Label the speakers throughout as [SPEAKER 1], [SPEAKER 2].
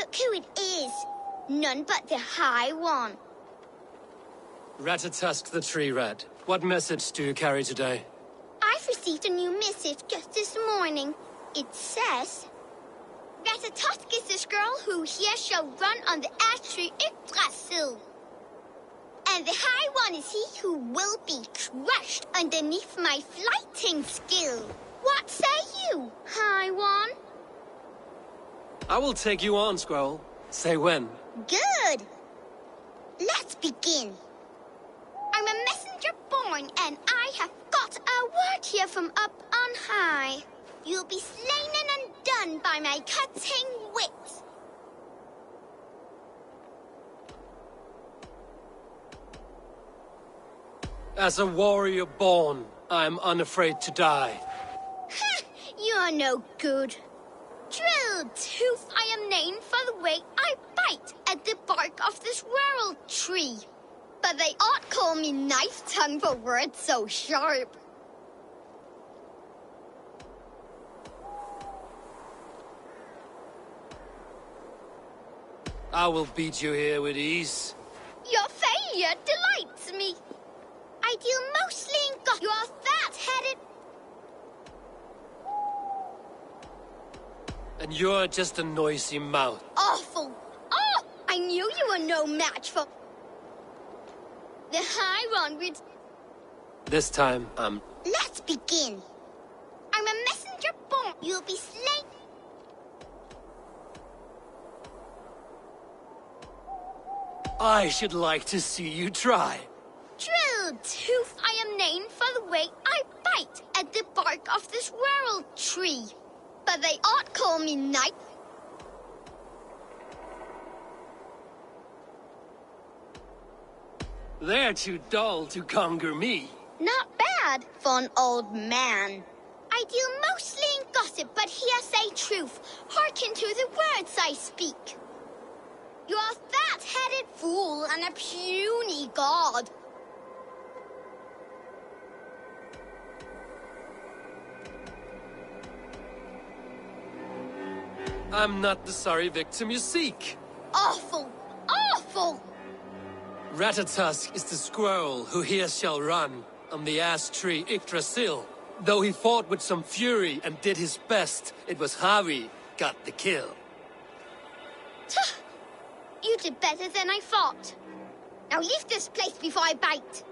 [SPEAKER 1] Look who it is. None but the High One.
[SPEAKER 2] Ratatosk the Tree Rat. What message do you carry today?
[SPEAKER 1] I've received a new missive just this morning. It says, Ratatosk is this girl who here shall run on the ash tree Yggdrasil. And the High One is he who will be crushed underneath my flighting skill. What say you, High One?
[SPEAKER 2] I will take you on, Squirrel. Say when.
[SPEAKER 1] Good. Let's begin. I'm a messenger born, and I have got a word here from up on high. You'll be slain and undone by my cutting wit.
[SPEAKER 2] As a warrior born, I'm unafraid to die.
[SPEAKER 1] Ha! You're no good. Drill tooth I am named for the way I bite at the bark of this world tree. But they ought call me knife tongue for words so sharp.
[SPEAKER 2] I will beat you here with ease.
[SPEAKER 1] Your failure delights me. I deal mostly in God. You are fat-headed.
[SPEAKER 2] And you're just a noisy mouth.
[SPEAKER 1] Awful. Oh, I knew you were no match for the High One with...
[SPEAKER 2] This time,
[SPEAKER 1] Let's begin. I'm a messenger born. You'll be slain.
[SPEAKER 2] I should like to see you try.
[SPEAKER 1] Drill tooth I am named for the way I bite at the bark of this world tree. But they ought call me knight.
[SPEAKER 2] They're too dull to conquer me.
[SPEAKER 1] Not bad for an old man. I deal mostly in gossip, but here say truth. Hearken to the words I speak. You're a fat-headed fool and a puny god.
[SPEAKER 2] I'm not the sorry victim you seek.
[SPEAKER 1] Awful! Awful!
[SPEAKER 2] Ratatosk is the squirrel who here shall run on the ash tree Yggdrasil. Though he fought with some fury and did his best, it was Harvey got the kill.
[SPEAKER 1] You did better than I thought. Now leave this place before I bite.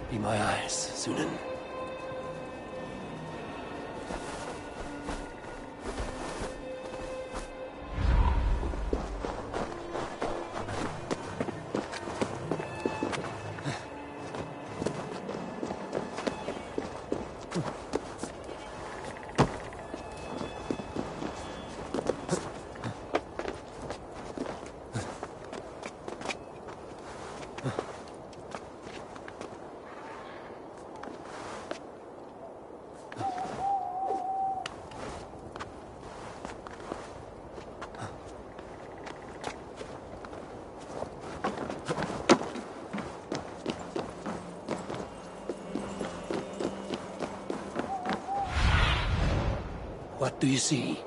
[SPEAKER 2] Be my eyes, Sunan. Do you see?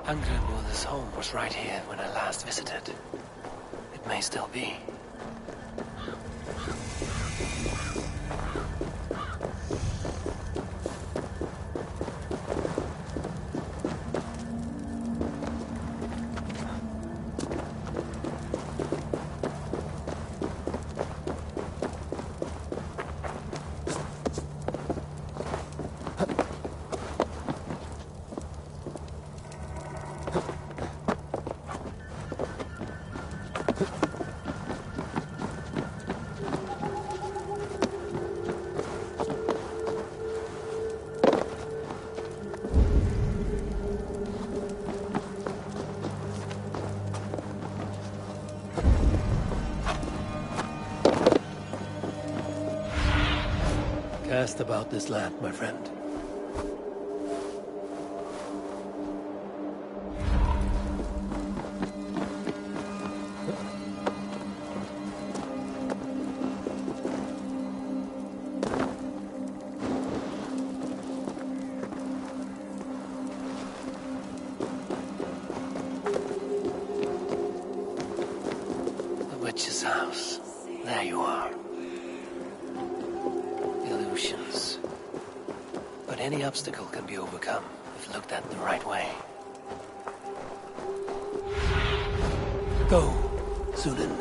[SPEAKER 2] Angrenmother's home was right here when I last visited. It may still be. Cast about this land, my friend. The witch's house. There you are. Illusions. But any obstacle can be overcome if looked at the right way. Go, Sunan.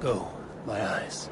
[SPEAKER 2] Go, my eyes.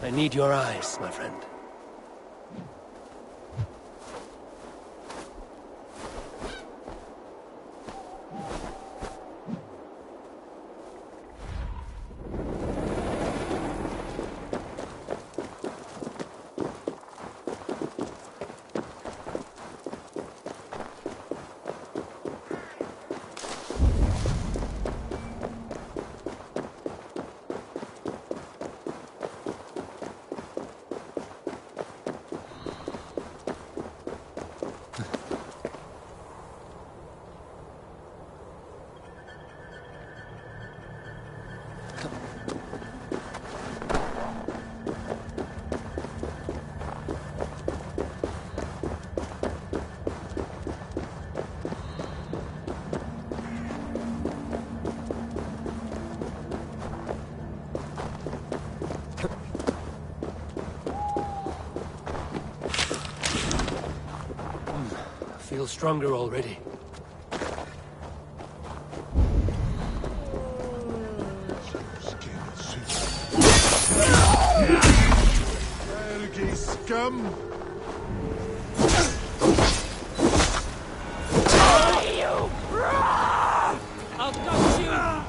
[SPEAKER 2] I need your eyes, my friend. I feel stronger already.
[SPEAKER 3] Ergy scum!
[SPEAKER 2] I'll touch you!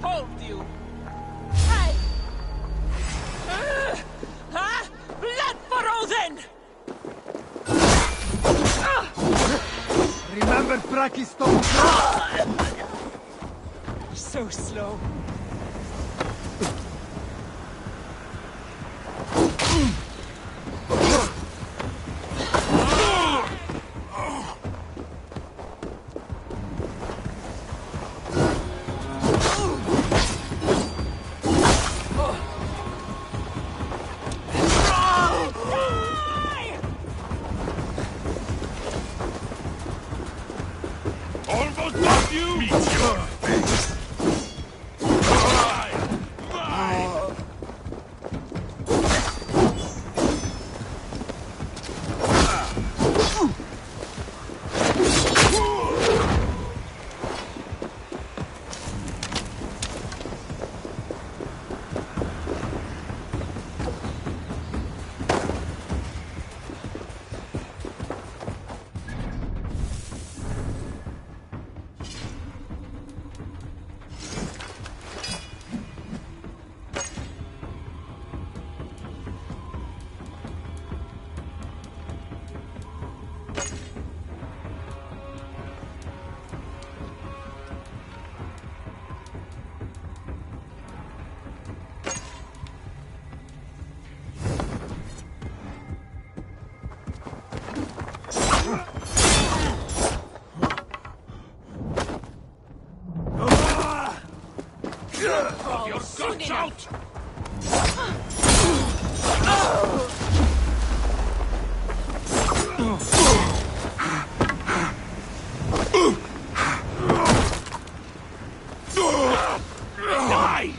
[SPEAKER 4] Hold you! Hey! Blood for Odin!
[SPEAKER 3] Remember Brakistone?
[SPEAKER 4] So slow.
[SPEAKER 3] Almost got you! Meet your fate! Your guts out! Die!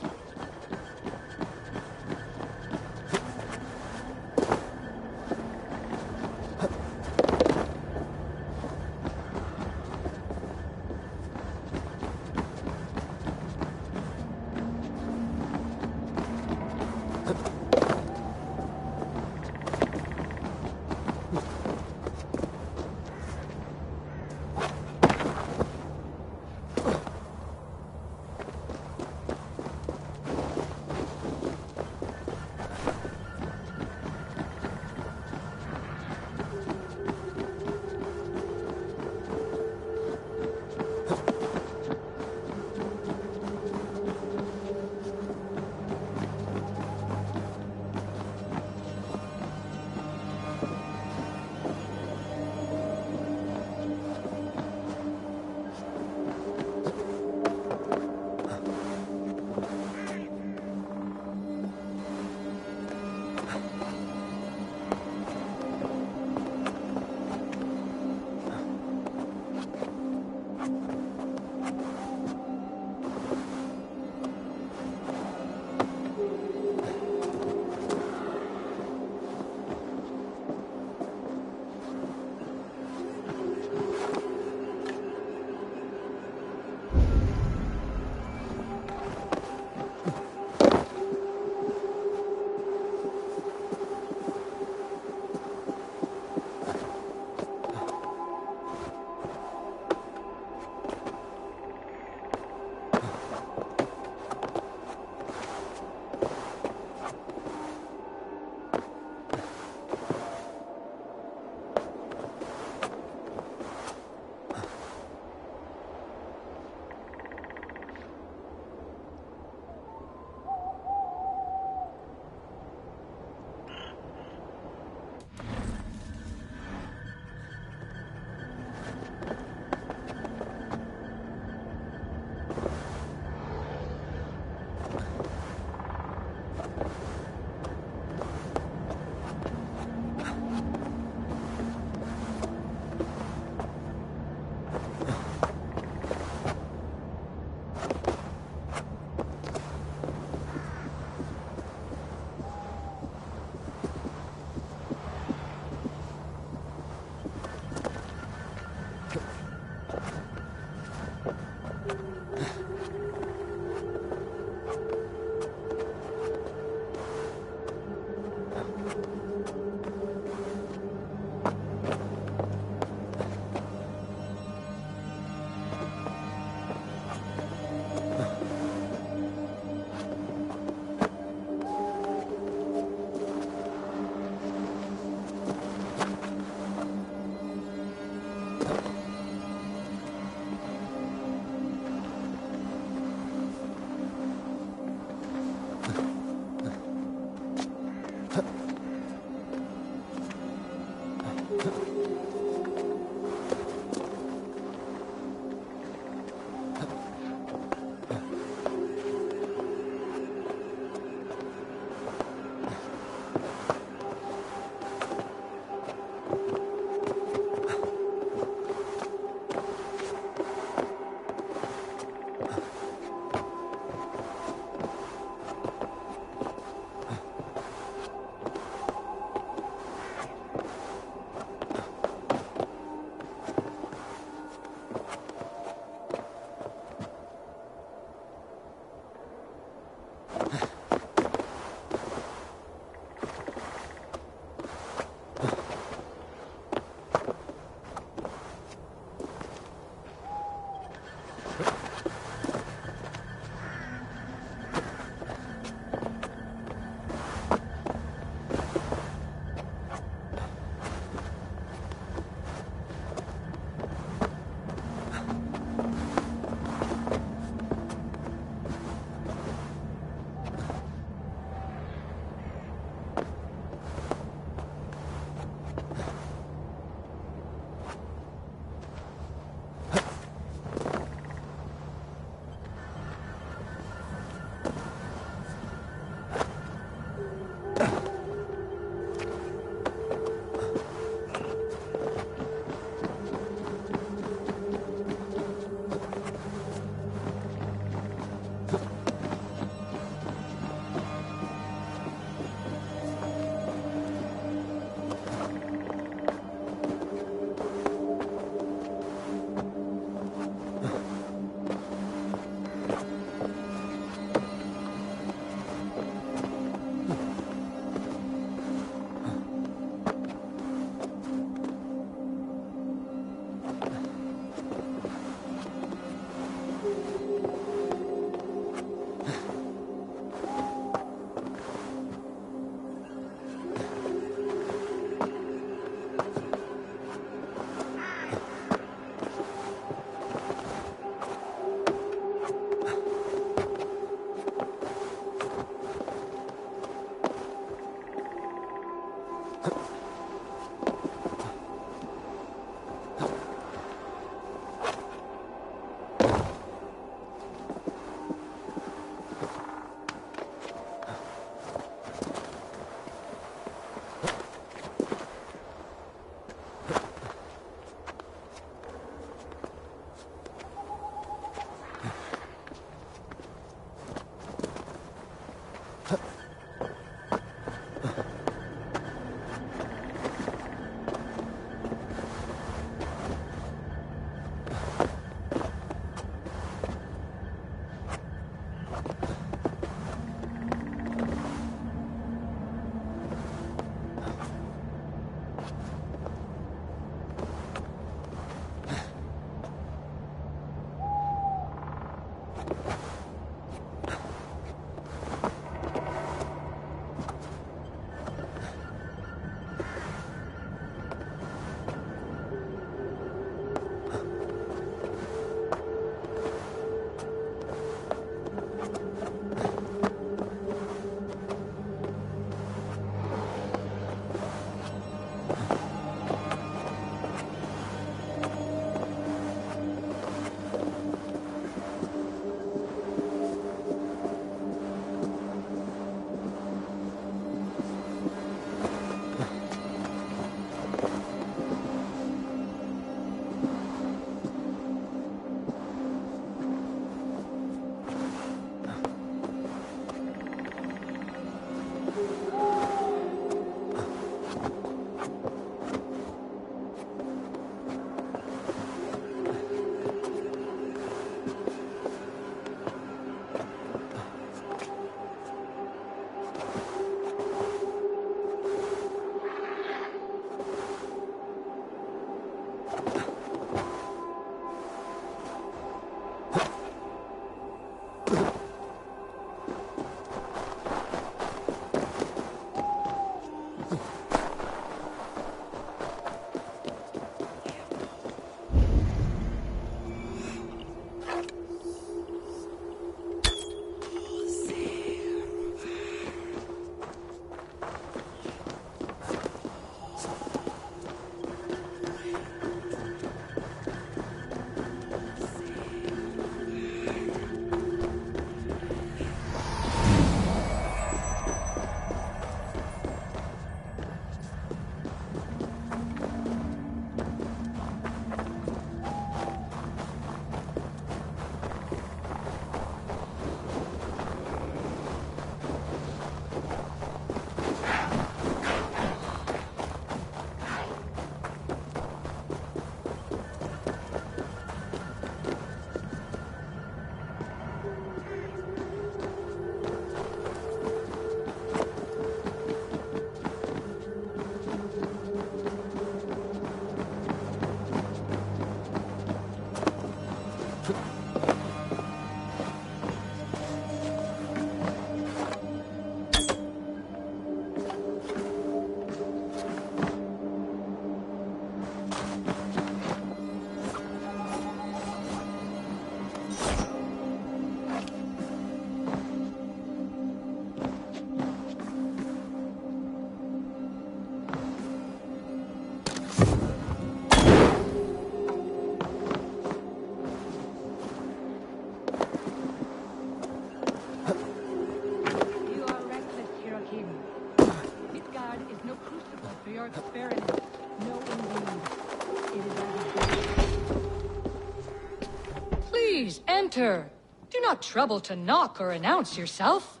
[SPEAKER 5] Please, enter. Do not trouble to knock or announce yourself.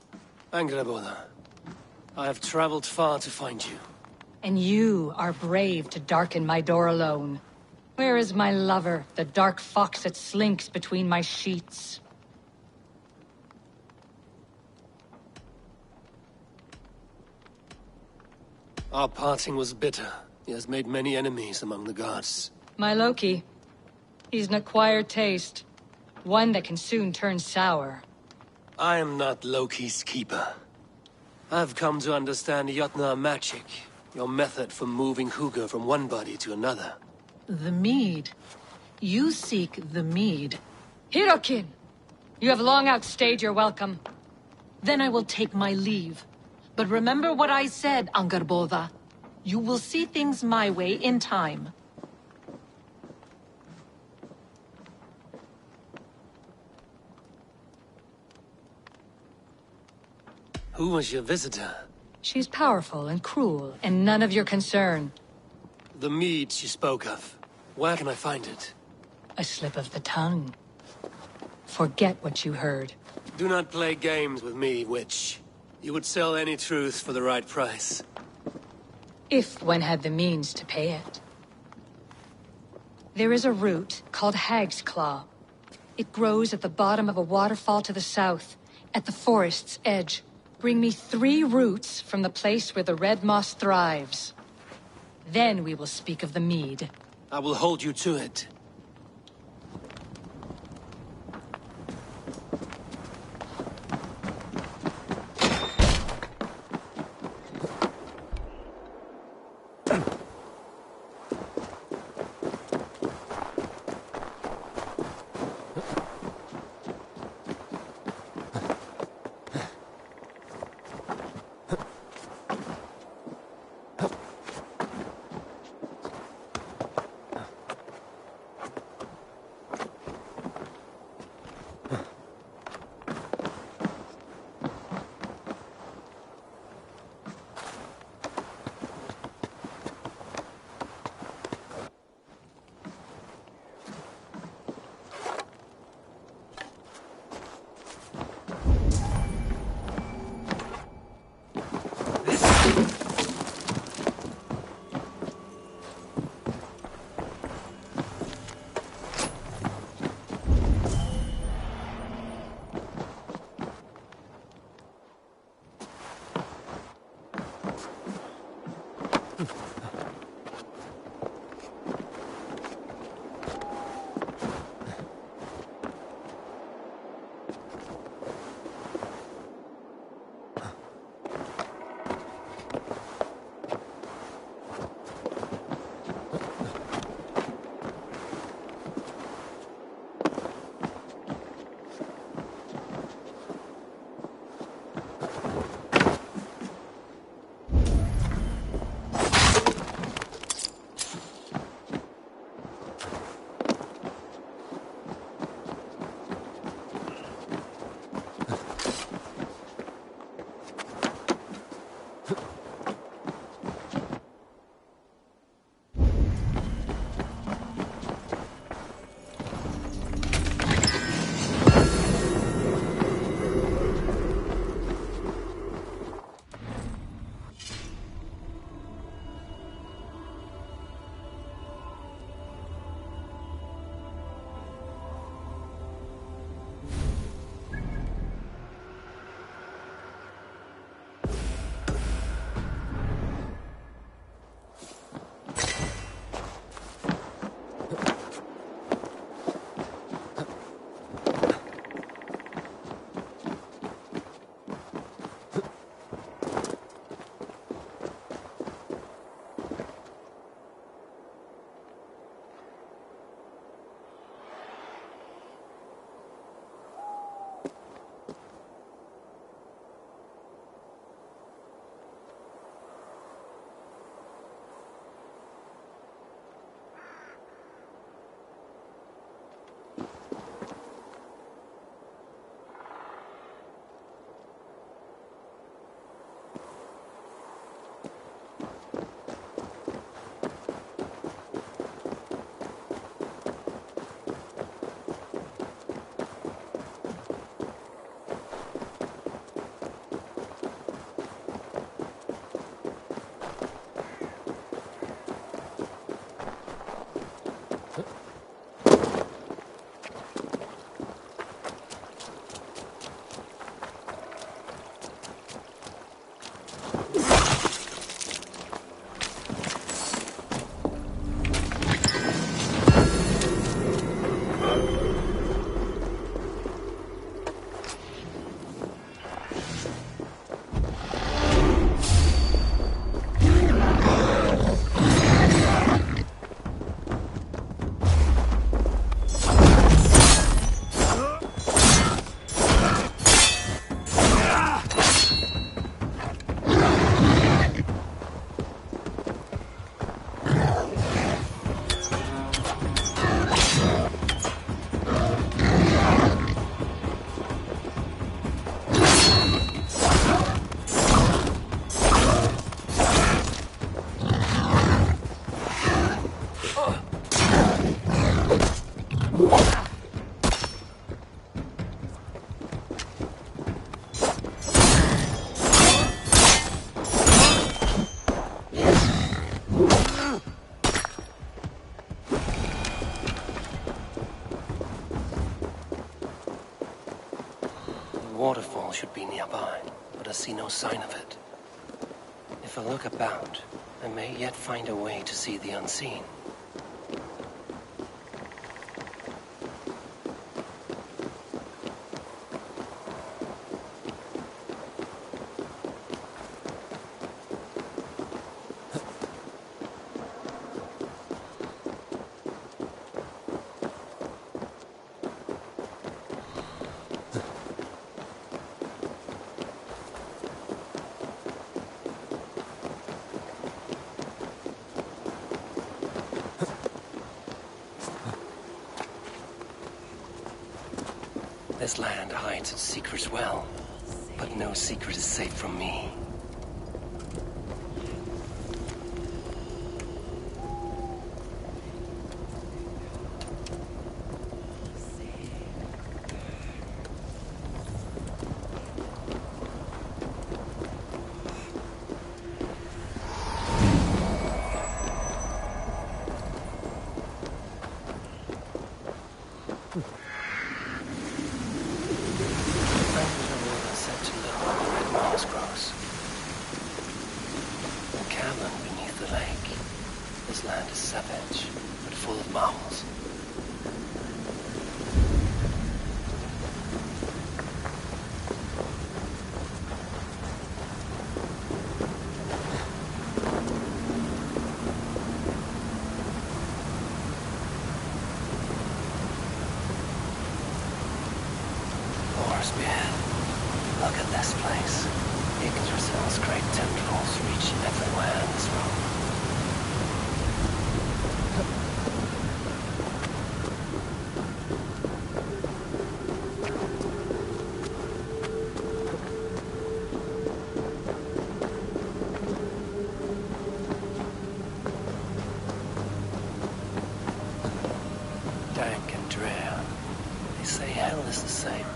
[SPEAKER 2] Angrboda, I have traveled far to find you.
[SPEAKER 5] And you are brave to darken my door alone. Where is my lover, the dark fox that slinks between my sheets?
[SPEAKER 2] Our parting was bitter. He has made many enemies among the gods.
[SPEAKER 5] My Loki. He's an acquired taste. One that can soon turn sour.
[SPEAKER 2] I am not Loki's keeper. I've come to understand Jotnar magic. Your method for moving Hugr from one body to another.
[SPEAKER 6] The mead. You seek the mead.
[SPEAKER 5] Hirokin! You have long outstayed your welcome.
[SPEAKER 6] Then I will take my leave. But remember what I said, Angrboda. You will see things my way in time.
[SPEAKER 2] Who was your visitor?
[SPEAKER 5] She's powerful and cruel, and none of your concern.
[SPEAKER 2] The mead she spoke of. Where can I find it?
[SPEAKER 5] A slip of the tongue. Forget what you heard.
[SPEAKER 2] Do not play games with me, witch. You would sell any truth for the right price.
[SPEAKER 5] If one had the means to pay it. There is a root called Hag's Claw. It grows at the bottom of a waterfall to the south, at the forest's edge. Bring me 3 roots from the place where the red moss thrives. Then we will speak of the mead.
[SPEAKER 2] I will hold you to it. should be nearby, but I see no sign of it. If I look about, I may yet find a way to see the unseen. This land hides its secrets well, but no secret is safe from me. Look at this place. Yggdrasil's great tendrils reach everywhere in this room. Dank and drear. They say hell is the same.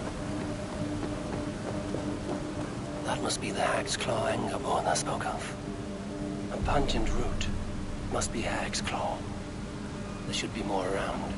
[SPEAKER 2] That must be the Hag's Claw Angerborn I spoke of. A pungent root must be Hag's Claw. There should be more around.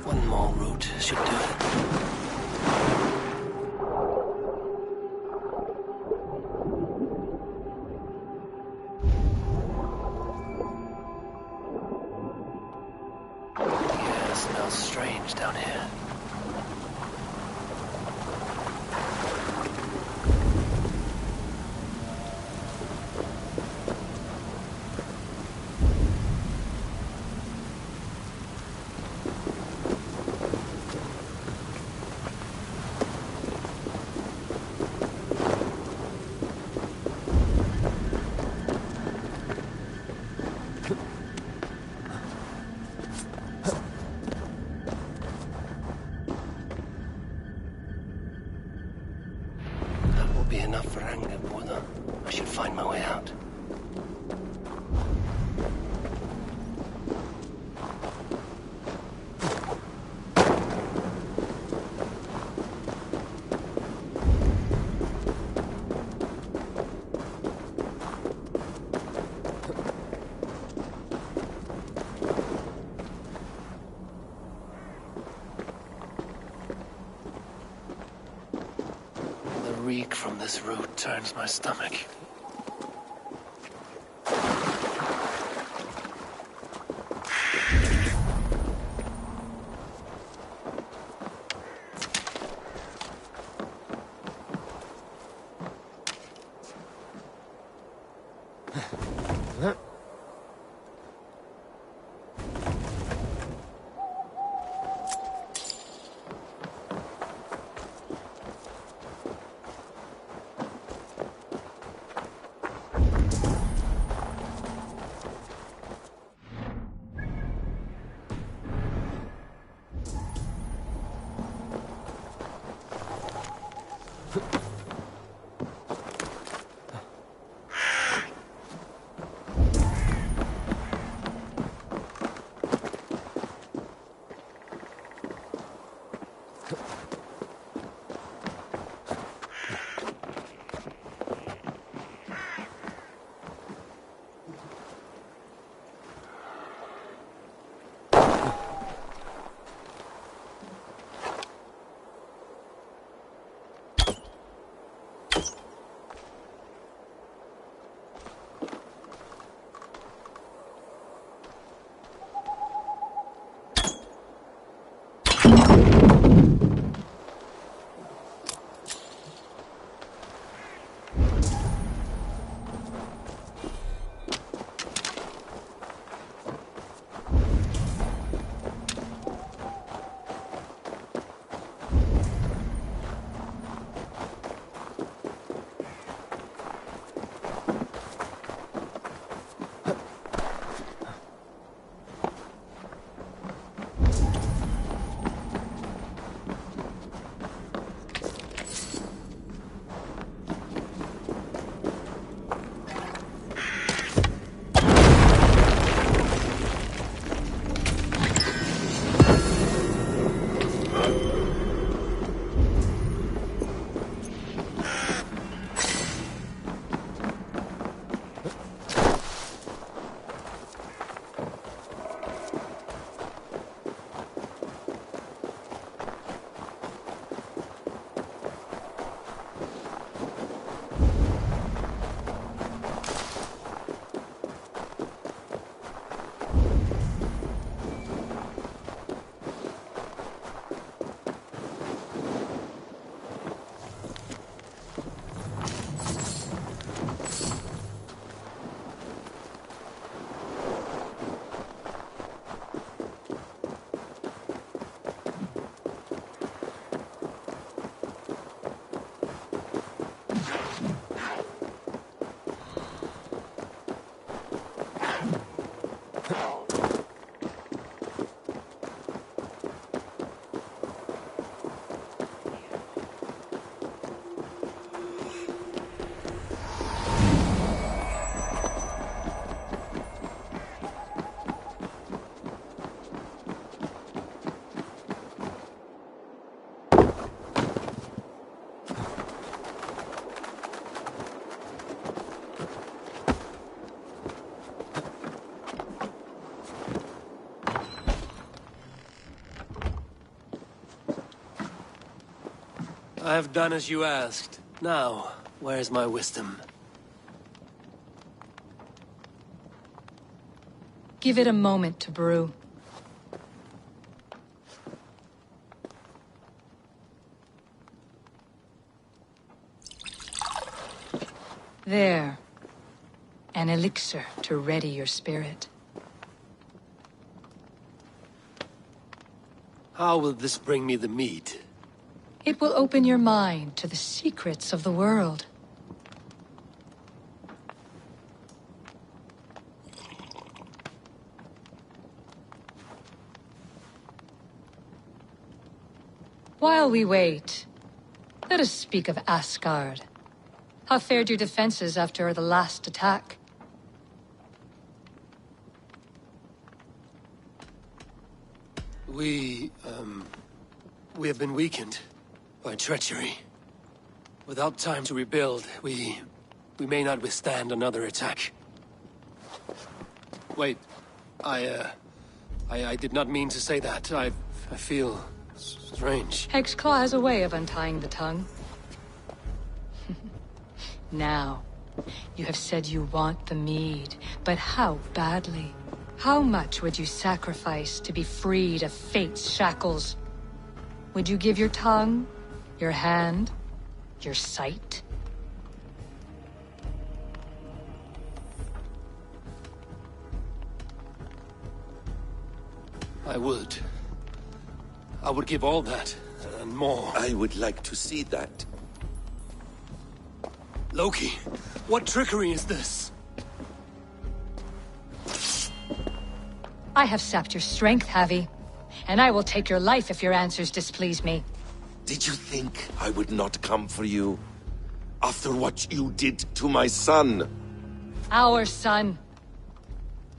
[SPEAKER 2] One more route should do it. The air smells strange down here. That will be enough for Angerborn. I should find my way out. The reek from this root turns my stomach. I have done as you asked. Now, where's my wisdom?
[SPEAKER 5] Give it a moment to brew. There. An elixir to ready your spirit.
[SPEAKER 2] How will this bring me the meat?
[SPEAKER 5] It will open your mind to the secrets of the world. While we wait, let us speak of Asgard. How fared your defenses after the last attack?
[SPEAKER 2] We have been weakened by treachery. Without time to rebuild, we may not withstand another attack. Wait, I did not mean to say that. I feel strange.
[SPEAKER 5] Hexclaw has a way of untying the tongue. Now, you have said you want the mead, but how badly? How much would you sacrifice to be freed of fate's shackles? Would you give your tongue, your hand, your sight?
[SPEAKER 2] I would. I would give all that, and more.
[SPEAKER 7] I would like to see that.
[SPEAKER 2] Loki, what trickery is this?
[SPEAKER 5] I have sapped your strength, Havi. And I will take your life if your answers displease me.
[SPEAKER 7] Did you think I would not come for you? After what you did to my son?
[SPEAKER 5] Our son.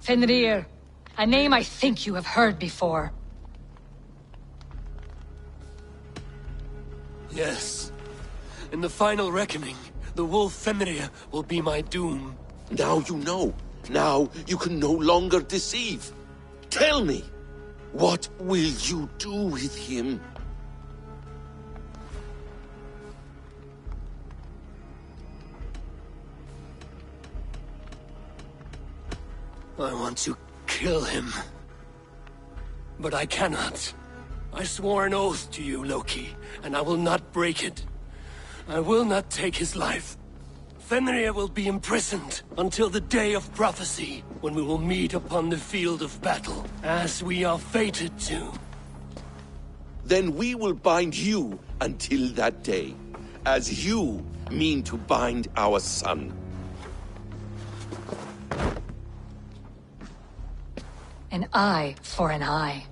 [SPEAKER 5] Fenrir. A name I think you have heard before.
[SPEAKER 2] Yes. In the final reckoning, the wolf Fenrir will be my doom.
[SPEAKER 7] Now you know. Now you can no longer deceive. Tell me, what will you do with him?
[SPEAKER 2] I want to kill him. But I cannot. I swore an oath to you, Loki, and I will not break it. I will not take his life. Fenrir will be imprisoned until the day of prophecy, when we will meet upon the field of battle, as we are fated to.
[SPEAKER 7] Then we will bind you until that day, as you mean to bind our son.
[SPEAKER 5] An eye for an eye.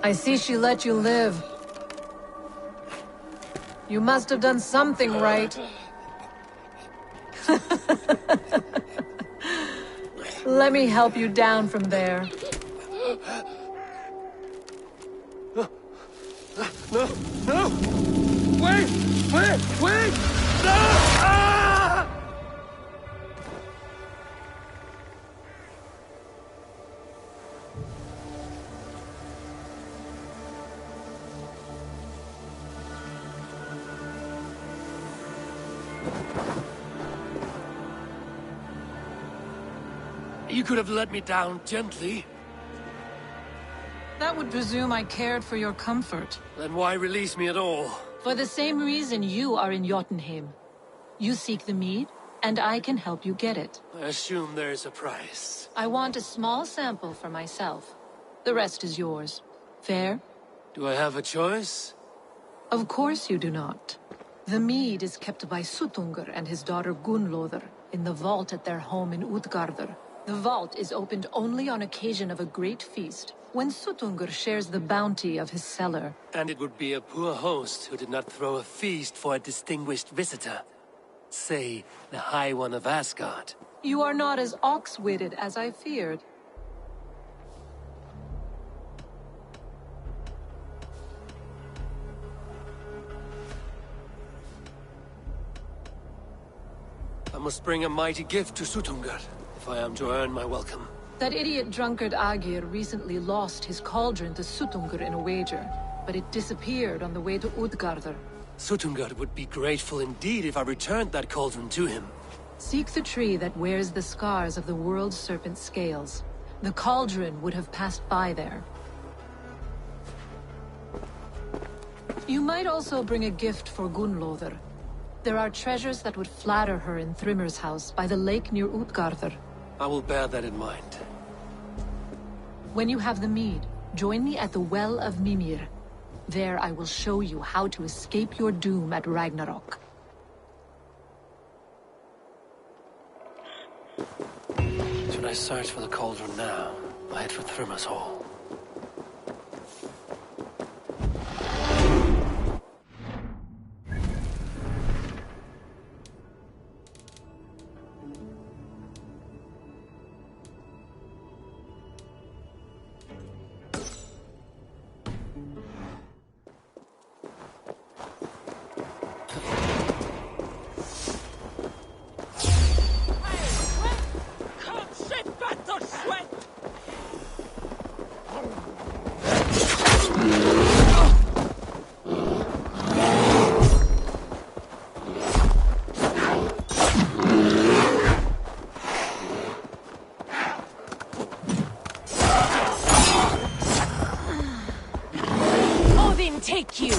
[SPEAKER 6] I see she let you live. You must have done something right. Let me help you down from there.
[SPEAKER 2] No! No! Wait! Wait! No! Ah! You could have let me down gently.
[SPEAKER 6] That would presume I cared for your comfort.
[SPEAKER 2] Then why release me at all?
[SPEAKER 6] For the same reason you are in Jotunheim. You seek the mead, and I can help you get it.
[SPEAKER 2] I assume there is a price.
[SPEAKER 6] I want a small sample for myself. The rest is yours. Fair?
[SPEAKER 2] Do I have a choice?
[SPEAKER 6] Of course you do not. The mead is kept by Suttungr and his daughter Gunnlodr in the vault at their home in Utgardr. The vault is opened only on occasion of a great feast, when Suttungr shares the bounty of his cellar.
[SPEAKER 2] And it would be a poor host who did not throw a feast for a distinguished visitor. Say, the High One of Asgard.
[SPEAKER 6] You are not as ox-witted as I feared.
[SPEAKER 2] I must bring a mighty gift to Suttungr, if I am to earn my welcome.
[SPEAKER 6] That idiot drunkard Agir recently lost his cauldron to Suttungr in a wager, but it disappeared on the way to Utgardr.
[SPEAKER 2] Suttungr would be grateful indeed if I returned that cauldron to him.
[SPEAKER 6] Seek the tree that wears the scars of the world serpent's scales. The cauldron would have passed by there. You might also bring a gift for Gunnlóðr. There are treasures that would flatter her in Thrimmer's house by the lake near Utgardr.
[SPEAKER 2] I will bear that in mind.
[SPEAKER 6] When you have the mead, join me at the Well of Mimir. There I will show you how to escape your doom at Ragnarok.
[SPEAKER 2] Should I search for the cauldron now? I head for Thrimmer's Hall.
[SPEAKER 6] Take you!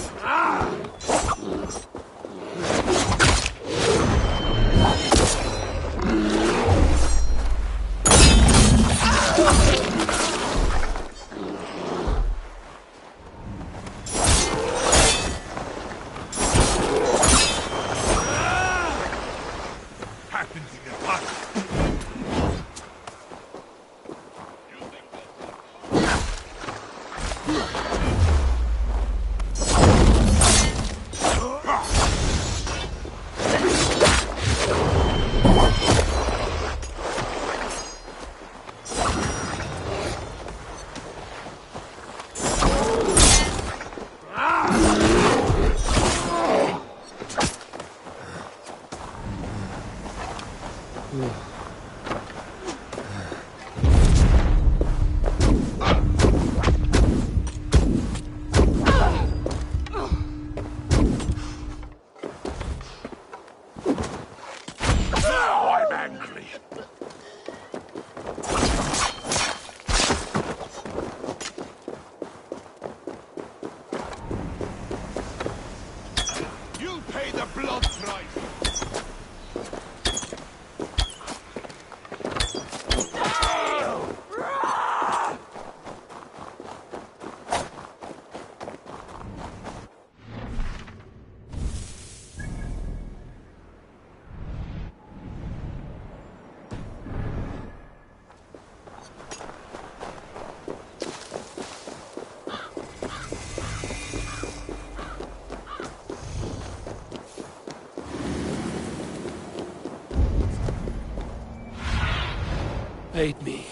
[SPEAKER 2] Aid me.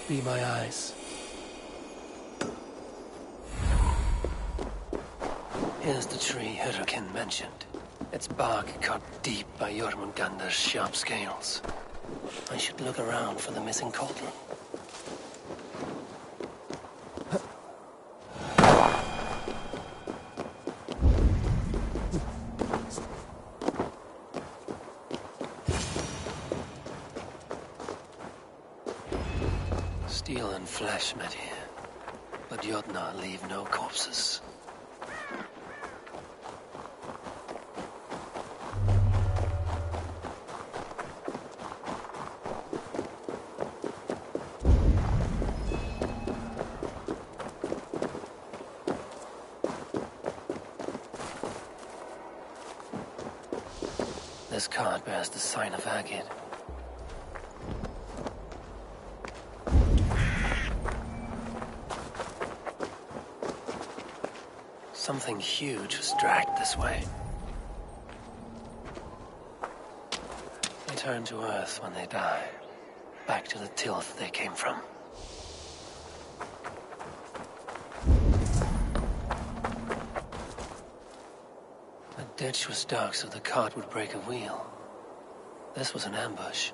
[SPEAKER 2] Be my eyes. Here's the tree Hyrrokin mentioned. Its bark cut deep by Jormungandr's sharp scales. I should look around for the missing cauldron. Steel and flesh met here, but Jotnar leave no corpses. This card bears the sign of Agid. Something huge was dragged this way. They turn to Earth when they die. Back to the tilth they came from. The ditch was dark so the cart would break a wheel. This was an ambush.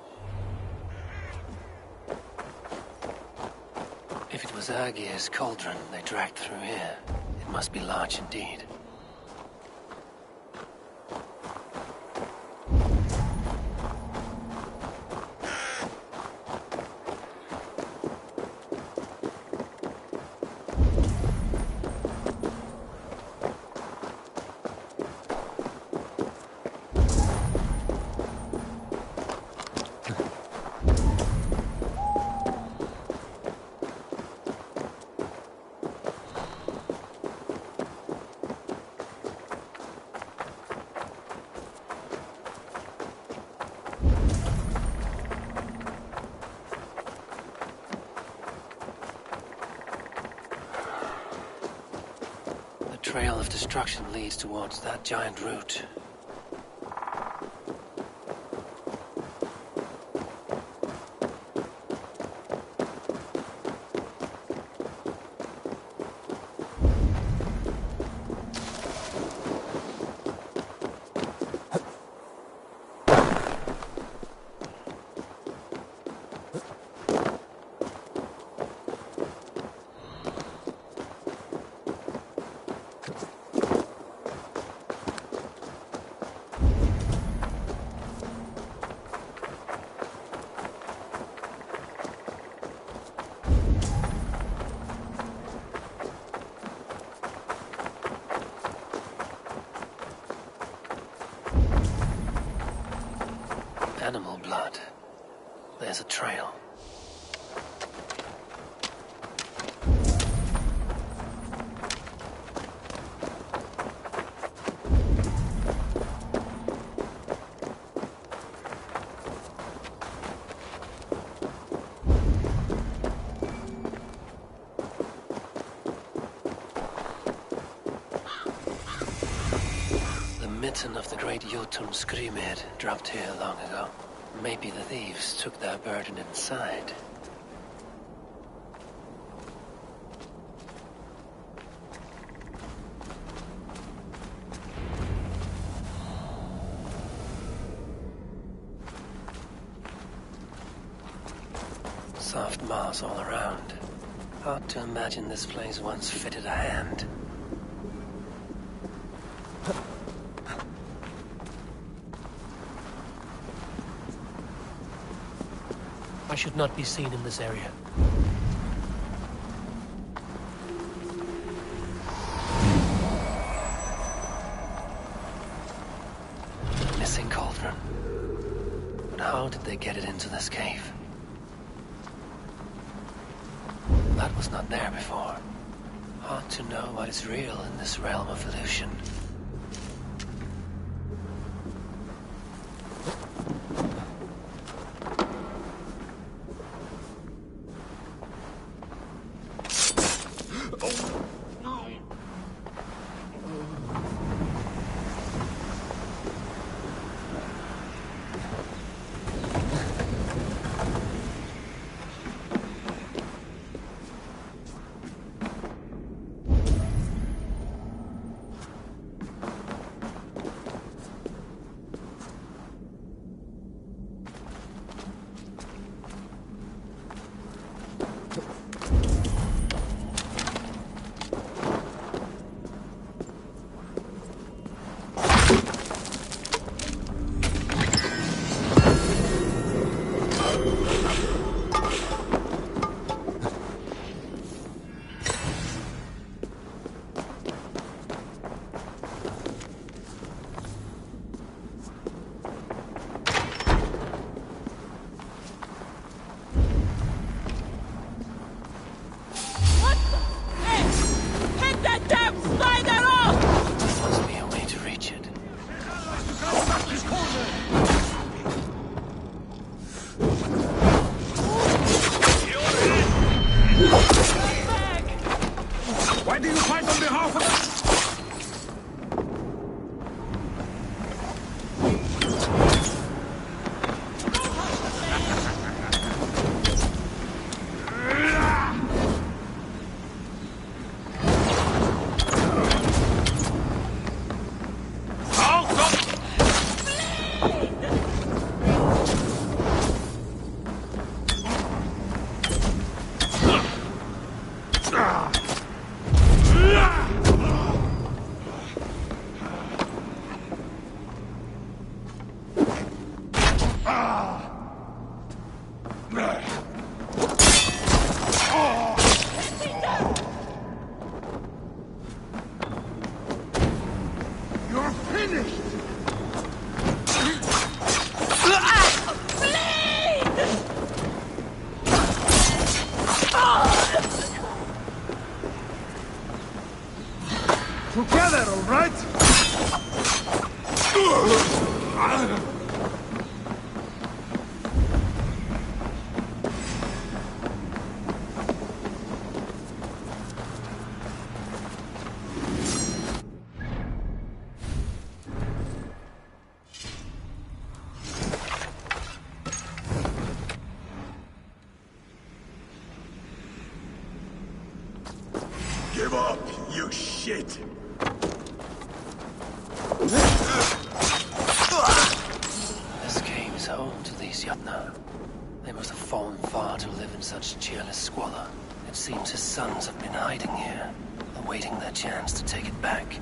[SPEAKER 2] If it was Aegir's cauldron they dragged through here, it must be large indeed. The trail of destruction leads towards that giant root. Animal blood. There's a trail. The mitten of the great Jotun Skrimir dropped here long ago. Maybe the thieves took their burden inside. Soft moss all around. Hard to imagine this place once fitted a hand. I should not be seen in this area. The missing cauldron. But how did they get it into this cave? That was not there before. Hard to know what is real in this realm of illusion.
[SPEAKER 3] You're finished! Together, all right?
[SPEAKER 8] Give up, you shit!
[SPEAKER 2] This cave is home to these Jotnar. They must have fallen far to live in such cheerless squalor. It seems his sons have been hiding here, awaiting their chance to take it back.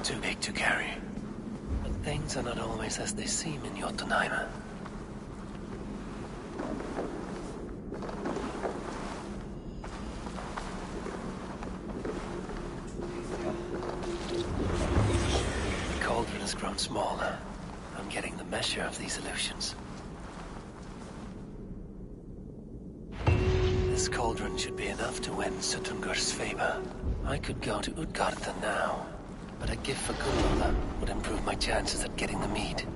[SPEAKER 2] Too big to carry. But things are not always as they seem in Jotunheim. The cauldron has grown smaller. I'm getting the measure of these illusions. This cauldron should be enough to win Suttungur's favor. I could go to Utgarda now, but a gift for Gunnlaugur would improve my chances at getting the mead.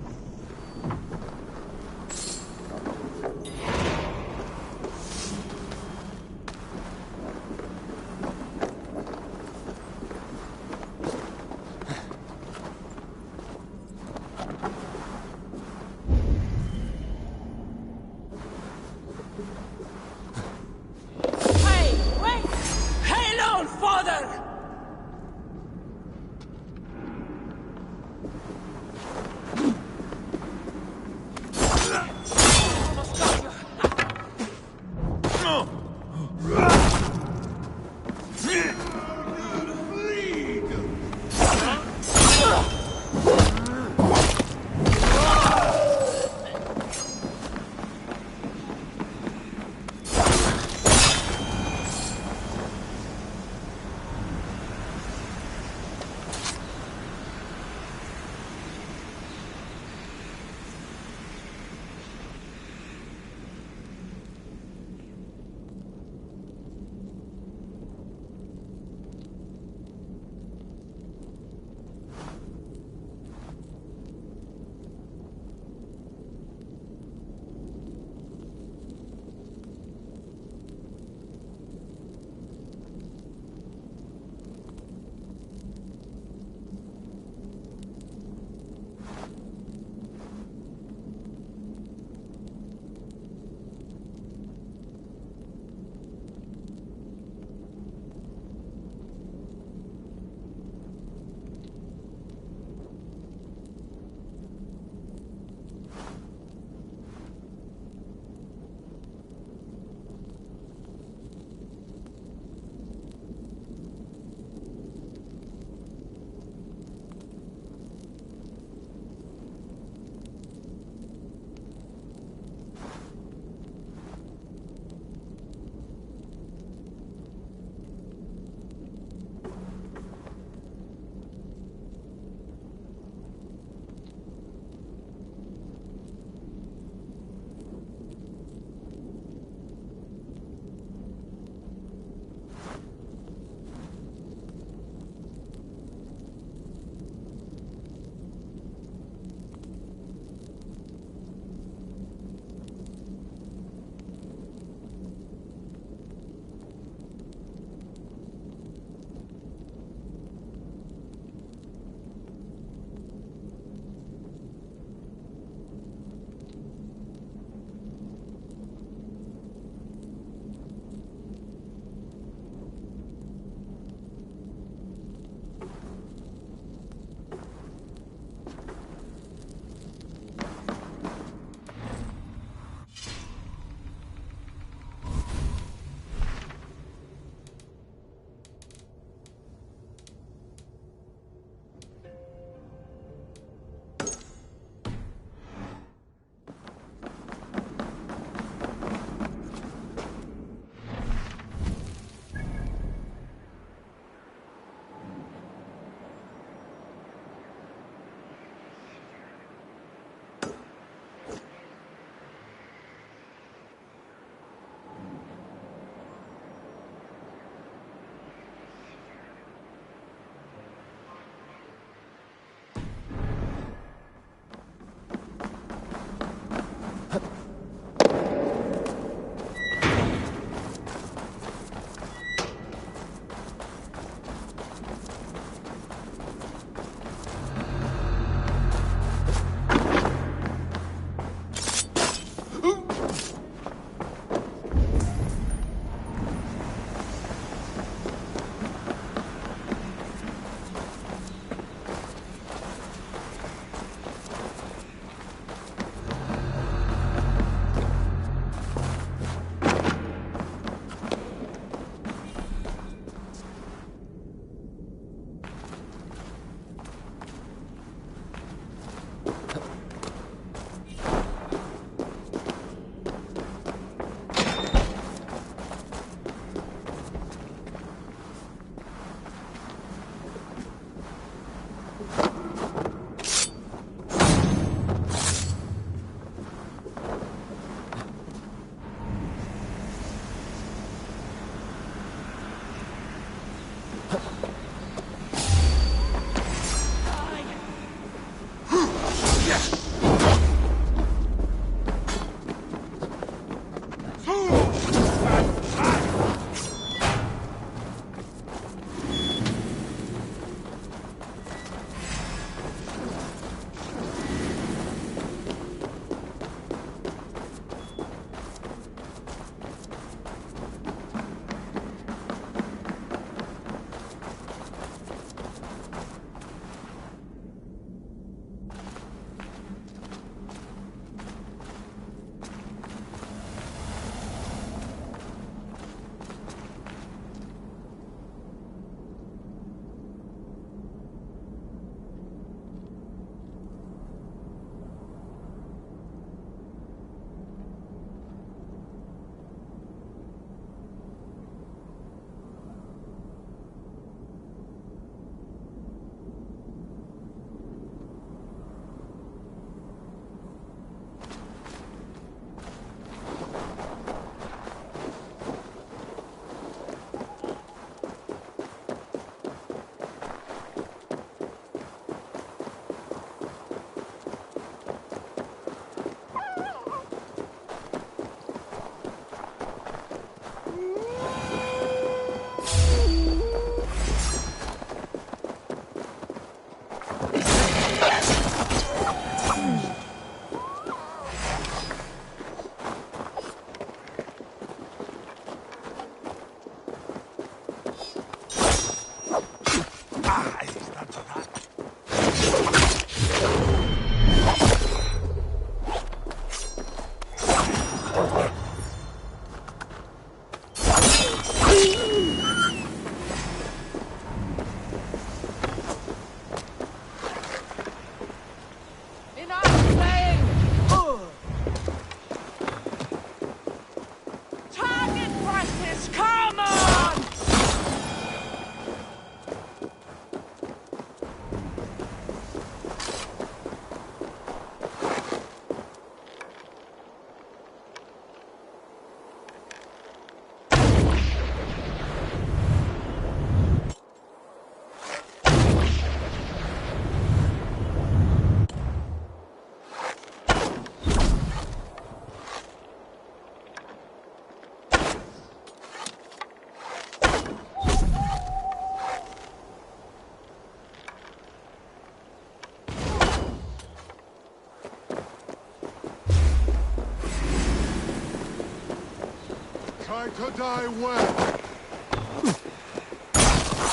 [SPEAKER 8] Try to die well.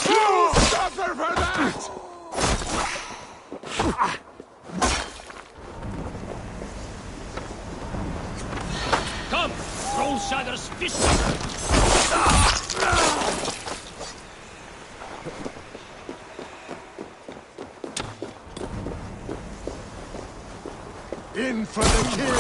[SPEAKER 8] You suffer for that!
[SPEAKER 9] Come, Trollshagger's fist!
[SPEAKER 8] In for the kill!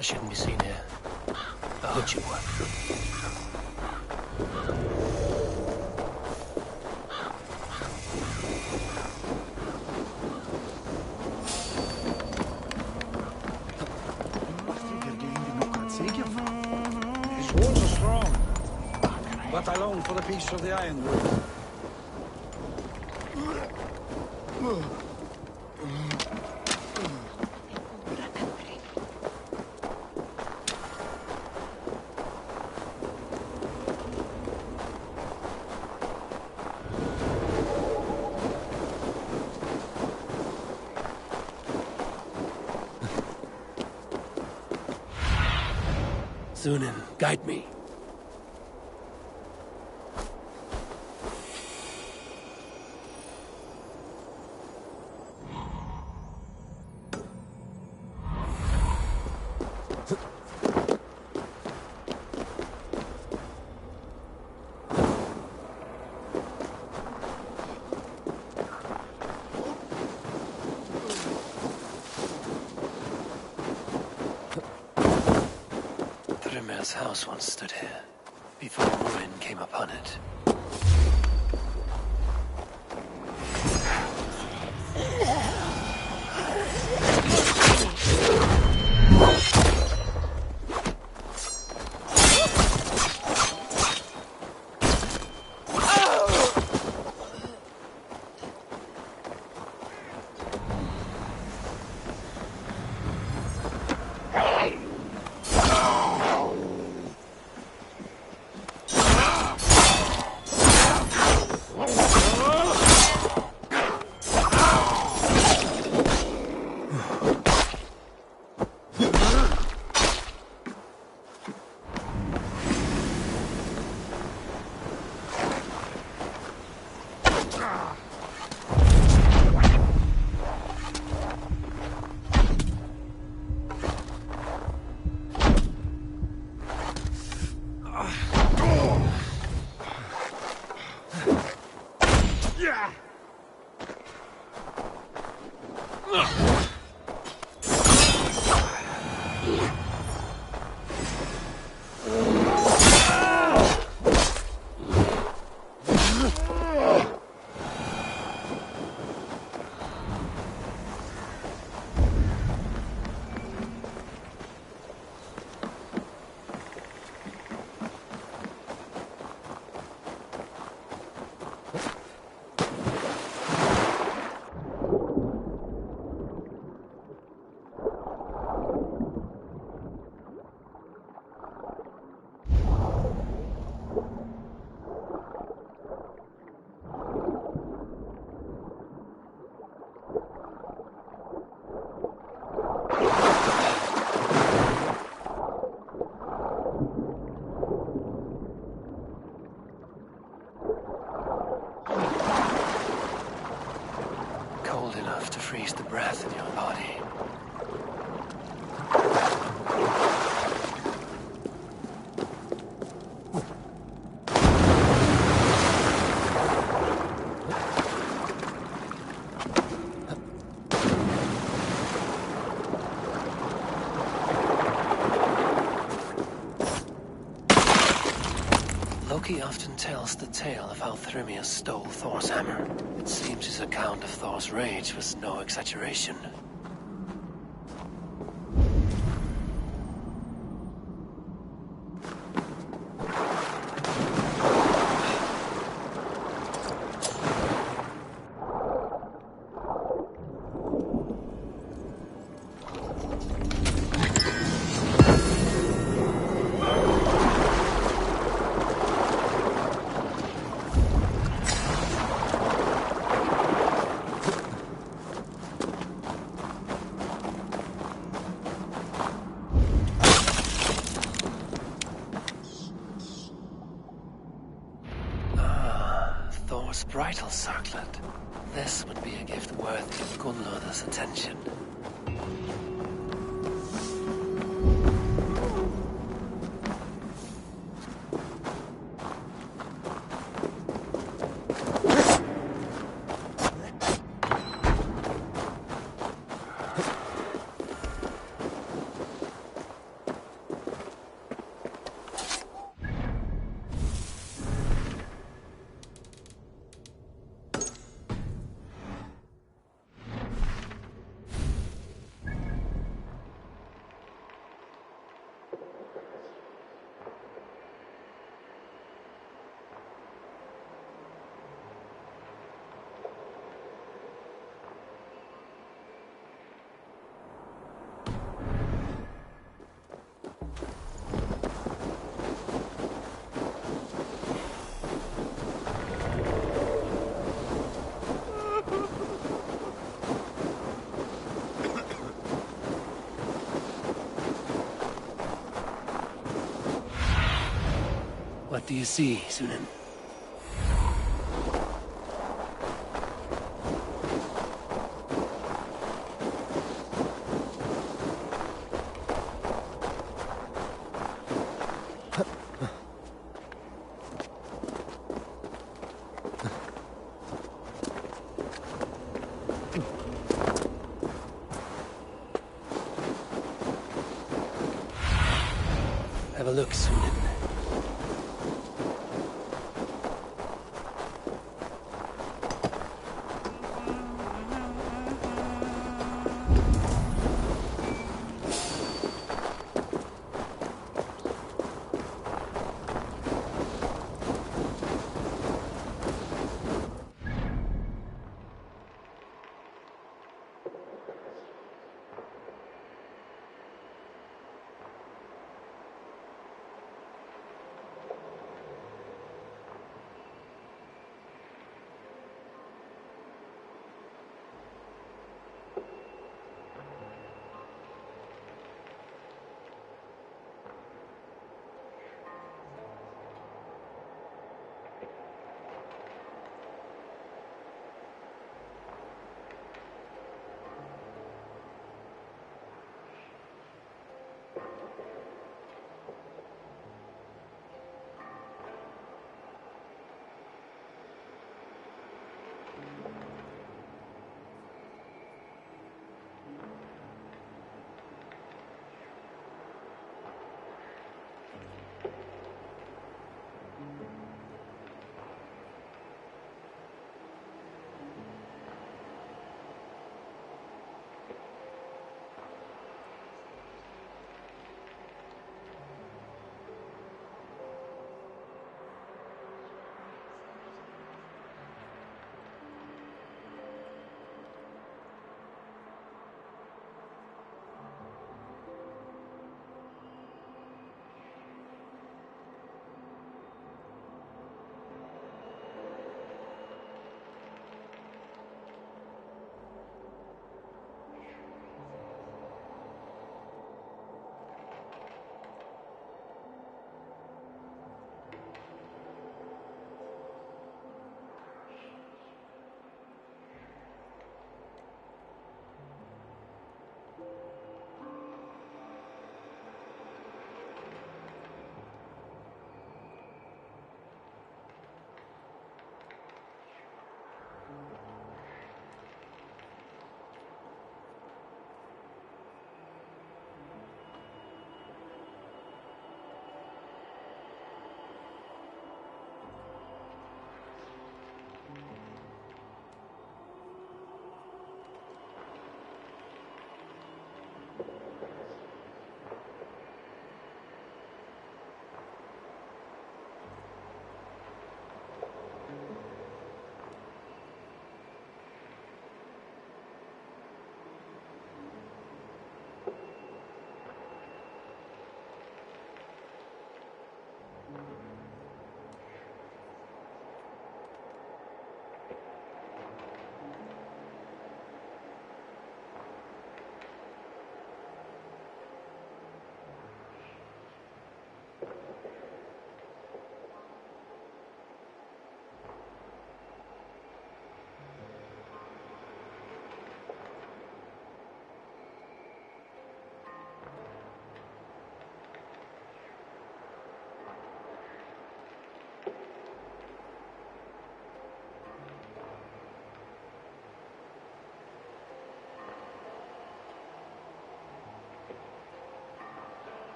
[SPEAKER 9] I shouldn't be seen here. I hoped you were.
[SPEAKER 3] His walls are strong, but I long for the peace of the Ironwood.
[SPEAKER 2] Sunan, guide me. Thrymir's house once stood here, before ruin came upon it.
[SPEAKER 9] cold enough to freeze the breath in your body. Loki often tells the tale of how Thrymia stole Thor's hammer. It seems his account of Thor's rage was no exaggeration. Thor's bridal circlet. This would be a gift worthy of Gunnlod's attention. What do you see, Sunan? Have a look, Sunan.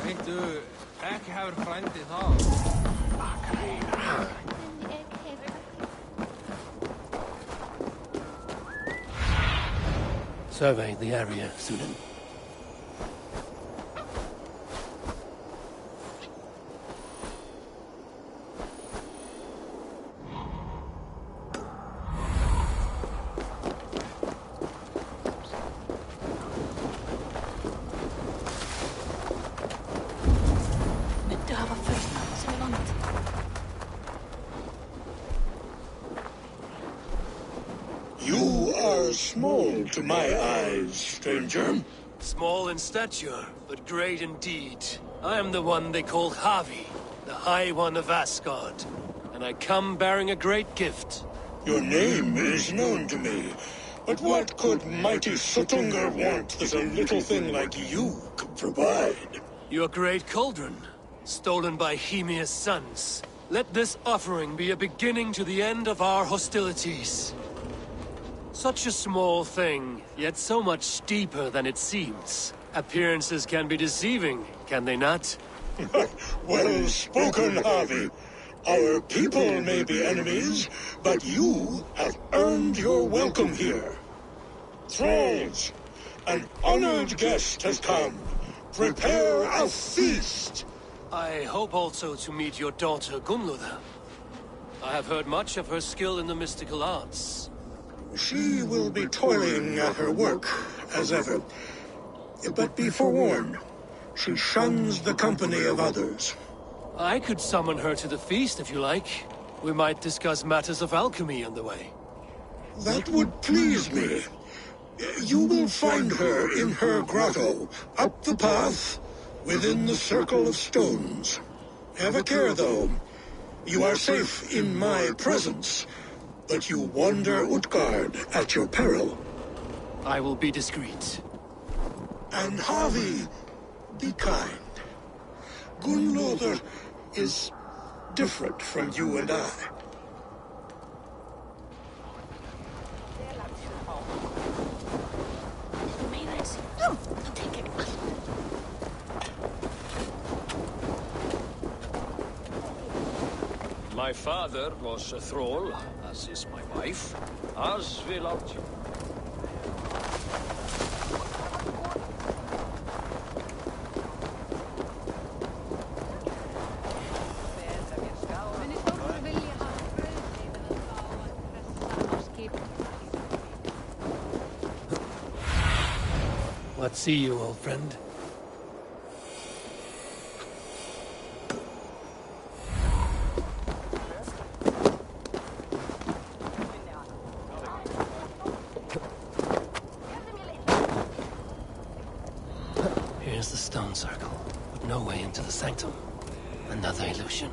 [SPEAKER 10] Viltu ekki hafa frændi það?
[SPEAKER 9] Survey the area, Sunan.
[SPEAKER 8] You are small to my eyes, stranger.
[SPEAKER 2] Small in stature, but great in deed. I am the one they call Havi, the High One of Asgard. And I come bearing a great gift.
[SPEAKER 8] Your name is known to me. But what could mighty Suttungr want that a little thing like you could provide?
[SPEAKER 2] Your great cauldron, stolen by Hymir's sons. Let this offering be a beginning to the end of our hostilities. Such a small thing, yet so much deeper than it seems. Appearances can be deceiving, can they not?
[SPEAKER 8] Well spoken, Havi. Our people may be enemies, but you have earned your welcome here. Thralls, an honored guest has come. Prepare a feast.
[SPEAKER 2] I hope also to meet your daughter Gunnlóða. I have heard much of her skill in the mystical arts.
[SPEAKER 8] She will be toiling at her work, as ever. But be forewarned, she shuns the company of others.
[SPEAKER 2] I could summon her to the feast if you like. We might discuss matters of alchemy on the way.
[SPEAKER 8] That would please me. You will find her in her grotto, up the path, within the circle of stones. Have a care, though. You are safe in my presence, but you wander Utgard at your peril.
[SPEAKER 2] I will be discreet.
[SPEAKER 8] And Havi, be kind. Gunnlóður is different from you and I.
[SPEAKER 3] My father was a thrall, as is my wife, as will Artyom.
[SPEAKER 2] What see you, old friend? Here's the stone circle, but no way into the sanctum. Another illusion.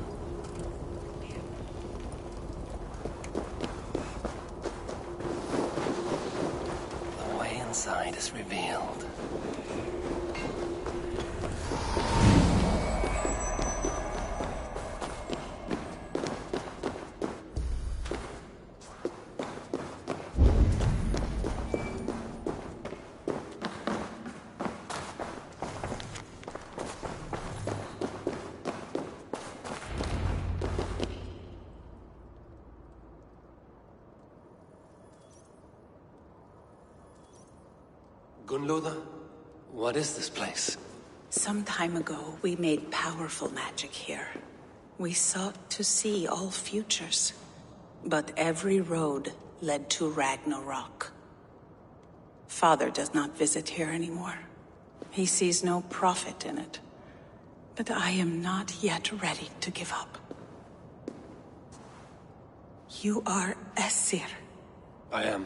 [SPEAKER 2] The way inside is revealed. Gunnlóða, what is this place?
[SPEAKER 11] Some time ago, we made powerful magic here. We sought to see all futures. But every road led to Ragnarok. Father does not visit here anymore. He sees no profit in it. But I am not yet ready to give up. You are Aesir.
[SPEAKER 2] I am.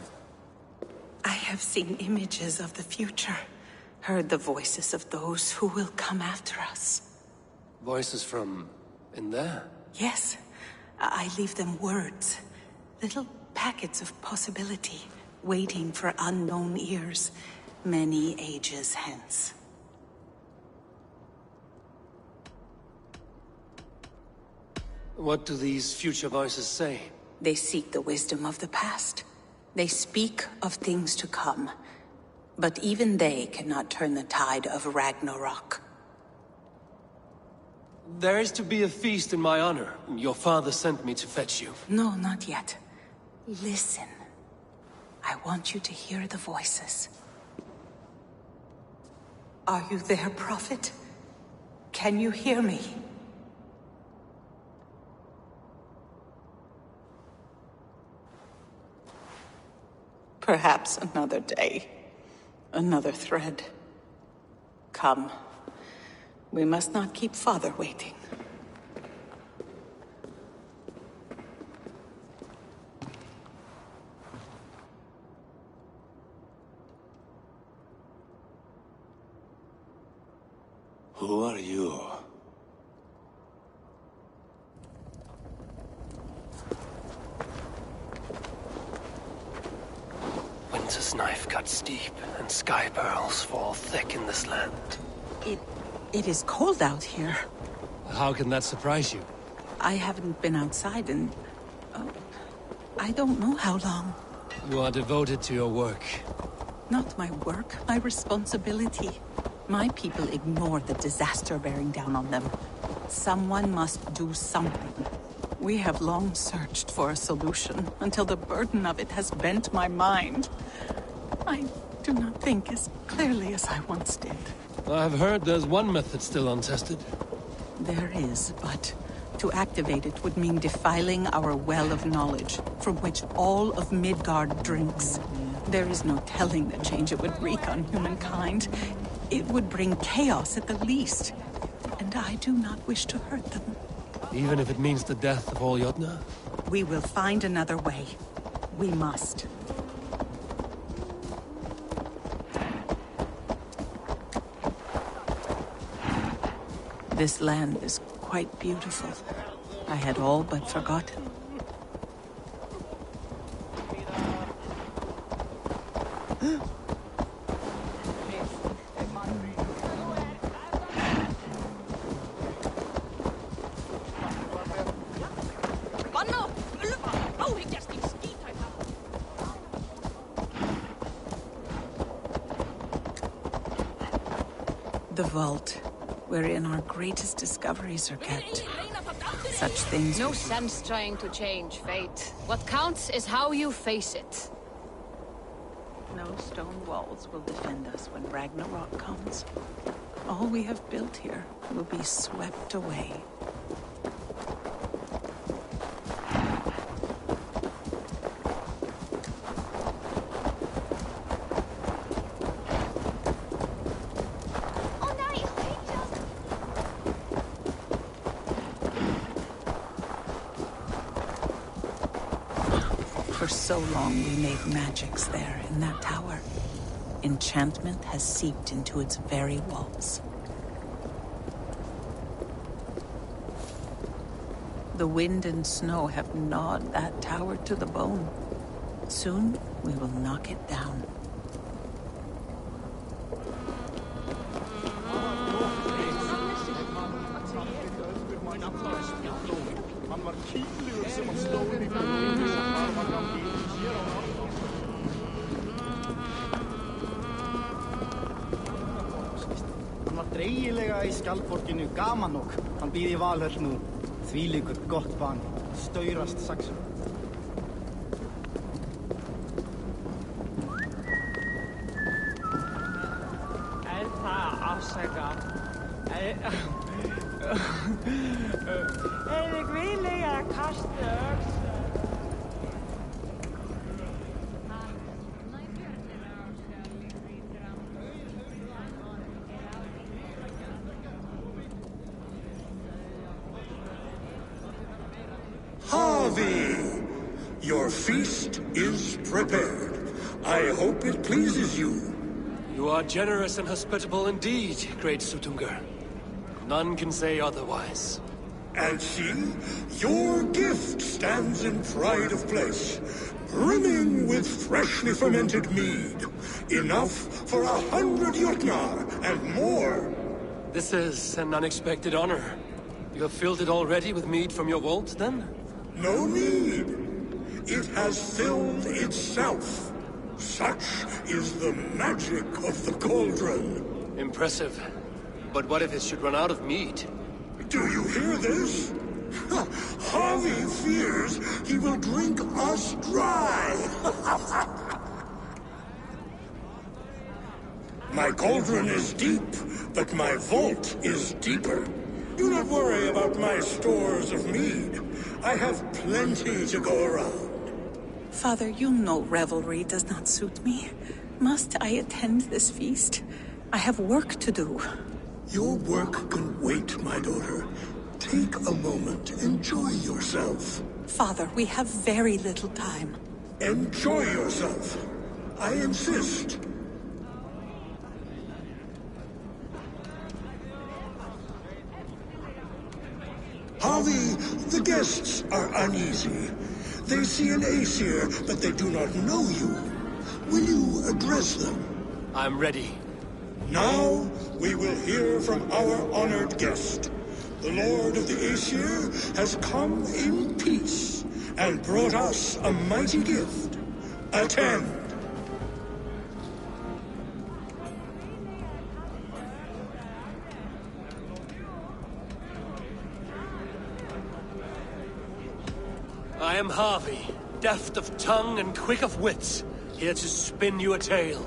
[SPEAKER 11] I have seen images of the future, heard the voices of those who will come after us.
[SPEAKER 2] Voices from in there?
[SPEAKER 11] Yes, I leave them words, little packets of possibility, waiting for unknown ears, many ages hence.
[SPEAKER 2] What do these future voices say?
[SPEAKER 11] They seek the wisdom of the past. They speak of things to come, but even they cannot turn the tide of Ragnarok.
[SPEAKER 2] There is to be a feast in my honor. Your father sent me to fetch you.
[SPEAKER 11] No, not yet. Listen. I want you to hear the voices. Are you there, Prophet? Can you hear me? Perhaps another day. Another thread. Come. We must not keep Father waiting.
[SPEAKER 7] Who are you?
[SPEAKER 9] Winter's knife cuts deep, and sky pearls fall thick in this land.
[SPEAKER 11] It is cold out here.
[SPEAKER 2] How can that surprise you?
[SPEAKER 11] I haven't been outside in... I don't know how long.
[SPEAKER 2] You are devoted to your work.
[SPEAKER 11] Not my work, my responsibility. My people ignore the disaster bearing down on them. Someone must do something. We have long searched for a solution, until the burden of it has bent my mind. I do not think as clearly as I once did.
[SPEAKER 2] I've heard there's one method still untested.
[SPEAKER 11] There is, but to activate it would mean defiling our well of knowledge, from which all of Midgard drinks. There is no telling the change it would wreak on humankind. It would bring chaos at the least, and I do not wish to hurt them.
[SPEAKER 2] Even if it means the death of all Jotnar?
[SPEAKER 11] We will find another way. We must. This land is quite beautiful. I had all but forgotten. The vault, wherein our greatest discoveries are kept. Such things...
[SPEAKER 12] No sense trying to change fate. What counts is how you face it.
[SPEAKER 11] No stone walls will defend us when Ragnarok comes. All we have built here will be swept away. For so long we made magics there in that tower. Enchantment has seeped into its very walls. The wind and snow have gnawed that tower to the bone. Soon we will knock it down.
[SPEAKER 13] Dreigilega í skjaldborginu Gamanok. Hann býr í Valhöll nú. Þvílíkur gott barn. Staurast saxur.
[SPEAKER 8] Harvey, your feast is prepared. I hope it pleases you.
[SPEAKER 2] You are generous and hospitable indeed, great Suttungr. None can say otherwise.
[SPEAKER 8] And see, your gift stands in pride of place, brimming with freshly fermented mead. Enough for 100 Jotnar and more.
[SPEAKER 2] This is an unexpected honor. You have filled it already with mead from your vault, then?
[SPEAKER 8] No need. It has filled itself. Such is the magic of the cauldron.
[SPEAKER 2] Impressive. But what if it should run out of mead?
[SPEAKER 8] Do you hear this? Harvey fears he will drink us dry. My cauldron is deep, but my vault is deeper. Do not worry about my stores of mead. I have plenty to go around.
[SPEAKER 11] Father, you know revelry does not suit me. Must I attend this feast? I have work to do.
[SPEAKER 8] Your work can wait, my daughter. Take a moment. Enjoy yourself.
[SPEAKER 11] Father, we have very little time.
[SPEAKER 8] Enjoy yourself. I insist. Harvey, the guests are uneasy. They see an Aesir, but they do not know you. Will you address them?
[SPEAKER 2] I'm ready.
[SPEAKER 8] Now, we will hear from our honored guest. The Lord of the Aesir has come in peace and brought us a mighty gift. Attend.
[SPEAKER 2] I am Harvey, deft of tongue and quick of wit, here to spin you a tale.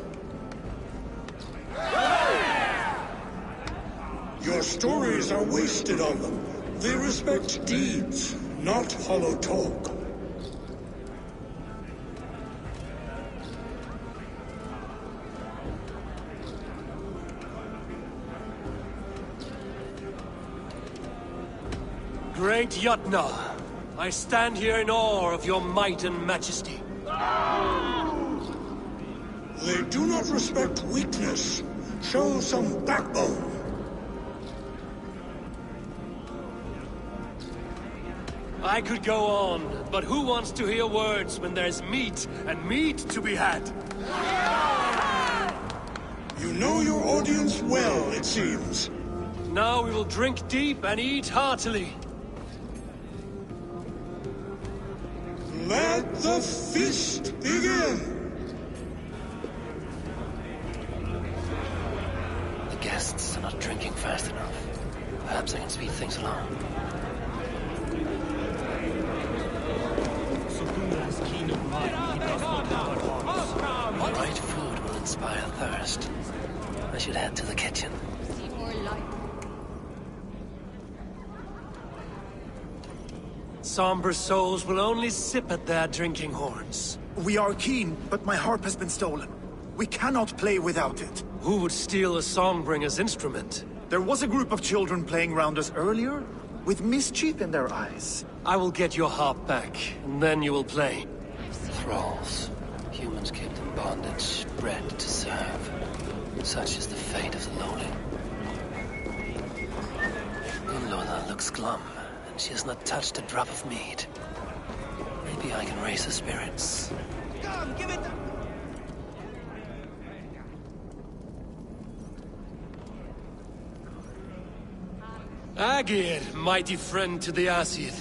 [SPEAKER 8] Your stories are wasted on them. They respect deeds, not hollow talk.
[SPEAKER 2] Great Jotnar, I stand here in awe of your might and majesty.
[SPEAKER 8] They do not respect weakness. Show some backbone.
[SPEAKER 2] I could go on, but who wants to hear words when there's meat and meat to be had?
[SPEAKER 8] You know your audience well, it seems.
[SPEAKER 2] Now we will drink deep and eat heartily.
[SPEAKER 8] Let the feast begin!
[SPEAKER 9] The guests are not drinking fast enough. Perhaps I can speed things along. The right food will inspire thirst. I should head to the kitchen.
[SPEAKER 2] Somber souls will only sip at their drinking horns.
[SPEAKER 14] We are keen, but my harp has been stolen. We cannot play without it.
[SPEAKER 2] Who would steal a songbringer's instrument?
[SPEAKER 14] There was a group of children playing round us earlier, with mischief in their eyes.
[SPEAKER 2] I will get your harp back, and then you will play.
[SPEAKER 9] Thralls. Humans kept in bondage, bred to serve. Such is the fate of the lowly. Unlola looks glum, and she has not touched a drop of mead. Maybe I can raise her spirits.
[SPEAKER 13] Come, give it...
[SPEAKER 2] Aegir, mighty friend to the Aesir.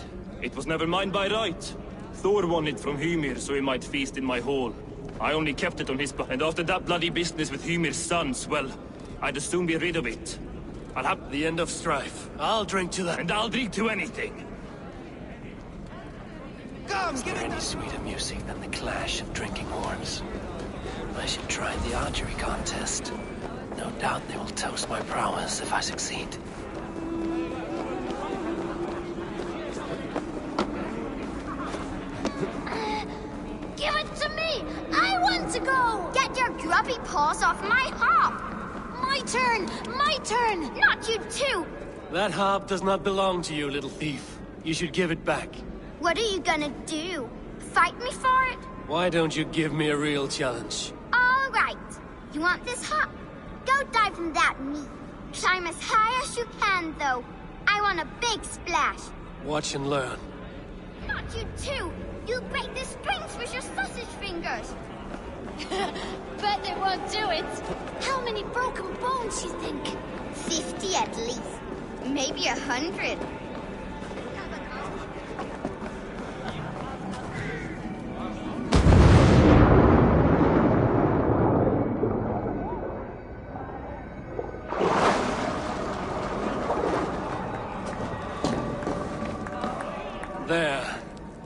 [SPEAKER 15] It was never mine by right. Thor won it from Hymir so he might feast in my hall. I only kept it on his and after that bloody business with Hymir's sons, well, I'd as soon be rid of it. I'll have
[SPEAKER 2] the end of strife. I'll drink to that.
[SPEAKER 15] And I'll drink to anything.
[SPEAKER 9] Come, is there any sweeter music than the clash of drinking horns? I should try the archery contest. No doubt they will toast my prowess if I succeed.
[SPEAKER 1] Give it to me! I want to go! Get your grubby paws off my harp! My turn! My turn! Not you too!
[SPEAKER 2] That harp does not belong to you, little thief. You should give it back.
[SPEAKER 1] What are you gonna do? Fight me for it?
[SPEAKER 2] Why don't you give me a real challenge?
[SPEAKER 1] All right. You want this harp? Go dive in that meat. Climb as high as you can, though. I want a big splash.
[SPEAKER 2] Watch and learn.
[SPEAKER 1] Not you too! You'll break the strings with your sausage fingers! Bet they won't do it! How many broken bones, you think? 50 at least. Maybe 100.
[SPEAKER 2] There.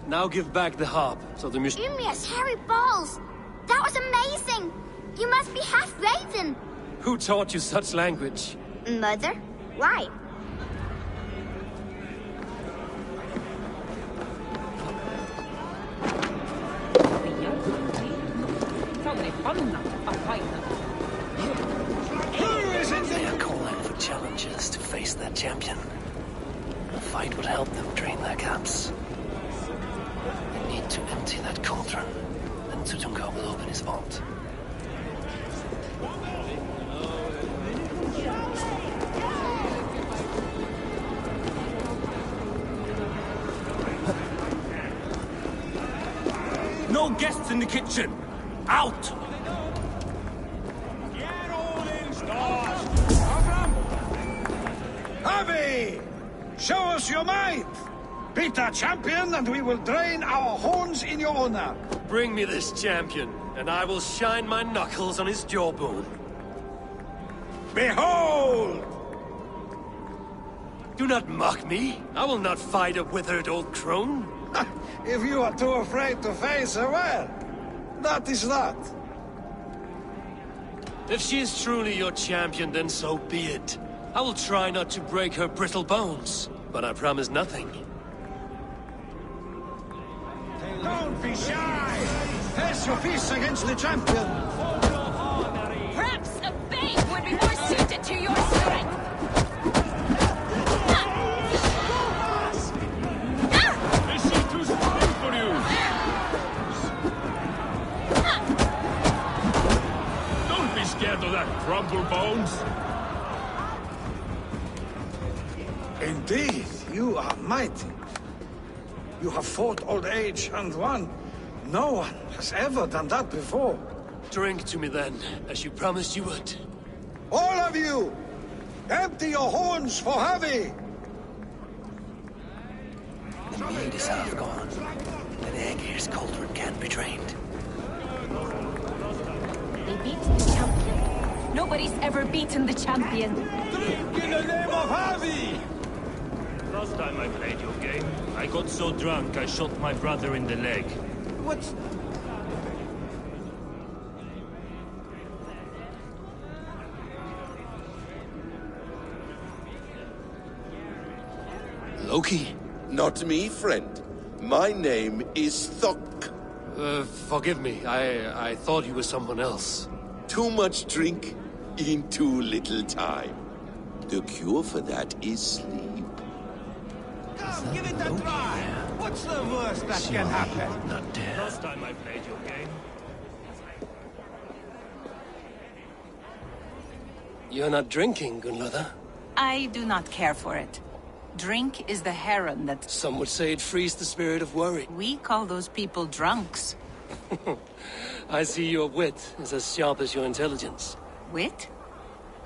[SPEAKER 2] Now give back the harp, so the music...
[SPEAKER 1] Ymir's hairy balls! That was amazing! You must be half Raven!
[SPEAKER 2] Who taught you such language?
[SPEAKER 1] Mother? Why?
[SPEAKER 9] They are calling for challengers to face their champion. A fight would help them drain their gaps. They need to empty that cauldron, then Tutunka will open his vault.
[SPEAKER 15] No guests in the kitchen! Out!
[SPEAKER 8] Harvey! Show us your might! Beat our champion and we will drain our horns in your honor.
[SPEAKER 2] Bring me this champion, and I will shine my knuckles on his jawbone.
[SPEAKER 8] Behold!
[SPEAKER 2] Do not mock me. I will not fight a withered old crone.
[SPEAKER 8] If you are too afraid to face her, well, that is that.
[SPEAKER 2] If she is truly your champion, then so be it. I will try not to break her brittle bones, but I promise nothing.
[SPEAKER 8] Don't be shy! Press your fists against the champion!
[SPEAKER 12] Perhaps a babe would be more suited to your strength!
[SPEAKER 15] This is too strong for you! Don't be scared of that crumple bones!
[SPEAKER 8] Indeed, you are mighty. You have fought old age and won. No one has ever done that before.
[SPEAKER 2] Drink to me then, as you promised you would.
[SPEAKER 8] All of you! Empty your horns for Harvey!
[SPEAKER 9] The mead is half gone, and Aegir's cauldron can't be drained.
[SPEAKER 12] They beat the champion. Nobody's ever beaten the champion.
[SPEAKER 8] Drink in the name of Harvey!
[SPEAKER 15] Last time I played your game, I got so drunk I shot my brother in the leg.
[SPEAKER 8] What?
[SPEAKER 2] Loki?
[SPEAKER 7] Not me, friend. My name is Thok.
[SPEAKER 2] Forgive me. I thought you were someone else.
[SPEAKER 7] Too much drink in too little time. The cure for that is sleep.
[SPEAKER 13] Come, give it a try! What's the worst that can happen?
[SPEAKER 9] Not dead.
[SPEAKER 15] Last time I played your game.
[SPEAKER 2] You're not drinking, Gunnlöda.
[SPEAKER 11] I do not care for it. Drink is the heron that...
[SPEAKER 2] Some would say it frees the spirit of worry.
[SPEAKER 11] We call those people drunks.
[SPEAKER 2] I see your wit is as sharp as your intelligence.
[SPEAKER 11] Wit?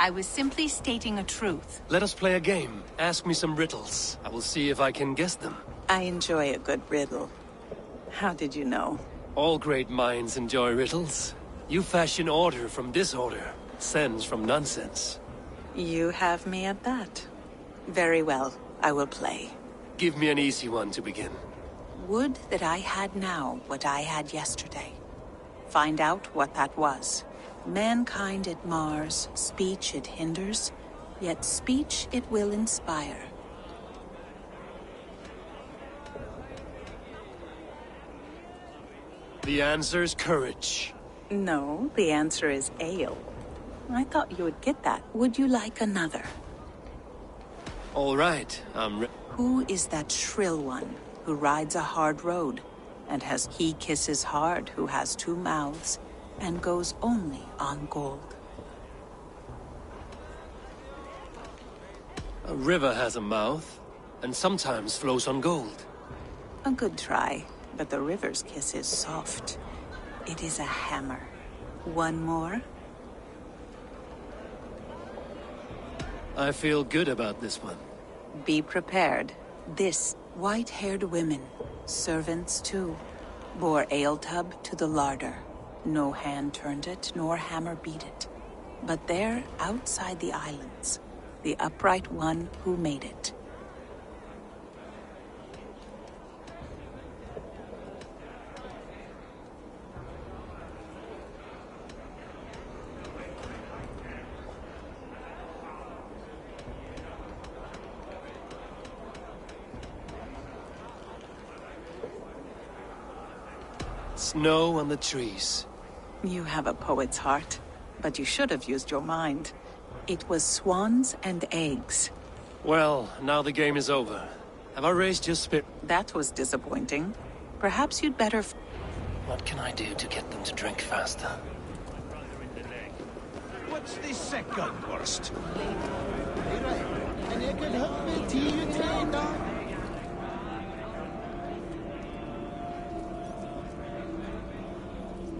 [SPEAKER 11] I was simply stating a truth.
[SPEAKER 2] Let us play a game. Ask me some riddles. I will see if I can guess them.
[SPEAKER 11] I enjoy a good riddle. How did you know?
[SPEAKER 2] All great minds enjoy riddles. You fashion order from disorder, sense from nonsense.
[SPEAKER 11] You have me at that. Very well, I will play.
[SPEAKER 2] Give me an easy one to begin.
[SPEAKER 11] Would that I had now what I had yesterday. Find out what that was. Mankind it mars, speech it hinders, yet speech it will inspire.
[SPEAKER 2] The answer's courage.
[SPEAKER 11] No, the answer is ale. I thought you would get that. Would you like another?
[SPEAKER 2] All right,
[SPEAKER 11] Who is that shrill one who rides a hard road and has he kisses hard who has two mouths and goes only on gold?
[SPEAKER 2] A river has a mouth, and sometimes flows on gold.
[SPEAKER 11] A good try, but the river's kiss is soft. It is a hammer. One more?
[SPEAKER 2] I feel good about this one.
[SPEAKER 11] Be prepared. This, white-haired women, servants too, bore ale tub to the larder. No hand turned it, nor hammer beat it. But there, outside the islands, the upright one who made it.
[SPEAKER 2] Snow on the trees.
[SPEAKER 11] You have a poet's heart, but you should have used your mind. It was swans and eggs.
[SPEAKER 2] Well, now the game is over. Have I raised your spirit?
[SPEAKER 11] That was disappointing. Perhaps you'd better...
[SPEAKER 9] What can I do to get them to drink faster?
[SPEAKER 16] What's the second worst?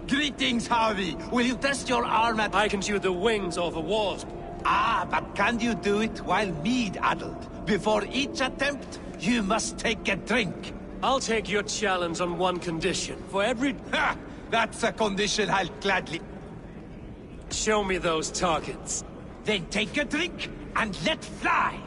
[SPEAKER 16] Greetings, Harvey. Will you test your arm at...
[SPEAKER 2] I can shoot the wings off a wasp.
[SPEAKER 16] Ah, but can you do it while mead-addled? Before each attempt, you must take a drink.
[SPEAKER 2] I'll take your challenge on one condition. For every...
[SPEAKER 16] Ha! That's a condition I'll gladly...
[SPEAKER 2] Show me those targets.
[SPEAKER 16] Then take a drink and let fly.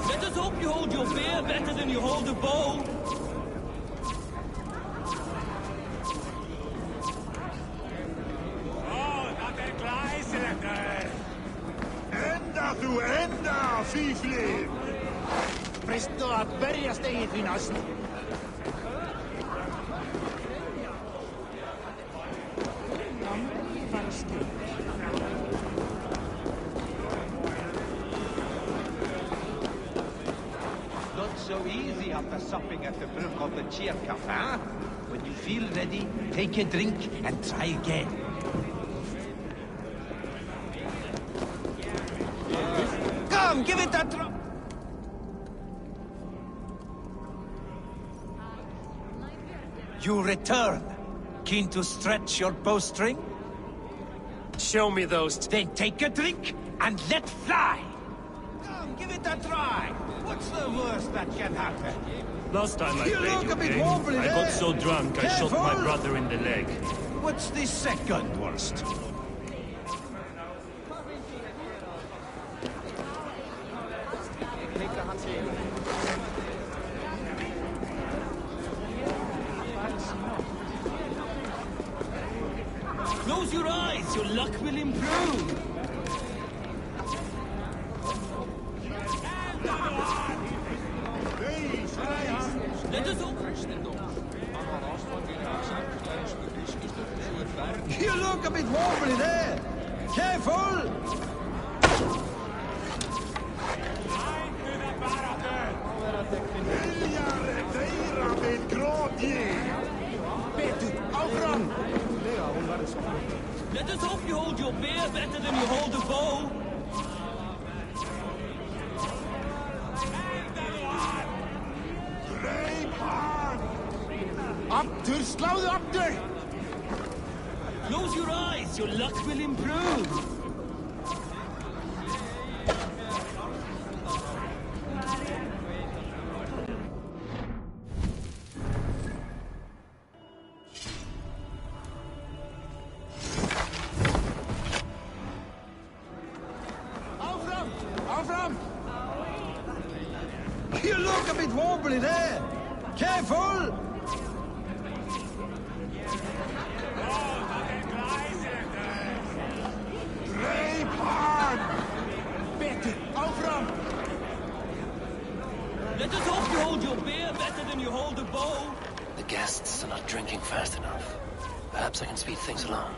[SPEAKER 4] Let us hope you hold your beer better than you hold a bow.
[SPEAKER 8] Enda þú enda, fíflið!
[SPEAKER 13] Presto að berjast eigið því næst.
[SPEAKER 16] Not so easy after supping at the brook of the cheer cup, huh? When you feel ready, take a drink and try again. Come, give it a try. You return. Keen to stretch your bowstring?
[SPEAKER 2] Show me those...
[SPEAKER 16] Then take a drink and let fly. Come, give it a try. What's the worst that can happen?
[SPEAKER 15] Last time I
[SPEAKER 16] You
[SPEAKER 15] played
[SPEAKER 16] look
[SPEAKER 15] your
[SPEAKER 16] a bit
[SPEAKER 15] game,
[SPEAKER 16] wobbly
[SPEAKER 15] I
[SPEAKER 16] there.
[SPEAKER 15] got so drunk I shot my
[SPEAKER 16] Careful.
[SPEAKER 15] brother in the leg.
[SPEAKER 16] What's the second worst?
[SPEAKER 4] Close your eyes, your luck will improve. Let us hope.
[SPEAKER 16] You look a bit wobbly there. Careful!
[SPEAKER 4] Let us hope you hold your beer better than you hold a bow.
[SPEAKER 13] Aftur, sláðu aftur!
[SPEAKER 4] Close your eyes, your luck will improve.
[SPEAKER 13] Áfram! Áfram!
[SPEAKER 16] You look a bit wobbly there. Careful!
[SPEAKER 13] Betur! Áfram!
[SPEAKER 4] Let us hope you hold your beer better than you hold a bow.
[SPEAKER 9] The guests are not drinking fast enough. Perhaps I can speed things along.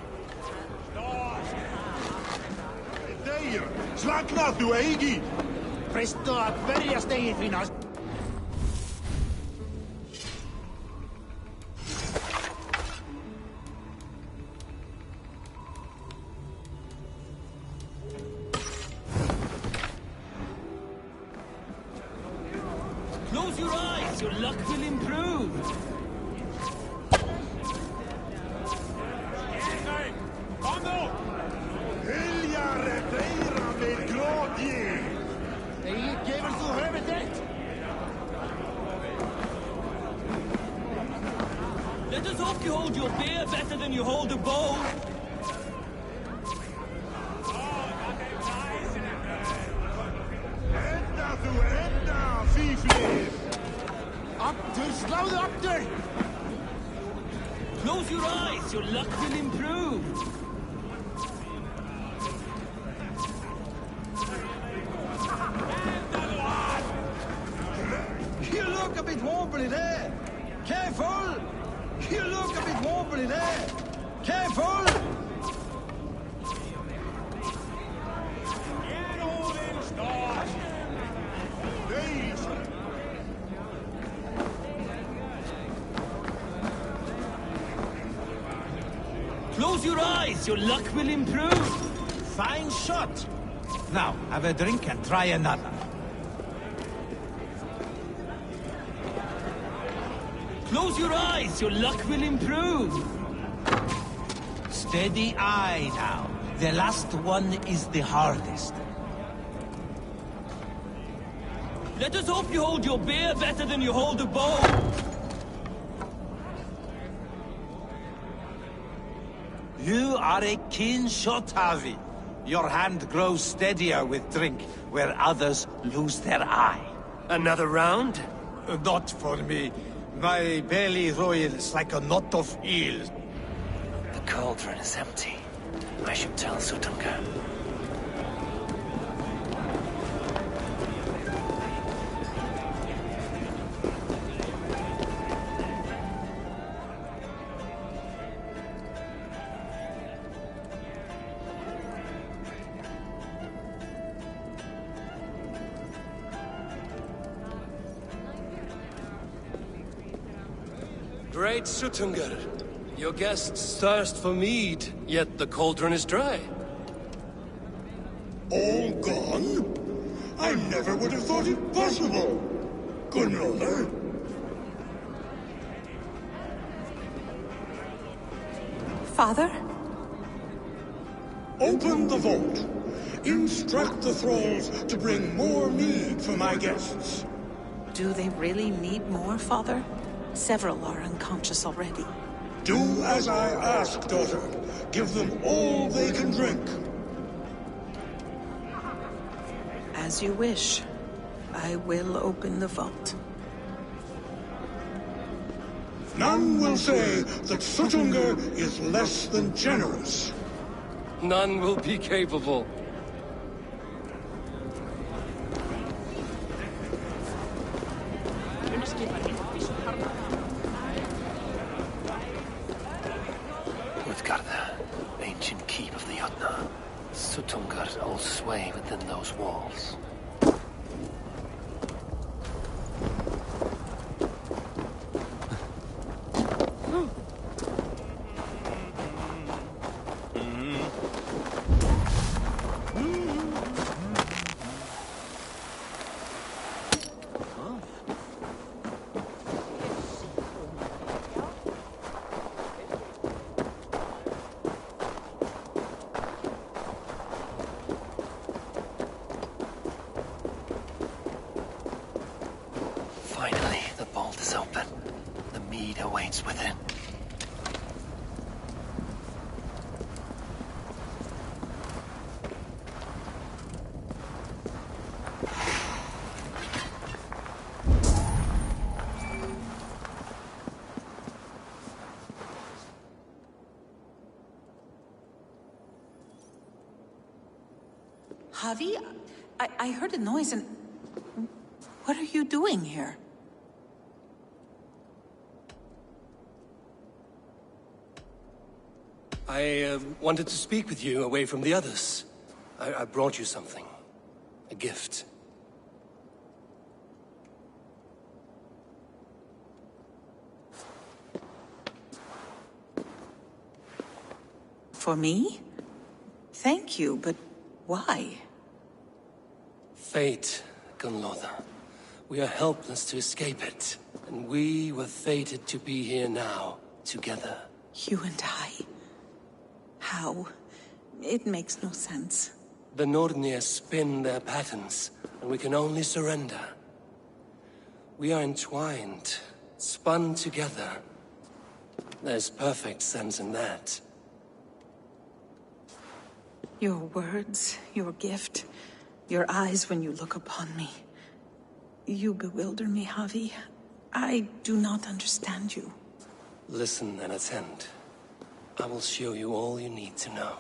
[SPEAKER 8] Deyr, slakna þú eigi!
[SPEAKER 13] Presto að berjast eigið því næst.
[SPEAKER 4] Close your eyes, your luck will improve.
[SPEAKER 8] Vilja reddeira með gróti!
[SPEAKER 13] Egið gefur þú höfið þitt.
[SPEAKER 4] Let us hope you hold your beer better than you hold a bow.
[SPEAKER 8] Enda þú enda, fíflið!
[SPEAKER 13] Aftur, sláðu aftur!
[SPEAKER 4] Close your eyes, your luck will improve.
[SPEAKER 16] wobbling, eh? Careful!
[SPEAKER 4] Close your eyes, your luck will improve.
[SPEAKER 16] Fine shot. Now, have a drink and try another.
[SPEAKER 4] Close your eyes, your luck will improve.
[SPEAKER 16] Steady eye now. The last one is the hardest.
[SPEAKER 4] Let us hope you hold your beer better than you hold a bow.
[SPEAKER 16] You are a keen shot, Harvey. Your hand grows steadier with drink, where others lose their eye.
[SPEAKER 2] Another round?
[SPEAKER 16] Not for me. My belly roils like a knot of eels.
[SPEAKER 9] The cauldron is empty. I should tell Sutunga.
[SPEAKER 2] Great Sutungar, your guests thirst for mead, yet the cauldron is dry.
[SPEAKER 8] All gone? I never would have thought it possible. Gunrother?
[SPEAKER 11] Father?
[SPEAKER 8] Open the vault. Instruct the thralls to bring more mead for my guests.
[SPEAKER 11] Do they really need more, Father? Several are unconscious already.
[SPEAKER 8] Do as I ask, daughter. Give them all they can drink.
[SPEAKER 11] As you wish. I will open the vault.
[SPEAKER 8] None will say that Sutunga is less than generous.
[SPEAKER 2] None will be capable.
[SPEAKER 9] Utgarda, ancient keep of the Jotnar. Sutungar holds sway within those walls. Finally, the vault is open. The mead awaits within.
[SPEAKER 11] Javi? I heard a noise and... What are you doing here?
[SPEAKER 2] I wanted to speak with you away from the others. I brought you something. A gift.
[SPEAKER 11] For me? Thank you, but why?
[SPEAKER 2] Fate, Gunlotha. We are helpless to escape it. And we were fated to be here now, together.
[SPEAKER 11] You and I? How? It makes no sense.
[SPEAKER 2] The Nornir spin their patterns, and we can only surrender. We are entwined, spun together. There's perfect sense in that.
[SPEAKER 11] Your words, your gift, your eyes when you look upon me. You bewilder me, Javi. I do not understand you.
[SPEAKER 2] Listen and attend. I will show you all you need to know.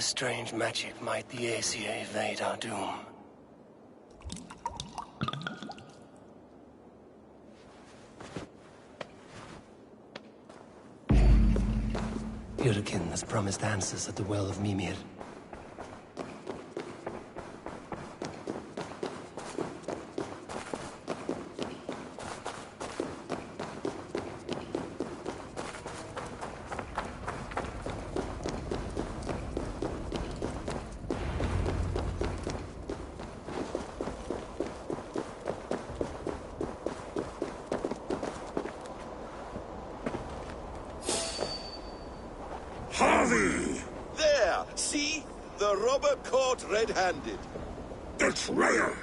[SPEAKER 9] this strange magic might the Aesir evade our doom? Yurikin has promised answers at the Well of Mimir.
[SPEAKER 8] Harvey!
[SPEAKER 7] There! See? The robber caught red-handed.
[SPEAKER 8] Betrayer!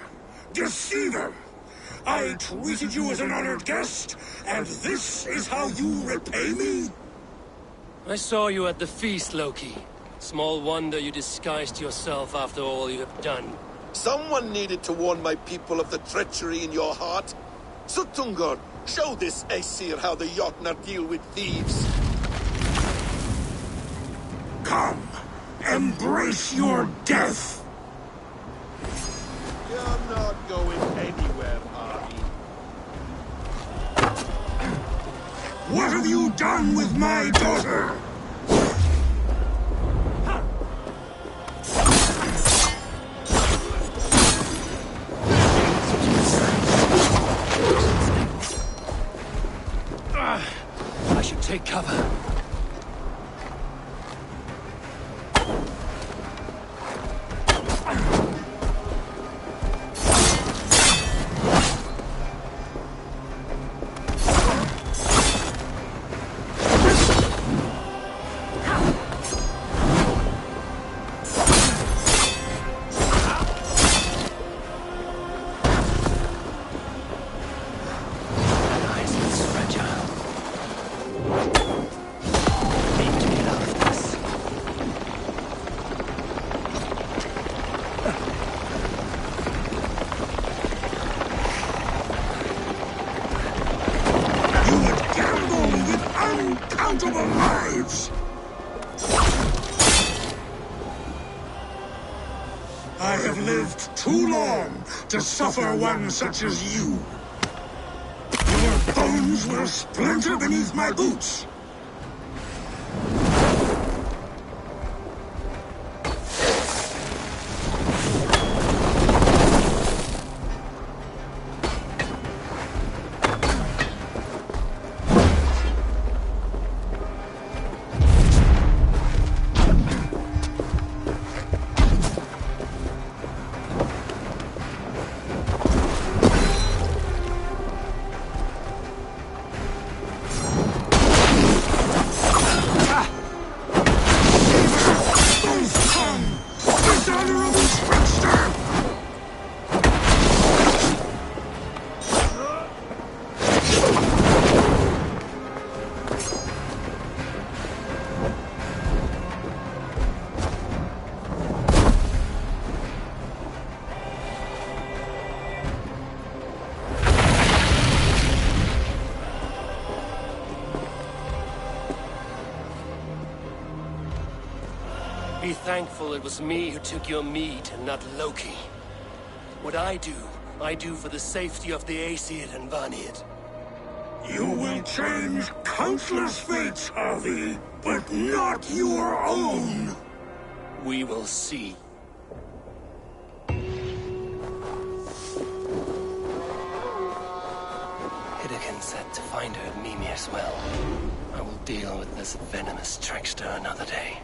[SPEAKER 8] Deceiver! I treated you as an honored guest, and this is how you repay me?
[SPEAKER 2] I saw you at the feast, Loki. Small wonder you disguised yourself after all you have done.
[SPEAKER 7] Someone needed to warn my people of the treachery in your heart. Suttungr, show this Aesir how the Jotnar deal with thieves.
[SPEAKER 8] Come, embrace your death!
[SPEAKER 7] You're not going anywhere, Harvey.
[SPEAKER 8] What have you done with my daughter?
[SPEAKER 2] I should take cover.
[SPEAKER 8] Uncountable lives! I have lived too long to suffer one such as you. Your bones will splinter beneath my boots.
[SPEAKER 2] Be thankful it was me who took your meat and not Loki. What I do for the safety of the Aesir and Vanir.
[SPEAKER 8] You will change countless fates, Harvey, but not your own.
[SPEAKER 2] We will see.
[SPEAKER 9] Hidekin said to find her at Mimir's well. I will deal with this venomous trickster another day.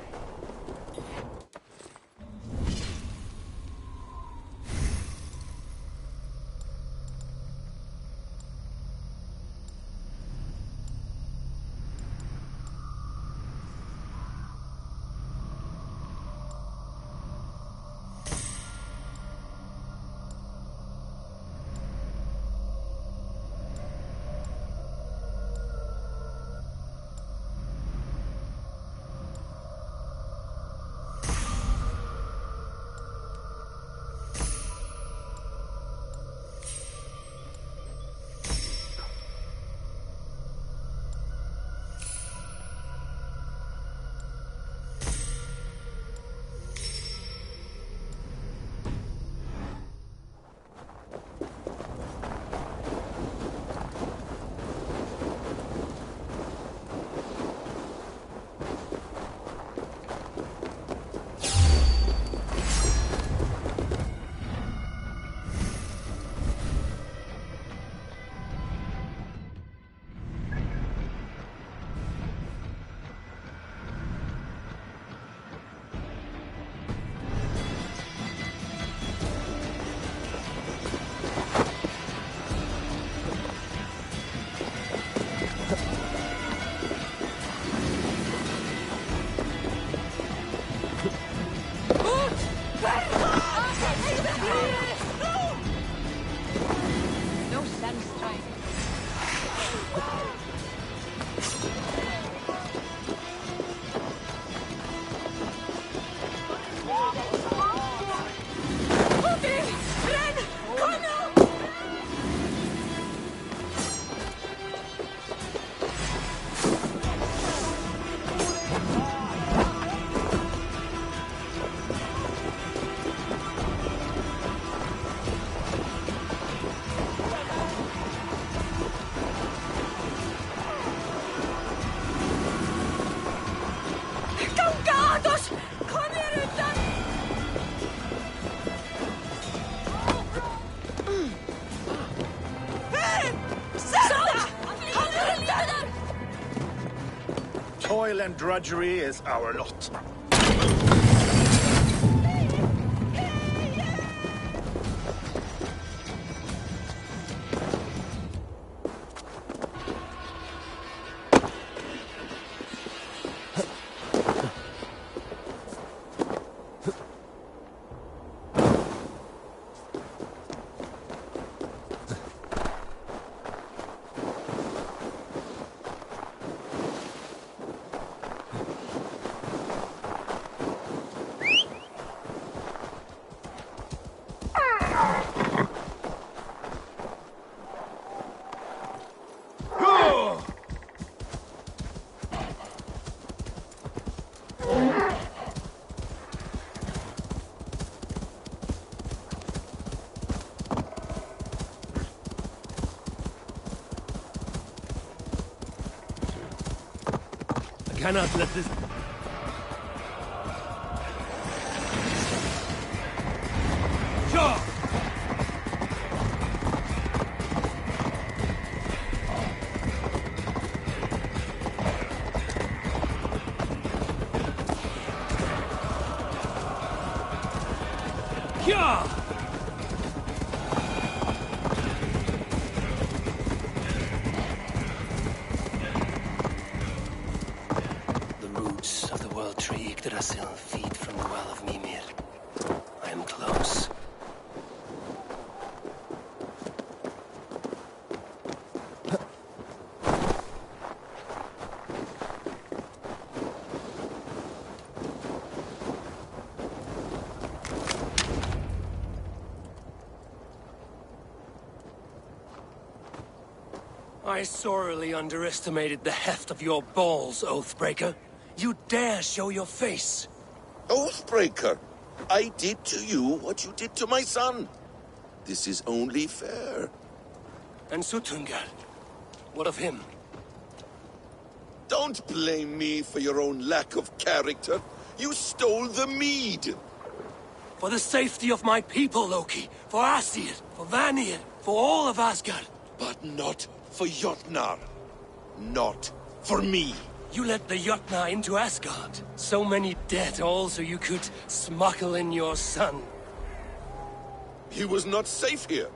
[SPEAKER 14] toil and drudgery is our lot.
[SPEAKER 2] Cannot let this... Sure! Yeah!
[SPEAKER 9] Yggdrasil feed from the Well of Mimir. I am close.
[SPEAKER 2] I sorely underestimated the heft of your balls, Oathbreaker. You dare show your face!
[SPEAKER 7] Oathbreaker, I did to you what you did to my son. This is only fair.
[SPEAKER 2] And Suttungr? What of him?
[SPEAKER 7] Don't blame me for your own lack of character. You stole the mead.
[SPEAKER 2] For the safety of my people, Loki. For Aesir, for Vanir, for all of Asgard.
[SPEAKER 7] But not for Jotnar. Not for me.
[SPEAKER 2] You let the Jotnar into Asgard. So many dead, all so you could smuggle in your son.
[SPEAKER 7] He was not safe here.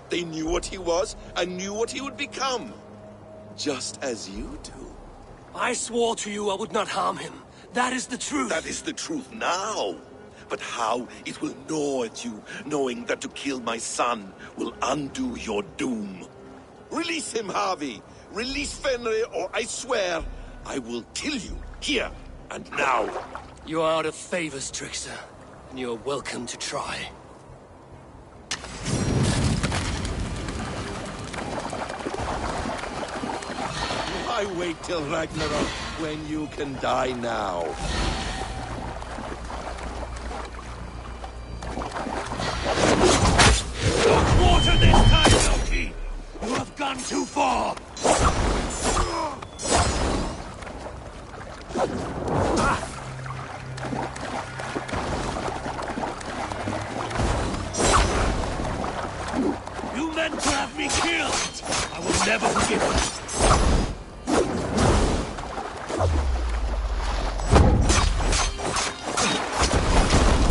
[SPEAKER 7] They knew what he was, and knew what he would become. Just as you do.
[SPEAKER 2] I swore to you I would not harm him. That is the truth.
[SPEAKER 7] That is the truth now. But how it will gnaw at you, knowing that to kill my son will undo your doom. Release him, Harvey. Release Fenrir, or I swear I will kill you, here and now.
[SPEAKER 2] You are out of favors, Trickster, and you're welcome to try.
[SPEAKER 7] Why wait till Ragnarok when you can die now?
[SPEAKER 2] Don't water this time, Loki! You have gone too far! You meant to have me killed! I will never forgive you!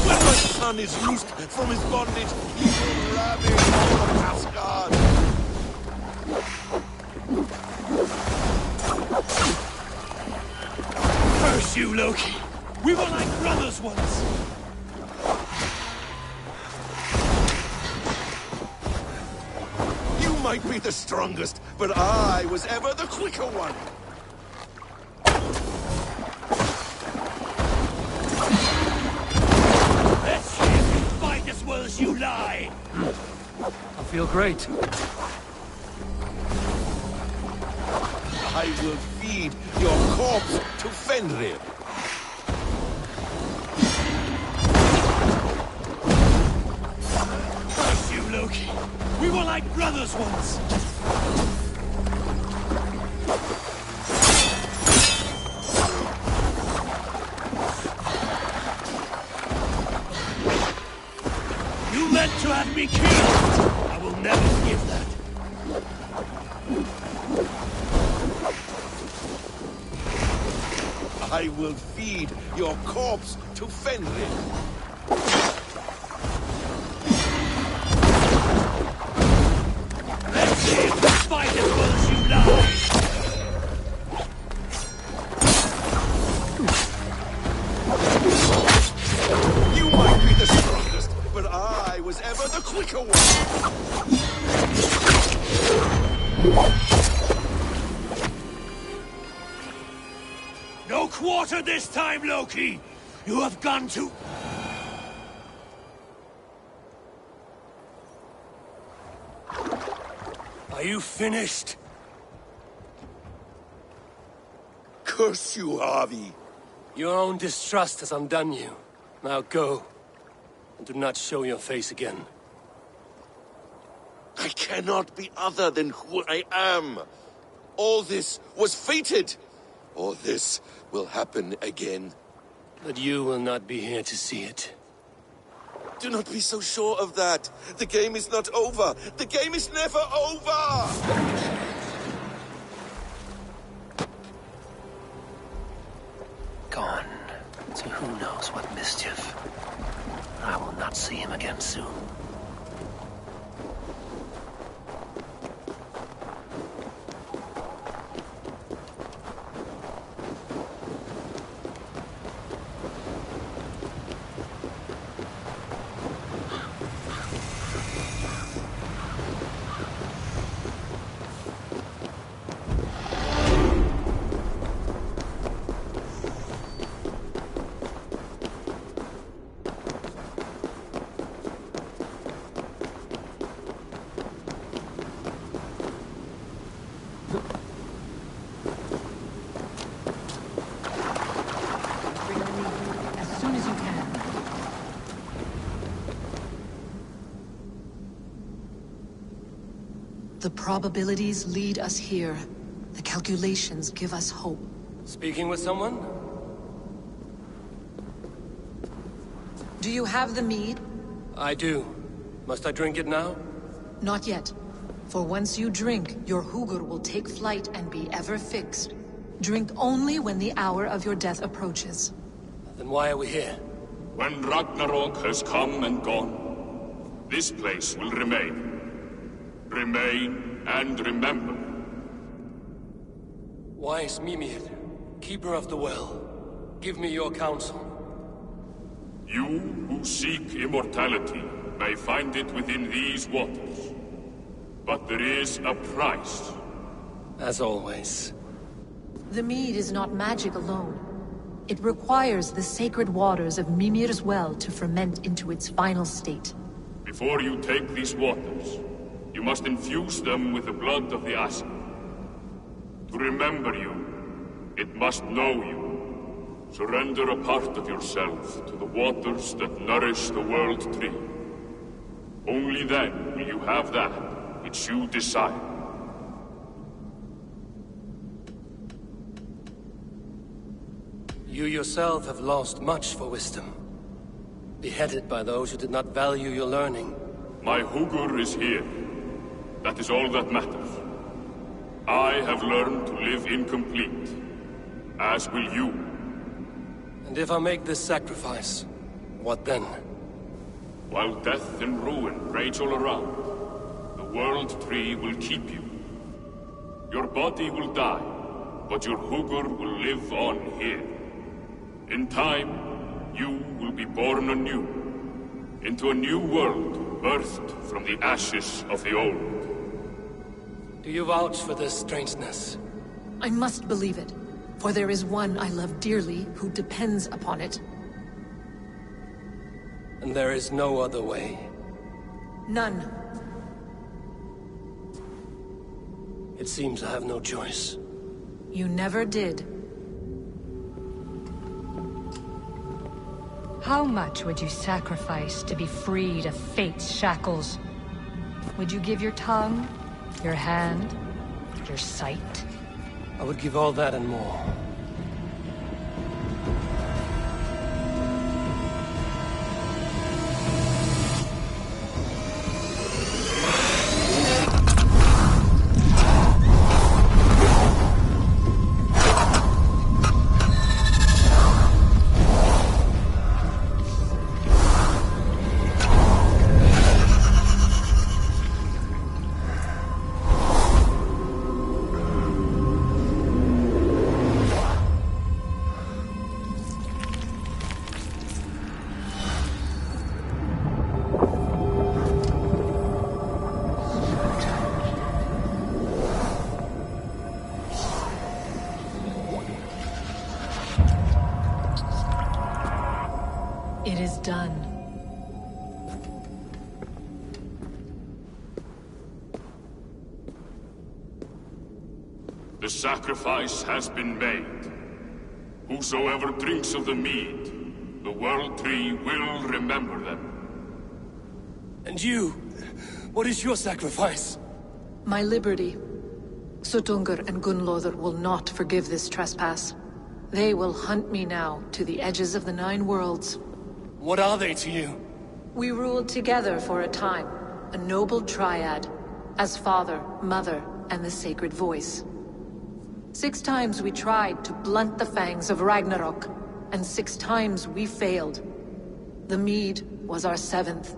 [SPEAKER 7] When my son is loosed from his bondage, he will ravage all of Asgard!
[SPEAKER 2] Curse you, Loki! We were like brothers once!
[SPEAKER 7] You might be the strongest, but I was ever the quicker one!
[SPEAKER 2] Let's see if you fight as well as you lie! I feel great.
[SPEAKER 7] I will feed your corpse to Fenrir.
[SPEAKER 2] Curse you, Loki! We were like brothers once! You meant to have me killed! I will never forgive that.
[SPEAKER 7] I will feed your corpse to Fenrir.
[SPEAKER 4] Let's see if the fight as well as you lie!
[SPEAKER 7] You might be the strongest, but I was ever the quicker one.
[SPEAKER 4] No quarter this time, Loki! You have gone to... Are you finished?
[SPEAKER 7] Curse you, Harvey.
[SPEAKER 2] Your own distrust has undone you. Now go, and do not show your face again.
[SPEAKER 7] I cannot be other than who I am. All this was fated. All this will happen again.
[SPEAKER 2] But you will not be here to see it.
[SPEAKER 7] Do not be so sure of that. The game is not over. The game is never over!
[SPEAKER 9] Gone to who knows what mischief. I will not see him again soon.
[SPEAKER 6] The probabilities lead us here. The calculations give us hope.
[SPEAKER 2] Speaking with someone?
[SPEAKER 6] Do you have the mead?
[SPEAKER 2] I do. Must I drink it now?
[SPEAKER 6] Not yet. For once you drink, your Hugur will take flight and be ever fixed. Drink only when the hour of your death approaches.
[SPEAKER 2] Then why are we here?
[SPEAKER 15] When Ragnarok has come and gone, this place will remain. Remain and remember.
[SPEAKER 2] Wise Mimir, keeper of the well, give me your counsel.
[SPEAKER 15] You who seek immortality may find it within these waters. But there is a price.
[SPEAKER 2] As always.
[SPEAKER 6] The mead is not magic alone. It requires the sacred waters of Mimir's well to ferment into its final state.
[SPEAKER 15] Before you take these waters, you must infuse them with the blood of the Ashen. To remember you, it must know you. Surrender a part of yourself to the waters that nourish the World Tree. Only then will you have that which you desire.
[SPEAKER 2] You yourself have lost much for wisdom. Beheaded by those who did not value your learning.
[SPEAKER 15] My Hugur is here. That is all that matters. I have learned to live incomplete, as will you.
[SPEAKER 2] And if I make this sacrifice, what then?
[SPEAKER 15] While death and ruin rage all around, the World Tree will keep you. Your body will die, but your Hugur will live on here. In time, you will be born anew, into a new world birthed from the ashes of the old.
[SPEAKER 2] Do you vouch for this strangeness?
[SPEAKER 6] I must believe it, for there is one I love dearly who depends upon it.
[SPEAKER 2] And there is no other way?
[SPEAKER 6] None.
[SPEAKER 2] It seems I have no choice.
[SPEAKER 6] You never did.
[SPEAKER 5] How much would you sacrifice to be freed of fate's shackles? Would you give your tongue, your hand, your sight?
[SPEAKER 2] I would give all that and more.
[SPEAKER 6] done.
[SPEAKER 17] The sacrifice has been made. Whosoever drinks of the mead, the World Tree will remember them.
[SPEAKER 2] And you? What is your sacrifice?
[SPEAKER 6] My liberty. Suttungr and Gunnlóðr will not forgive this trespass. They will hunt me now to the edges of the 9 worlds.
[SPEAKER 2] What are they to you?
[SPEAKER 6] We ruled together for a time, a noble triad, as father, mother, and the sacred voice. 6 times we tried to blunt the fangs of Ragnarok, and 6 times we failed. The mead was our 7th.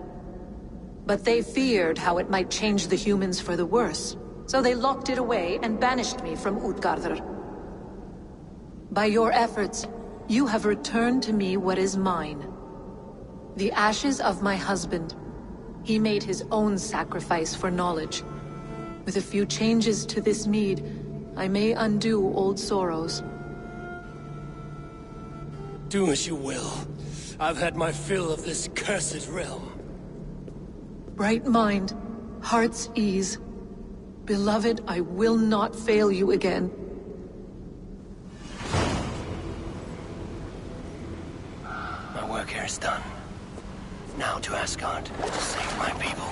[SPEAKER 6] But they feared how it might change the humans for the worse, so they locked it away and banished me from Utgardr. By your efforts, you have returned to me what is mine. The ashes of my husband. He made his own sacrifice for knowledge. With a few changes to this mead, I may undo old sorrows.
[SPEAKER 2] Do as you will. I've had my fill of this cursed realm.
[SPEAKER 6] Bright mind, heart's ease. Beloved, I will not fail you again.
[SPEAKER 9] My work here is done. Now to Asgard to save my people.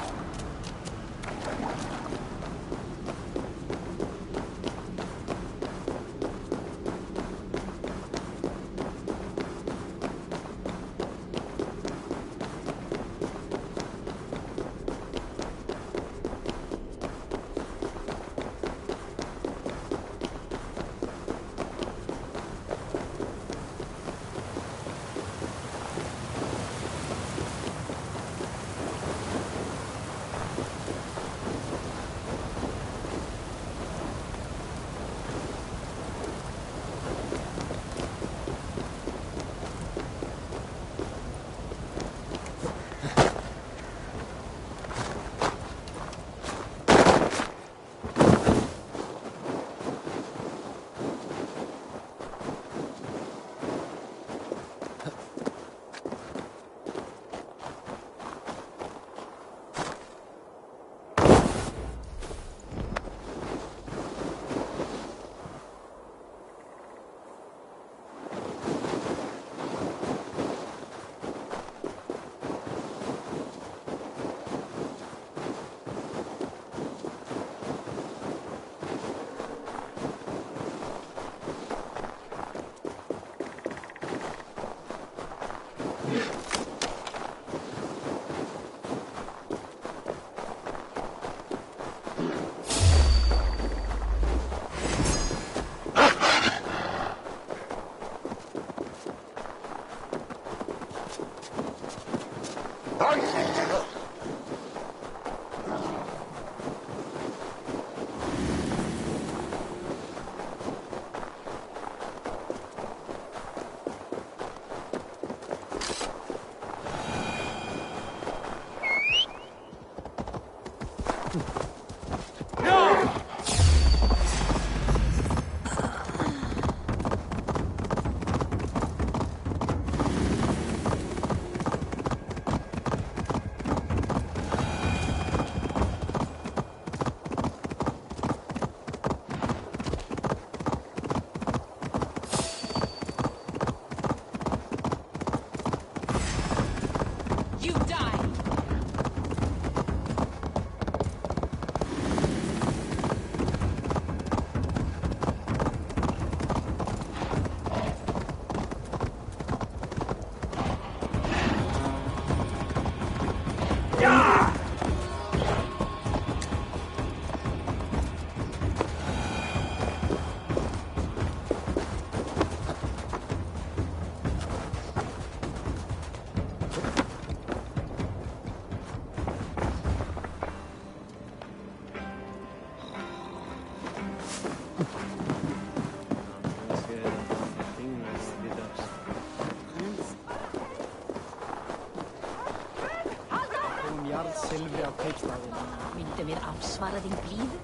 [SPEAKER 18] Myndu mér afsvara þín blíðu?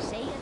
[SPEAKER 18] Segja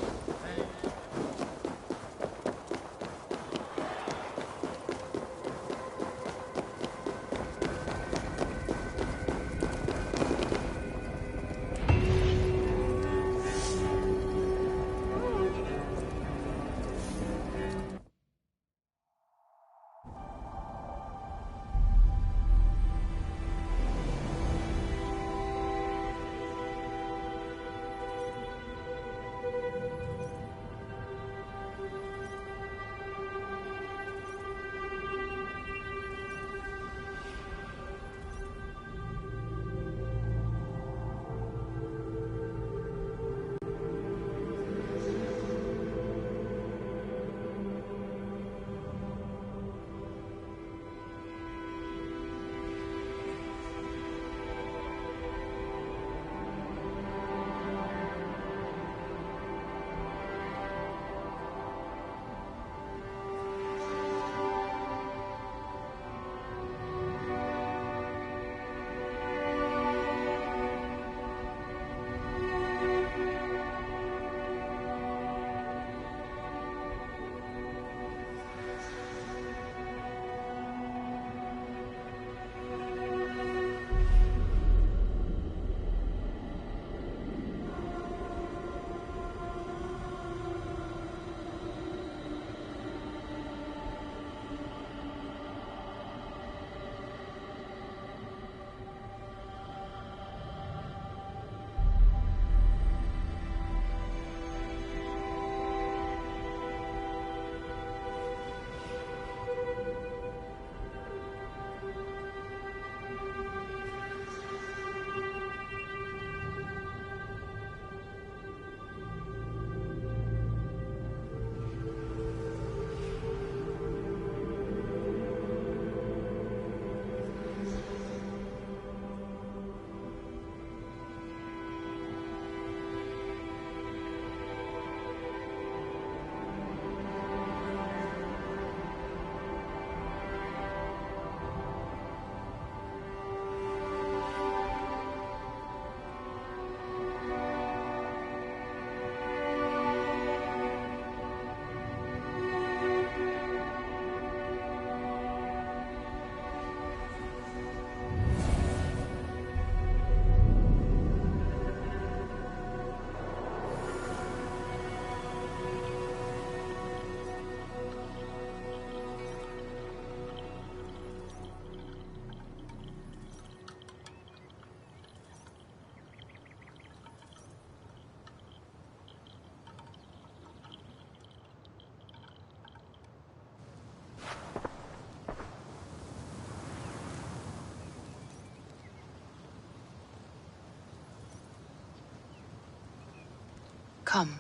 [SPEAKER 19] Come.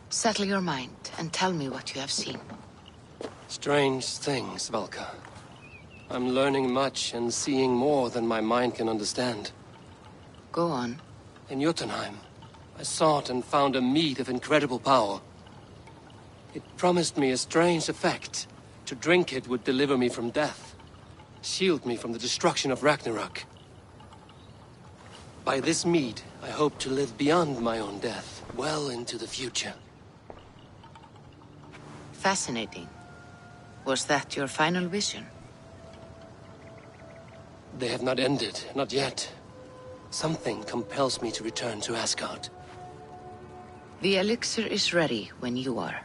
[SPEAKER 19] Settle your mind and tell me what you have seen.
[SPEAKER 2] Strange things, Valka. I'm learning much and seeing more than my mind can understand.
[SPEAKER 19] Go on.
[SPEAKER 2] In Jotunheim, I sought and found a mead of incredible power. It promised me a strange effect. To drink it would deliver me from death, shield me from the destruction of Ragnarok. By this mead, I hope to live beyond my own death, well into the future.
[SPEAKER 19] Fascinating. Was that your final vision?
[SPEAKER 2] They have not ended, not yet. Something compels me to return to Asgard.
[SPEAKER 19] The elixir is ready when you are.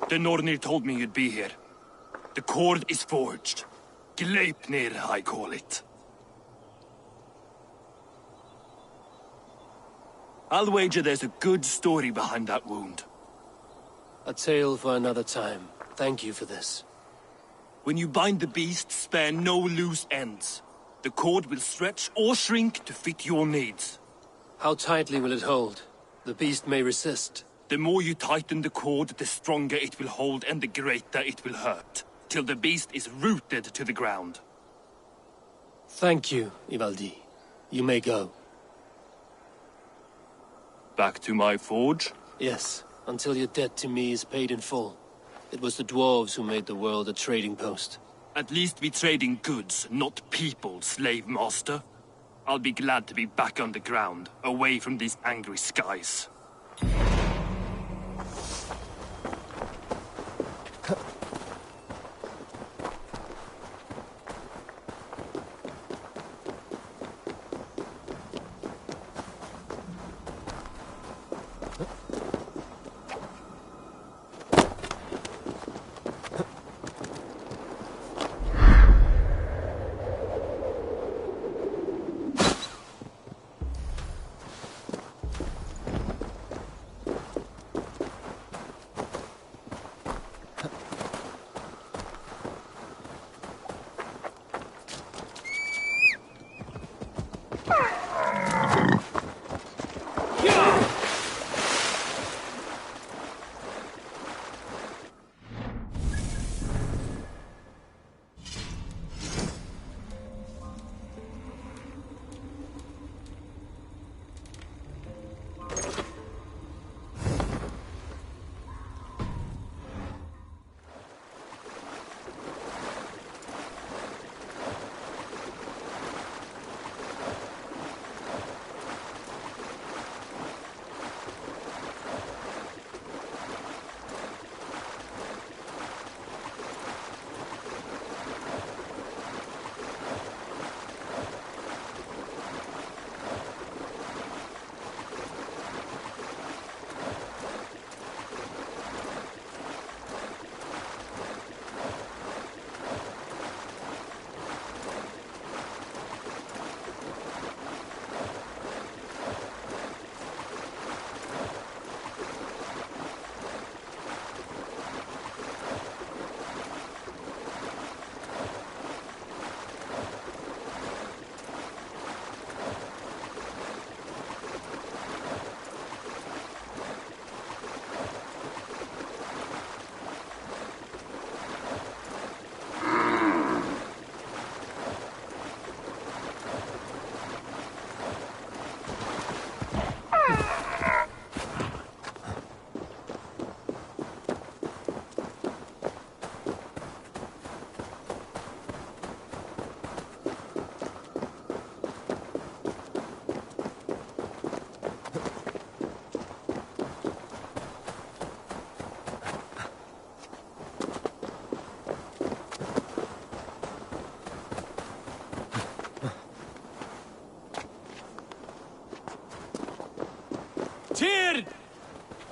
[SPEAKER 15] The Nornir told me you'd be here. The cord is forged. Gleipnir, I call it. I'll wager there's a good story behind that wound.
[SPEAKER 2] A tale for another time. Thank you for this.
[SPEAKER 15] When you bind the beast, spare no loose ends. The cord will stretch or shrink to fit your needs.
[SPEAKER 2] How tightly will it hold? The beast may resist.
[SPEAKER 15] The more you tighten the cord, the stronger it will hold and the greater it will hurt, till the beast is rooted to the ground.
[SPEAKER 2] Thank you, Ivaldi. You may go.
[SPEAKER 15] Back to my forge?
[SPEAKER 2] Yes, until your debt to me is paid in full. It was the dwarves who made the world a trading post.
[SPEAKER 15] At least we trade in goods, not people, slave master. I'll be glad to be back on the ground, away from these angry skies.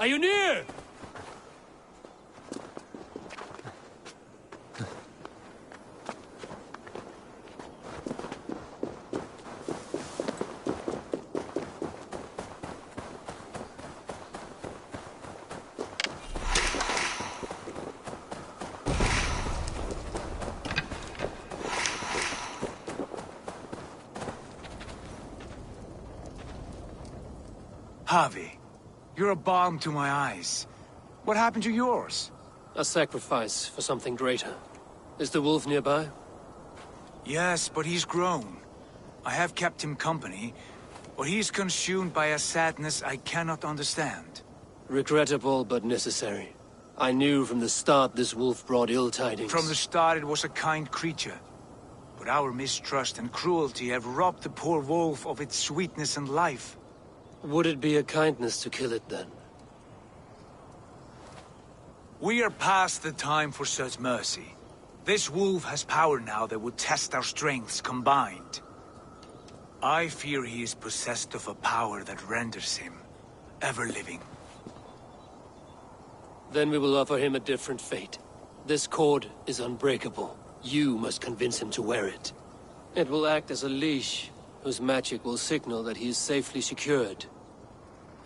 [SPEAKER 2] Are you near?
[SPEAKER 20] Havi, you're a balm to my eyes. What happened to yours?
[SPEAKER 2] A sacrifice for something greater. Is the wolf nearby?
[SPEAKER 20] Yes, but he's grown. I have kept him company, but he's consumed by a sadness I cannot understand.
[SPEAKER 2] Regrettable, but necessary. I knew from the start this wolf brought ill tidings.
[SPEAKER 20] From the start it was a kind creature. But our mistrust and cruelty have robbed the poor wolf of its sweetness and life.
[SPEAKER 2] Would it be a kindness to kill it, then?
[SPEAKER 20] We are past the time for such mercy. This wolf has power now that would test our strengths combined. I fear he is possessed of a power that renders him ever-living.
[SPEAKER 2] Then we will offer him a different fate. This cord is unbreakable. You must convince him to wear it. It will act as a leash, whose magic will signal that he is safely secured.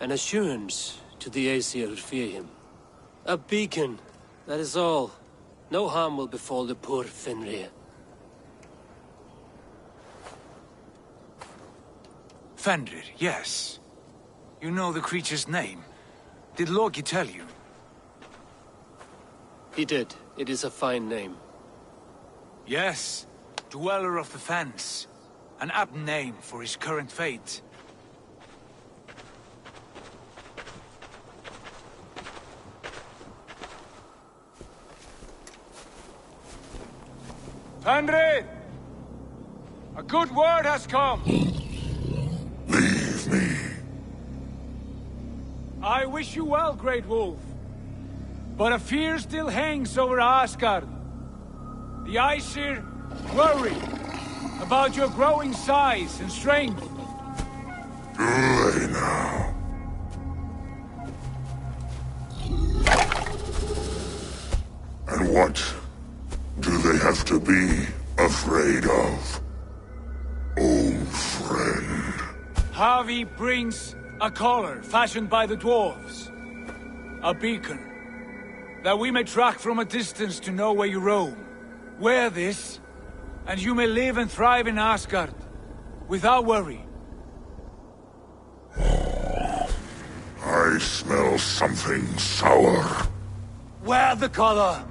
[SPEAKER 2] An assurance to the Aesir who fear him. A beacon, that is all. No harm will befall the poor Fenrir.
[SPEAKER 20] Fenrir, yes. You know the creature's name. Did Loki tell you?
[SPEAKER 2] He did. It is a fine name.
[SPEAKER 20] Yes. Dweller of the Fens. An apt name for his current fate. Fenrir! A good word has come!
[SPEAKER 8] Leave me.
[SPEAKER 20] I wish you well, Great Wolf. But a fear still hangs over Asgard. The Aesir worry about your growing size and strength.
[SPEAKER 8] Do they now? And what do they have to be afraid of, old friend?
[SPEAKER 20] Havi brings a collar fashioned by the dwarves. A beacon, that we may track from a distance to know where you roam. Wear this, and you may live and thrive in Asgard, without worry.
[SPEAKER 8] I smell something sour.
[SPEAKER 2] Wear the collar!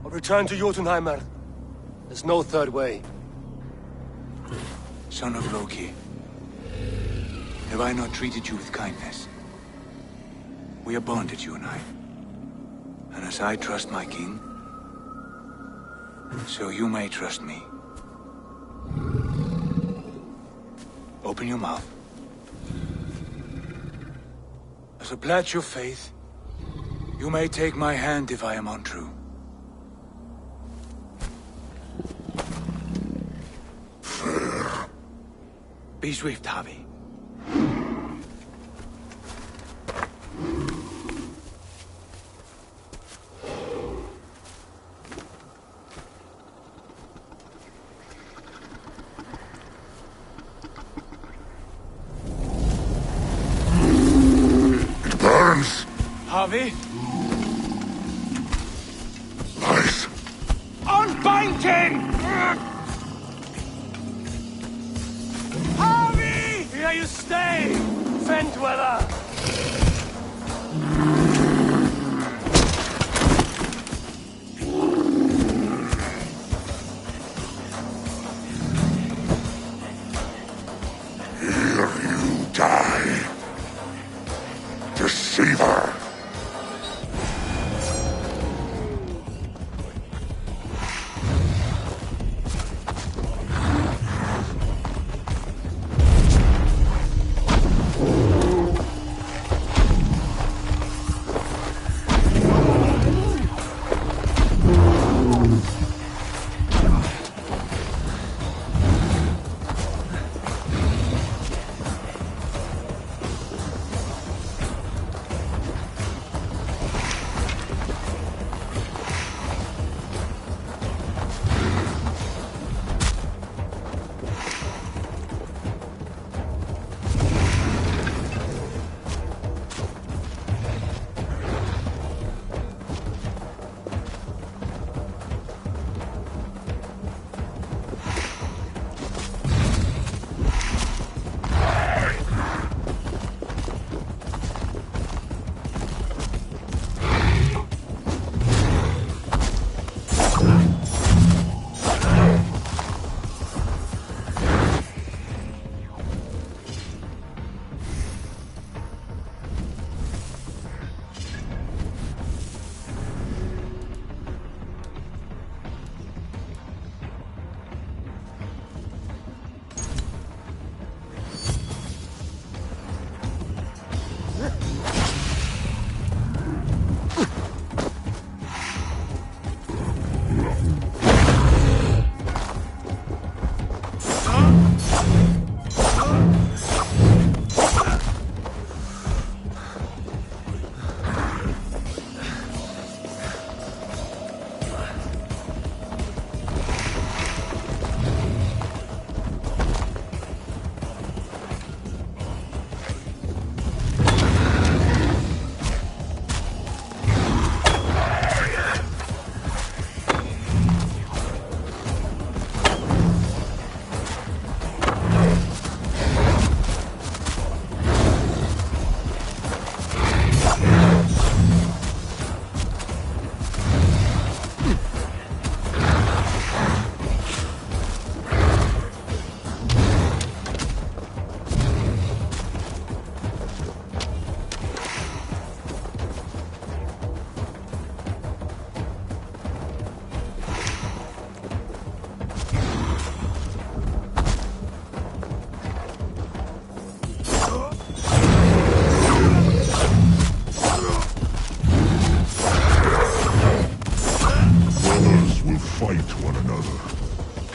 [SPEAKER 2] Or return to Jotunheimer. There's no third way.
[SPEAKER 20] Son of Loki, have I not treated you with kindness? We are bonded, you and I. And as I trust my king, so you may trust me. Open your mouth. As a pledge of faith, you may take my hand if I am untrue.
[SPEAKER 8] Fair.
[SPEAKER 20] Be swift, Havi.
[SPEAKER 8] It burns.
[SPEAKER 20] Havi?
[SPEAKER 8] Lies.
[SPEAKER 20] Unbind him! Havi!
[SPEAKER 2] Here you stay, Fen Dweller!
[SPEAKER 8] Here you die. Deceiver.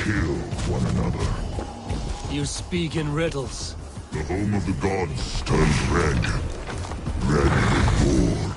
[SPEAKER 17] kill one another.
[SPEAKER 2] You speak in riddles.
[SPEAKER 17] The home of the gods turns red. Red with war.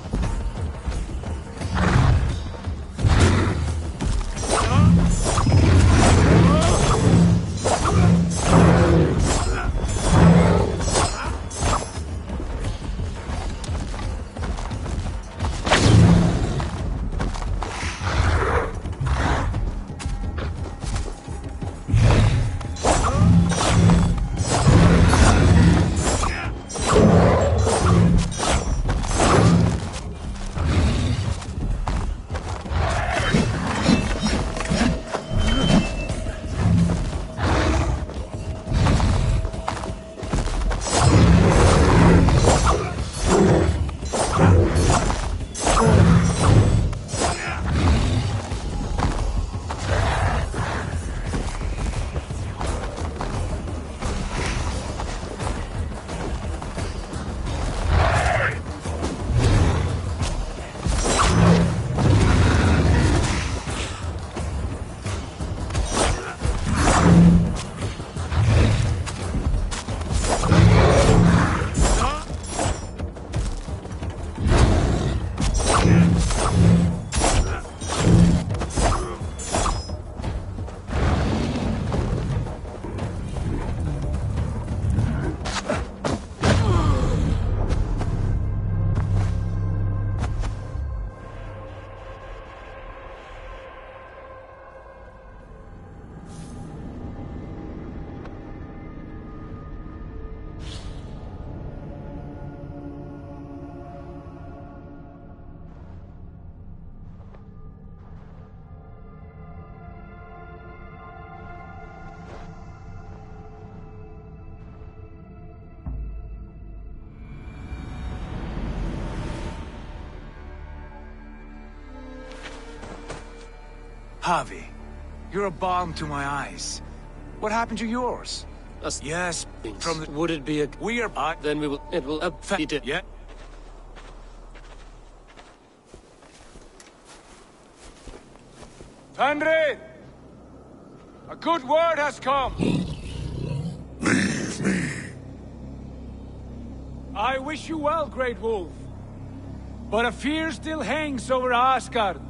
[SPEAKER 20] Javi, you're a balm to my eyes. What happened to yours? Yes, from the...
[SPEAKER 2] Would it be a...
[SPEAKER 20] We are...
[SPEAKER 2] Then we will... It will affect it.
[SPEAKER 20] Yeah. Fenrir! A good word has come!
[SPEAKER 17] Leave me.
[SPEAKER 20] I wish you well, Great Wolf. But a fear still hangs over Asgard.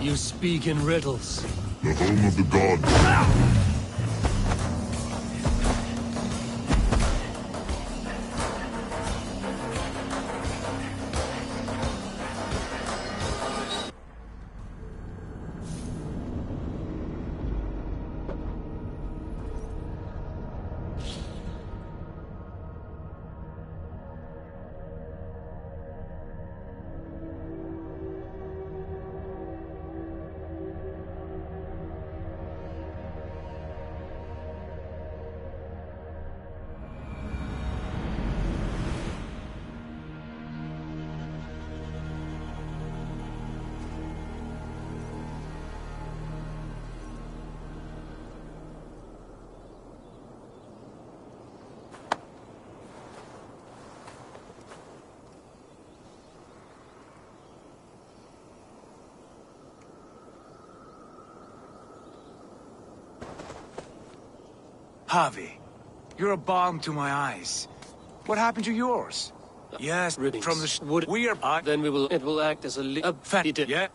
[SPEAKER 2] You speak in riddles.
[SPEAKER 17] The home of the gods.
[SPEAKER 20] Harvey, you're a balm to my eyes. What happened to yours? Yes,
[SPEAKER 2] Riddings.
[SPEAKER 20] from the wood. We are.
[SPEAKER 2] Then it will act as a
[SPEAKER 20] yeah.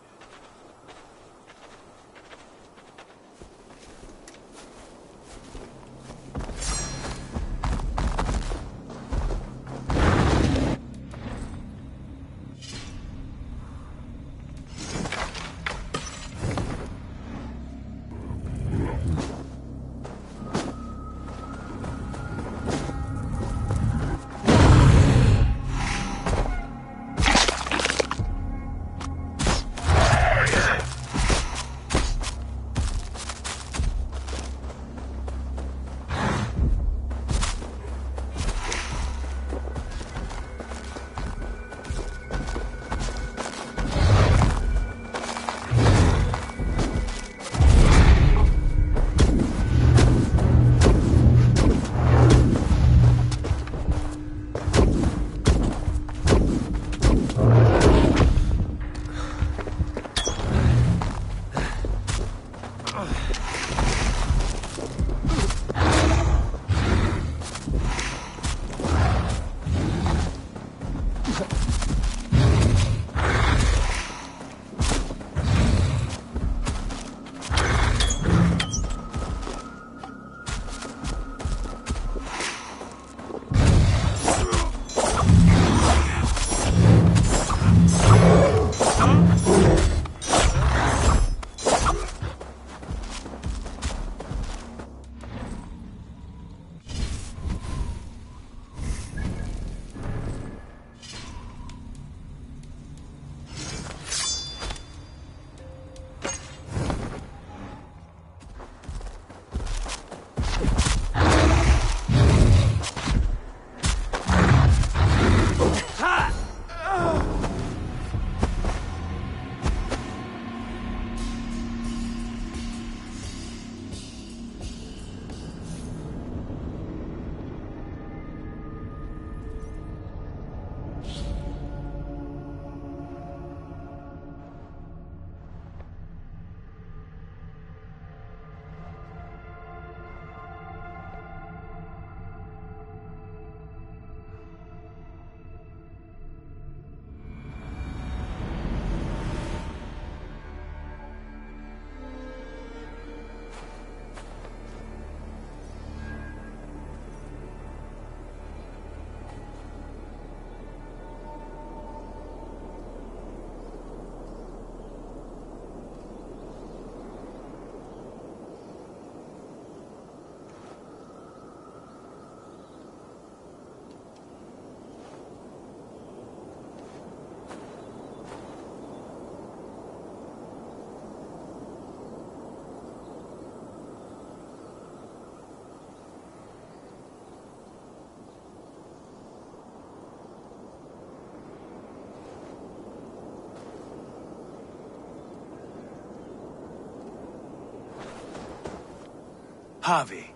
[SPEAKER 20] Harvey,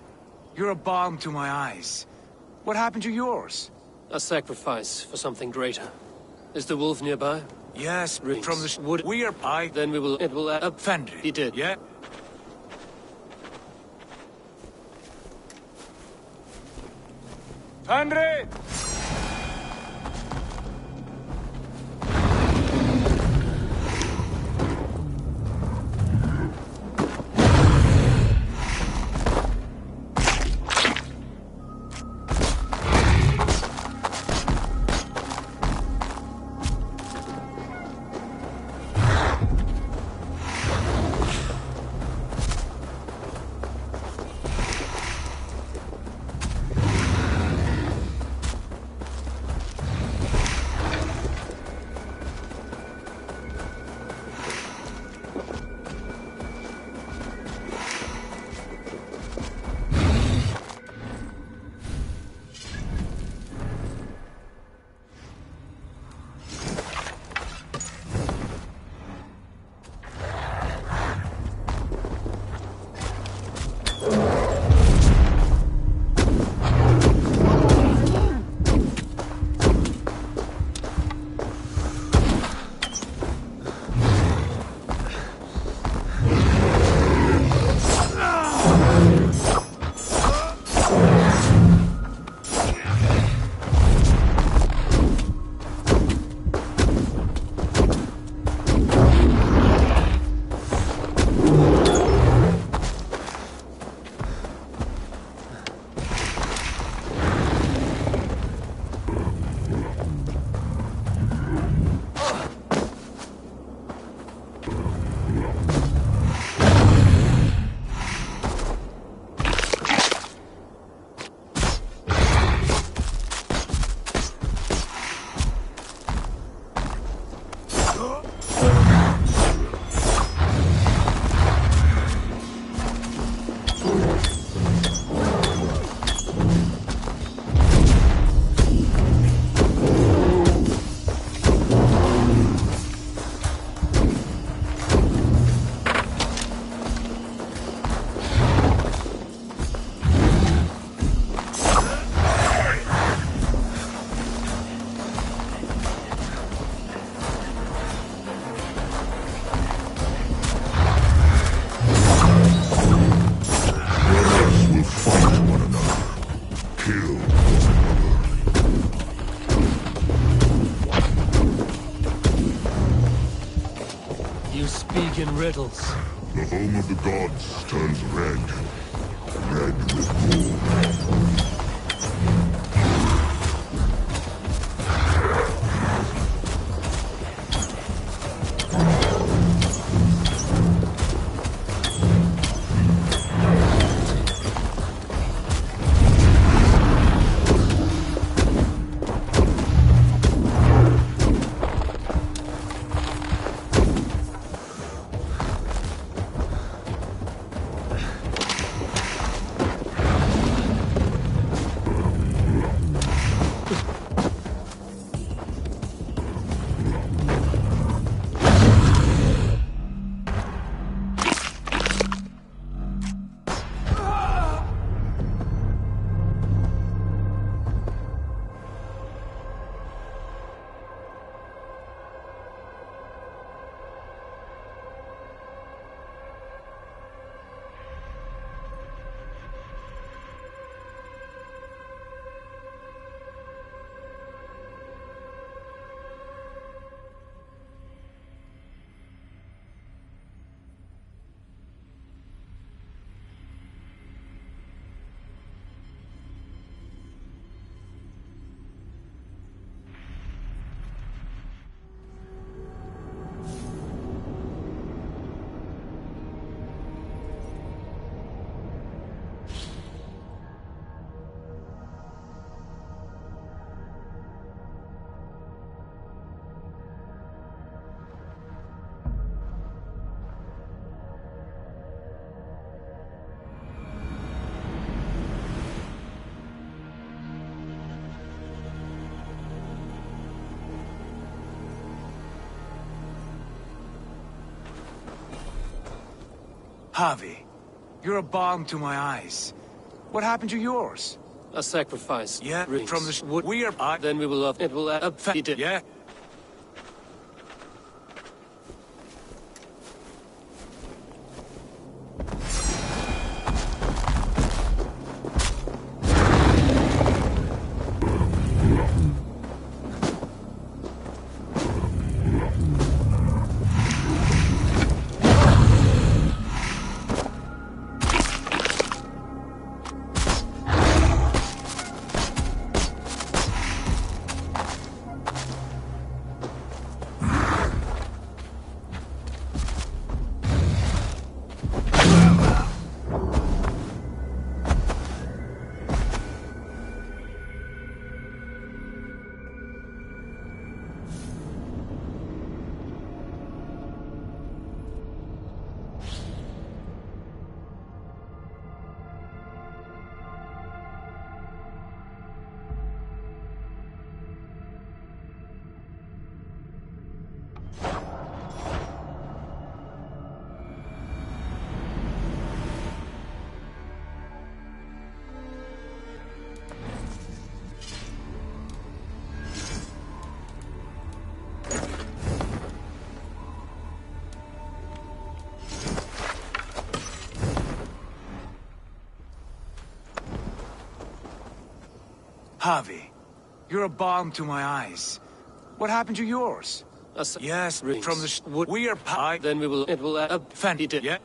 [SPEAKER 20] you're a balm to my eyes. What happened to yours?
[SPEAKER 2] A sacrifice for something greater. Is the wolf nearby?
[SPEAKER 20] Yes,
[SPEAKER 2] Rings.
[SPEAKER 20] from the wood. We are by.
[SPEAKER 2] Then it will
[SPEAKER 20] Fenrir.
[SPEAKER 2] He did.
[SPEAKER 20] Yeah. Fenrir!
[SPEAKER 17] kill.
[SPEAKER 2] You speak in riddles.
[SPEAKER 17] The home of the gods turns red. Red with gore.
[SPEAKER 20] Havi, you're a balm to my eyes. What happened to yours?
[SPEAKER 2] A sacrifice.
[SPEAKER 20] Yeah,
[SPEAKER 2] rings.
[SPEAKER 20] from the wood. We are.
[SPEAKER 2] Then we will love. It will feed it.
[SPEAKER 20] Yeah. Havi, you're a balm to my eyes. What happened to yours? Yes,
[SPEAKER 2] rings.
[SPEAKER 20] From the wood. We are pie.
[SPEAKER 2] Then we will. It will feed it.
[SPEAKER 20] Yeah.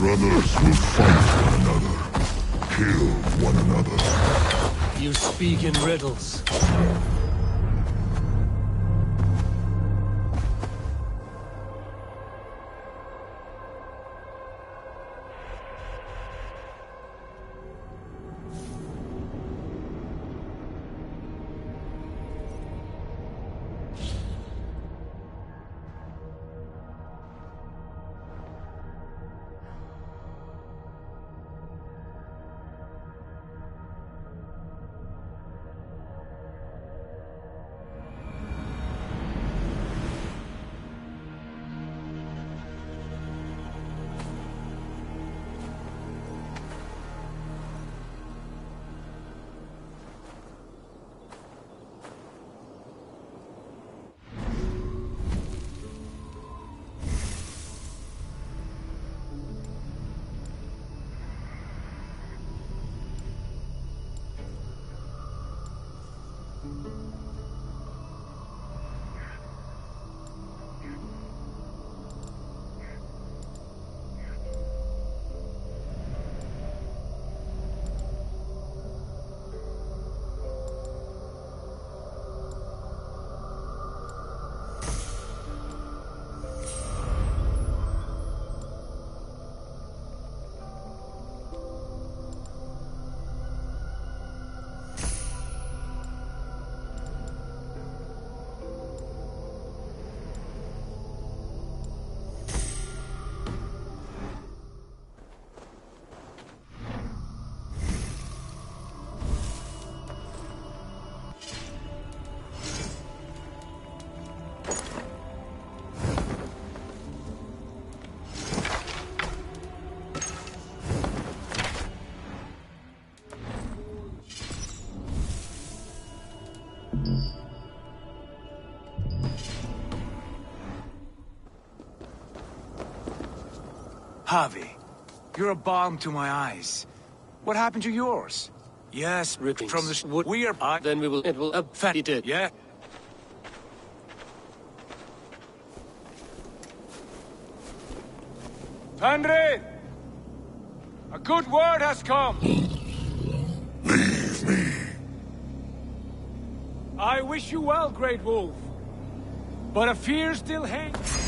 [SPEAKER 8] Brothers will fight one another, kill one another.
[SPEAKER 2] You speak in riddles.
[SPEAKER 20] Harvey, you're a balm to my eyes. What happened to yours? Yes,
[SPEAKER 2] Rippings.
[SPEAKER 20] from the wood. We are.
[SPEAKER 2] Then it will fatty it.
[SPEAKER 20] Yeah. Fenrir! A good word has come.
[SPEAKER 8] Leave me.
[SPEAKER 20] I wish you well, Great Wolf. But a fear still hangs.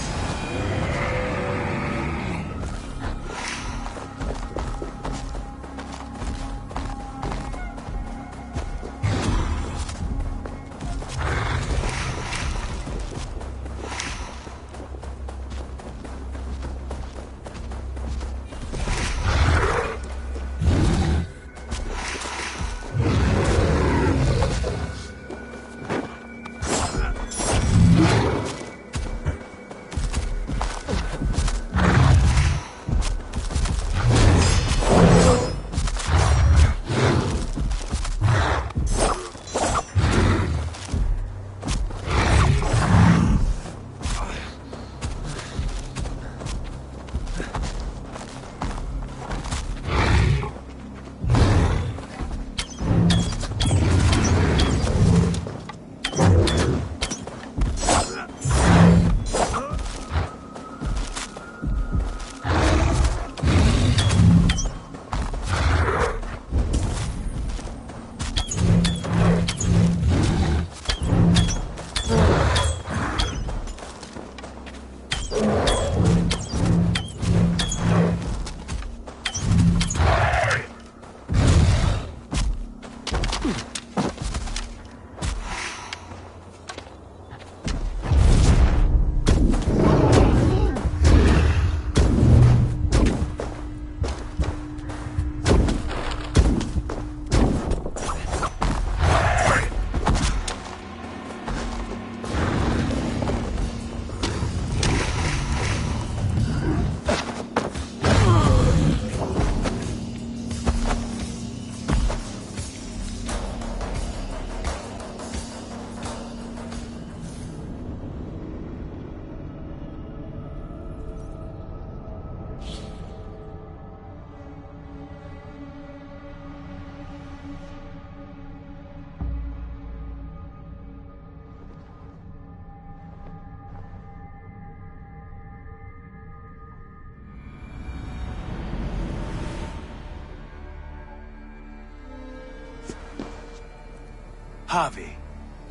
[SPEAKER 20] Harvey,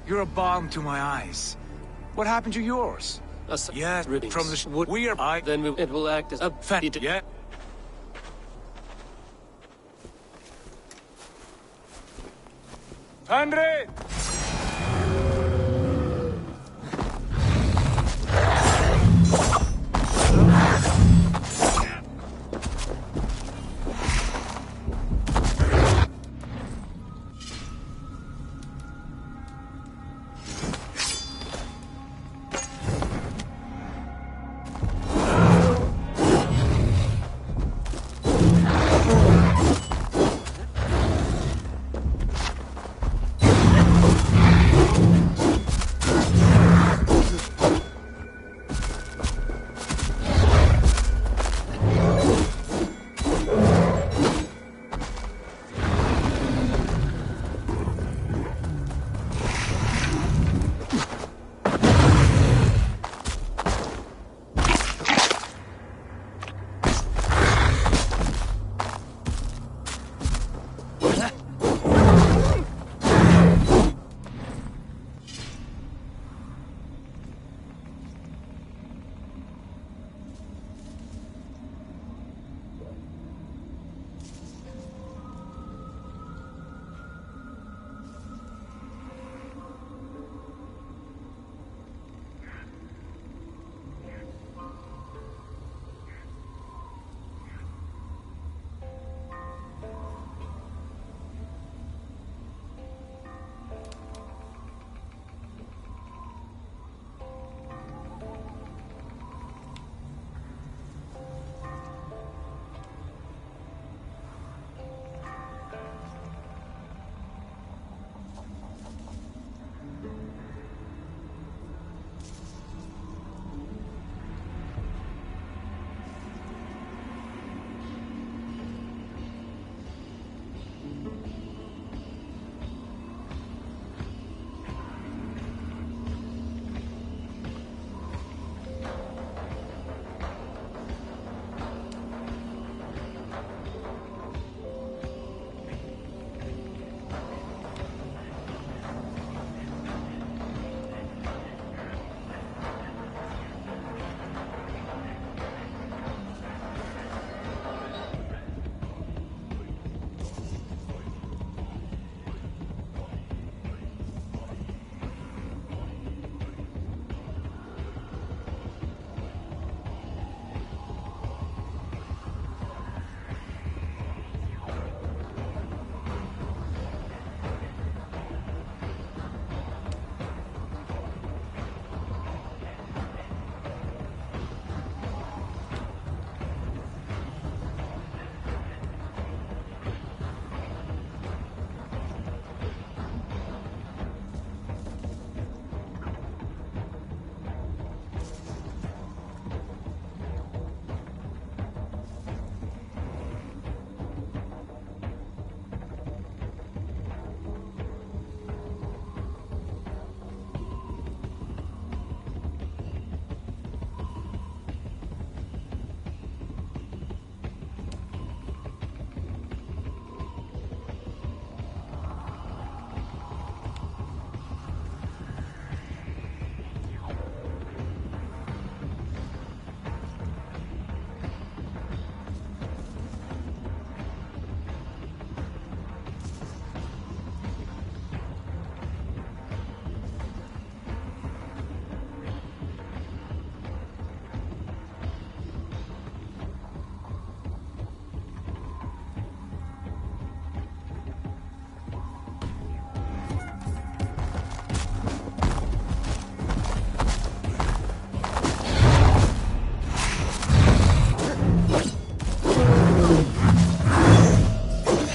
[SPEAKER 20] you're a balm to my eyes. What happened to yours?
[SPEAKER 2] Yeah,
[SPEAKER 20] from the wood. We are.
[SPEAKER 2] Then it will act as a fatty.
[SPEAKER 20] Yeah. Henry!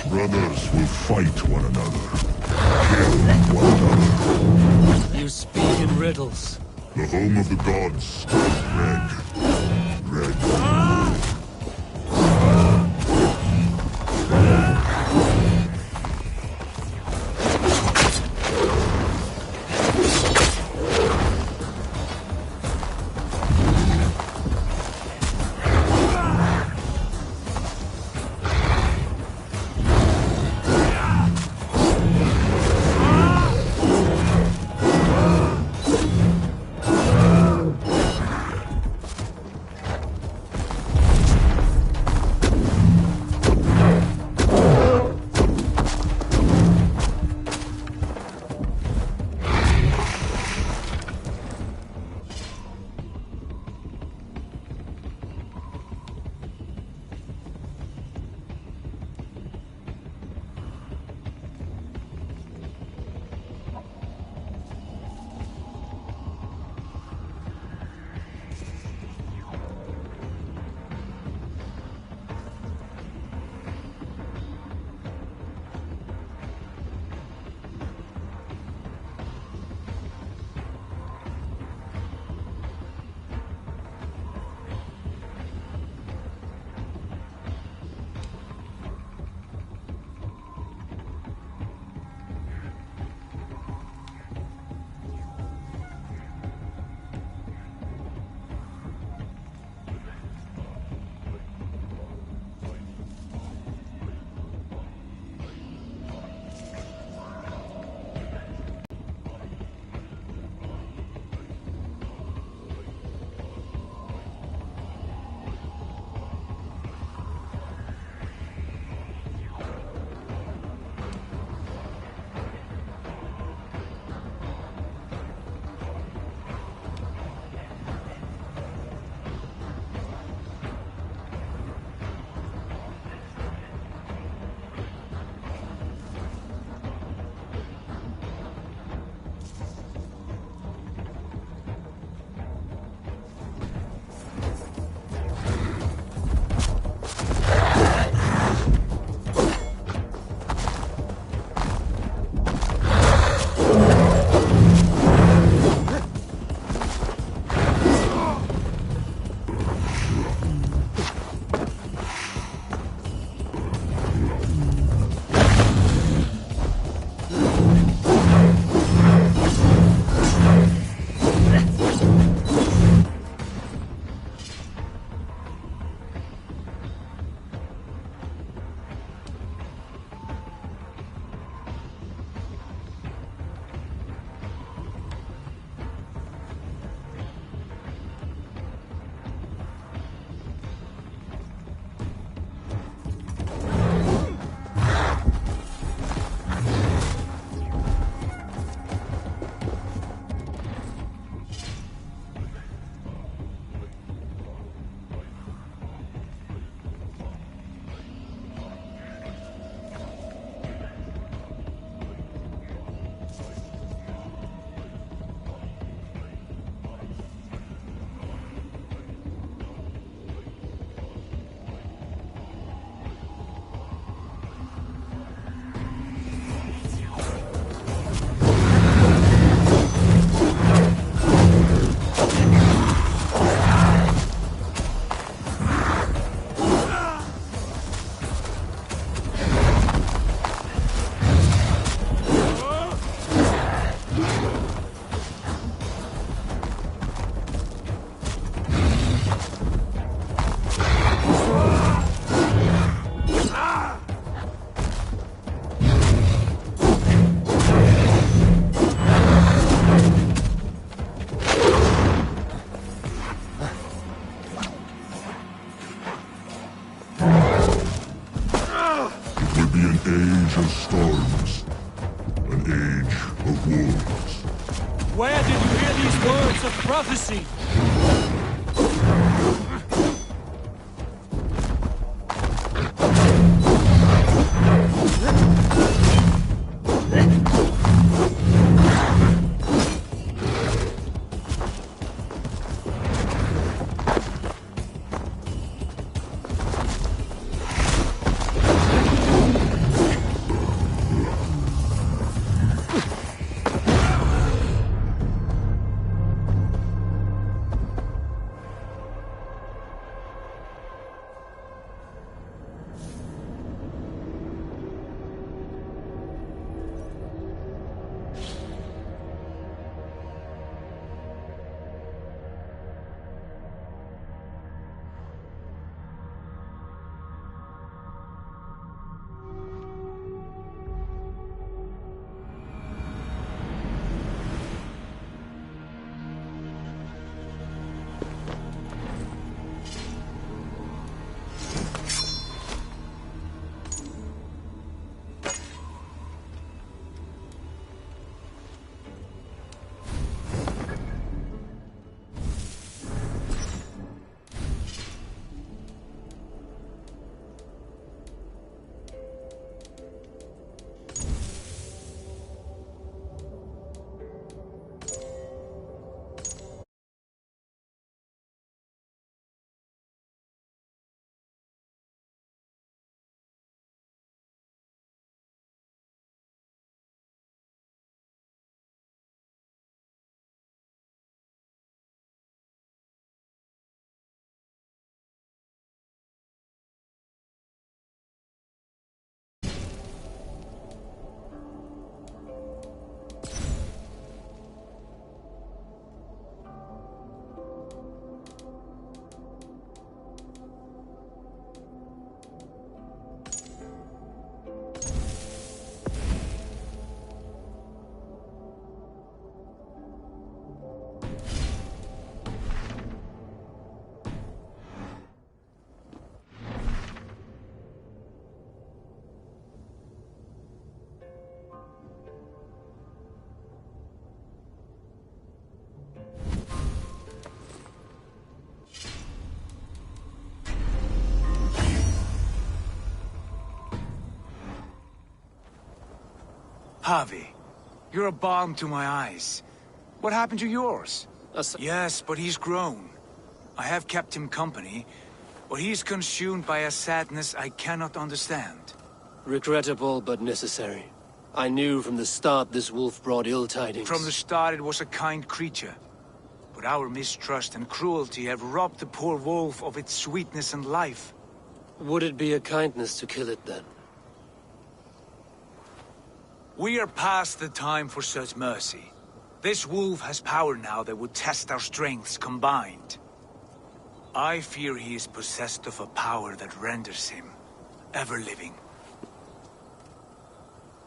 [SPEAKER 8] Brothers will fight one another, kill one another.
[SPEAKER 2] You speak in riddles.
[SPEAKER 8] The home of the gods, Red.
[SPEAKER 2] words of prophecy.
[SPEAKER 20] Havi, you're a balm to my eyes. What happened to yours? Yes, but he's grown. I have kept him company, but he's consumed by a sadness I cannot understand.
[SPEAKER 2] Regrettable, but necessary. I knew from the start this wolf brought ill tidings.
[SPEAKER 20] From the start it was a kind creature. But our mistrust and cruelty have robbed the poor wolf of its sweetness and life.
[SPEAKER 2] Would it be a kindness to kill it, then?
[SPEAKER 20] We are past the time for such mercy. This wolf has power now that would test our strengths combined. I fear he is possessed of a power that renders him ever-living.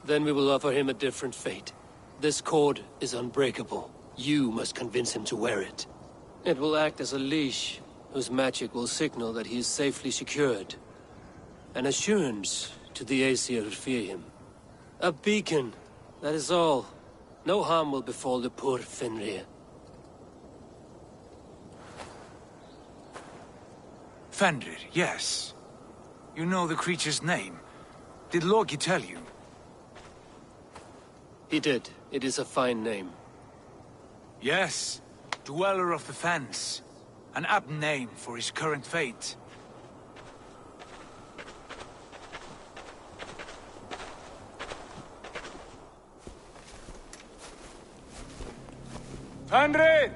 [SPEAKER 2] Then we will offer him a different fate. This cord is unbreakable. You must convince him to wear it. It will act as a leash, whose magic will signal that he is safely secured. An assurance to the Aesir who fear him. A beacon, that is all. No harm will befall the poor Fenrir.
[SPEAKER 20] Fenrir, yes. You know the creature's name. Did Loki tell you?
[SPEAKER 2] He did. It is a fine name.
[SPEAKER 20] Yes. Dweller of the Fens. An apt name for his current fate. Fenrir!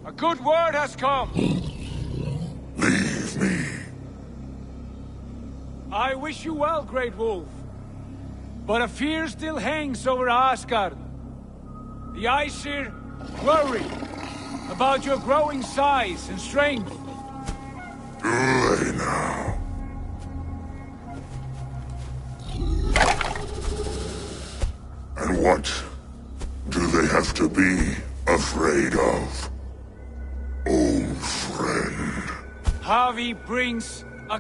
[SPEAKER 20] A good word has come!
[SPEAKER 8] Leave me.
[SPEAKER 20] I wish you well, Great Wolf. But a fear still hangs over Asgard. The Aesir worry about your growing size and strength.
[SPEAKER 8] Do they now? And what do they have to be afraid of? Old friend.
[SPEAKER 20] Havi brings a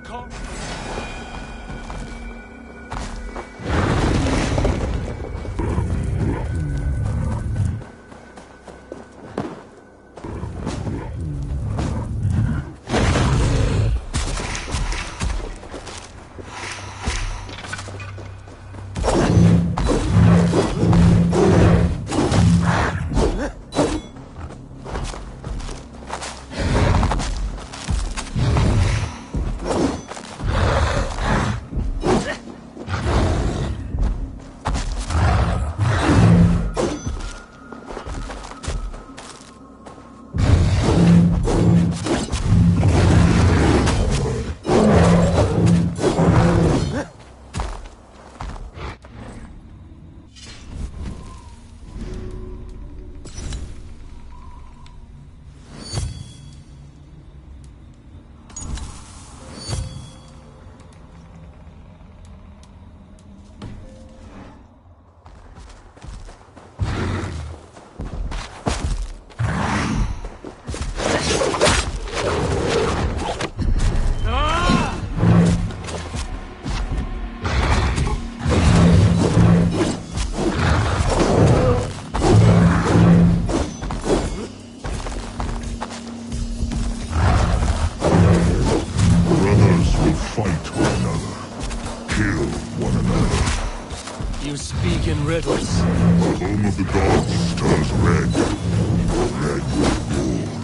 [SPEAKER 2] riddles.
[SPEAKER 8] The home of the gods turns red. Red with gore.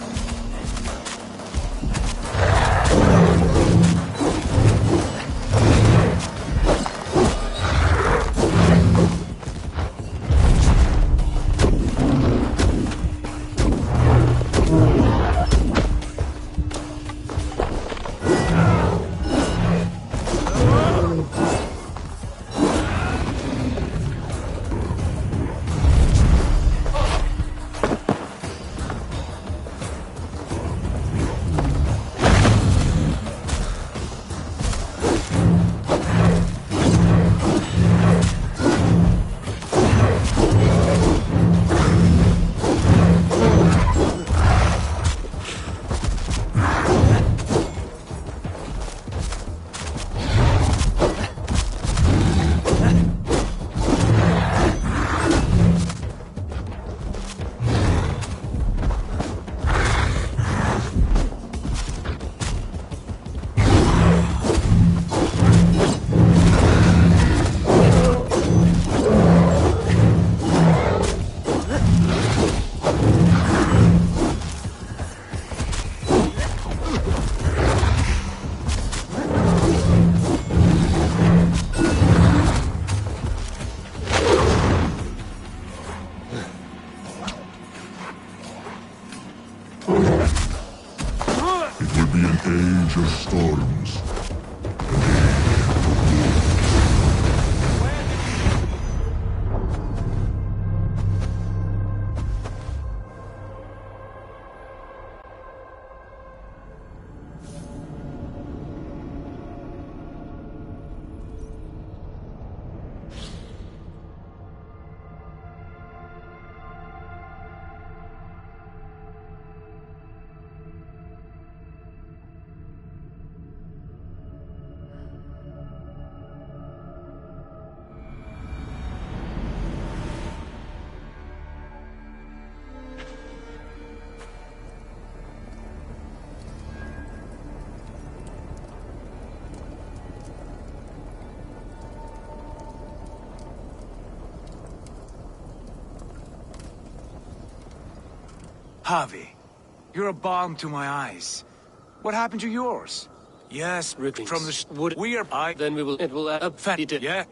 [SPEAKER 8] Age of storms.
[SPEAKER 20] Harvey, you're a balm to my eyes. What happened to yours? Yes,
[SPEAKER 2] Rippings.
[SPEAKER 20] from the
[SPEAKER 2] wood.
[SPEAKER 20] We are
[SPEAKER 2] Then it will up fatty.
[SPEAKER 20] Yeah.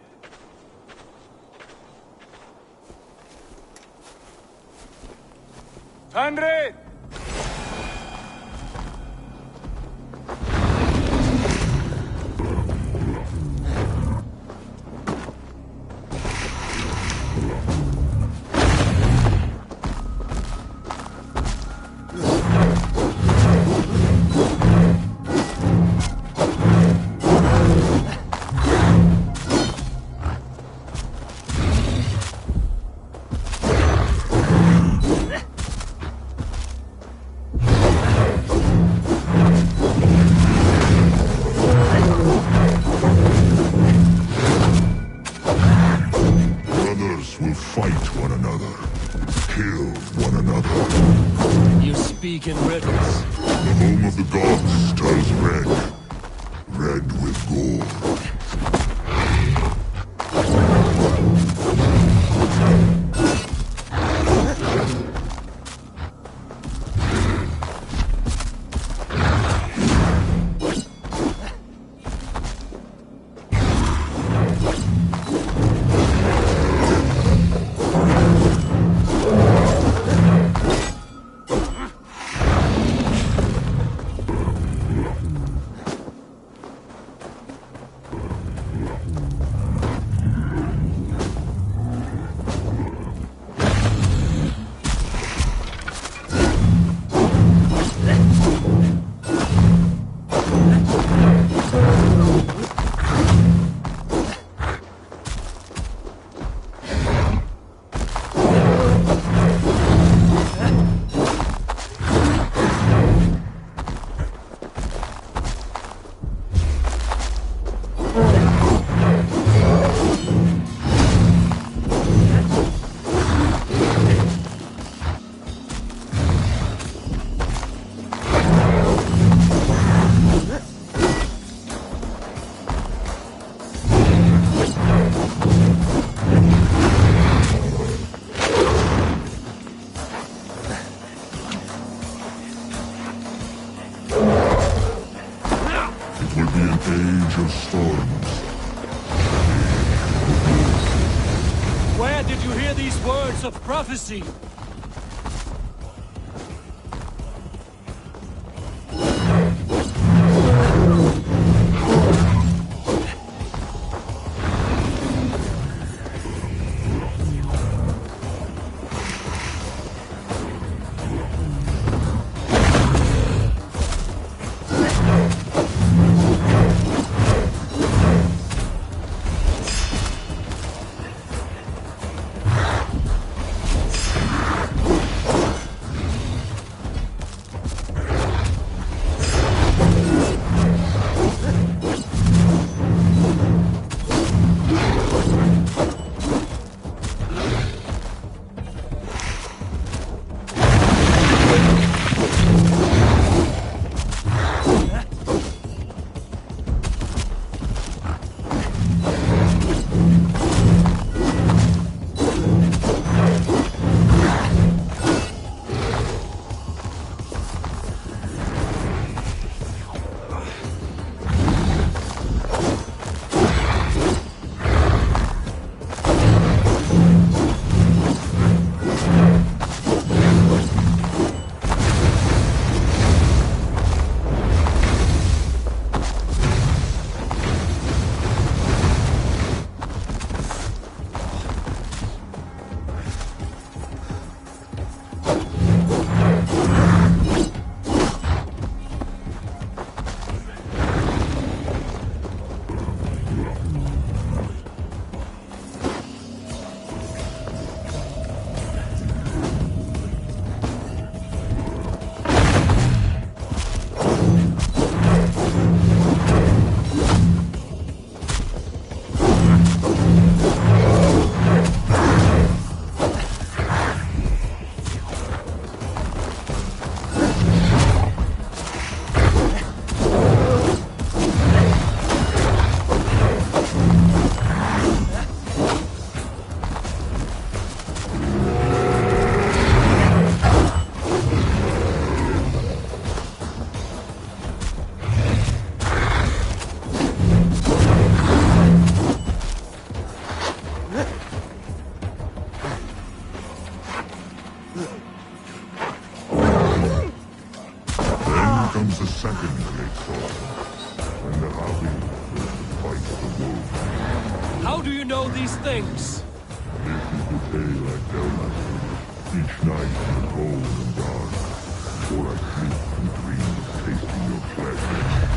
[SPEAKER 20] Henry!
[SPEAKER 2] Speak in riddles.
[SPEAKER 8] The home of the gods turns red. Red with gore. age of storms.
[SPEAKER 2] Where did you hear these words of prophecy?
[SPEAKER 8] comes the second great fall, when the Havi will fight the wolf.
[SPEAKER 2] How do you know these things?
[SPEAKER 8] This is the tale I tell myself each night in the cold and dark, before I sleep and dream of tasting your flesh.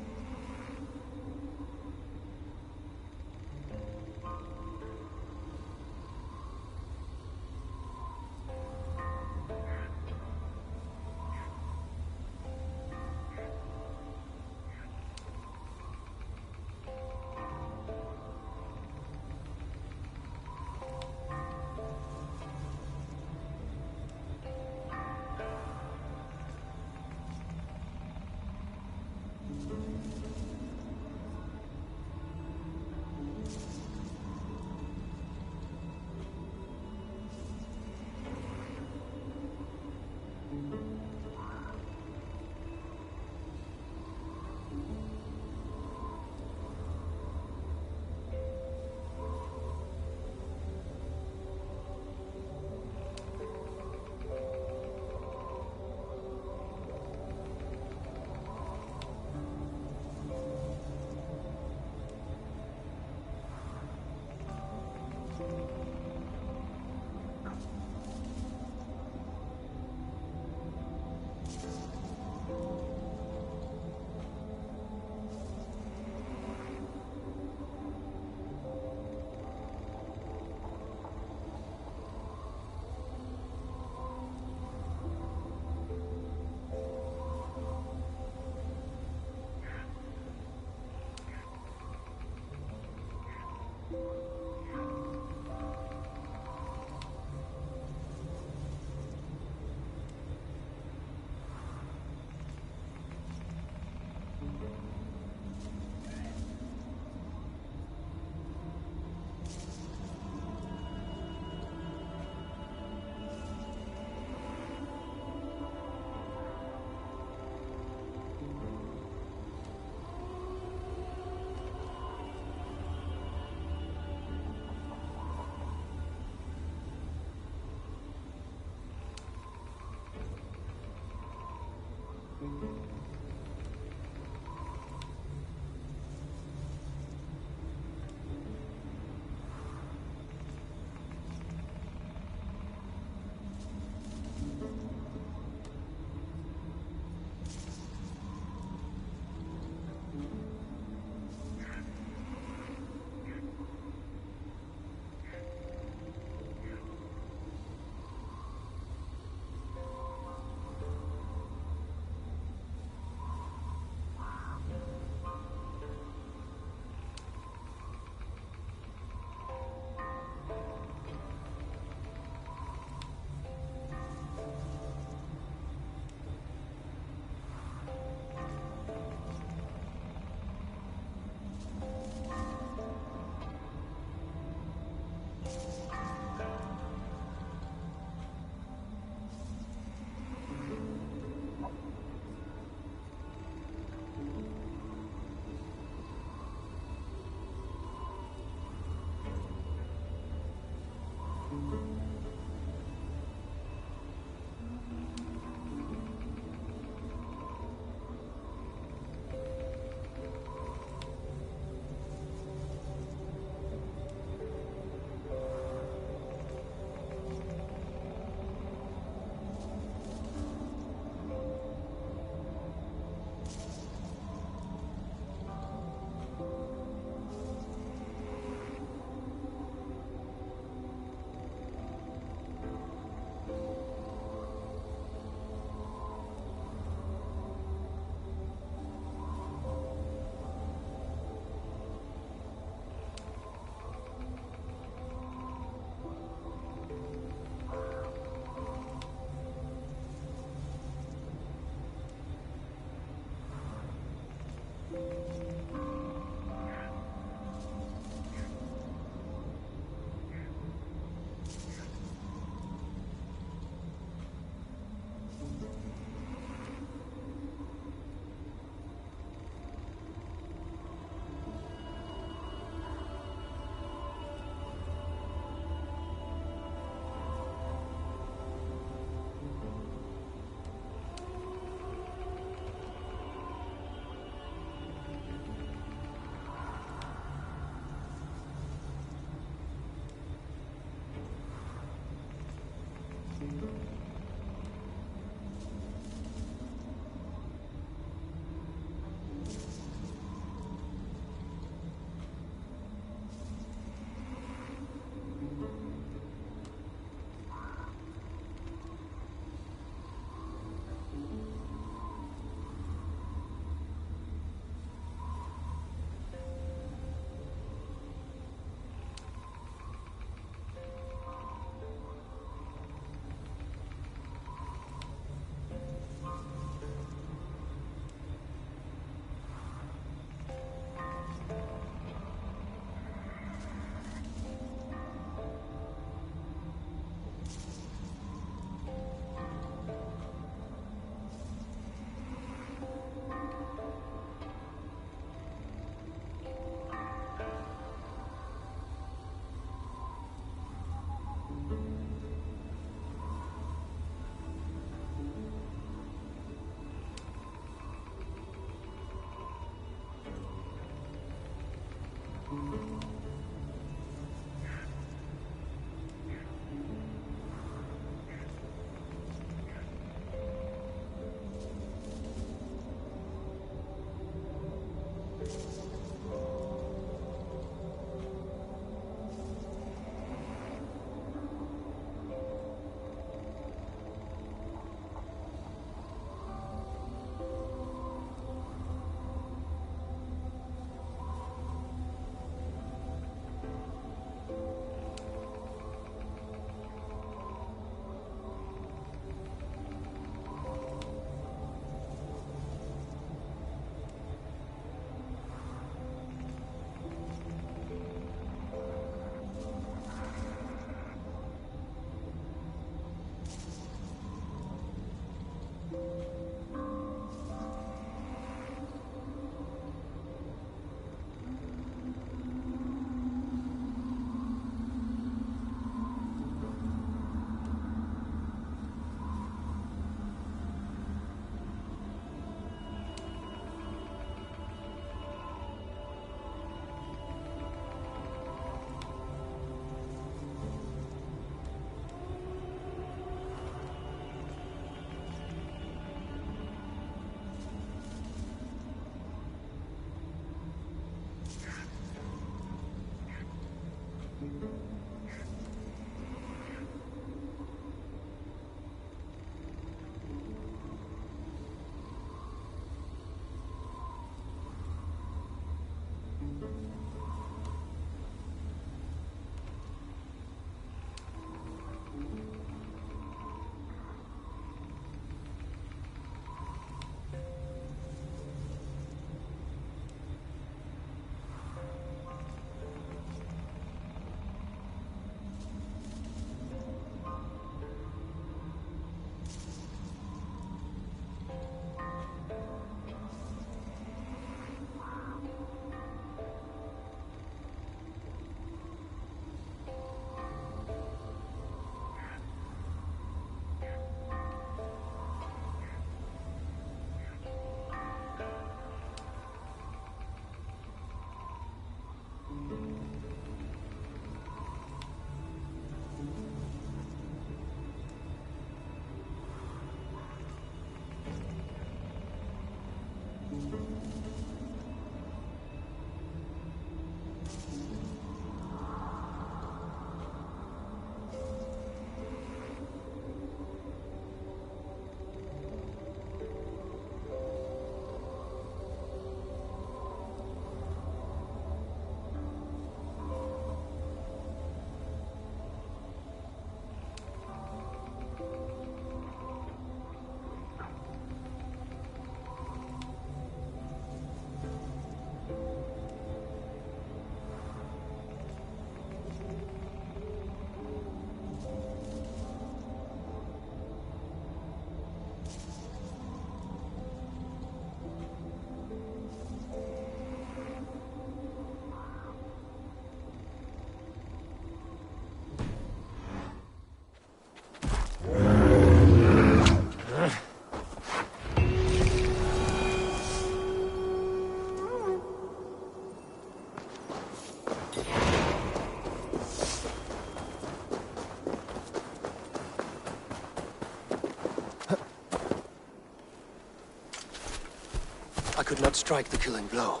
[SPEAKER 2] I could not strike the killing blow.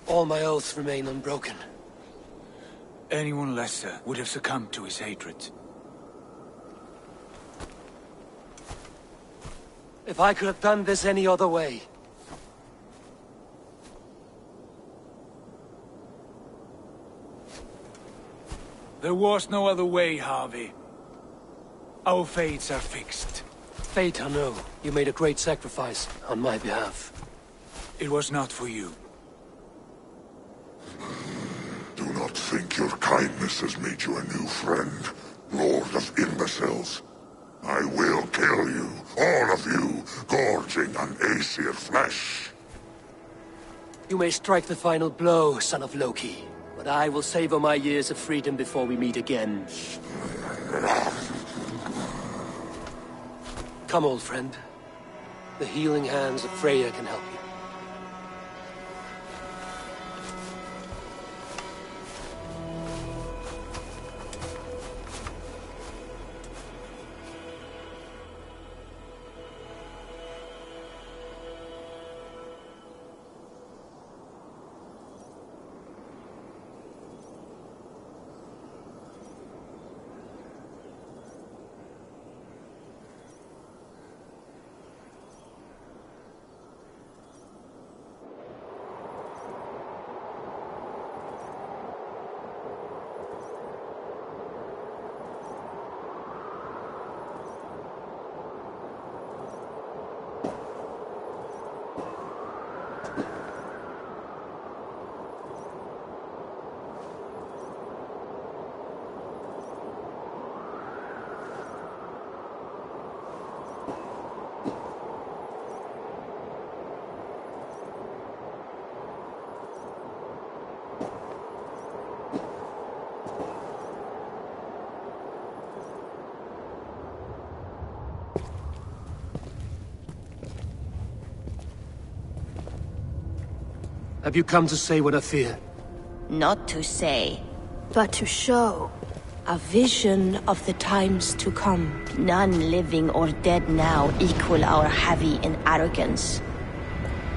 [SPEAKER 2] All my oaths remain unbroken.
[SPEAKER 20] Anyone lesser would have succumbed to his hatred.
[SPEAKER 2] If I could have done this any other way...
[SPEAKER 20] There was no other way, Harvey. Our fates are fixed.
[SPEAKER 2] Fate, I know. You made a great sacrifice on my behalf.
[SPEAKER 20] It was not for you.
[SPEAKER 8] Do not think your kindness has made you a new friend, Lord of Imbeciles. I will kill you, all of you, gorging on Aesir flesh.
[SPEAKER 2] You may strike the final blow, son of Loki, but I will savor my years of freedom before we meet again. Come, old friend. The healing hands of Freya can help you. Have you come to say what I fear?
[SPEAKER 18] Not to say,
[SPEAKER 21] but to show. A vision of the times to come.
[SPEAKER 18] None living or dead now equal our heavy in arrogance.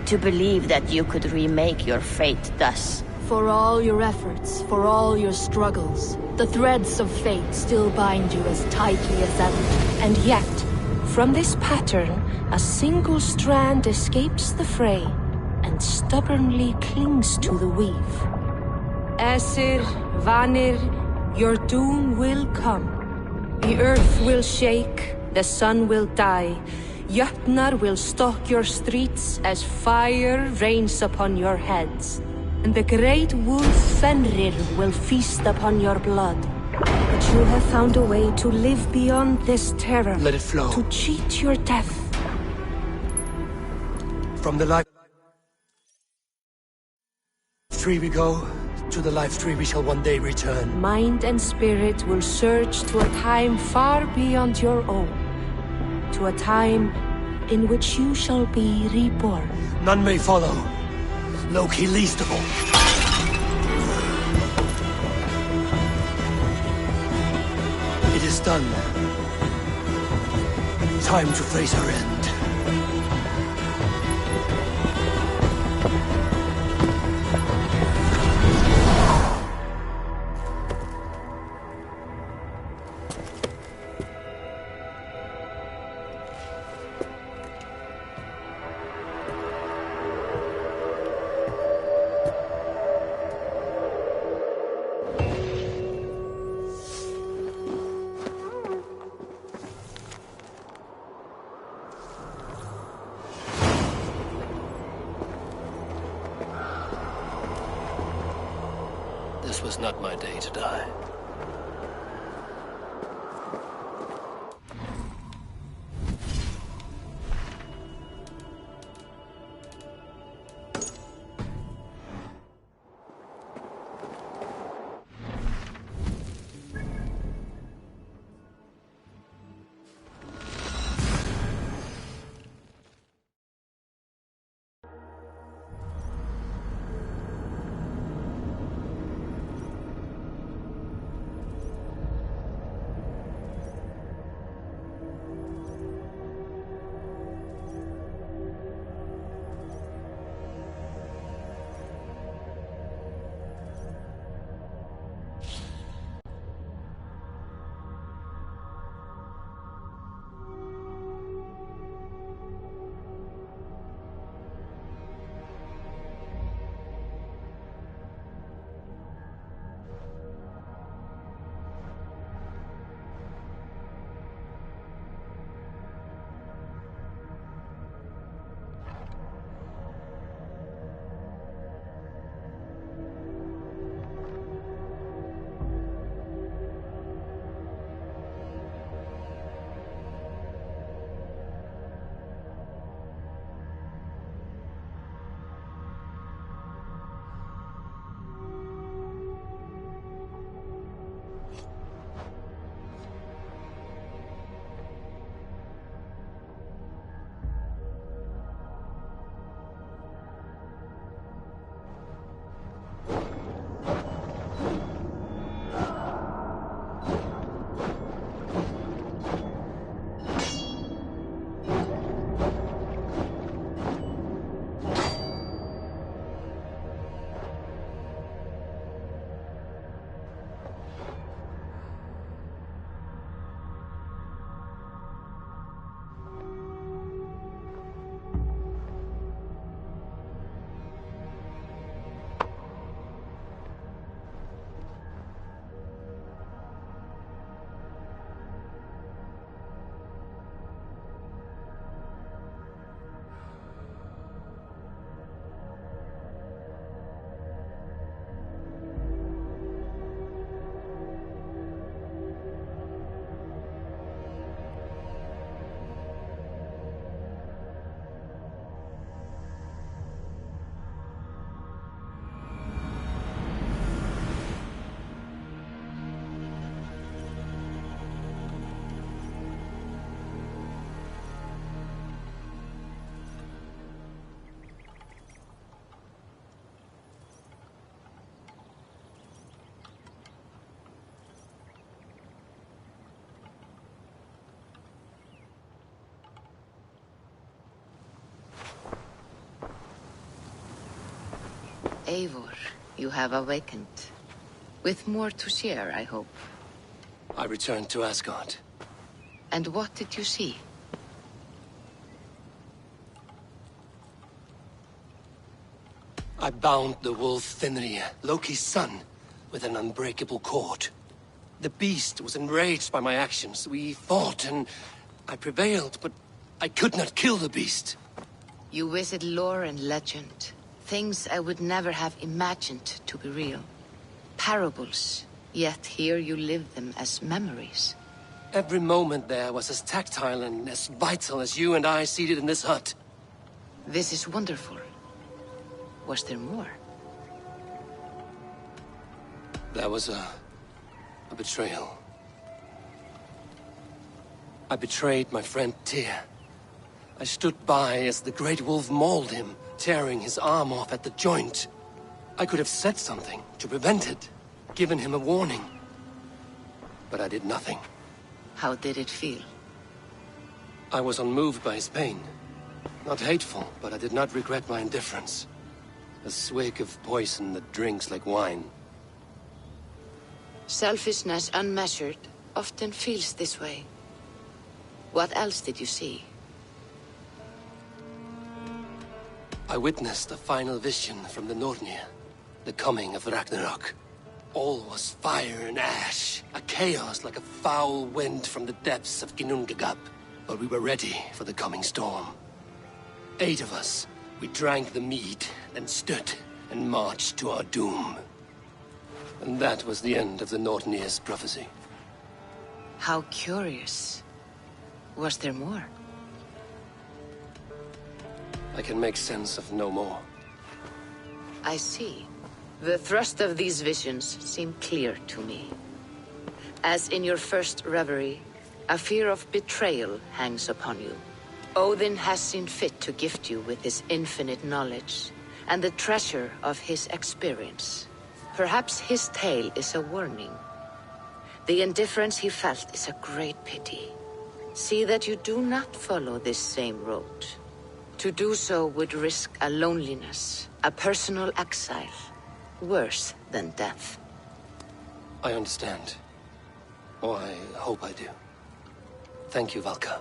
[SPEAKER 18] To believe that you could remake your fate thus.
[SPEAKER 21] For all your efforts, for all your struggles, the threads of fate still bind you as tightly as ever. And yet, from this pattern, a single strand escapes the fray and stubbornly clings to the weave. Aesir, Vanir, your doom will come. The earth will shake, the sun will die. Jötnar will stalk your streets as fire rains upon your heads. And the great wolf Fenrir will feast upon your blood. But you have found a way to live beyond this terror.
[SPEAKER 2] Let it flow.
[SPEAKER 21] To cheat your death.
[SPEAKER 2] From the life tree we go, to the life tree we shall one day return.
[SPEAKER 21] Mind and spirit will surge to a time far beyond your own. To a time in which you shall be reborn.
[SPEAKER 2] None may follow. Loki least of all. It is done. Time to face our end. This was not my day to die.
[SPEAKER 19] Eivor, you have awakened. With more to share, I hope.
[SPEAKER 2] I returned to Asgard.
[SPEAKER 19] And what did you see?
[SPEAKER 2] I bound the wolf Fenrir, Loki's son, with an unbreakable cord. The beast was enraged by my actions. We fought, and I prevailed, but I could not kill the beast.
[SPEAKER 19] You visit lore and legend. Things I would never have imagined to be real. Parables, yet here you live them as memories.
[SPEAKER 2] Every moment there was as tactile and as vital as you and I seated in this hut.
[SPEAKER 19] This is wonderful. Was there more?
[SPEAKER 2] There was a betrayal. I betrayed my friend Tyr. I stood by as the great wolf mauled him, tearing his arm off at the joint. I could have said something to prevent it, given him a warning. But I did nothing.
[SPEAKER 19] How did it feel?
[SPEAKER 2] I was unmoved by his pain. Not hateful, but I did not regret my indifference. A swig of poison that drinks like wine.
[SPEAKER 19] Selfishness unmeasured often feels this way. What else did you see?
[SPEAKER 2] I witnessed a final vision from the Nornir. The coming of Ragnarok. All was fire and ash. A chaos like a foul wind from the depths of Ginnungagap. But we were ready for the coming storm. 8 of us. We drank the mead, then stood and marched to our doom. And that was the end of the Nornir's prophecy.
[SPEAKER 19] How curious. Was there more?
[SPEAKER 2] I can make sense of no more.
[SPEAKER 19] I see. The thrust of these visions seem clear to me. As in your first reverie, a fear of betrayal hangs upon you. Odin has seen fit to gift you with his infinite knowledge, and the treasure of his experience. Perhaps his tale is a warning. The indifference he felt is a great pity. See that you do not follow this same road. To do so would risk a loneliness, a personal exile, worse than death.
[SPEAKER 2] I understand. Or I hope I do. Thank you, Valka.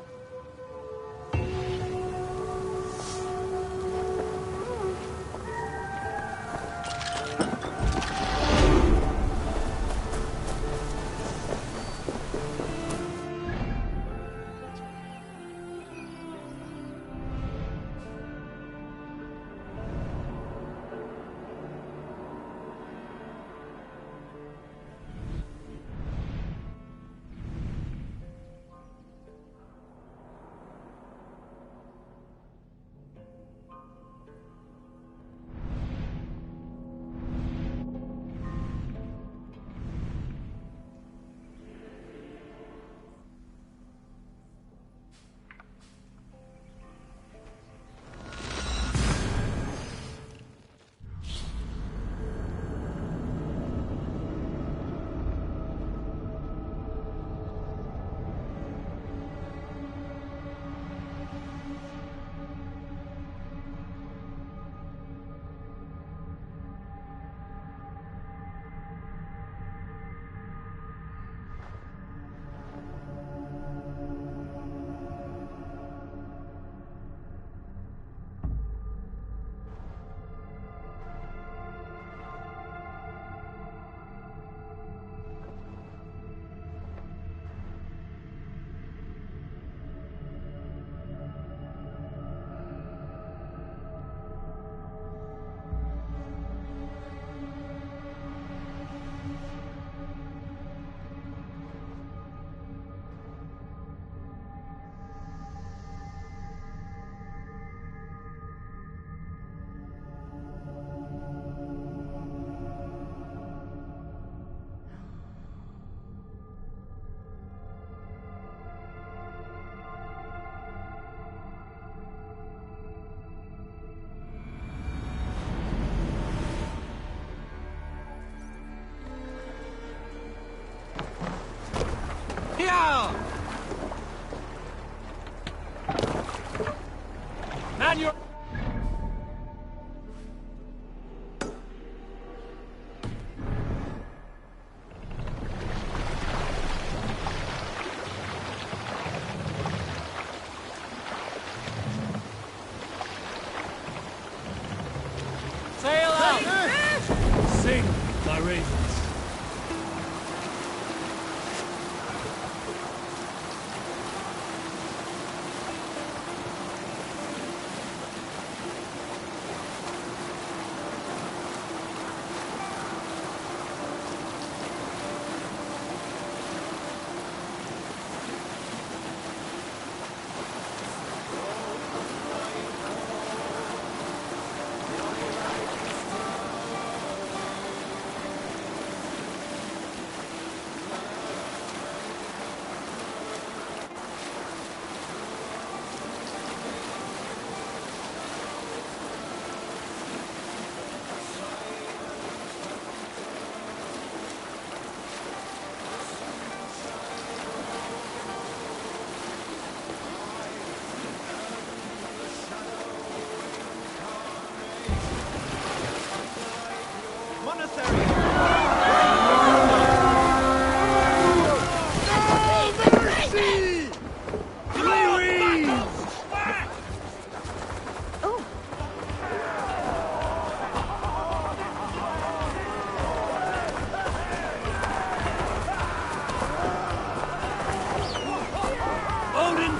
[SPEAKER 2] Sing, my ravens.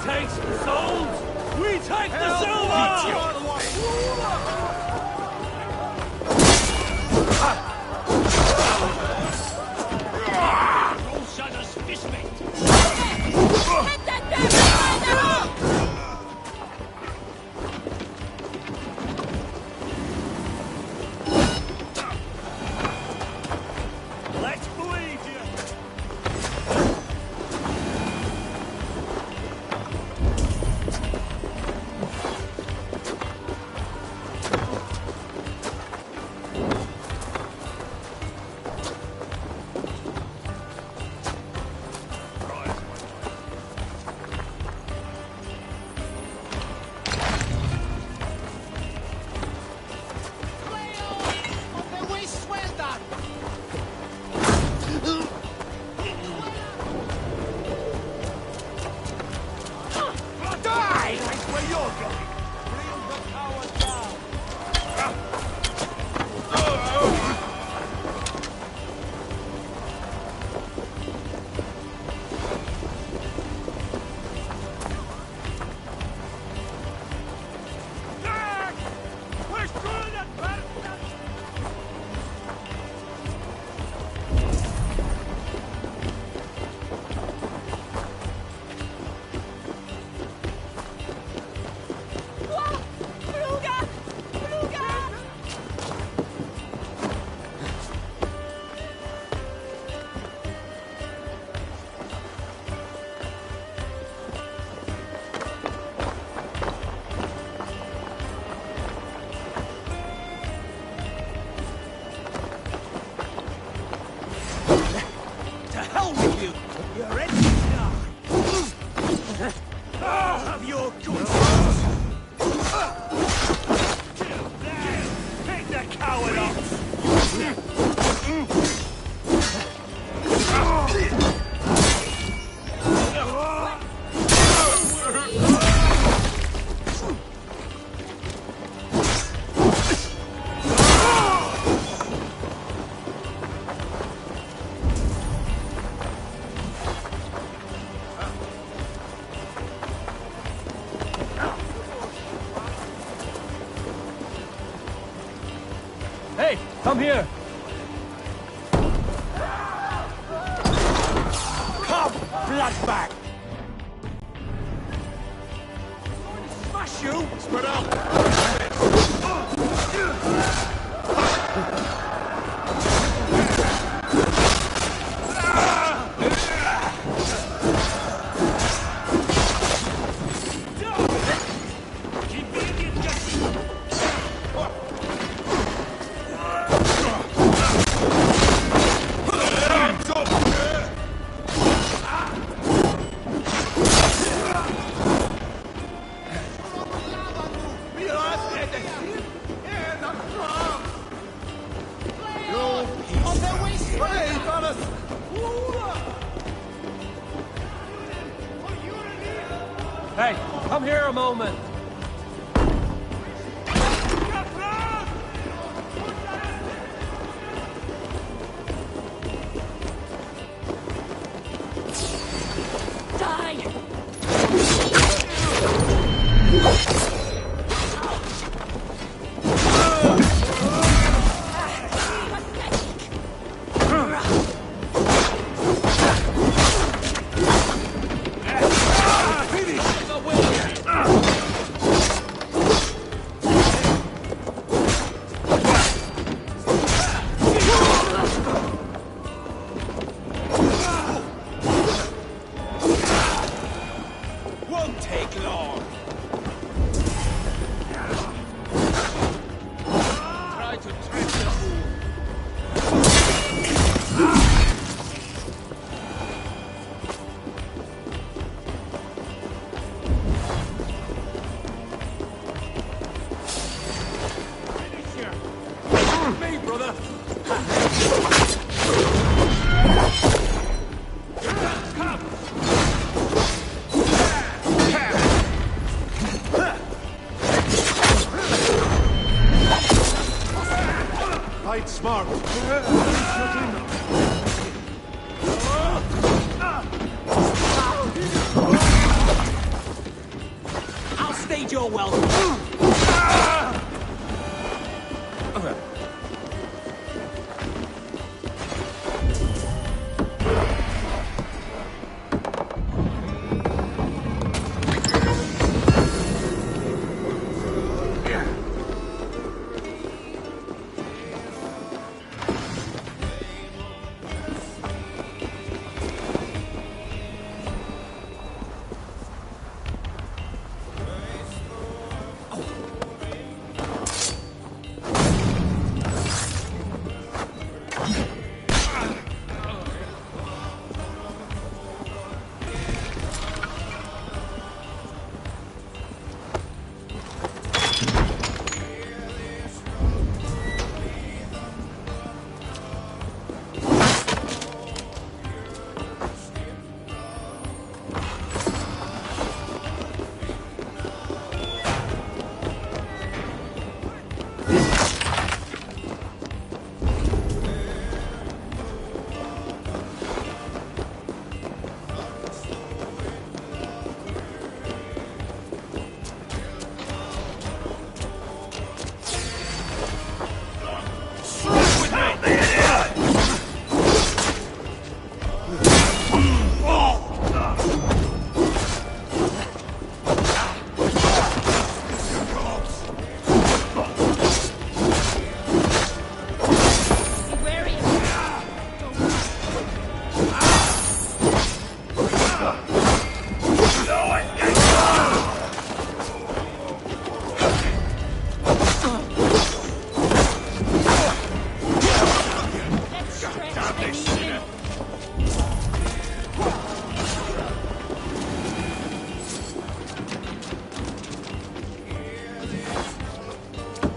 [SPEAKER 4] Takes the souls! We take the silver! Shadow's fishmate! Get that Let's bleed you!
[SPEAKER 2] Hey, come here!
[SPEAKER 4] Come, bloodbag! Smash you! Spread out!
[SPEAKER 2] Hey, come here a moment!
[SPEAKER 4] smart.
[SPEAKER 10] I'll stage your welcome.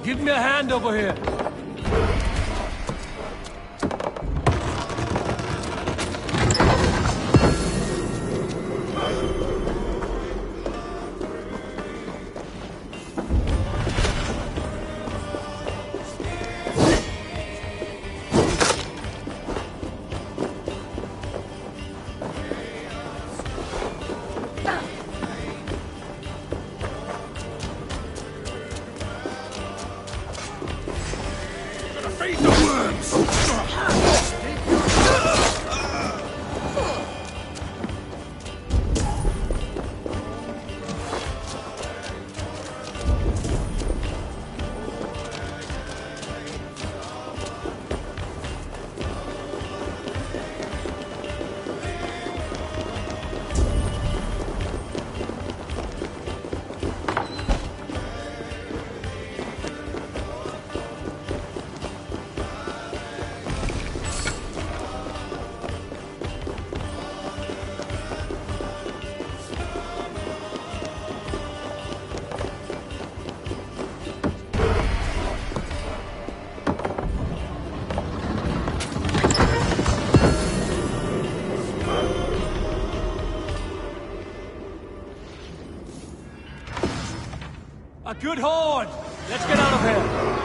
[SPEAKER 2] Give me a hand over here. A good horde! Let's get out of here!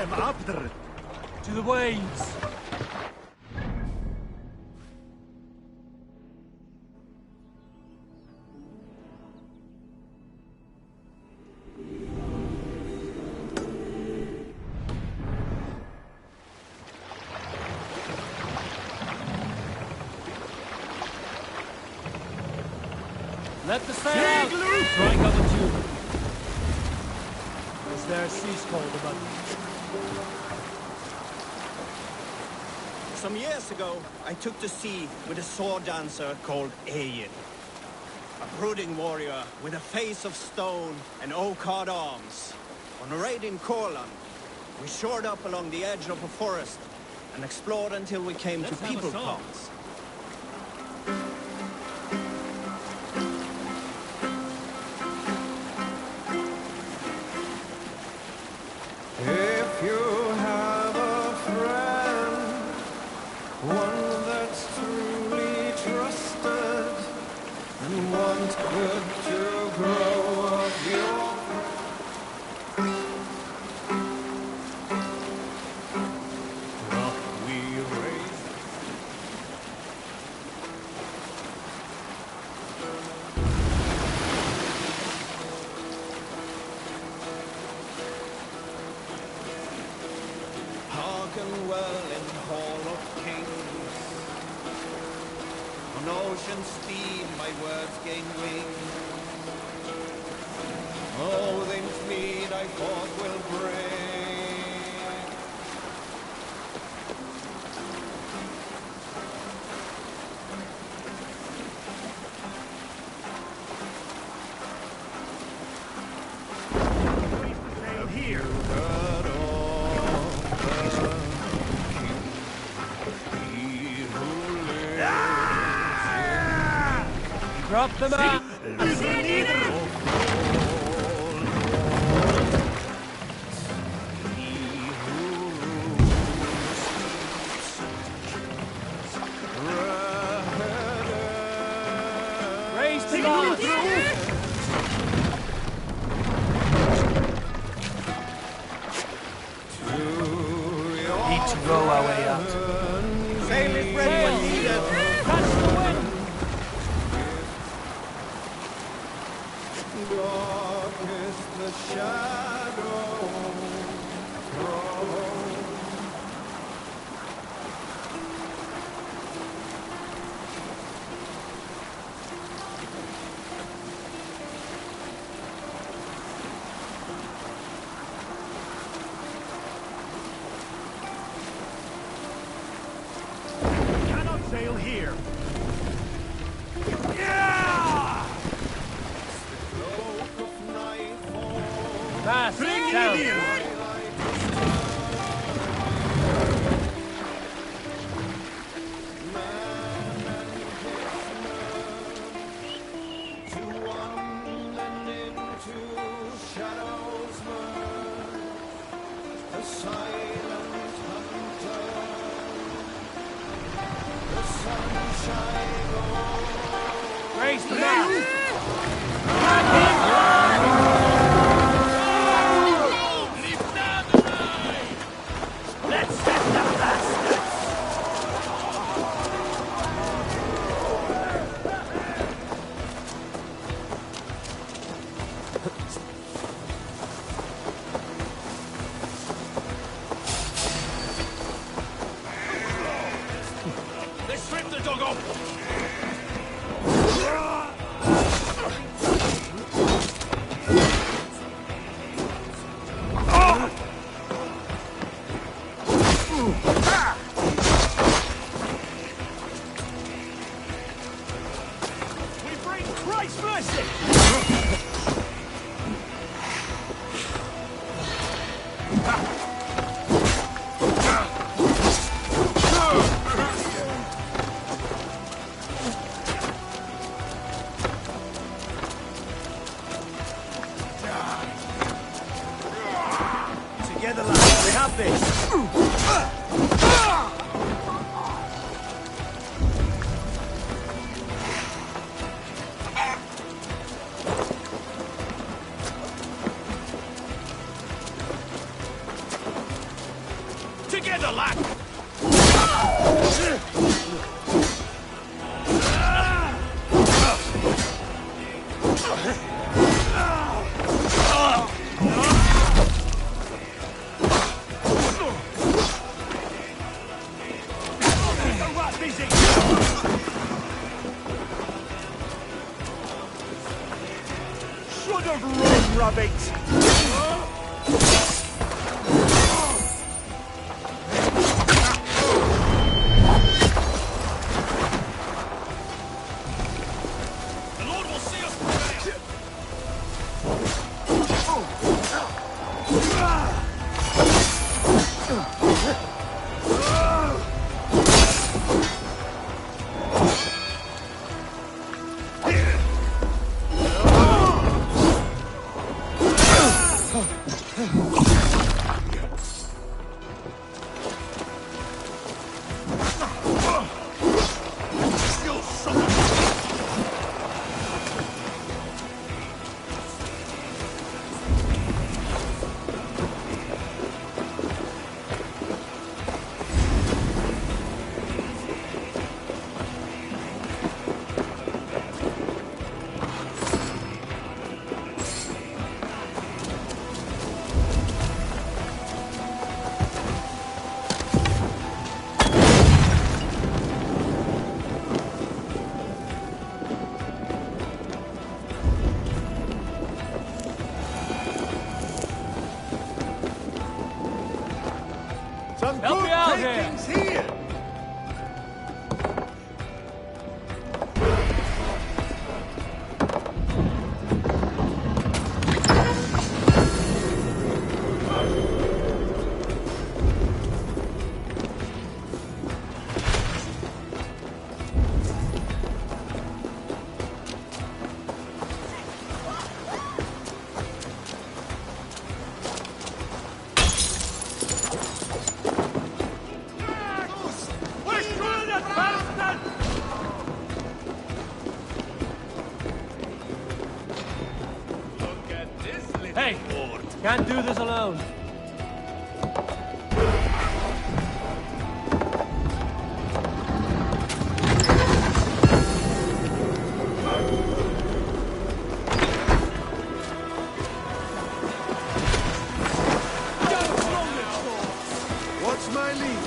[SPEAKER 10] Hem after.
[SPEAKER 2] To the waves! Let the sail out! Strike on the tube. Is there a sea scold above you?
[SPEAKER 13] Some years ago, I took to sea with a sword dancer called Egil. A brooding warrior with a face of stone and oak-hard arms. On a raid in Courland, we shored up along the edge of a forest and explored until we came to people ponds.
[SPEAKER 3] If you have a friend, one that's truly trusted, and want good to grow of your rock we raise. Hearken well in Hall of Kings. On ocean steed my words gain wing. Odin's mead I thought will bring.
[SPEAKER 10] Here.
[SPEAKER 2] Drop them out! Raise the mast! Need to row our way out.
[SPEAKER 13] Sail is ready when needed.
[SPEAKER 2] Catch the wind!
[SPEAKER 3] Darkest the shadow throws.
[SPEAKER 10] Cannot sail here. Yeah!
[SPEAKER 2] Fast!
[SPEAKER 10] Bring
[SPEAKER 2] Down!
[SPEAKER 10] him in!
[SPEAKER 2] Raise the mast!
[SPEAKER 10] Let's set the bastards!
[SPEAKER 4] They stripped the dog off!
[SPEAKER 10] We bring Christ's mercy! Together, lads, we have this! busy! Should have run, rabbit!
[SPEAKER 4] The Lord will see us prevail!
[SPEAKER 10] Some
[SPEAKER 20] Help
[SPEAKER 10] good
[SPEAKER 20] me out
[SPEAKER 10] takings here!
[SPEAKER 20] Hey, can't do this alone.
[SPEAKER 10] What's my lead?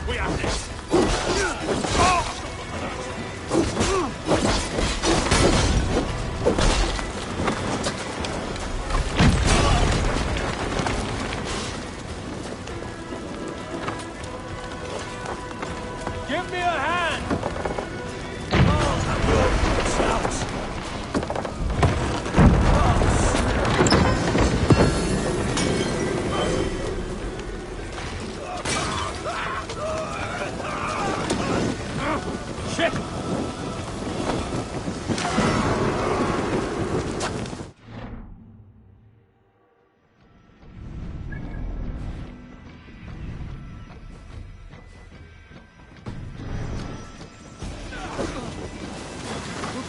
[SPEAKER 4] We have this!
[SPEAKER 20] Give me a hand!
[SPEAKER 10] Shit!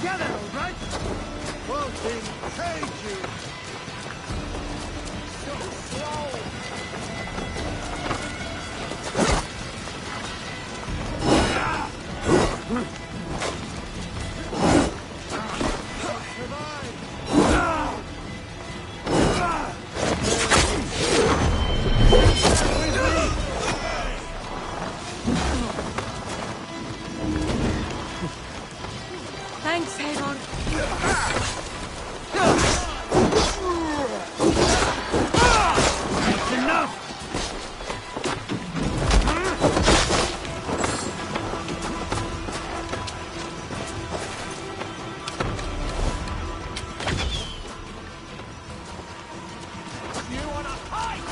[SPEAKER 10] Together, all right? Bolting, caging! So slow!
[SPEAKER 6] Thanks, Hagar.
[SPEAKER 10] That's enough!
[SPEAKER 4] You wanna fight?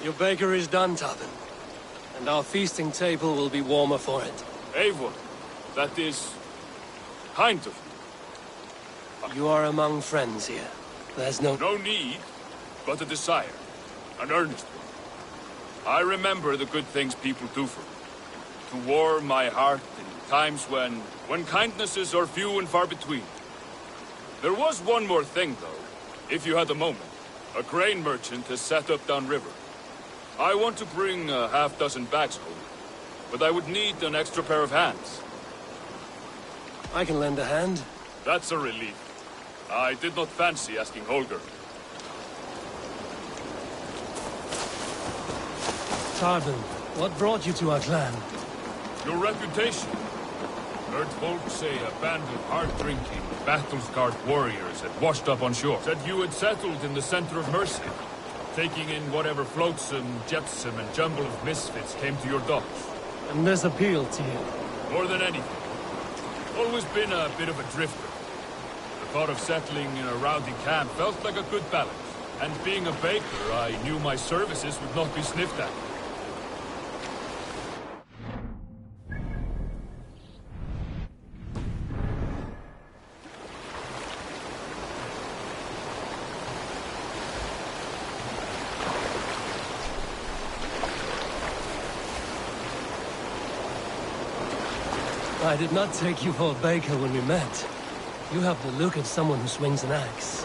[SPEAKER 2] Your baker is done, Tavin. And our feasting table will be warmer for it.
[SPEAKER 17] Eivor, that is... kind of you.
[SPEAKER 2] You are among friends here. There's no
[SPEAKER 17] need, but a desire. An earnest one. I remember the good things people do for me. To warm my heart in times when kindnesses are few and far between. There was one more thing, though, if you had a moment. A grain merchant has set up downriver. I want to bring a half-dozen bags home, but I would need an extra pair of hands.
[SPEAKER 2] I can lend a hand.
[SPEAKER 17] That's a relief. I did not fancy asking Holger.
[SPEAKER 2] Tarvin, what brought you to our clan?
[SPEAKER 17] Your reputation. Heard folks say a band of hard-drinking, battle-scarred warriors had washed up on shore. Said you had settled in the center of Mercia, taking in whatever flotsam, jetsam, and jumble of misfits came to your docks.
[SPEAKER 2] And this appealed to you?
[SPEAKER 17] More than anything. Always been a bit of a drifter. The thought of settling in a rowdy camp felt like a good balance. And being a baker, I knew my services would not be sniffed at.
[SPEAKER 2] I did not take you for a baker when we met. You have the look of someone who swings an axe.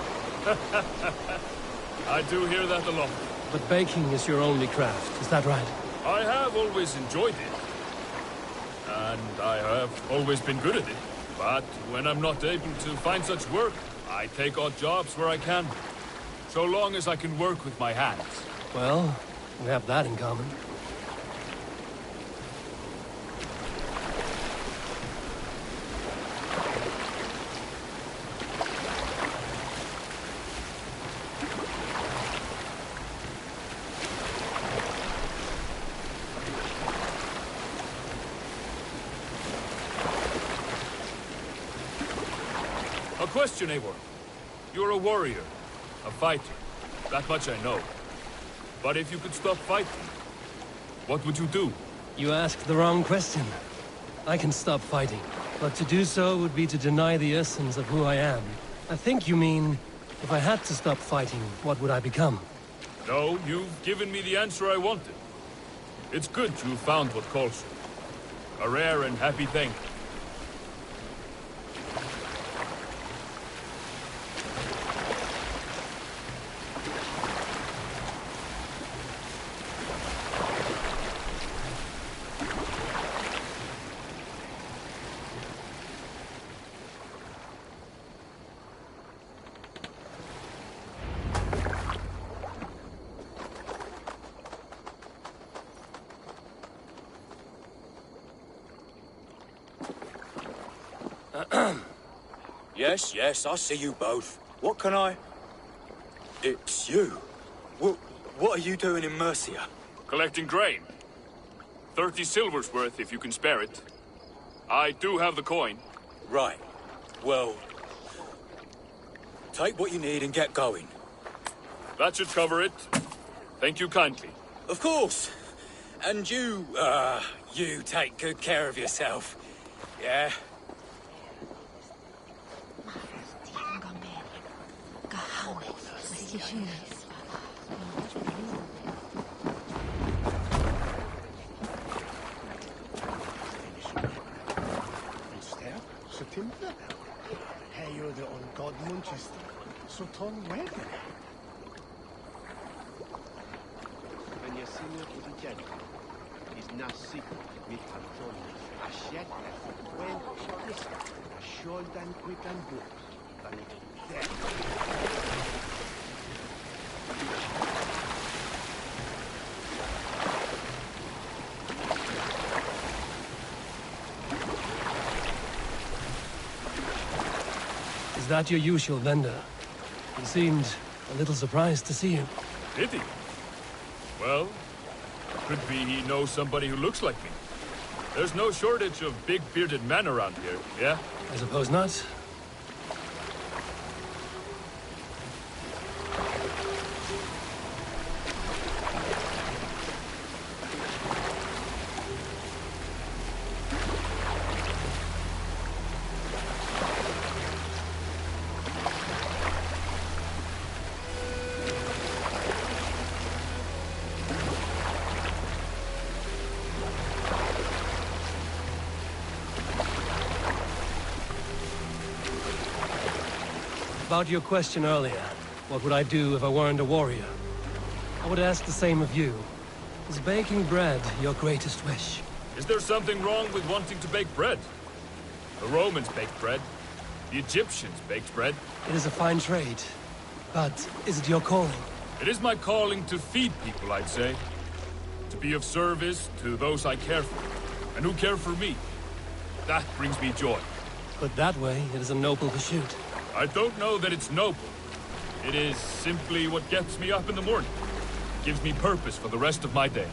[SPEAKER 17] I do hear that a lot.
[SPEAKER 2] But baking is your only craft, is that right?
[SPEAKER 17] I have always enjoyed it. And I have always been good at it. But when I'm not able to find such work, I take odd jobs where I can. So long as I can work with my hands.
[SPEAKER 2] Well, we have that in common.
[SPEAKER 17] Question, Eivor. You're a warrior, a fighter. That much I know. But if you could stop fighting, what would you do?
[SPEAKER 2] You asked the wrong question. I can stop fighting, but to do so would be to deny the essence of who I am. I think you mean, if I had to stop fighting, what would I become?
[SPEAKER 17] No, you've given me the answer I wanted. It's good you found what calls you. A rare and happy thing.
[SPEAKER 1] Yes, I see you both. What can I... It's you. What are you doing in Mercia?
[SPEAKER 17] Collecting grain. 30 silver's worth if you can spare it. I do have the coin.
[SPEAKER 1] Right. Well... take what you need and get going.
[SPEAKER 17] That should cover it. Thank you kindly.
[SPEAKER 1] Of course. And you take good care of yourself. Yeah?
[SPEAKER 2] Is that your usual vendor? He seemed a little surprised to see you.
[SPEAKER 17] Did he? Well, could be he knows somebody who looks like me. There's no shortage of big bearded men around here, yeah?
[SPEAKER 2] I suppose not. About your question earlier, what would I do if I weren't a warrior? I would ask the same of you. Is baking bread your greatest wish?
[SPEAKER 17] Is there something wrong with wanting to bake bread? The Romans baked bread. The Egyptians baked bread.
[SPEAKER 2] It is a fine trade. But is it your calling?
[SPEAKER 17] It is my calling to feed people, I'd say. To be of service to those I care for, and who care for me. That brings me joy.
[SPEAKER 2] Put that way, it is a noble pursuit.
[SPEAKER 17] I don't know that it's noble. It is simply what gets me up in the morning. Gives me purpose for the rest of my day.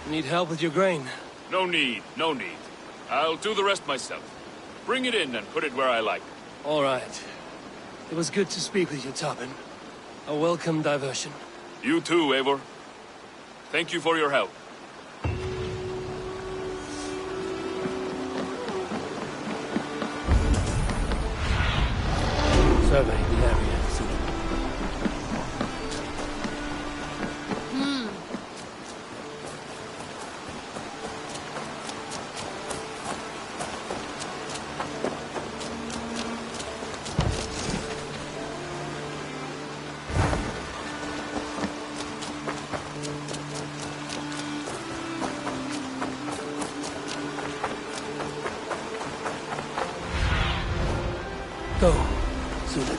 [SPEAKER 2] Need help with your grain?
[SPEAKER 17] No need, no need. I'll do the rest myself. Bring it in and put it where I like.
[SPEAKER 2] All right. It was good to speak with you, Tobin. A welcome diversion.
[SPEAKER 17] You too, Eivor. Thank you for your help.
[SPEAKER 2] Surveying the area. Go, Susan.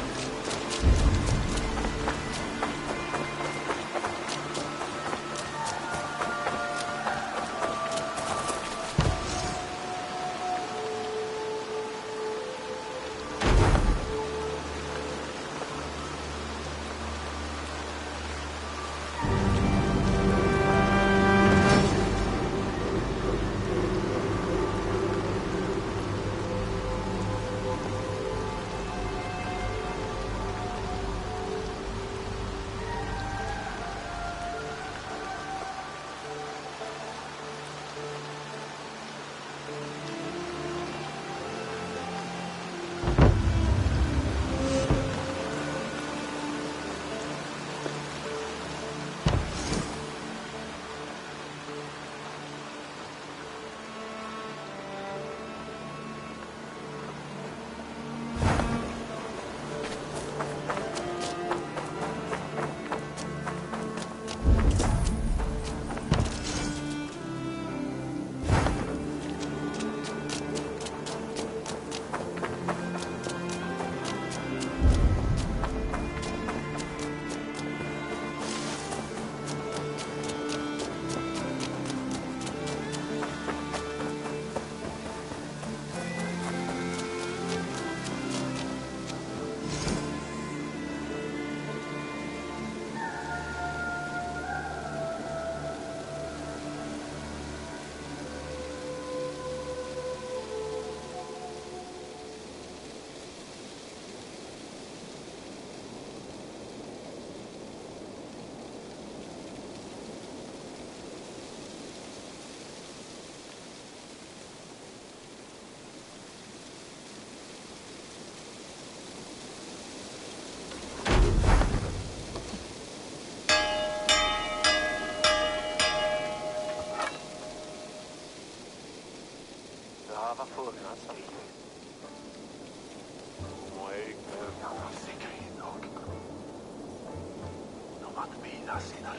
[SPEAKER 10] Sinar.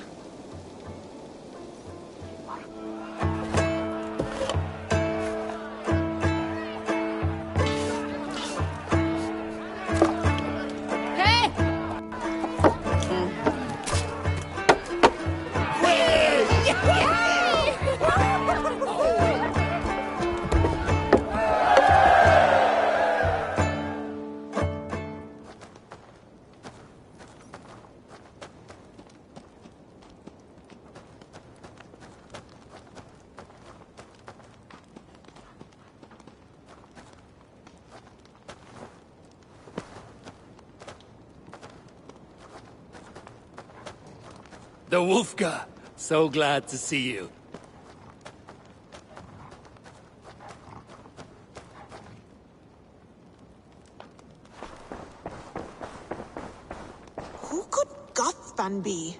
[SPEAKER 2] The Wolfka! So glad to see you.
[SPEAKER 12] Who could Gothban be?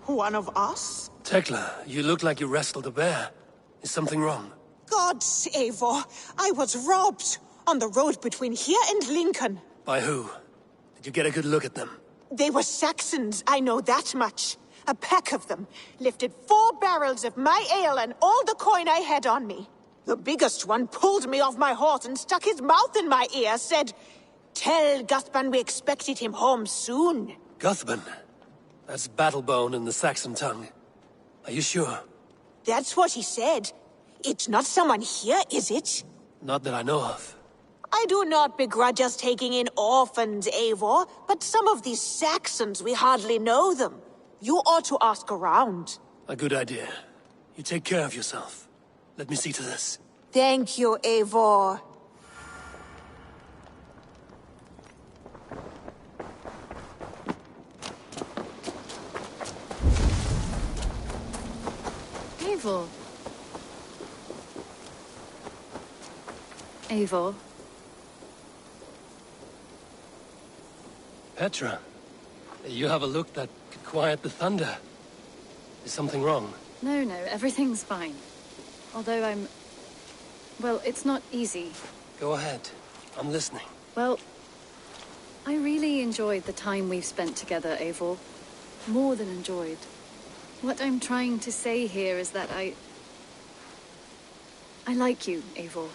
[SPEAKER 12] One of us?
[SPEAKER 2] Tekla, you look like you wrestled a bear. Is something wrong?
[SPEAKER 12] Gods, Eivor, I was robbed on the road between here and Lincoln.
[SPEAKER 2] By who? Did you get a good look at them?
[SPEAKER 12] They were Saxons, I know that much. A pack of them lifted 4 barrels of my ale and all the coin I had on me. The biggest one pulled me off my horse and stuck his mouth in my ear, said, "Tell Guthban we expected him home soon."
[SPEAKER 2] Guthban? That's Battlebone in the Saxon tongue. Are you sure?
[SPEAKER 12] That's what he said. It's not someone here, is it?
[SPEAKER 2] Not that I know of.
[SPEAKER 12] I do not begrudge us taking in orphans, Eivor, but some of these Saxons, we hardly know them. You ought to ask around.
[SPEAKER 2] A good idea. You take care of yourself. Let me see to this.
[SPEAKER 12] Thank you, Eivor.
[SPEAKER 22] Eivor. Eivor.
[SPEAKER 2] Petra, you have a look that could quiet the thunder. Is something wrong?
[SPEAKER 22] No, everything's fine. Although well, it's not easy.
[SPEAKER 2] Go ahead. I'm listening.
[SPEAKER 22] Well, I really enjoyed the time we've spent together, Eivor. More than enjoyed. What I'm trying to say here is that I like you, Eivor.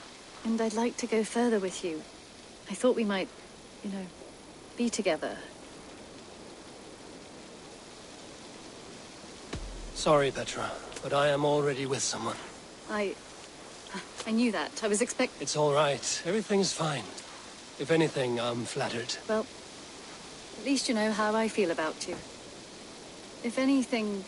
[SPEAKER 22] And I'd like to go further with you. I thought we might, be together.
[SPEAKER 2] Sorry, Petra, but I am already with someone.
[SPEAKER 22] I knew that. I was
[SPEAKER 2] It's all right. Everything's fine. If anything, I'm flattered.
[SPEAKER 22] Well, at least you know how I feel about you. If anything...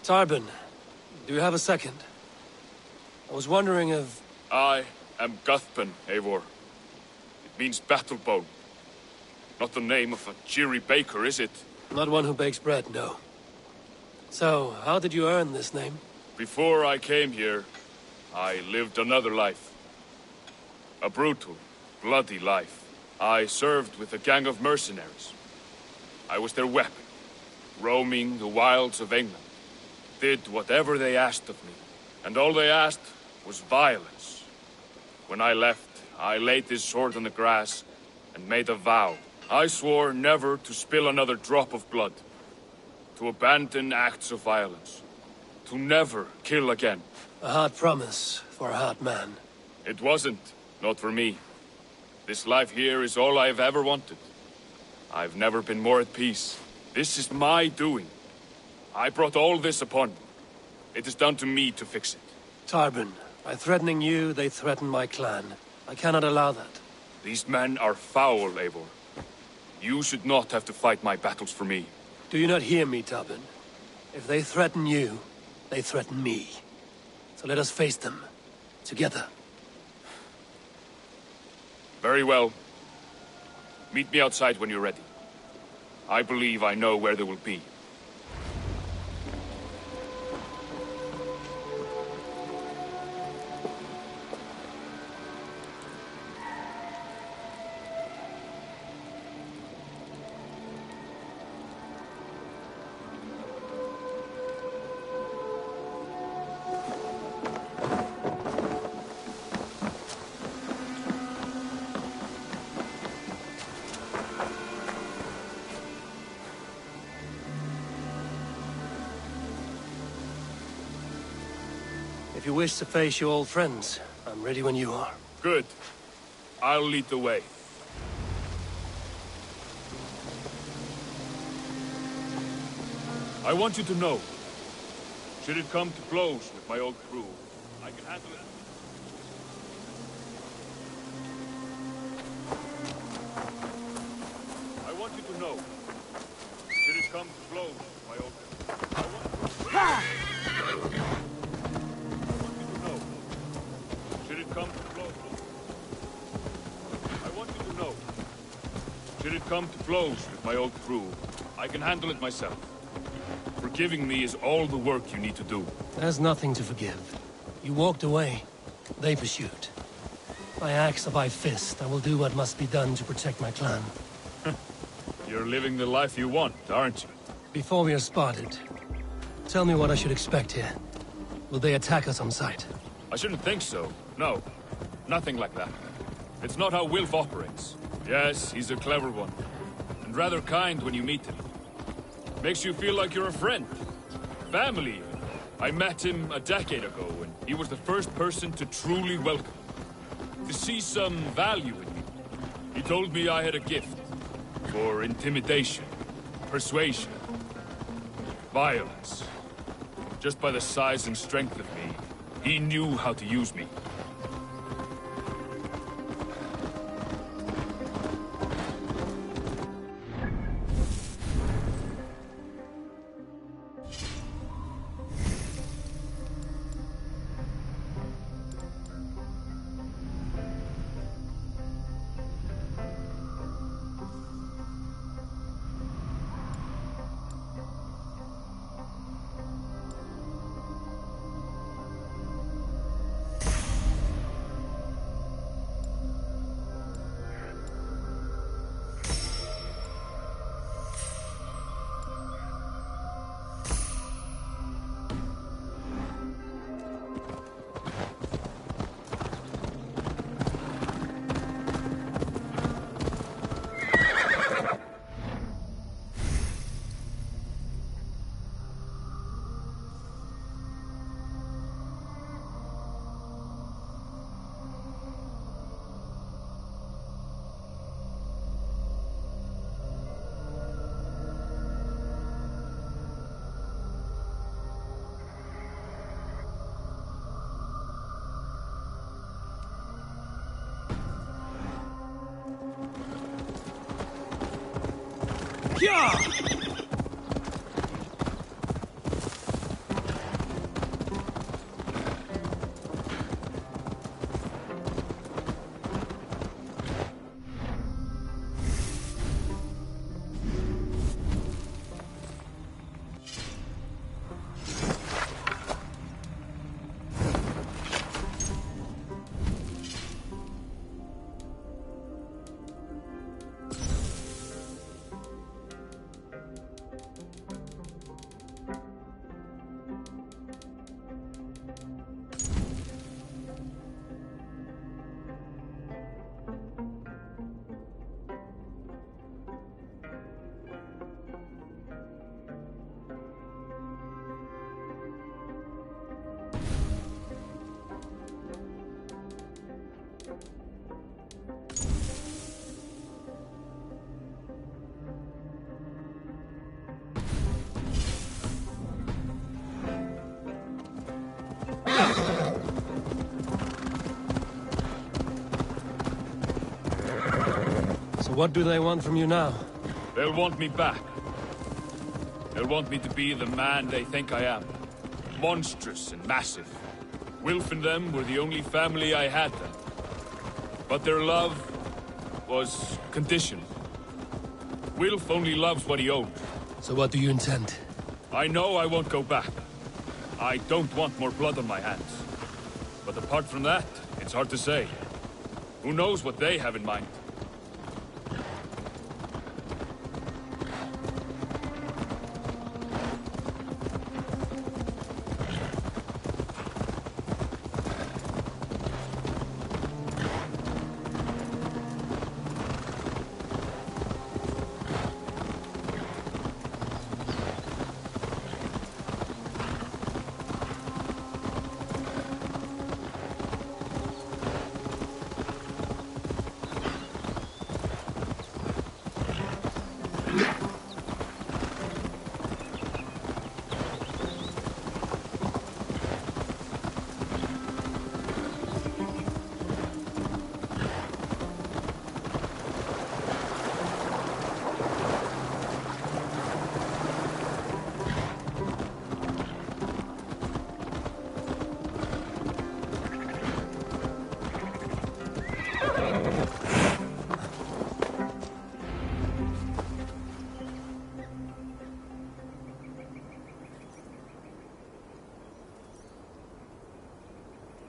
[SPEAKER 2] Tarbin, do you have a second? I was wondering if...
[SPEAKER 17] I am Guthban, Eivor. It means Battlebone. Not the name of a cheery baker, is it?
[SPEAKER 2] Not one who bakes bread, no. So, how did you earn this name?
[SPEAKER 17] Before I came here, I lived another life. A brutal, bloody life. I served with a gang of mercenaries. I was their weapon, roaming the wilds of England. Did whatever they asked of me, and all they asked was violence. When I left, I laid this sword on the grass and made a vow. I swore never to spill another drop of blood, to abandon acts of violence, to never kill again.
[SPEAKER 2] A hard promise for a hard man.
[SPEAKER 17] It wasn't, not for me. This life here is all I've ever wanted. I've never been more at peace. This is my doing. I brought all this upon me. It is down to me to fix it.
[SPEAKER 2] Tarbin, by threatening you, they threaten my clan. I cannot allow that.
[SPEAKER 17] These men are foul, Eivor. You should not have to fight my battles for me.
[SPEAKER 2] Do you not hear me, Tarbin? If they threaten you, they threaten me. So let us face them. Together.
[SPEAKER 17] Very well. Meet me outside when you're ready. I believe I know where they will be.
[SPEAKER 2] If you wish to face your old friends, I'm ready when you are.
[SPEAKER 17] Good. I'll lead the way. I want you to know, should it come to blows with my old crew, I can handle it. I want you to know, should it come to blows with my old crew, I want you to know, should it come to blows, I want you to know, should it come to blows with my old crew, I can handle it myself. Forgiving me is all the work you need to do.
[SPEAKER 2] There's nothing to forgive. You walked away. They pursued. By axe or by fist, I will do what must be done to protect my clan.
[SPEAKER 17] You're living the life you want, aren't you?
[SPEAKER 2] Before we are spotted, tell me what I should expect here. Will they attack us on sight?
[SPEAKER 17] I shouldn't think so. No. Nothing like that. It's not how Wilf operates. Yes, he's a clever one. And rather kind when you meet him. Makes you feel like you're a friend. Family. I met him a decade ago, and he was the first person to truly welcome me. To see some value in me. He told me I had a gift. For intimidation. Persuasion. Violence. Just by the size and strength of me, he knew how to use me.
[SPEAKER 2] Yeah! What do they want from you now?
[SPEAKER 17] They'll want me back. They'll want me to be the man they think I am. Monstrous and massive. Wilf and them were the only family I had then. But their love was conditional. Wilf only loves what he owns.
[SPEAKER 2] So what do you intend?
[SPEAKER 17] I know I won't go back. I don't want more blood on my hands. But apart from that, it's hard to say. Who knows what they have in mind?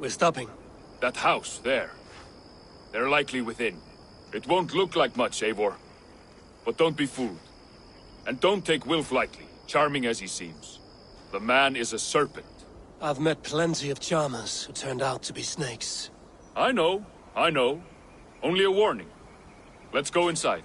[SPEAKER 2] We're stopping.
[SPEAKER 17] That house, there. They're likely within. It won't look like much, Eivor. But don't be fooled. And don't take Wilf lightly, charming as he seems. The man is a serpent.
[SPEAKER 2] I've met plenty of charmers who turned out to be snakes.
[SPEAKER 17] I know. Only a warning. Let's go inside.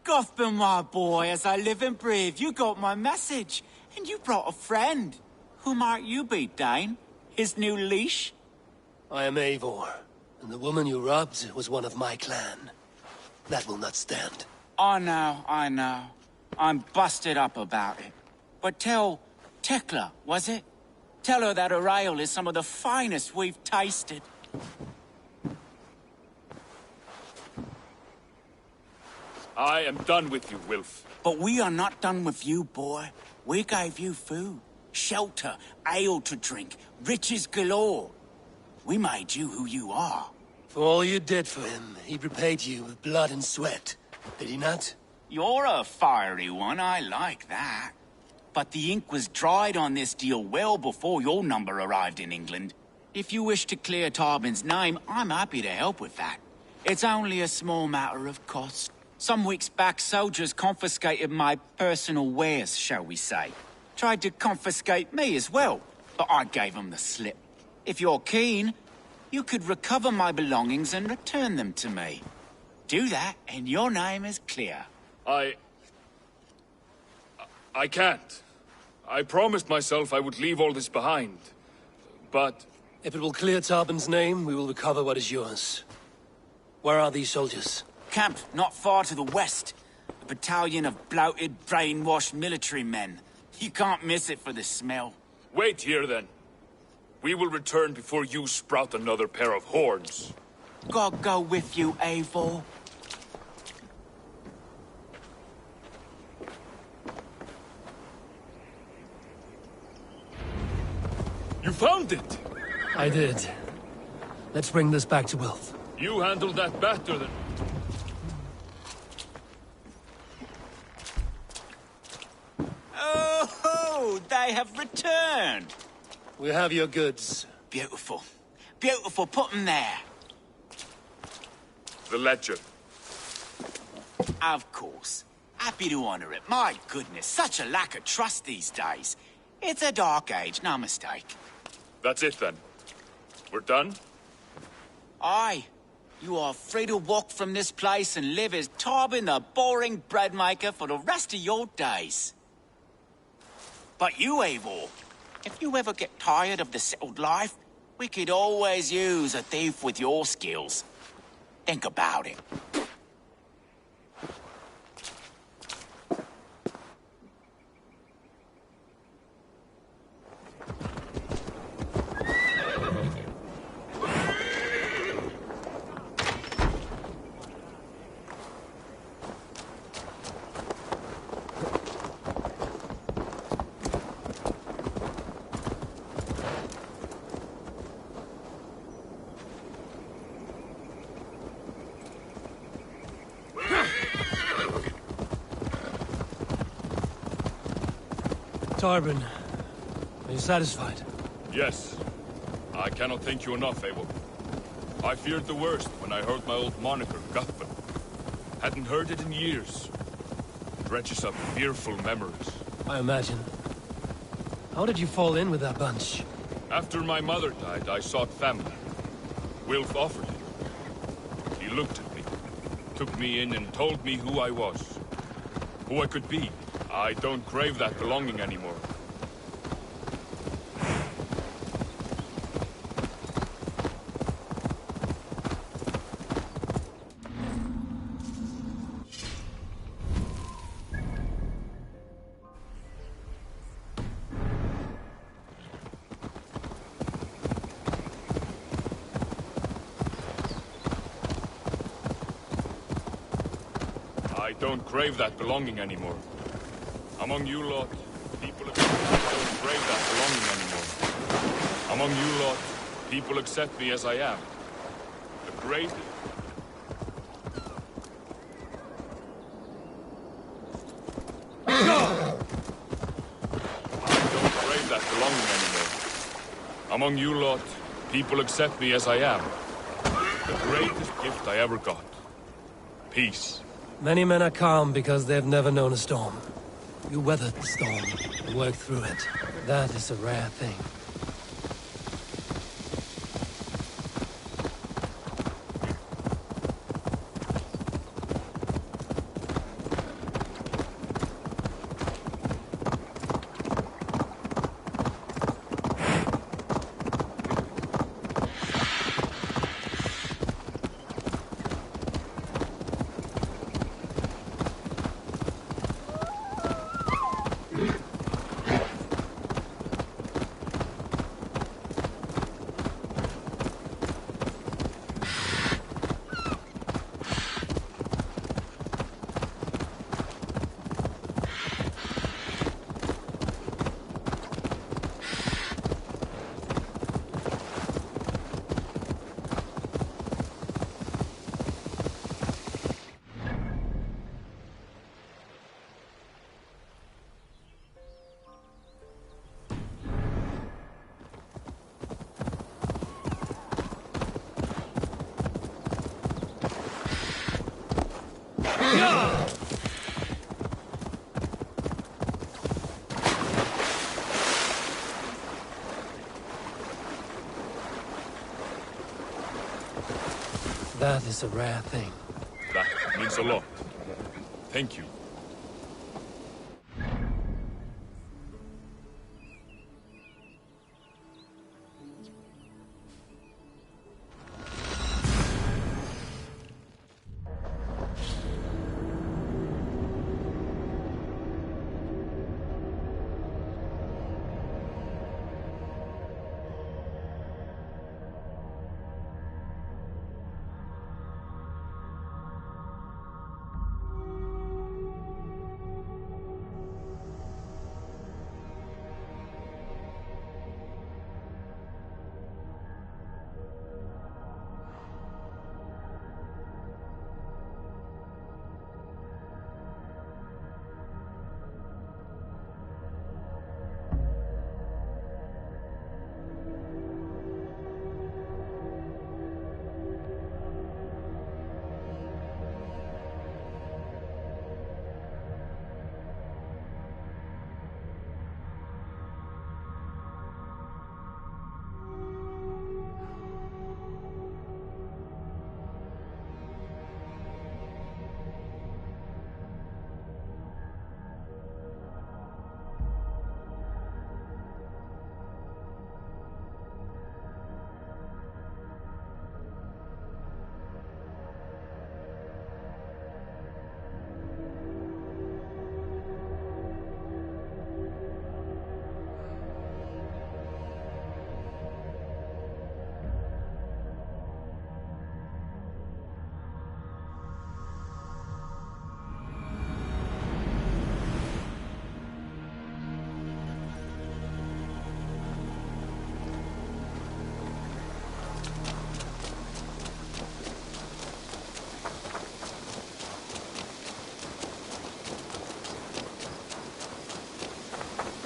[SPEAKER 11] Gothman, my boy, as I live and breathe, you got my message. And you brought a friend. Who might you be, Dane? His new leash?
[SPEAKER 2] I am Eivor, and the woman you robbed was one of my clan. That will not stand.
[SPEAKER 11] I know. I'm busted up about it. But tell Tekla, was it? Tell her that her ale is some of the finest we've tasted.
[SPEAKER 17] I am done with you, Wilf.
[SPEAKER 11] But we are not done with you, boy. We gave you food, shelter, ale to drink, riches galore. We made you who you are.
[SPEAKER 2] For all you did for him, he repaid you with blood and sweat. Did he not?
[SPEAKER 11] You're a fiery one, I like that. But the ink was dried on this deal well before your number arrived in England. If you wish to clear Tarbin's name, I'm happy to help with that. It's only a small matter of cost. Some weeks back, soldiers confiscated my personal wares, shall we say. Tried to confiscate me as well, but I gave them the slip. If you're keen, you could recover my belongings and return them to me. Do that, and your name is clear.
[SPEAKER 17] I can't. I promised myself I would leave all this behind. But...
[SPEAKER 2] If it will clear Tarbin's name, we will recover what is yours. Where are these soldiers?
[SPEAKER 11] Camped not far to the west. A battalion of bloated, brainwashed military men. You can't miss it for the smell.
[SPEAKER 17] Wait here, then. We will return before you sprout another pair of horns.
[SPEAKER 11] God go with you, Eivor.
[SPEAKER 17] You found it!
[SPEAKER 2] I did. Let's bring this back to Wilf.
[SPEAKER 17] You handled that better than...
[SPEAKER 11] Oh, they have returned.
[SPEAKER 2] We have your goods.
[SPEAKER 11] Beautiful. Beautiful, put them there.
[SPEAKER 17] The ledger.
[SPEAKER 11] Of course. Happy to honor it. My goodness, such a lack of trust these days. It's a dark age, no mistake.
[SPEAKER 17] That's it, then. We're done?
[SPEAKER 11] Aye. You are free to walk from this place and live as Tarbin the boring bread maker for the rest of your days. But you, Eivor, if you ever get tired of the settled life, we could always use a thief with your skills. Think about it.
[SPEAKER 2] Tarbin, are you satisfied?
[SPEAKER 17] Yes. I cannot thank you enough, Eivor. I feared the worst when I heard my old moniker, Guthman. Hadn't heard it in years. Dredges up fearful memories.
[SPEAKER 2] I imagine. How did you fall in with that bunch?
[SPEAKER 17] After my mother died, I sought family. Wilf offered it. He looked at me, took me in and told me who I was. Who I could be. I don't crave that belonging anymore. don't crave that belonging anymore. Among you lot, people accept me. I don't crave that belonging anymore. Among you lot, people accept me as I am. The great... I don't crave that belonging anymore. Among you lot, people accept me as I am. The greatest gift I ever got. Peace.
[SPEAKER 2] Many men are calm because they've never known a storm. You weathered the storm and worked through it. That is a rare thing. That is a rare thing.
[SPEAKER 17] That means a lot. Thank you.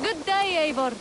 [SPEAKER 21] Good day, Eivor.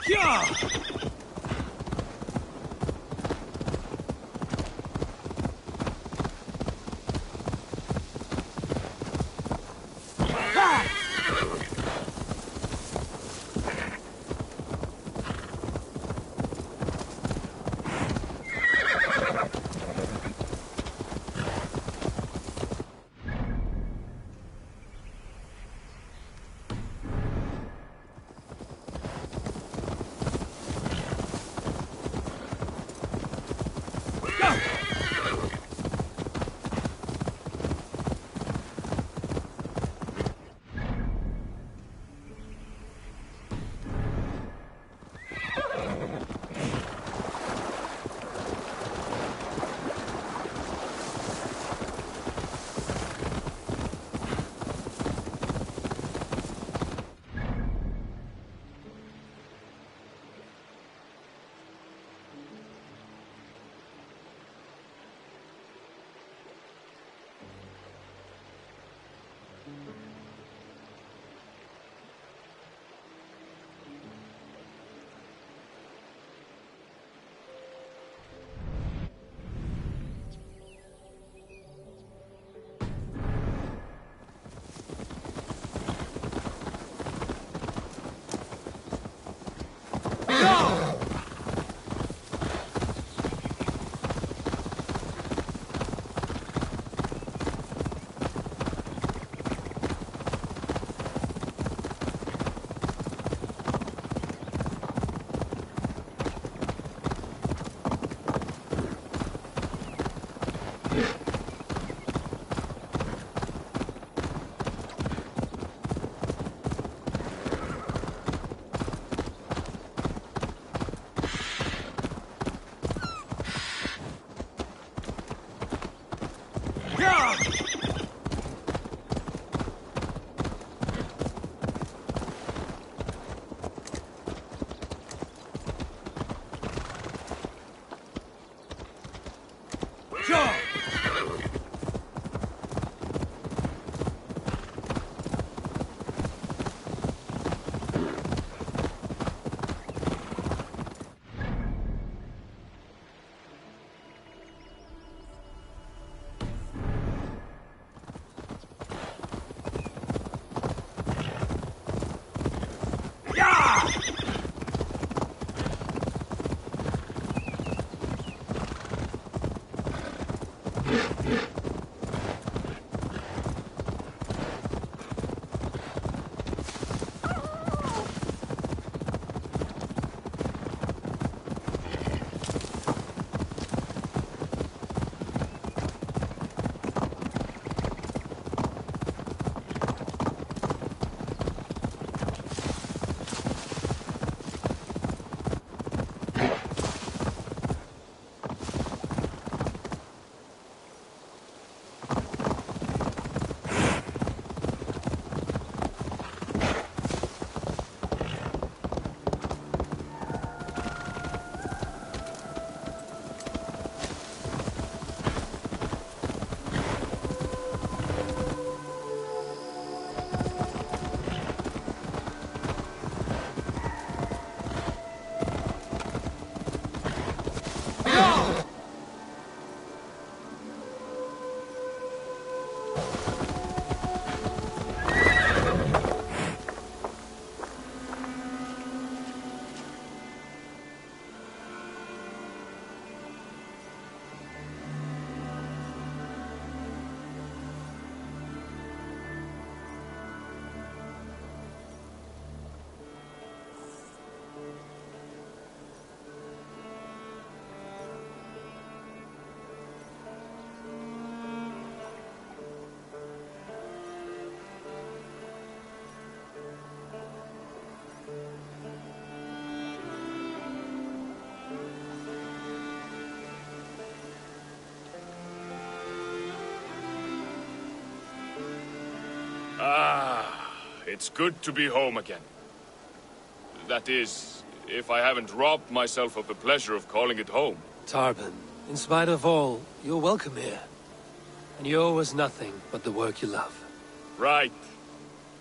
[SPEAKER 4] Yeah!
[SPEAKER 17] It's good to be home again. That is, if I haven't robbed myself of the pleasure of calling it home.
[SPEAKER 2] Tarban, in spite of all, you're welcome here. And you owe us nothing but the work you love.
[SPEAKER 17] Right.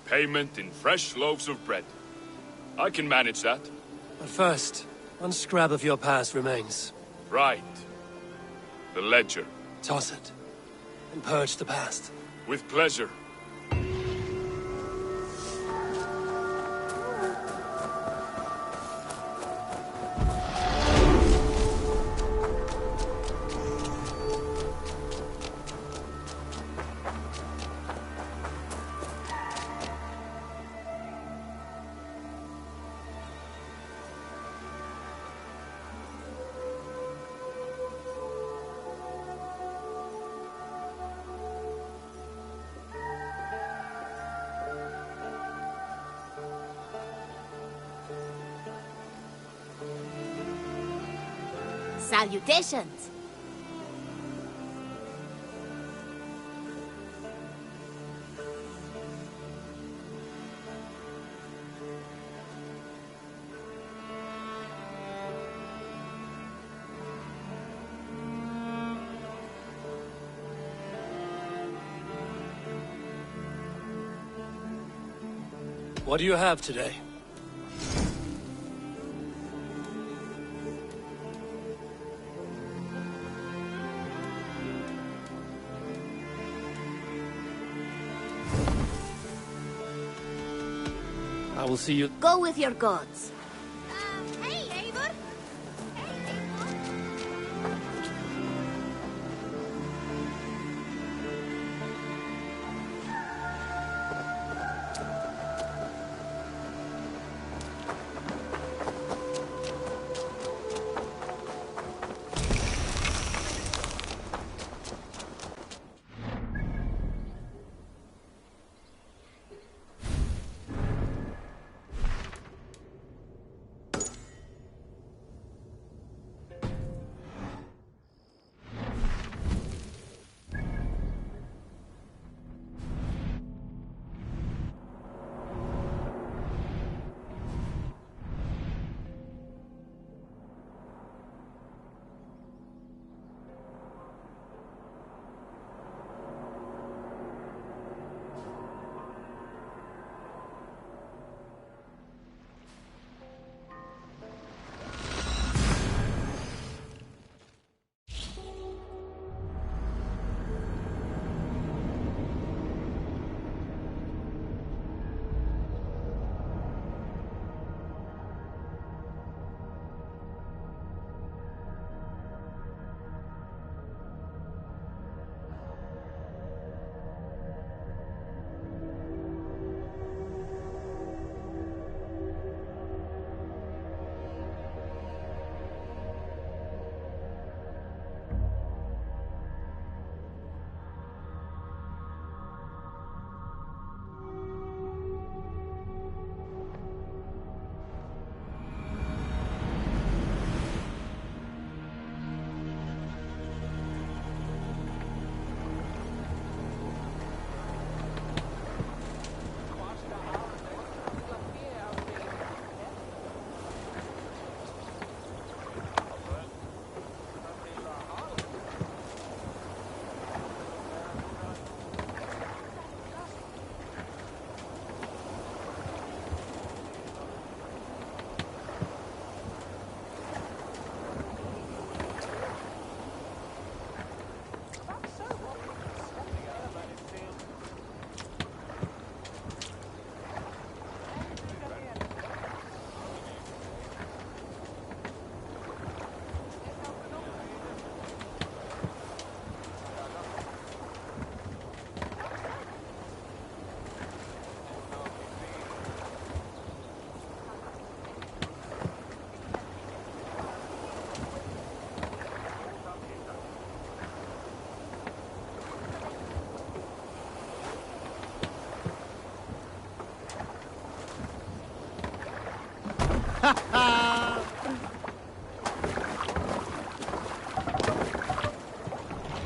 [SPEAKER 17] Payment in fresh loaves of bread. I can manage that.
[SPEAKER 2] But first, one scrap of your past remains.
[SPEAKER 17] Right. The ledger.
[SPEAKER 2] Toss it, and purge the past.
[SPEAKER 17] With pleasure.
[SPEAKER 14] Salutations!
[SPEAKER 2] What do you have today? I will see you.
[SPEAKER 14] Go with your gods.
[SPEAKER 16] Hey, Eivor!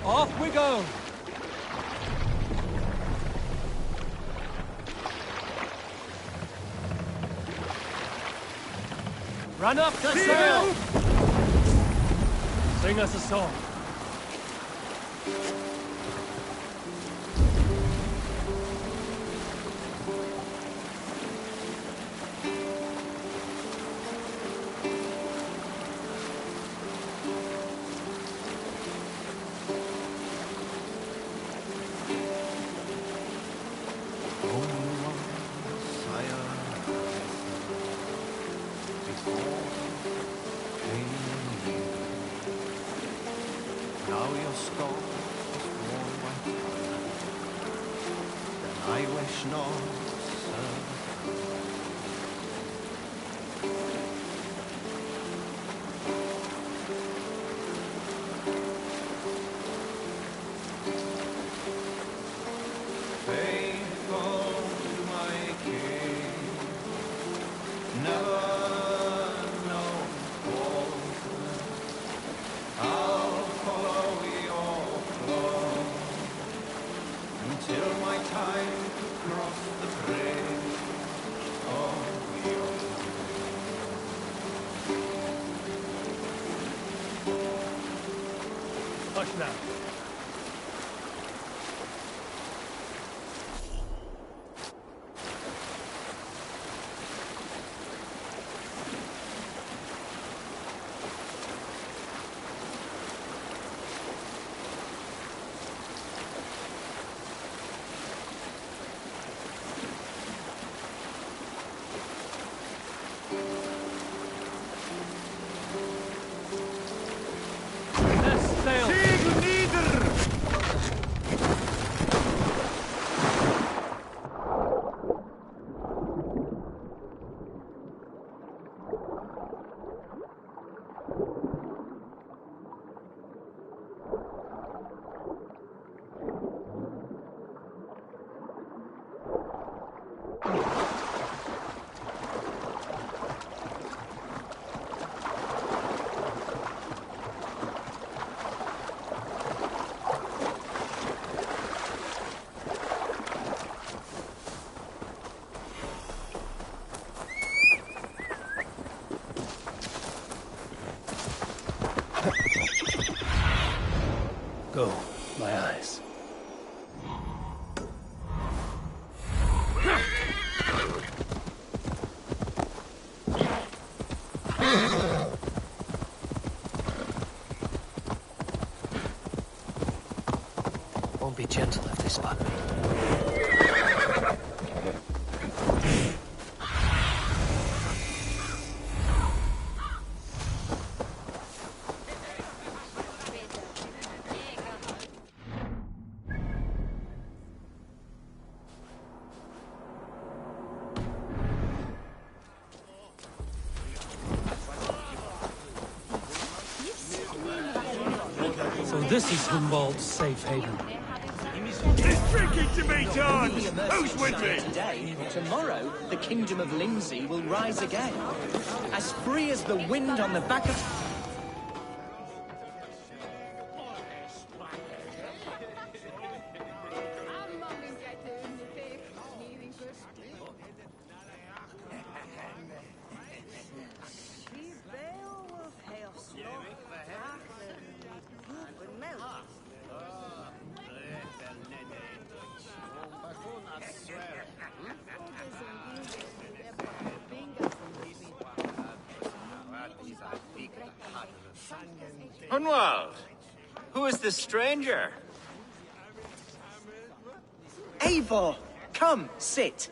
[SPEAKER 3] Off we go!
[SPEAKER 2] Run up the sail! Sing us a song.
[SPEAKER 3] Now your skull is worn white then I wish not serve. Faithful to my king, never know falsehood. I'll follow your flow until my time to cross the bridge of your
[SPEAKER 2] Hush now. Go, my eyes.
[SPEAKER 9] Won't be gentle if they spot me.
[SPEAKER 2] So this is Humboldt's safe haven.
[SPEAKER 4] There's drinking to be done! Who's with me?
[SPEAKER 5] Today, tomorrow, the kingdom of Lindsay will rise again. As free as the wind on the back of...
[SPEAKER 7] Hunwald, who is this stranger?
[SPEAKER 5] Eivor! Come, sit.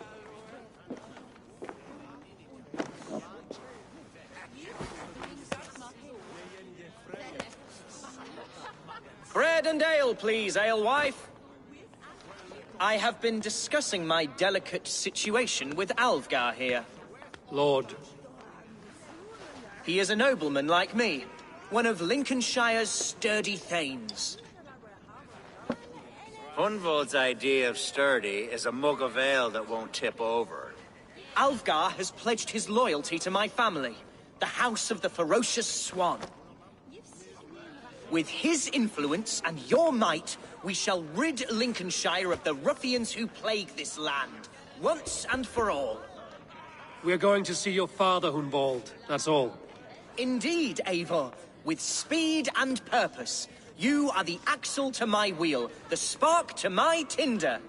[SPEAKER 5] Bread and ale, please, alewife. I have been discussing my delicate situation with Alvgar here.
[SPEAKER 2] Lord.
[SPEAKER 5] He is a nobleman like me. One of Lincolnshire's sturdy thanes.
[SPEAKER 7] Hunwald's idea of sturdy is a mug of ale that won't tip over.
[SPEAKER 5] Alvgar has pledged his loyalty to my family, the House of the Ferocious Swan. With his influence and your might, we shall rid Lincolnshire of the ruffians who plague this land, once and for all.
[SPEAKER 2] We're going to see your father, Hunwald, that's all.
[SPEAKER 5] Indeed, Eivor. With speed and purpose. You are the axle to my wheel, the spark to my tinder.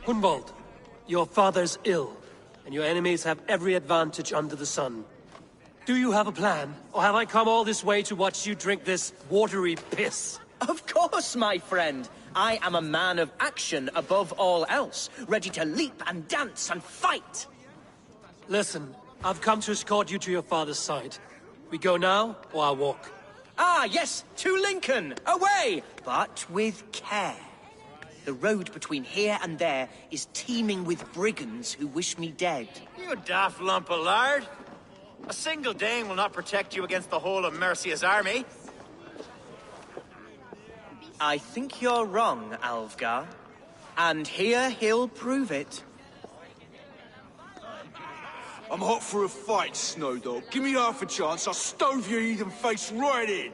[SPEAKER 2] Hunwald, your father's ill, and your enemies have every advantage under the sun. Do you have a plan, or have I come all this way to watch you drink this watery piss?
[SPEAKER 5] Of course, my friend. I am a man of action above all else, ready to leap and dance and fight.
[SPEAKER 2] Listen, I've come to escort you to your father's side. We go now, or I walk?
[SPEAKER 5] Ah, yes, to Lincoln! Away! But with care. The road between here and there is teeming with brigands who wish me dead.
[SPEAKER 7] You daft lump of lard. A single Dane will not protect you against the whole of Mercia's army.
[SPEAKER 5] I think you're wrong, Alfgar. And here he'll prove it.
[SPEAKER 10] I'm hot for a fight, Snowdog. Give me half a chance, I'll stove your heathen face right in.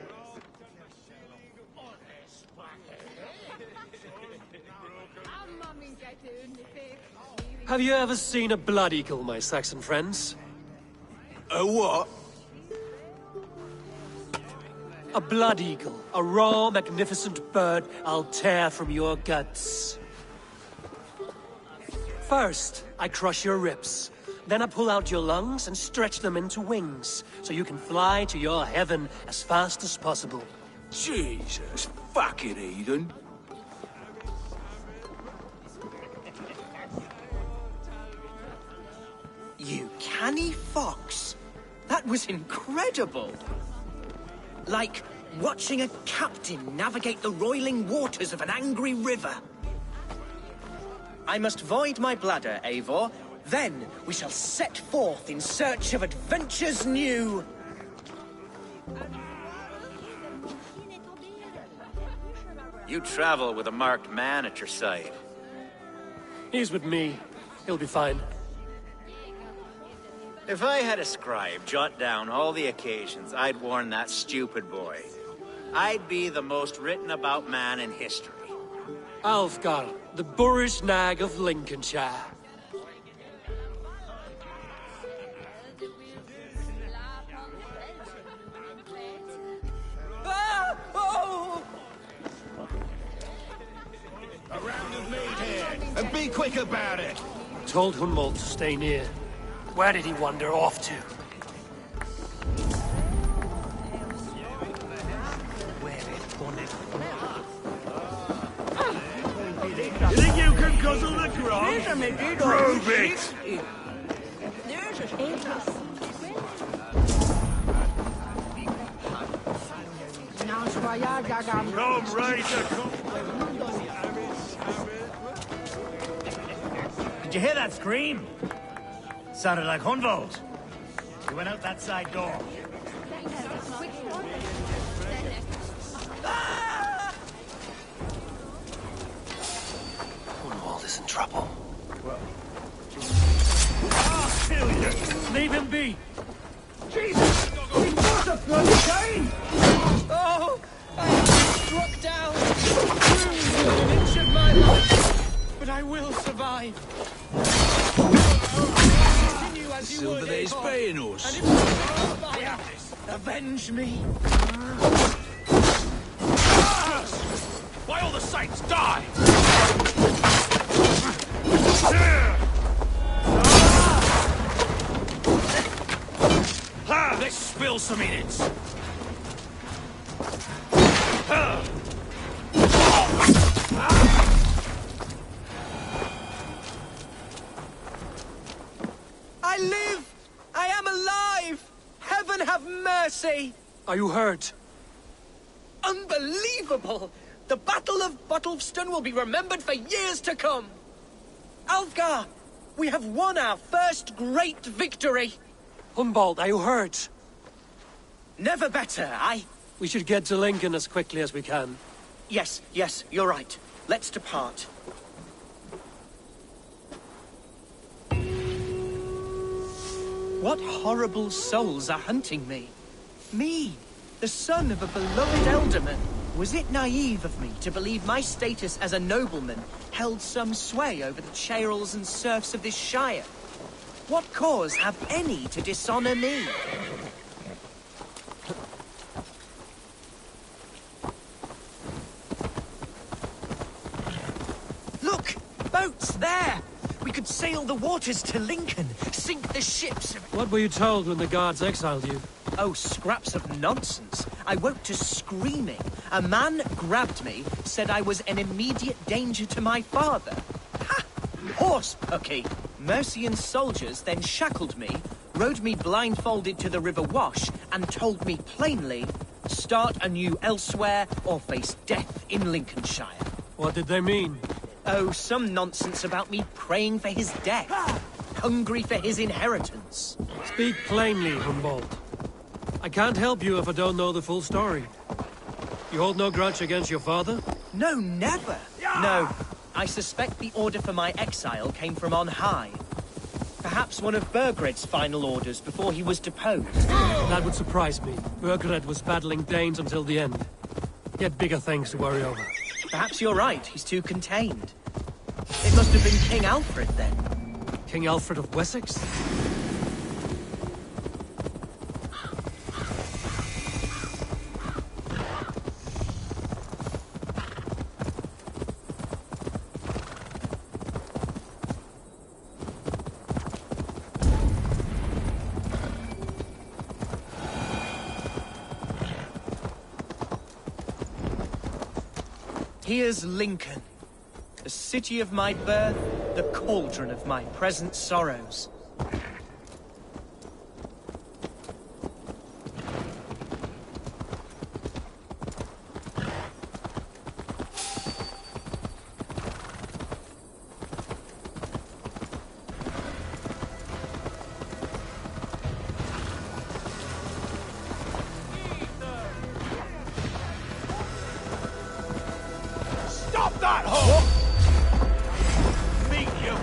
[SPEAKER 2] Have you ever seen a blood eagle, my Saxon friends?
[SPEAKER 10] A what?
[SPEAKER 2] A blood eagle. A raw, magnificent bird I'll tear from your guts. First, I crush your ribs. Then I pull out your lungs and stretch them into wings, so you can fly to your heaven as fast as possible.
[SPEAKER 10] Jesus, fucking heathen.
[SPEAKER 5] You canny fox. That was incredible. Like watching a captain navigate the roiling waters of an angry river. I must void my bladder, Eivor. Then we shall set forth in search of adventures new.
[SPEAKER 7] You travel with a marked man at your side.
[SPEAKER 2] He's with me. He'll be fine.
[SPEAKER 7] If I had a scribe jot down all the occasions I'd warn that stupid boy, I'd be the most written about man in history.
[SPEAKER 2] Alfgar, the boorish nag of Lincolnshire.
[SPEAKER 5] Ah! Oh!
[SPEAKER 10] A round of meat here, and be quick about it.
[SPEAKER 2] Told Hunwald to stay near. Where did he wander off to?
[SPEAKER 10] You think you can guzzle the grog? Prove it! Come, Razor, come.
[SPEAKER 4] Did you hear that scream? Sounded like Hunwald. He went out that side door.
[SPEAKER 9] Hunwald is in trouble.
[SPEAKER 4] I'll kill you!
[SPEAKER 2] Leave him be!
[SPEAKER 4] Jesus! He must have bloody chain!
[SPEAKER 5] Oh! I am struck down! Bruised within an inch of my life! But I will survive! Continue as you would,
[SPEAKER 10] Silver is
[SPEAKER 5] Eivor.
[SPEAKER 10] paying us.
[SPEAKER 5] And if you fire, avenge me!
[SPEAKER 4] Why all the saints die? Let's spill some innards.
[SPEAKER 5] I live! I am alive! Heaven have mercy!
[SPEAKER 2] Are you hurt?
[SPEAKER 5] Unbelievable! The Battle of Bottleston will be remembered for years to come! Alfgar, we have won our first great victory!
[SPEAKER 2] Hunwald, are you hurt?
[SPEAKER 5] Never better,
[SPEAKER 2] We should get to Lincoln as quickly as we can.
[SPEAKER 5] Yes, you're right. Let's depart. What horrible souls are hunting me? Me, the son of a beloved elderman. Was it naive of me to believe my status as a nobleman held some sway over the churls and serfs of this shire? What cause have any to dishonor me? Look! Boats there! We could sail the waters to Lincoln, sink the ships...
[SPEAKER 2] What were you told when the guards exiled you?
[SPEAKER 5] Oh, scraps of nonsense. I woke to screaming. A man grabbed me, said I was an immediate danger to my father. Ha! Horse pucky! Mercian soldiers then shackled me, rode me blindfolded to the River Wash, and told me plainly, start anew elsewhere or face death in Lincolnshire.
[SPEAKER 2] What did they mean?
[SPEAKER 5] Oh, some nonsense about me praying for his death. Hungry for his inheritance.
[SPEAKER 2] Speak plainly, Humboldt. I can't help you if I don't know the full story. You hold no grudge against your father?
[SPEAKER 5] No, never. No, I suspect the order for my exile came from on high. Perhaps one of Burgred's final orders before he was deposed.
[SPEAKER 2] That would surprise me. Burgred was battling Danes until the end. He had bigger things to worry over.
[SPEAKER 5] Perhaps you're right, he's too contained. It must have been King Alfred, then.
[SPEAKER 2] King Alfred of Wessex?
[SPEAKER 5] Here's Lincoln, the city of my birth, the cauldron of my present sorrows.
[SPEAKER 10] Stop that horse! Meet you,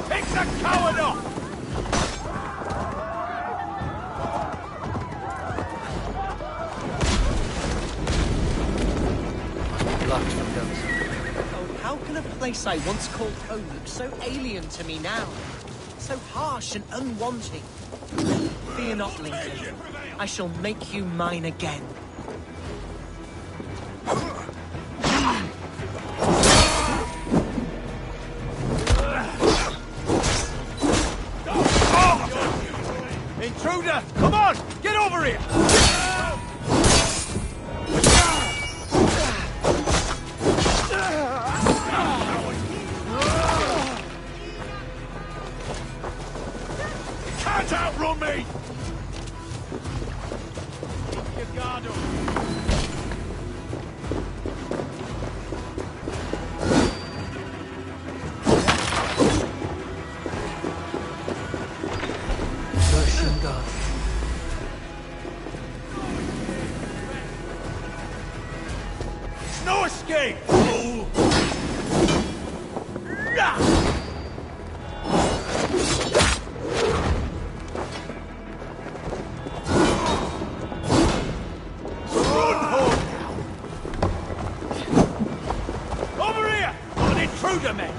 [SPEAKER 10] pick the coward up!
[SPEAKER 5] Oh, how can a place I once called home look so alien to me now? So harsh and unwanting. Fear not, Lincoln. I shall make you mine again.
[SPEAKER 10] Intruder! Come on! Get over here! Can't outrun me! Keep your guard up. No escape! Run home now! Over here! An intruder, man!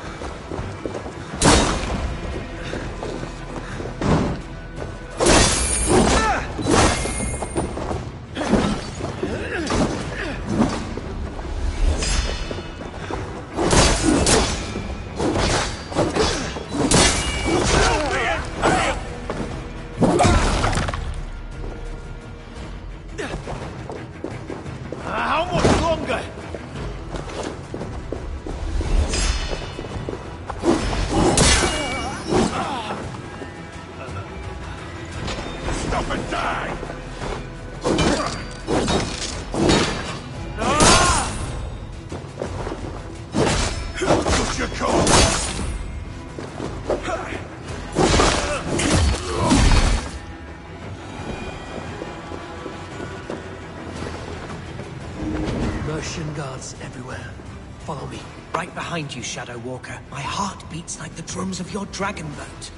[SPEAKER 10] How much longer? Stop and die! What's your call?
[SPEAKER 2] are shin guards everywhere. Follow me.
[SPEAKER 5] Right behind you, Shadow Walker. My heart beats like the drums of your dragon boat.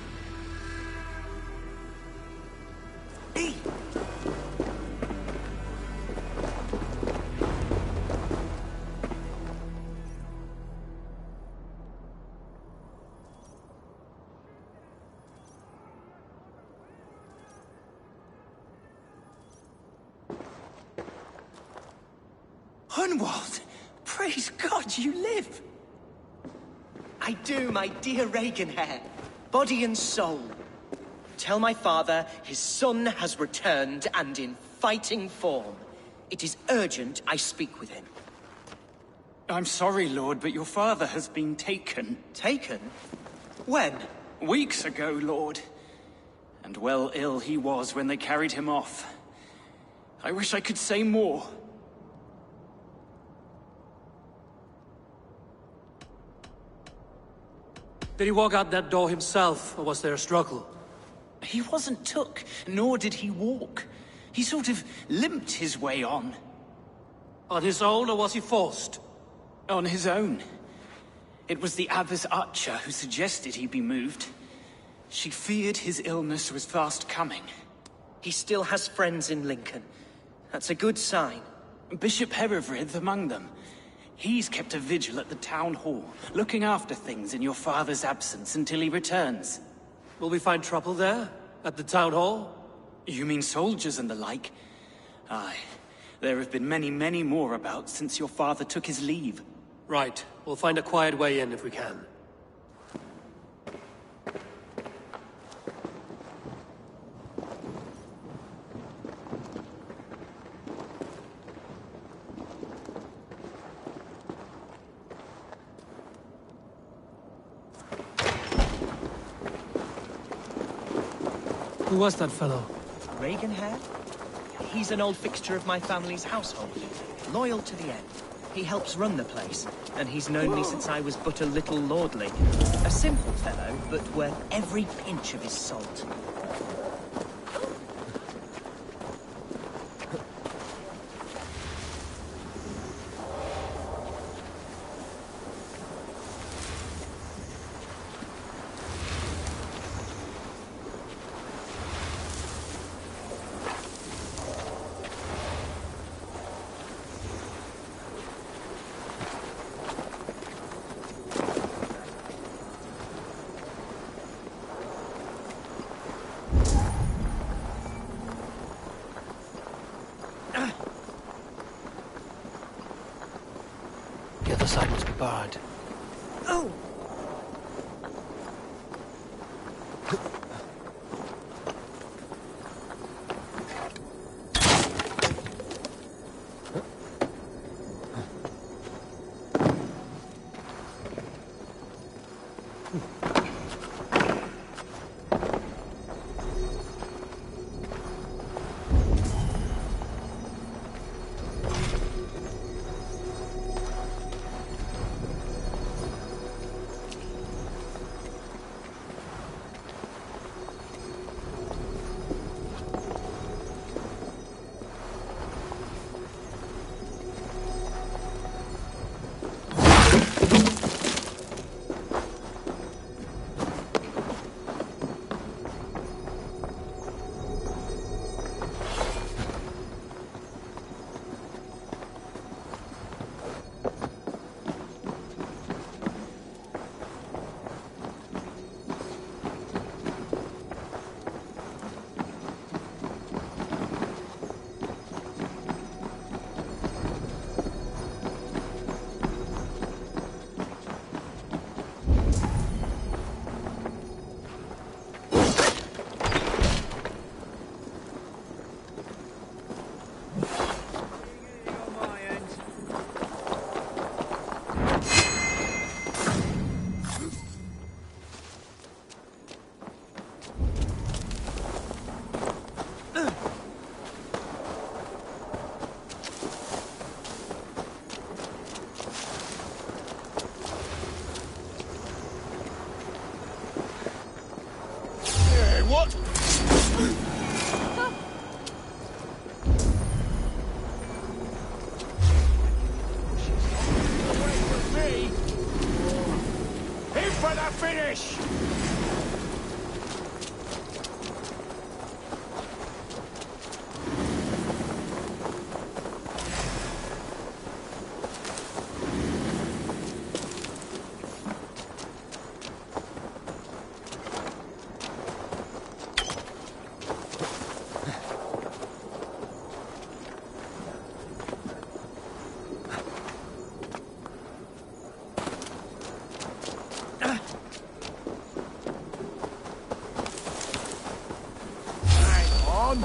[SPEAKER 5] Hunwald! Praise God you live! I do, my dear Reaganhair. Body and soul. Tell my father his son has returned and in fighting form. It is urgent I speak with him.
[SPEAKER 8] I'm sorry, Lord, but your father has been taken.
[SPEAKER 5] Taken? When?
[SPEAKER 8] Weeks ago, Lord. And well ill he was when they carried him off. I wish I could say more.
[SPEAKER 2] Did he walk out that door himself, or was there a struggle?
[SPEAKER 8] He wasn't took, nor did he walk. He sort of limped his way on.
[SPEAKER 2] On his own, or was he forced?
[SPEAKER 8] On his own. It was the Abbess Archer who suggested he be moved. She feared his illness was fast coming.
[SPEAKER 5] He still has friends in Lincoln. That's a good sign.
[SPEAKER 8] Bishop Herefrith among them. He's kept a vigil at the town hall, looking after things in your father's absence until he returns.
[SPEAKER 2] Will we find trouble there? At the town hall?
[SPEAKER 8] You mean soldiers and the like? Aye. There have been many, many more about since your father took his leave.
[SPEAKER 2] Right. We'll find a quiet way in if we can. Who was that fellow?
[SPEAKER 5] Reaganhair? He's an old fixture of my family's household. Loyal to the end. He helps run the place, and he's known me since I was but a little lordling. A simple fellow, but worth every pinch of his salt.
[SPEAKER 9] The other side must be barred.
[SPEAKER 5] Oh!
[SPEAKER 4] on!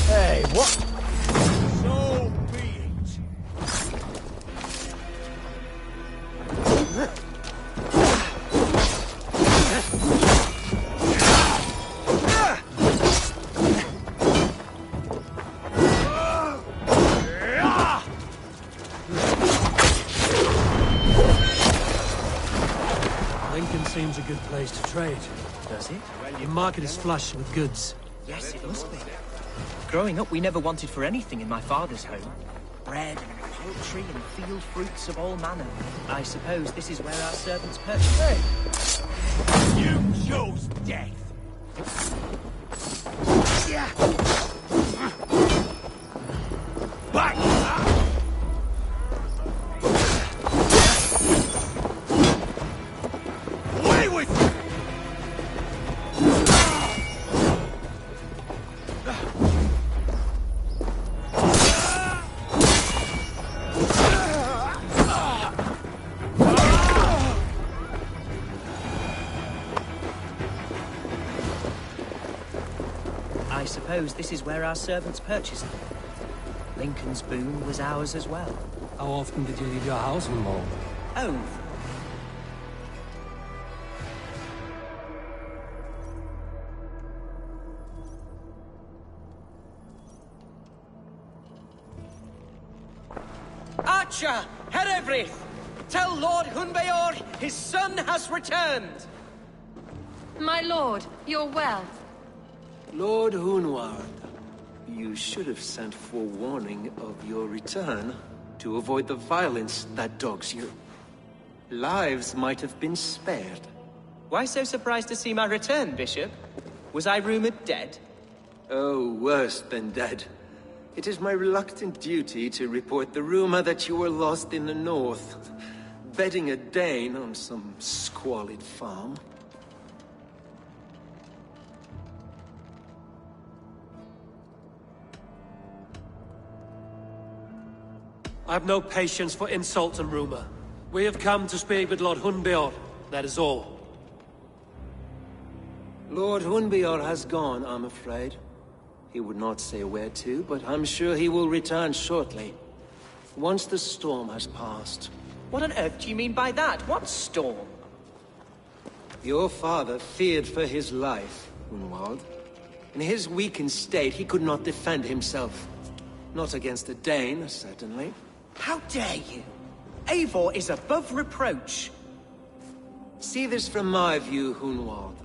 [SPEAKER 4] Hey, what?
[SPEAKER 10] So be it.
[SPEAKER 2] Lincoln seems a good place to trade.
[SPEAKER 5] Does it?
[SPEAKER 2] The market is flush with goods.
[SPEAKER 5] Yes, it must be. Growing up, we never wanted for anything in my father's home. Bread and poultry and field fruits of all manner. I suppose this is where our servants purchase.
[SPEAKER 10] Hey! You chose death! Yeah! Back! Away with you!
[SPEAKER 5] suppose this is where our servants purchased them. Lincoln's boon was ours as well.
[SPEAKER 2] How often did you leave your house, Hunwald?
[SPEAKER 5] Oh. Archer! Herefrith! Tell Lord Hunbeor his son has returned!
[SPEAKER 21] My lord, you're well.
[SPEAKER 9] Lord Hunwald, you should have sent forewarning of your return to avoid the violence that dogs you. Lives might have been spared.
[SPEAKER 5] Why so surprised to see my return, Bishop? Was I rumored dead?
[SPEAKER 9] Oh, worse than dead. It is my reluctant duty to report the rumor that you were lost in the north, bedding a Dane on some squalid farm.
[SPEAKER 2] I've no patience for insult and rumor. We have come to speak with Lord Hunbeor, that is all.
[SPEAKER 9] Lord Hunbeor has gone, I'm afraid. He would not say where to, but I'm sure he will return shortly. Once the storm has passed.
[SPEAKER 5] What on earth do you mean by that? What storm?
[SPEAKER 9] Your father feared for his life, Hunwald. In his weakened state, he could not defend himself. Not against a Dane, certainly.
[SPEAKER 5] How dare you? Eivor is above reproach.
[SPEAKER 9] See this from my view, Hunwald.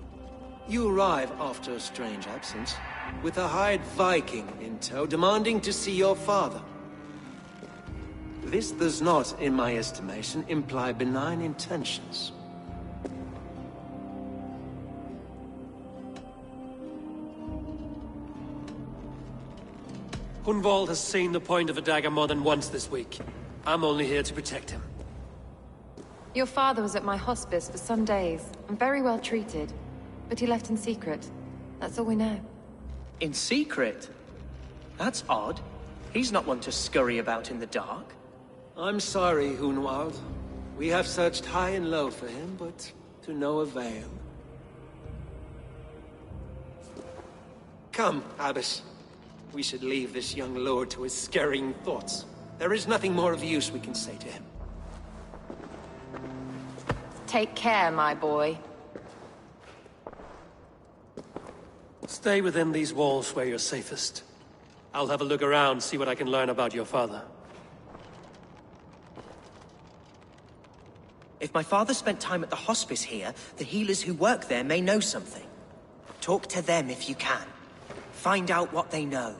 [SPEAKER 9] You arrive after a strange absence, with a hired Viking in tow, demanding to see your father. This does not, in my estimation, imply benign intentions.
[SPEAKER 2] Hunwald has seen the point of a dagger more than once this week. I'm only here to protect him.
[SPEAKER 15] Your father was at my hospice for some days, and very well treated. But he left in secret. That's all we know.
[SPEAKER 5] In secret? That's odd. He's not one to scurry about in the dark.
[SPEAKER 9] I'm sorry, Hunwald. We have searched high and low for him, but to no avail. Come, Abbess. We should leave this young lord to his scurrying thoughts. There is nothing more of use we can say to him.
[SPEAKER 15] Take care, my boy.
[SPEAKER 2] Stay within these walls where you're safest. I'll have a look around, see what I can learn about your father.
[SPEAKER 5] If my father spent time at the hospice here, the healers who work there may know something. Talk to them if you can. Find out what they know.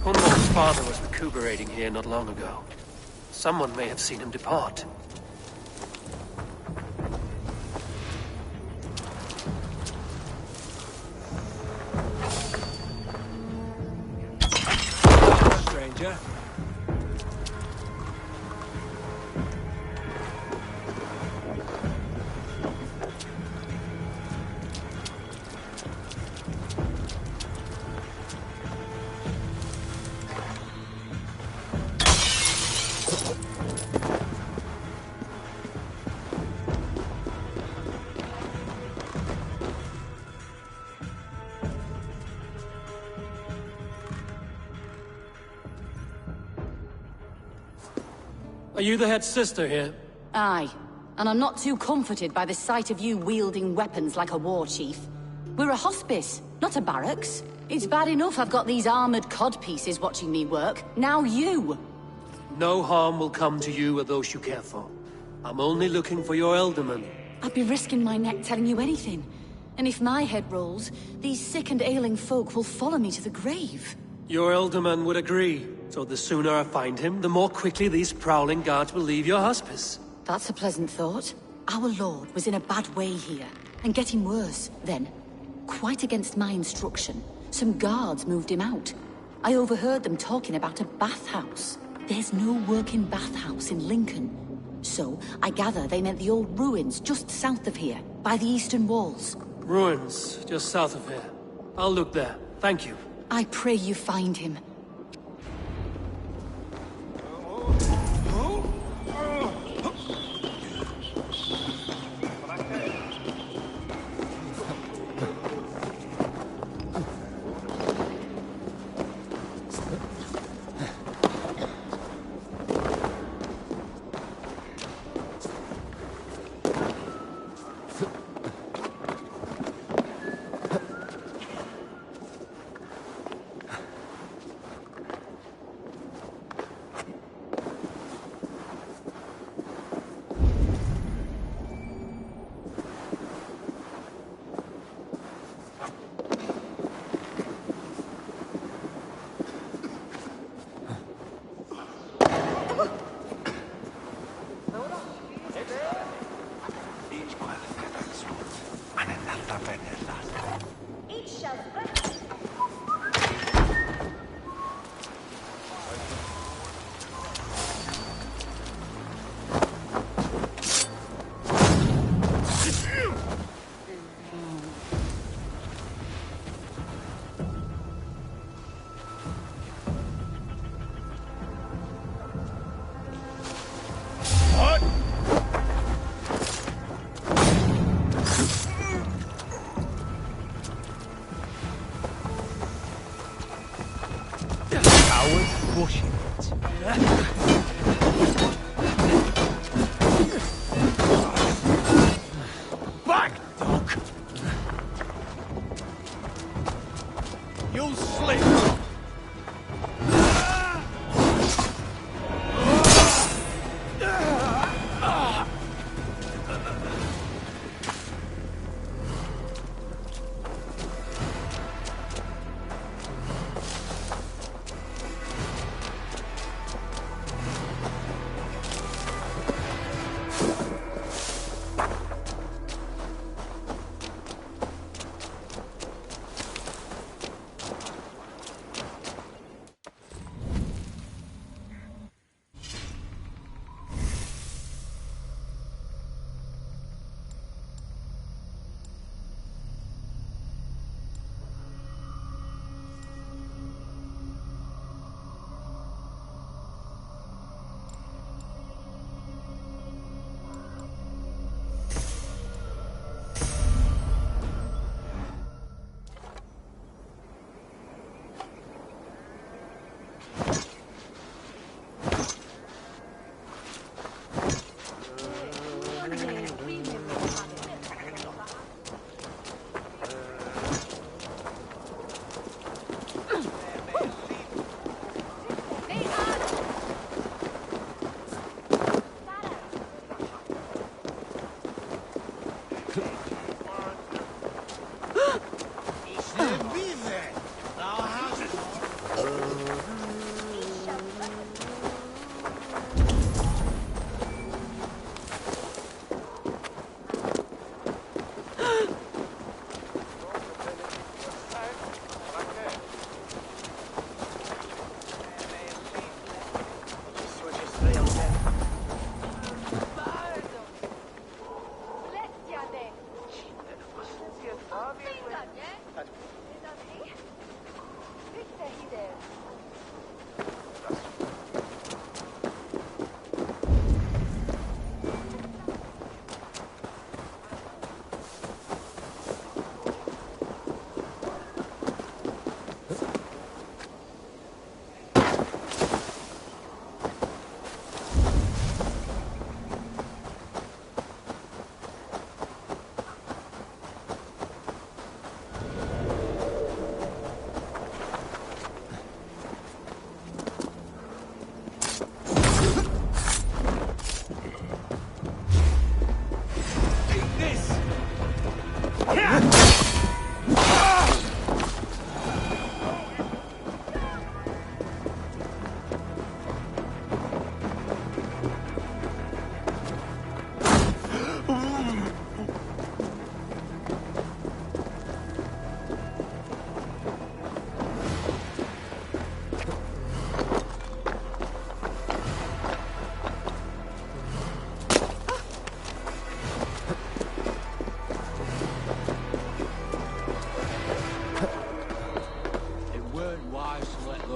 [SPEAKER 9] Hunwald's father was recuperating here not long ago. Someone may have seen him depart.
[SPEAKER 2] Stranger. Are you the head sister here?
[SPEAKER 18] Aye. And I'm not too comforted by the sight of you wielding weapons like a war chief. We're a hospice, not a barracks. It's bad enough I've got these armored codpieces watching me work. Now you!
[SPEAKER 9] No harm will come to you or those you care for. I'm only looking for your Elderman.
[SPEAKER 18] I'd be risking my neck telling you anything. And if my head rolls, these sick and ailing folk will follow me to the grave.
[SPEAKER 9] Your Elderman would agree. So the sooner I find him, the more quickly these prowling guards will leave your hospice.
[SPEAKER 18] That's a pleasant thought. Our lord was in a bad way here, and getting worse. Then, quite against my instruction, some guards moved him out. I overheard them talking about a bathhouse. There's no working bathhouse in Lincoln. So, I gather they meant the old ruins just south of here, by the eastern walls.
[SPEAKER 9] Ruins, just south of here. I'll look there. Thank you.
[SPEAKER 18] I pray you find him.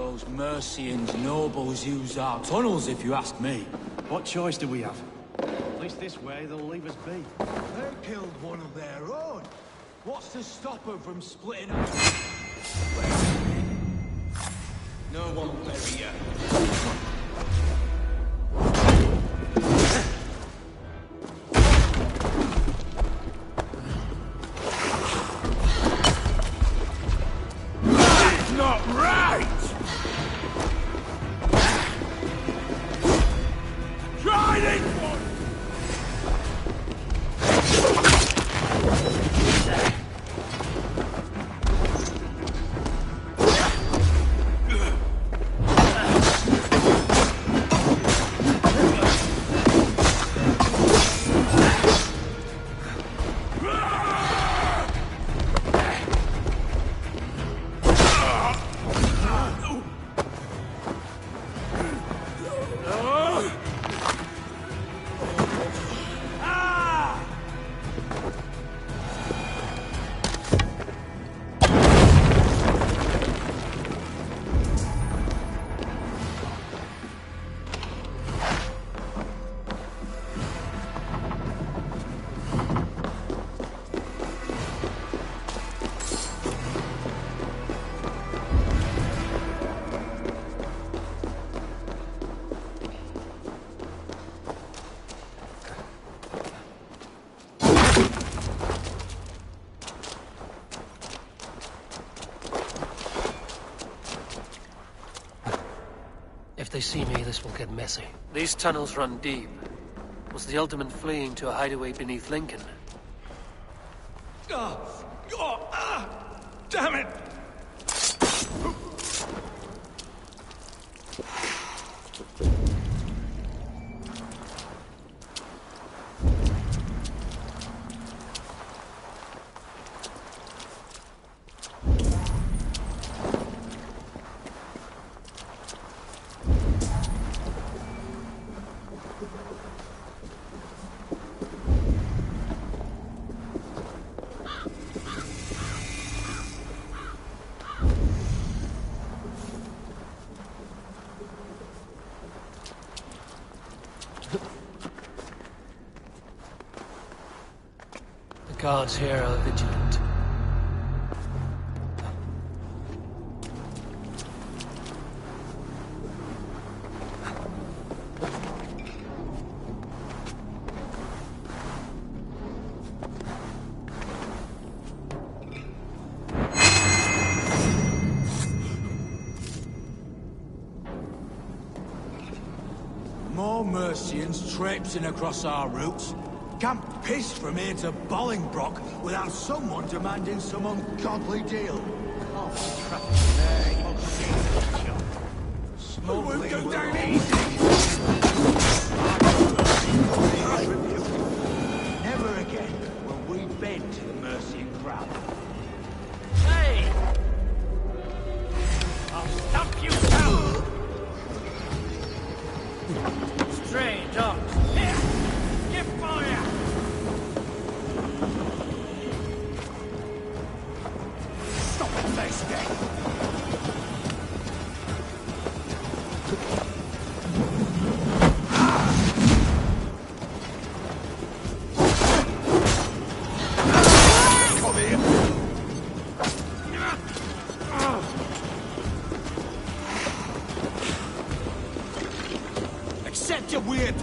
[SPEAKER 10] Those Mercians nobles use our tunnels, if you ask me.
[SPEAKER 4] What choice do we have? At least this way, they'll leave us be.
[SPEAKER 10] They killed one of their own. What's to stop them from splitting up? No one bury you.
[SPEAKER 3] Not right! Try this one!
[SPEAKER 2] If they see me, this will get messy. These tunnels run deep. Was the Ultimate fleeing to a hideaway beneath Lincoln?
[SPEAKER 3] Damn it!
[SPEAKER 2] The guards here are vigilant.
[SPEAKER 10] More Mercians traipsing across our routes. Can't piss from here to Bolingbroke without someone demanding some ungodly deal.
[SPEAKER 3] We'll go down easy!
[SPEAKER 10] Never again will we bend to the Mercian crowd.
[SPEAKER 4] Hey! I'll stump you down! Strange ox. Here! Give fire!
[SPEAKER 10] Stop it, face death! Accept your weird.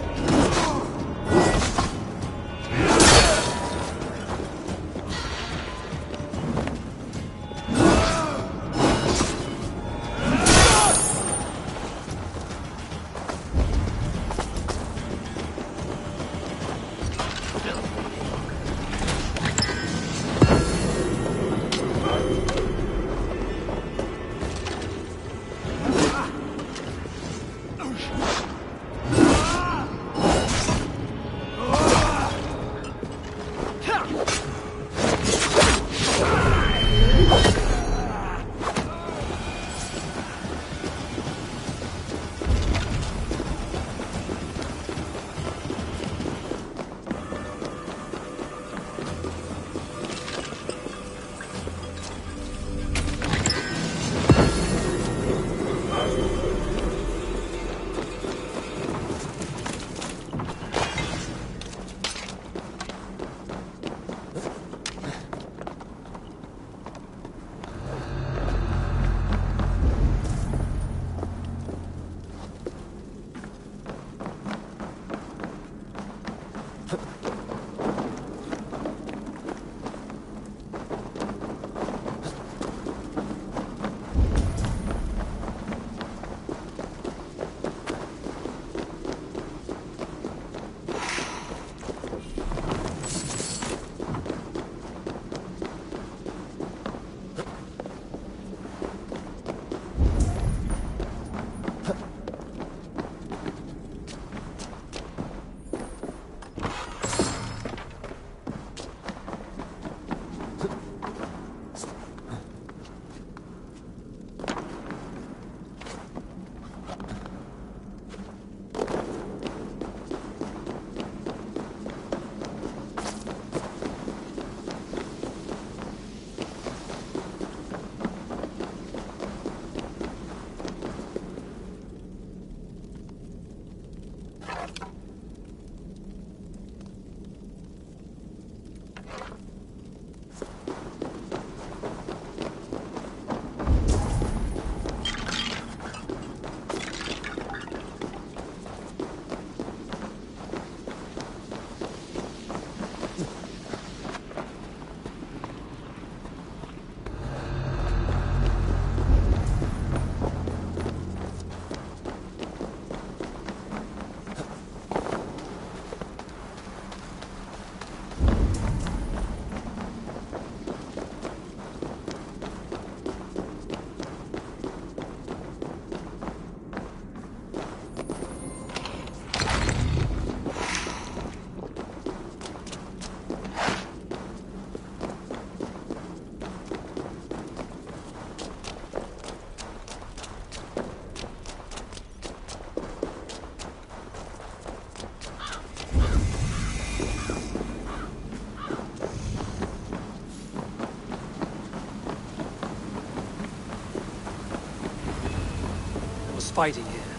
[SPEAKER 2] fighting here.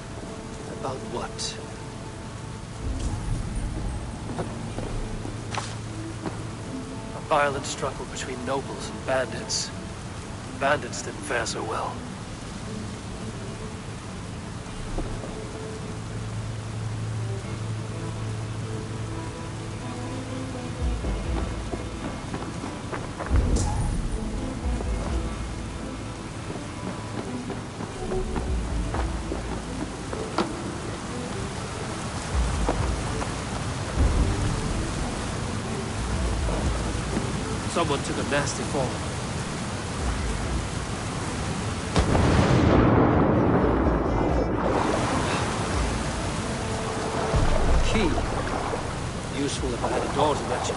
[SPEAKER 2] About what? A violent struggle between nobles and bandits. Bandits didn't fare so well. Someone took a nasty fall. Key. Useful if I had a door to match it.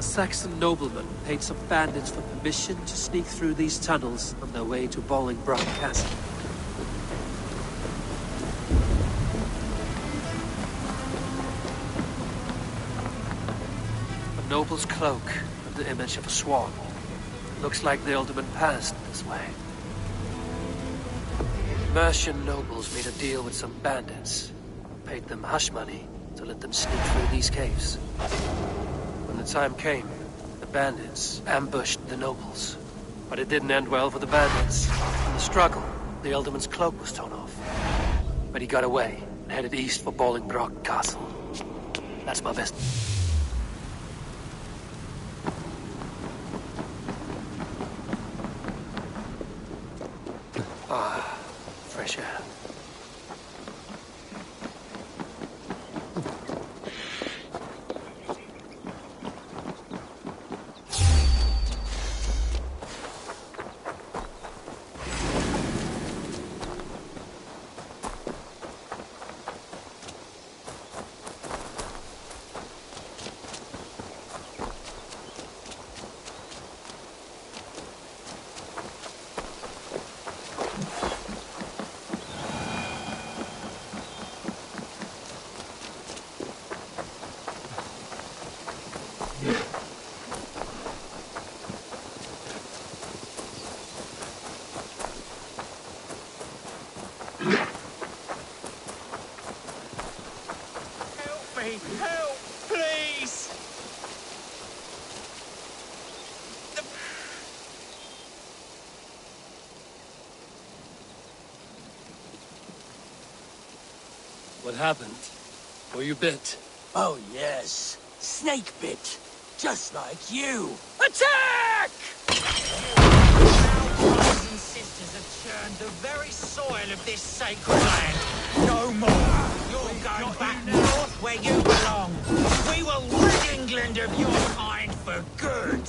[SPEAKER 2] Saxon nobleman paid some bandits for permission to sneak through these tunnels on their way to Bolingbroke Castle. A noble's cloak with the image of a swan. Looks like the alderman passed this way. Mercian nobles made a deal with some bandits, paid them hush money to let them sneak through these caves. When the time came, the bandits ambushed the nobles. But it didn't end well for the bandits. In the struggle, the Ealdorman's cloak was torn off. But he got away and headed east for Bolingbroke Castle. That's my best. Ah, fresh air.
[SPEAKER 7] Help, please!
[SPEAKER 2] What happened? Were you bit?
[SPEAKER 10] Oh, yes. Snake bit. Just like you. Attack!
[SPEAKER 7] Our brothers and sisters have churned the very soil of this sacred land. No more. You're going back north where you belong. We will rid England of your kind for good.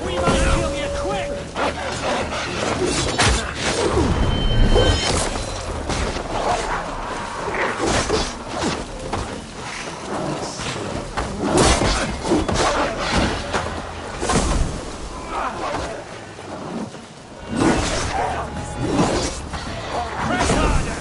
[SPEAKER 7] We must kill you quick! Press harder!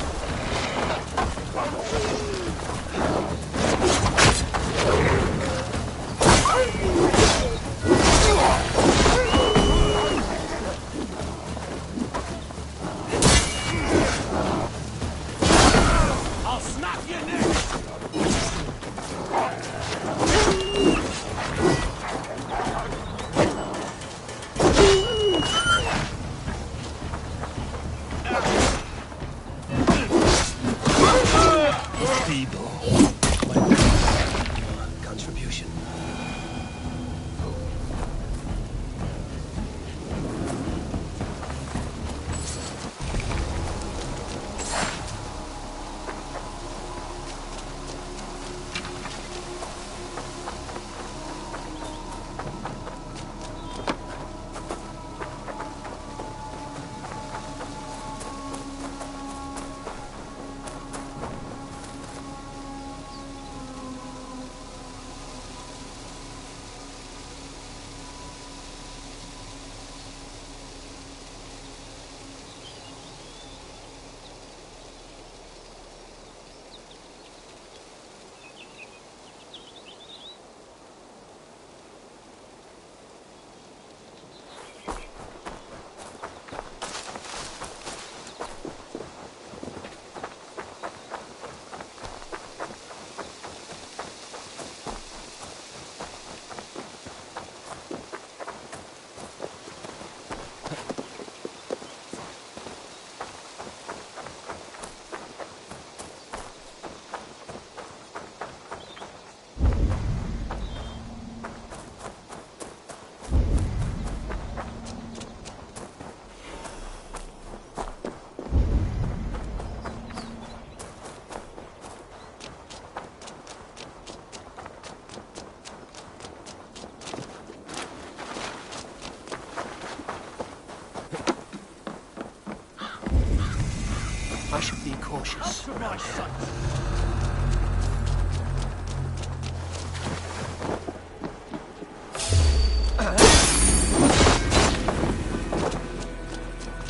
[SPEAKER 9] I should be cautious.
[SPEAKER 20] Out of my sight!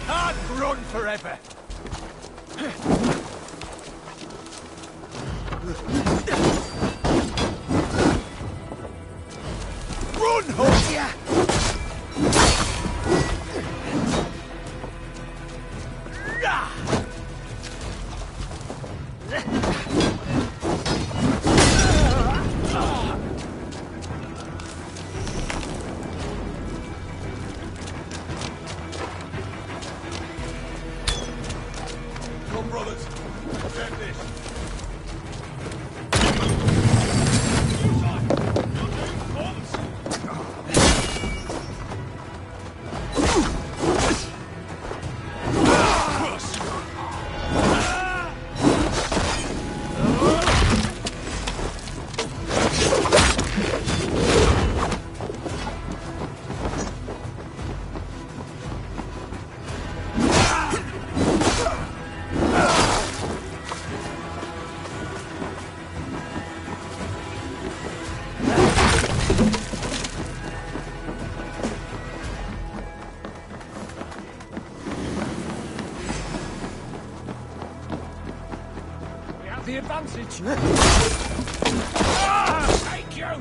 [SPEAKER 20] Can't run forever! Run, Hosia!
[SPEAKER 3] Come, brothers. Take this.
[SPEAKER 20] The advantage! Take you!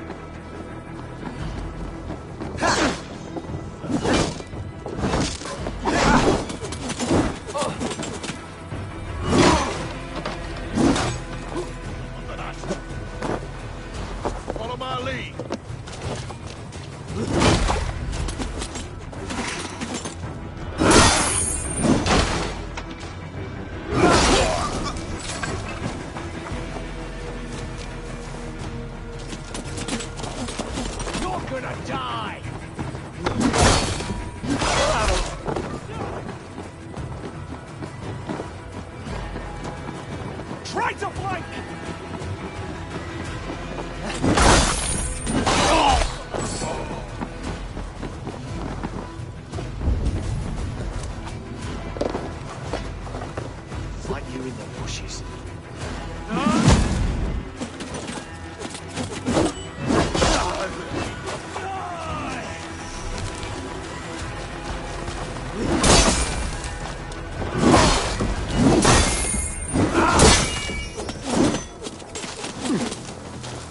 [SPEAKER 3] Follow my lead.
[SPEAKER 20] You're gonna die! Try to flank!
[SPEAKER 4] Fight you in the bushes.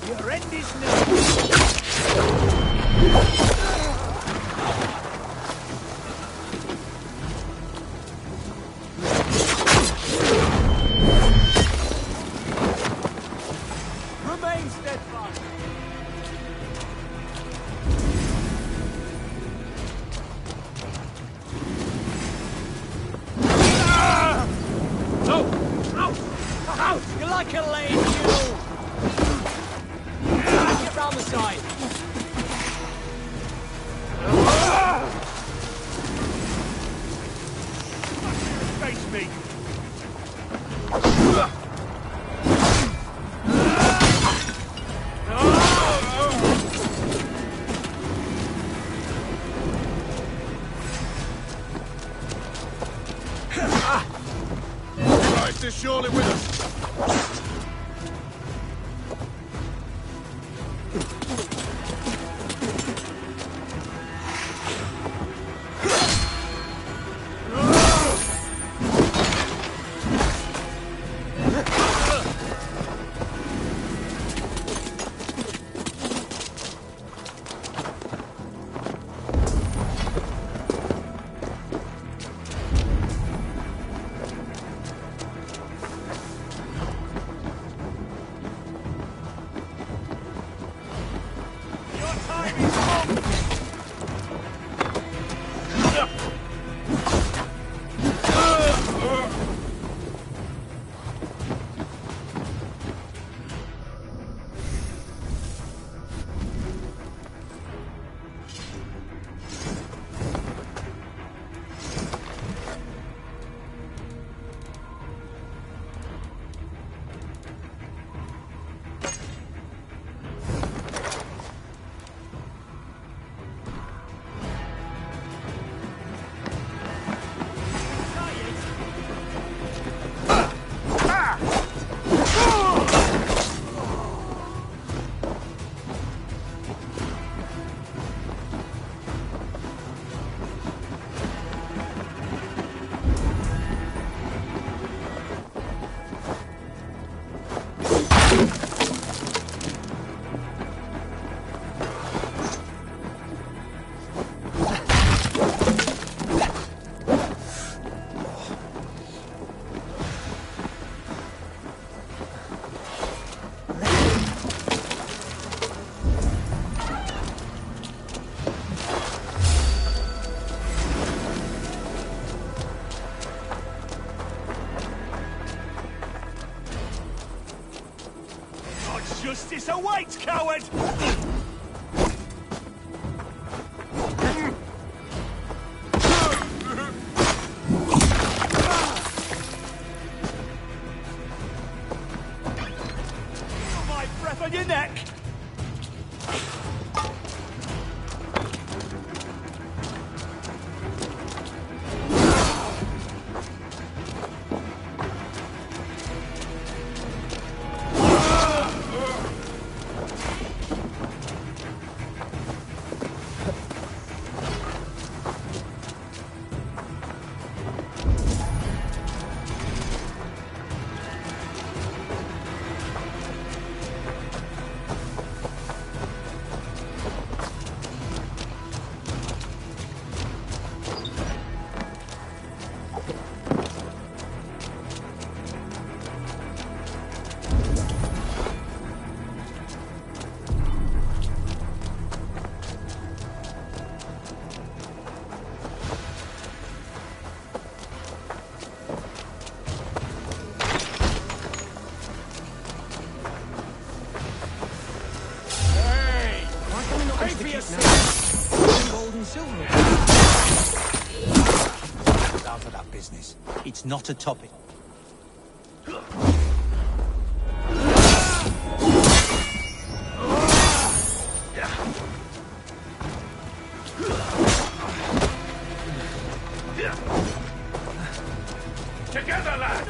[SPEAKER 4] Your end is near.
[SPEAKER 20] Remain steadfast! No! Out! Out! You're like a lame mule! Get round the side! Face me!
[SPEAKER 3] Christ is surely with us.
[SPEAKER 4] coward! My breath on your neck!
[SPEAKER 10] Out of that business. It's not a topic.
[SPEAKER 4] Together, lad!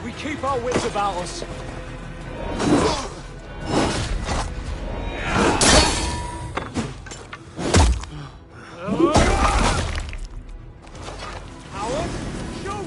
[SPEAKER 20] We keep our wits about us.
[SPEAKER 4] Howard, shoot!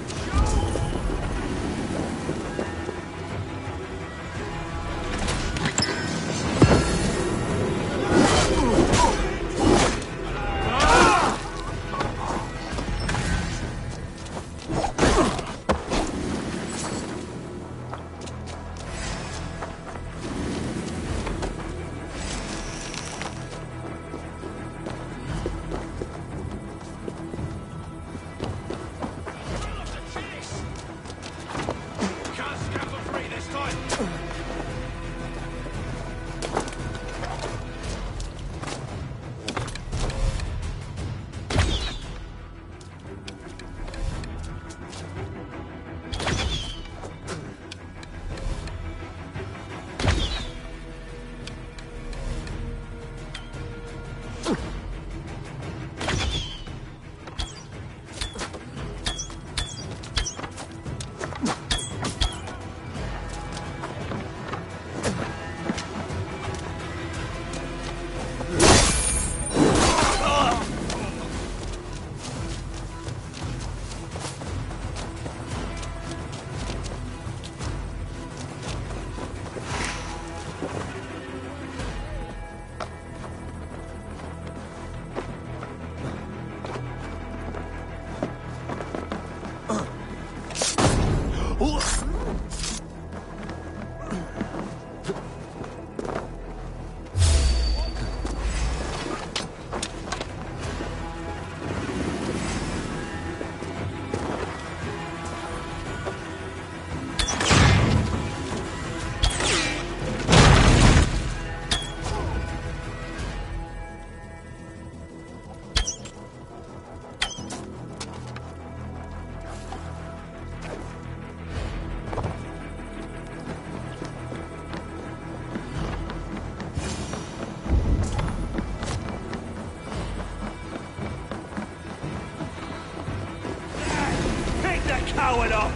[SPEAKER 4] Coward up!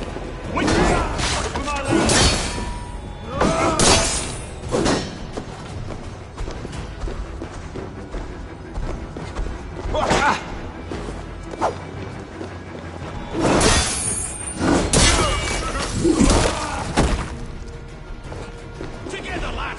[SPEAKER 4] Which for my lad! Together, lad!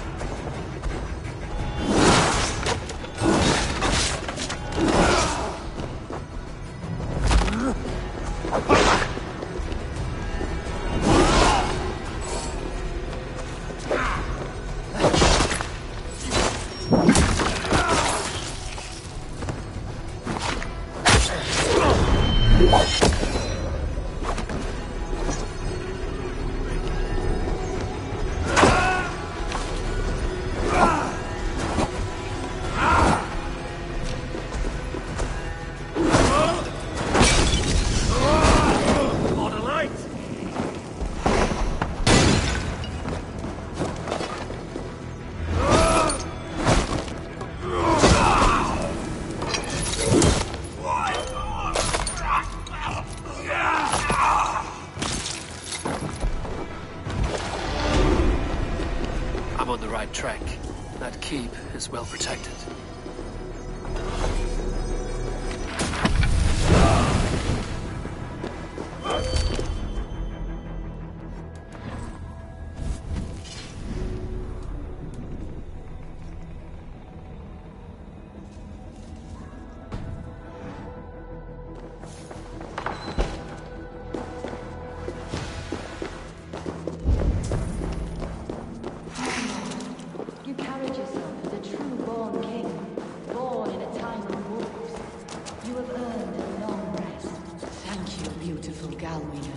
[SPEAKER 9] I'm on the right track. That keep is well protected.
[SPEAKER 18] You carried yourself as a true-born king, born in a time of wolves. You have earned a long rest. Thank you, beautiful Galwina.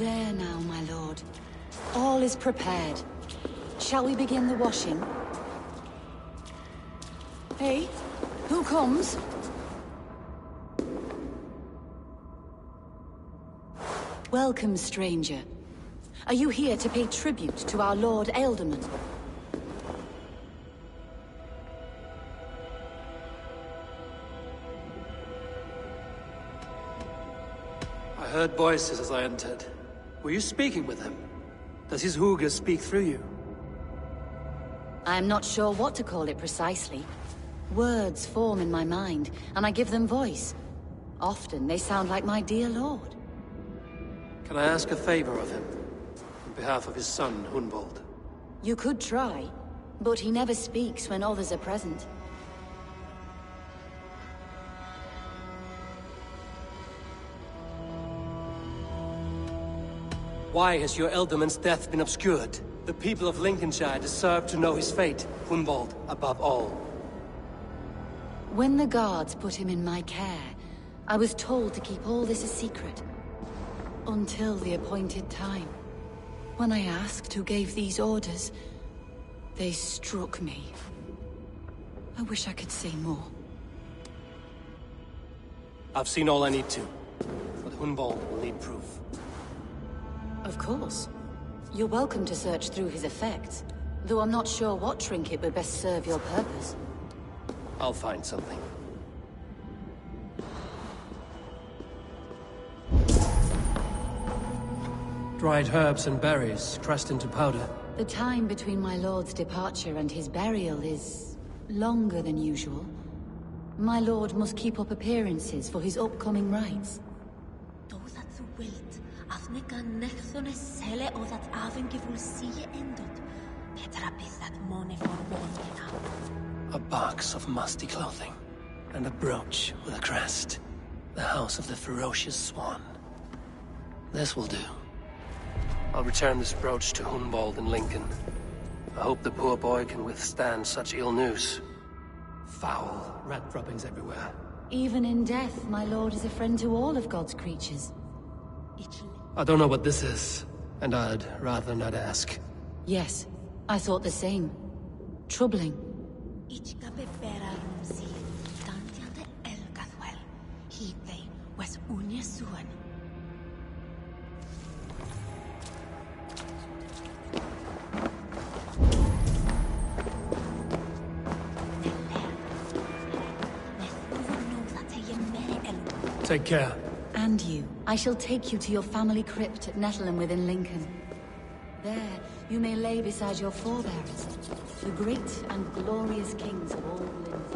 [SPEAKER 18] There now, my lord. All is prepared. Shall we begin the washing? Hey, who comes? Welcome, stranger. Are you here to pay tribute to our Lord Ealdorman?
[SPEAKER 9] I heard voices as I entered. Were you speaking with him? Does his hooga speak through you?
[SPEAKER 18] I am not sure what to call it precisely. Words form in my mind, and I give them voice. Often they sound like my dear lord.
[SPEAKER 9] Can I ask a favor of him? On behalf of his son, Hunwald.
[SPEAKER 18] You could try, but he never speaks when others are present.
[SPEAKER 9] Why has your Ealdorman's death been obscured? The people of Lincolnshire deserve to know his fate, Hunwald above all.
[SPEAKER 18] When the guards put him in my care, I was told to keep all this a secret. Until the appointed time. When I asked who gave these orders, they struck me. I wish I could say more.
[SPEAKER 9] I've seen all I need to, but Hunwald will need proof.
[SPEAKER 18] Of course. You're welcome to search through his effects, though I'm not sure what trinket would best serve your purpose.
[SPEAKER 9] I'll find something. Dried herbs and berries, pressed into powder.
[SPEAKER 18] The time between my lord's departure and his burial is longer than usual. My lord must keep up appearances for his upcoming rites.
[SPEAKER 9] A box of musty clothing, and a brooch with a crest. The House of the Ferocious Swan. This will do. I'll return this brooch to Hunwald in Lincoln. I hope the poor boy can withstand such ill news. Foul rat droppings everywhere.
[SPEAKER 18] Even in death, my lord is a friend to all of God's creatures.
[SPEAKER 9] I don't know what this is, and I'd rather not ask.
[SPEAKER 18] Yes, I thought the same. Troubling.
[SPEAKER 9] Take care.
[SPEAKER 18] And you. I shall take you to your family crypt at Nettleton within Lincoln. There, you may lay beside your forebears, the great and glorious kings of all Lincoln.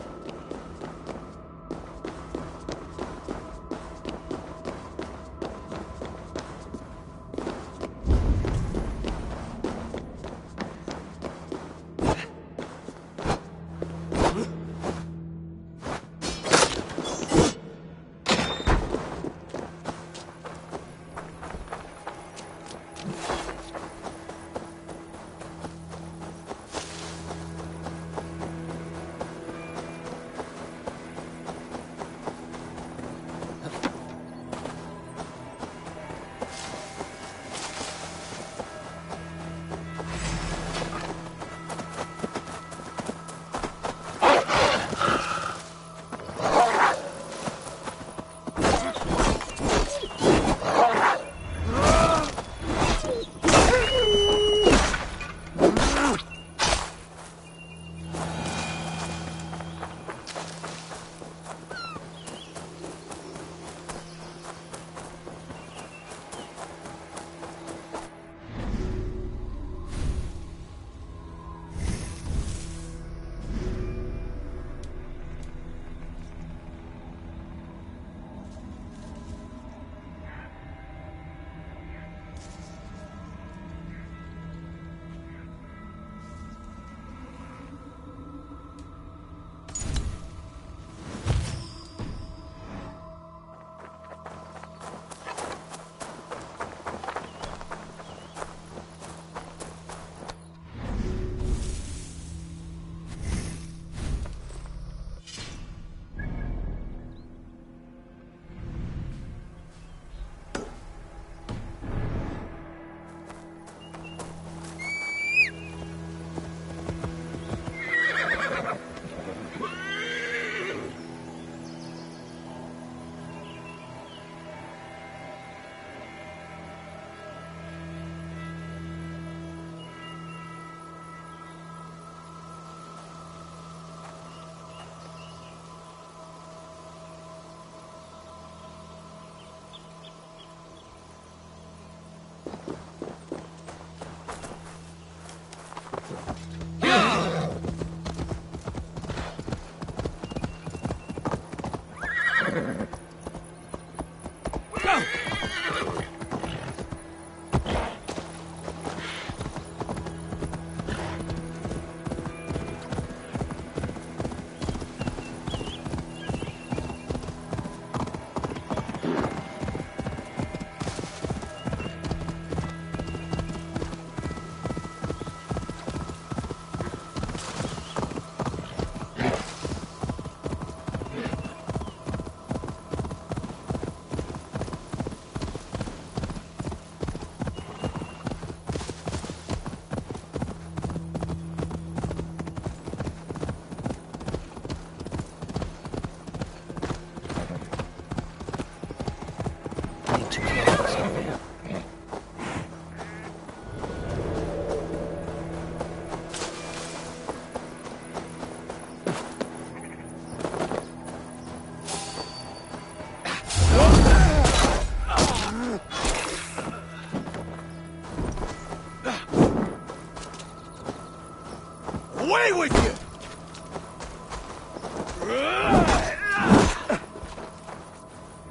[SPEAKER 10] Away with you!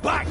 [SPEAKER 10] Back!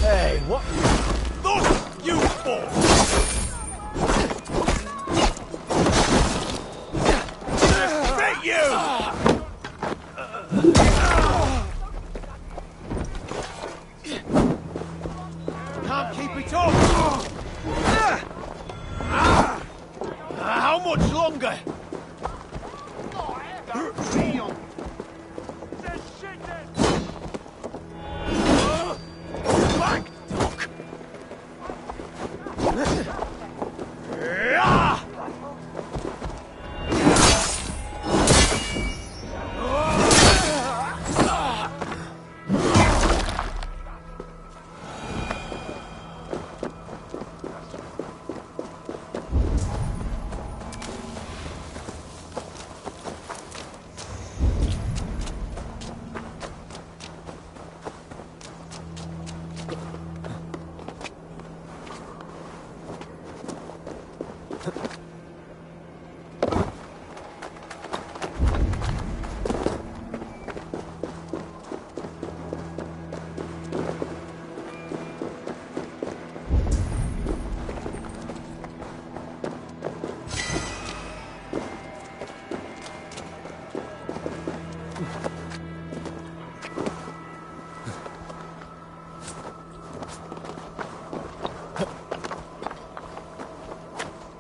[SPEAKER 10] Hey, what? Those you for? Bet you! Can't keep it up! How much longer?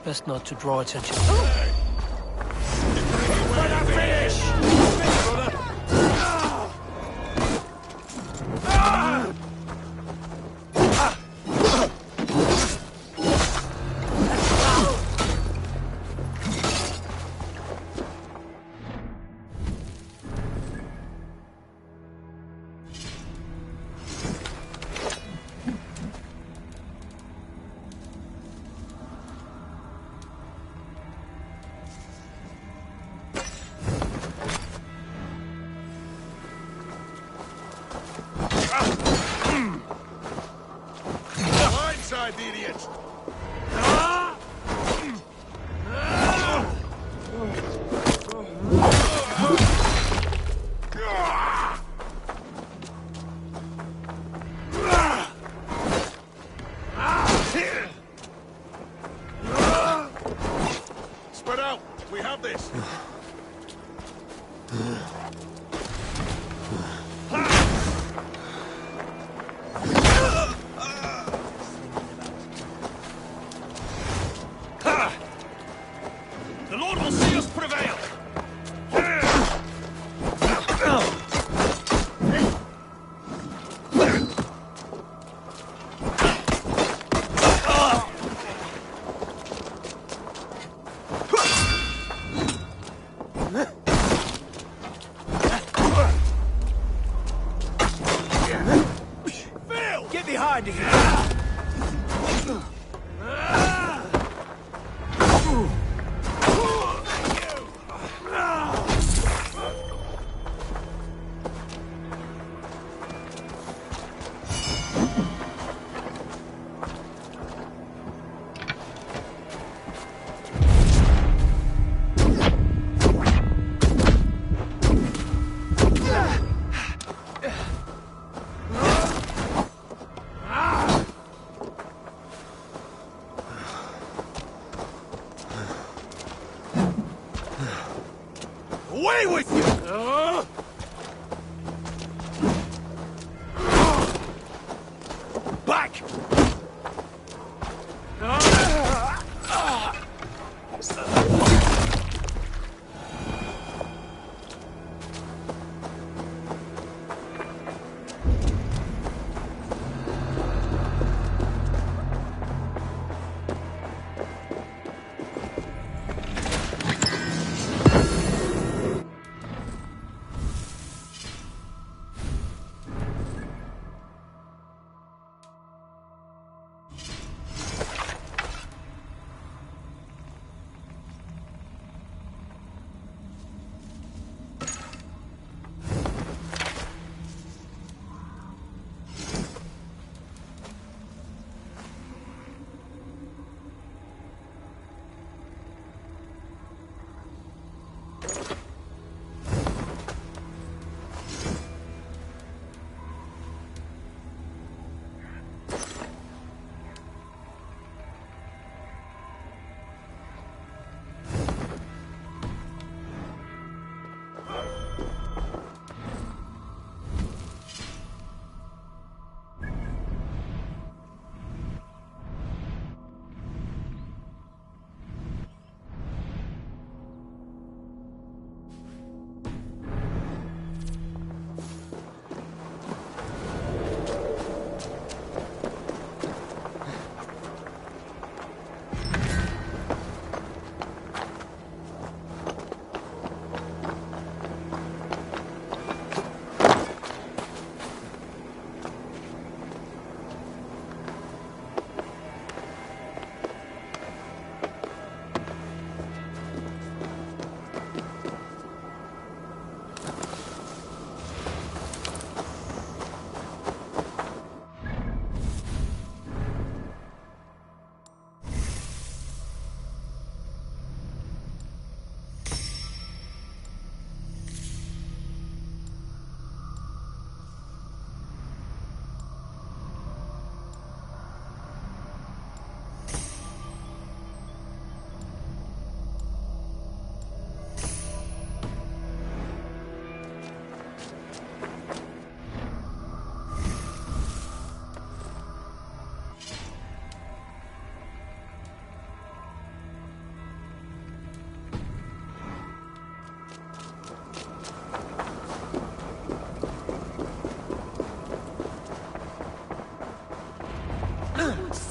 [SPEAKER 9] Best not to draw attention.
[SPEAKER 3] Blindside the idiot! Spread out! We have this!
[SPEAKER 4] The Lord will see us prevail!
[SPEAKER 5] Phil! Get behind him!
[SPEAKER 3] Ah!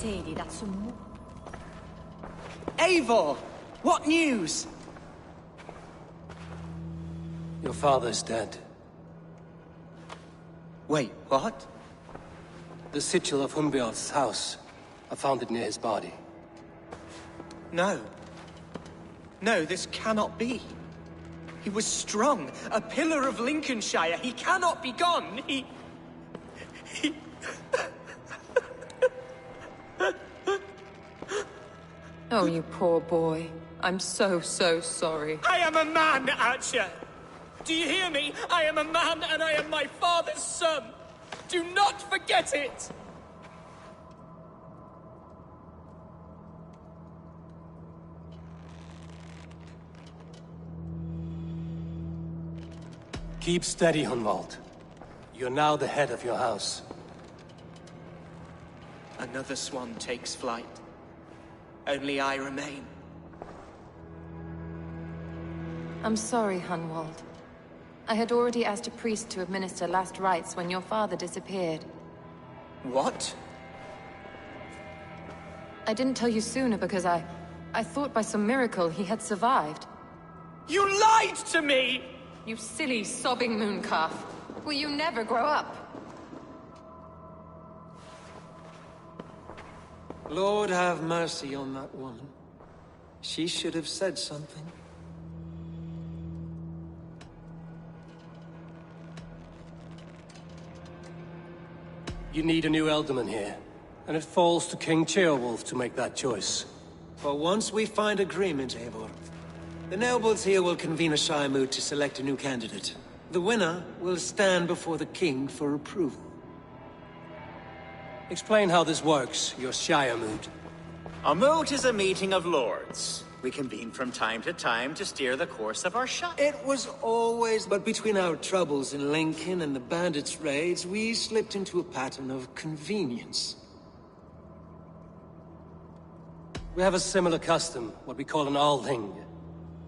[SPEAKER 18] Sadie, that's some...
[SPEAKER 5] Eivor! What news?
[SPEAKER 9] Your father's dead.
[SPEAKER 5] Wait, what?
[SPEAKER 9] The sigil of Hunbjorn's house. I found it near his body.
[SPEAKER 5] No. No, this cannot be. He was strong, a pillar of Lincolnshire. He cannot be gone. He...
[SPEAKER 15] Oh, you poor boy. I'm so sorry.
[SPEAKER 5] I am a man, Archer! Do you hear me? I am a man and I am my father's son! Do not forget it!
[SPEAKER 9] Keep steady, Hunwald. You're now the head of your house.
[SPEAKER 5] Another swan takes flight. Only I remain.
[SPEAKER 15] I'm sorry, Hunwald. I had already asked a priest to administer last rites when your father disappeared.
[SPEAKER 5] What?
[SPEAKER 15] I didn't tell you sooner because I thought by some miracle he had survived.
[SPEAKER 5] You lied to me!
[SPEAKER 15] You silly, sobbing mooncalf. Will you never grow up?
[SPEAKER 13] Lord have mercy on that woman. She should have said something.
[SPEAKER 9] You need a new Elderman here, and it falls to King Ceolwulf to make that choice.
[SPEAKER 13] But once we find agreement, Eivor, the nobles here will convene a Shire moot to select a new candidate. The winner will stand before the king for approval.
[SPEAKER 9] Explain how this works, your Shire moot.
[SPEAKER 19] A moot is a meeting of lords. We convene from time to time to steer the course of our shire.
[SPEAKER 13] It was always... But between our troubles in Lincoln and the bandits' raids, we slipped into a pattern of convenience.
[SPEAKER 9] We have a similar custom, what we call an Althing.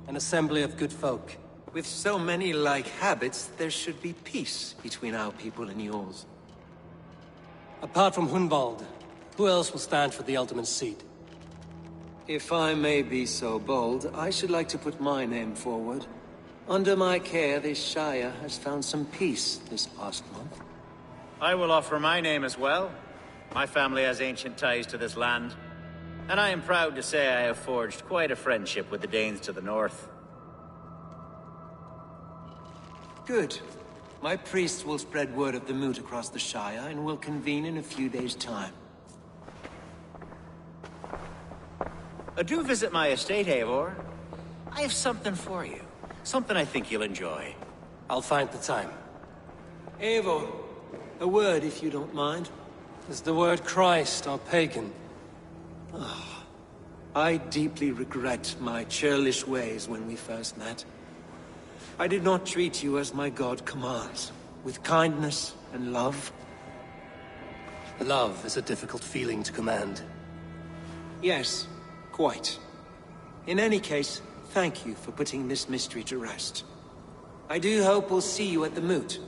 [SPEAKER 9] An assembly of good folk.
[SPEAKER 13] With so many like habits, there should be peace between our people and yours.
[SPEAKER 9] Apart from Hunwald, who else will stand for the Elderman's seat?
[SPEAKER 13] If I may be so bold, I should like to put my name forward. Under my care, this Shire has found some peace this past month.
[SPEAKER 19] I will offer my name as well. My family has ancient ties to this land. And I am proud to say I have forged quite a friendship with the Danes to the north.
[SPEAKER 13] Good. My priests will spread word of the moot across the Shire, and will convene in a few days' time.
[SPEAKER 19] Do visit my estate, Eivor. I have something for you. Something I think you'll enjoy.
[SPEAKER 9] I'll find the time.
[SPEAKER 13] Eivor, a word if you don't mind.
[SPEAKER 9] Is the word Christ or pagan?
[SPEAKER 13] I deeply regret my churlish ways when we first met. I did not treat you as my god commands, with kindness and love.
[SPEAKER 9] Love is a difficult feeling to command.
[SPEAKER 13] Yes, quite. In any case, thank you for putting this mystery to rest. I do hope we'll see you at the moot.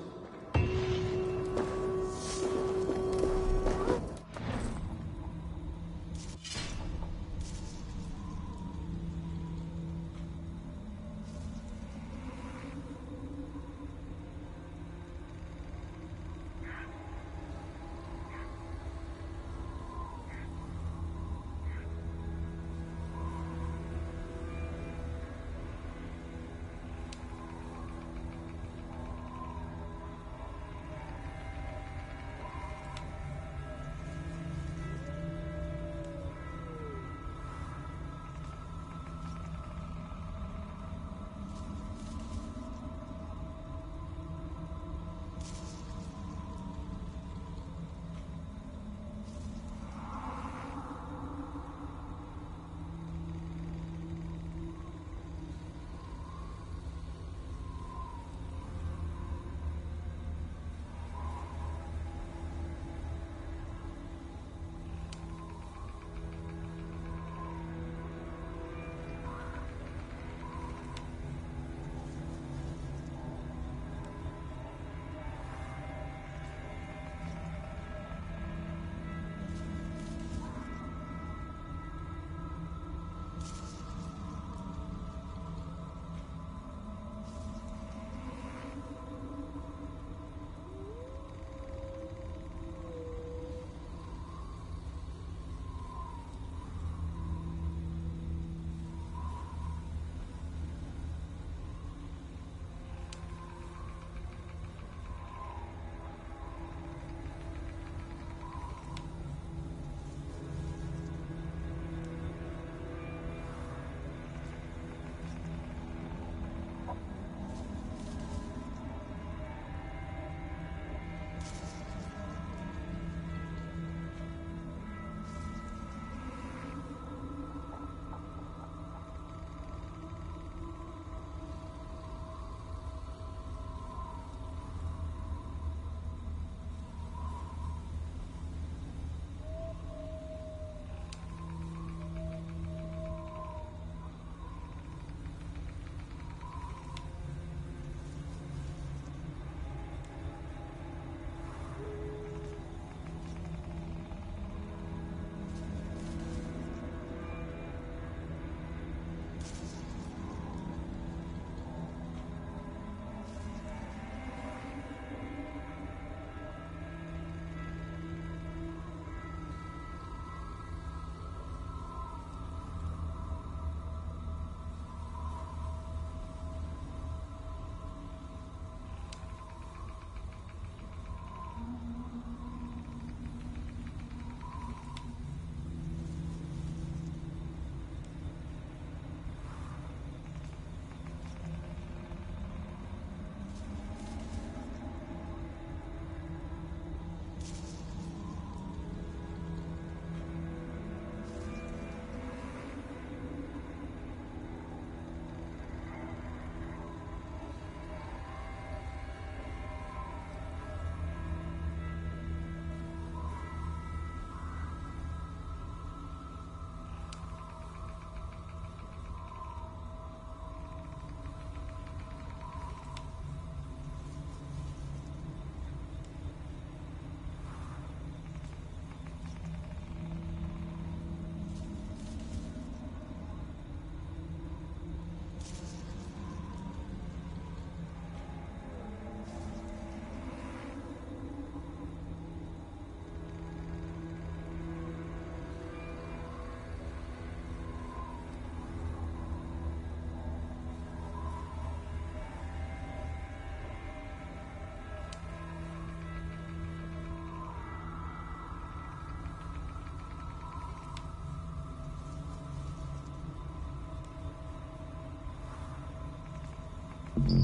[SPEAKER 9] An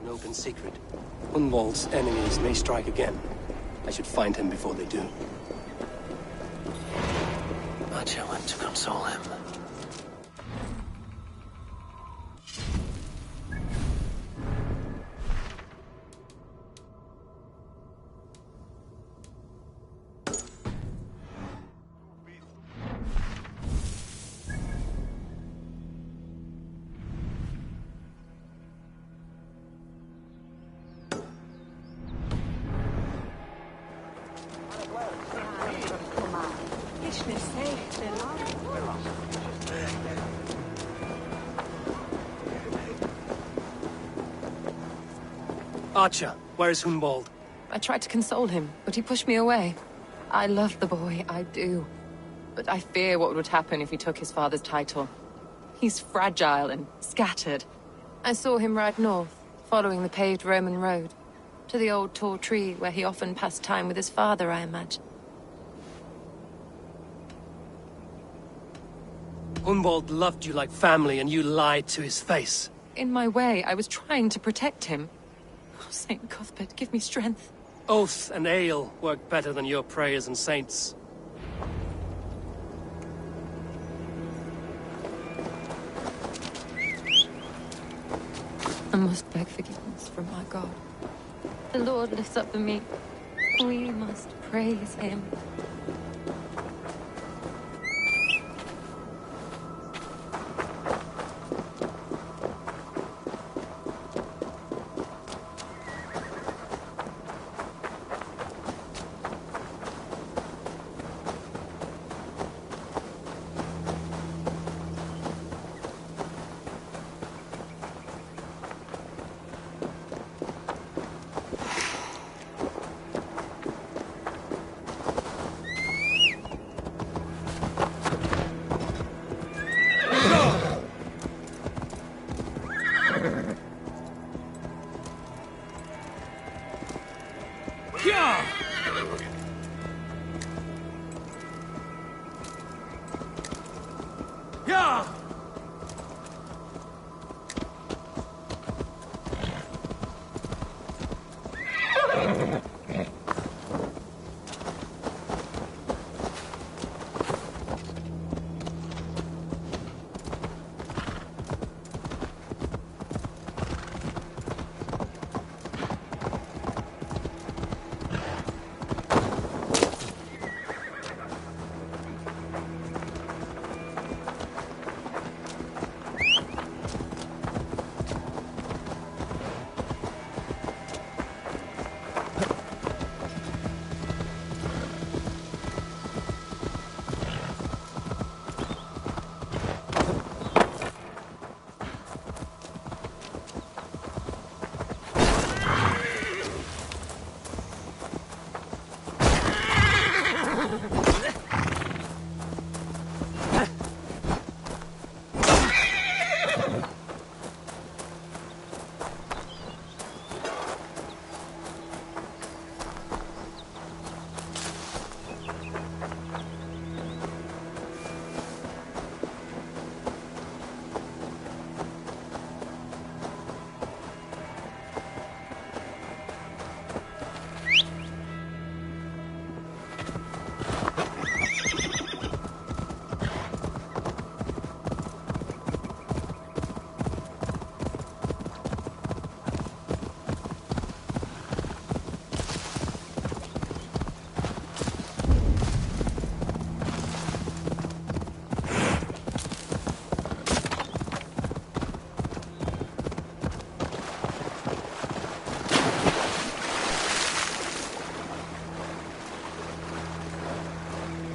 [SPEAKER 9] open secret. Hunwald's enemies may strike again. I should find him before they do. Atya went to console him.
[SPEAKER 2] Atya, where is Hunwald?
[SPEAKER 15] I tried to console him, but he pushed me away. I love the boy, I do. But I fear what would happen if he took his father's title. He's fragile and scattered. I saw him ride north, following the paved Roman road. To the old tall tree where he often passed time with his father, I imagine.
[SPEAKER 2] Hunwald loved you like family, and you lied to his face.
[SPEAKER 15] In my way, I was trying to protect him. Oh, Saint Cuthbert, give me strength.
[SPEAKER 2] Oath and ale work better than your prayers and saints.
[SPEAKER 15] I must beg forgiveness from my God. The Lord lifts up the meek. We must praise him.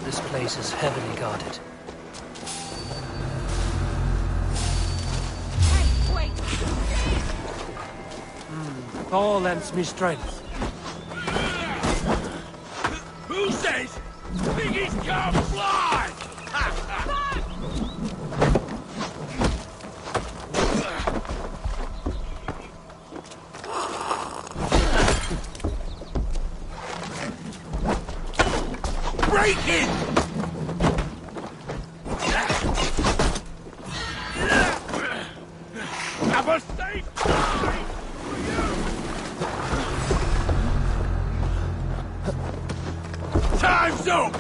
[SPEAKER 9] This place is heavily guarded.
[SPEAKER 2] All lends me strength.
[SPEAKER 3] Who says piggies can't fly? Break it! Have a safe time for you! Time's up!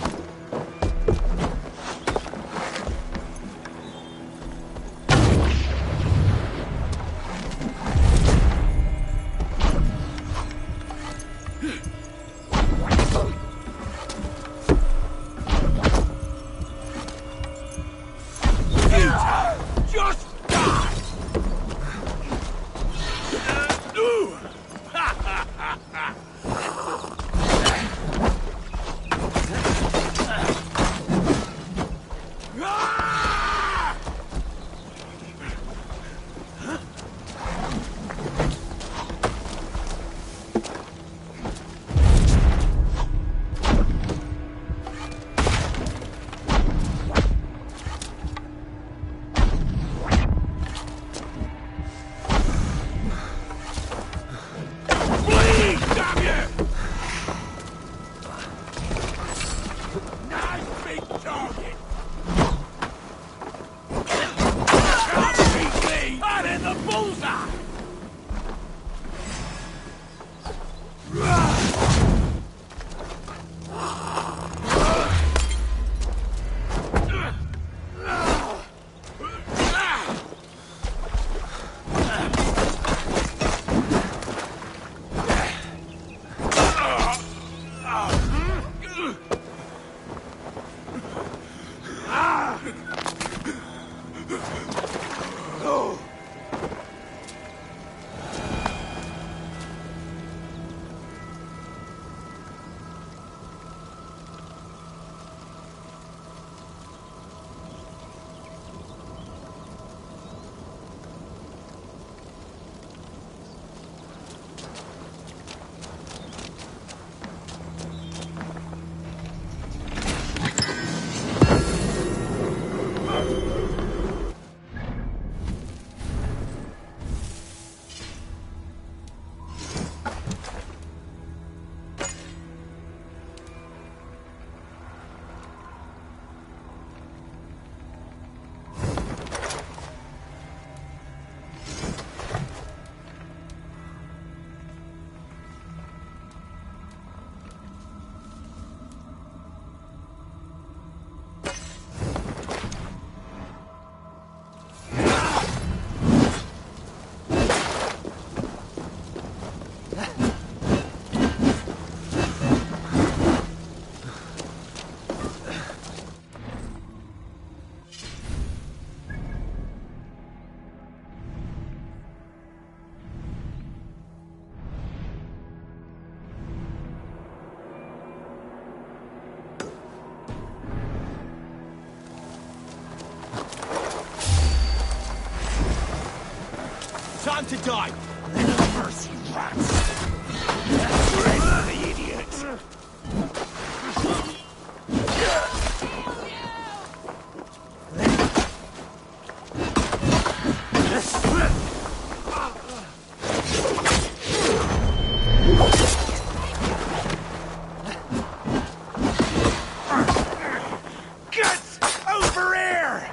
[SPEAKER 10] Time to die! Little mercy, rats! Ready, the idiots! Get over here!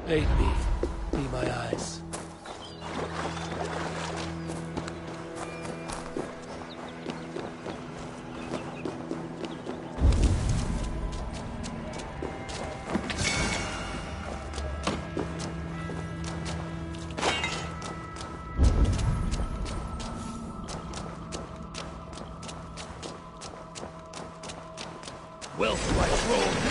[SPEAKER 2] Aid me. Be my eyes.
[SPEAKER 4] Wealth like Rome.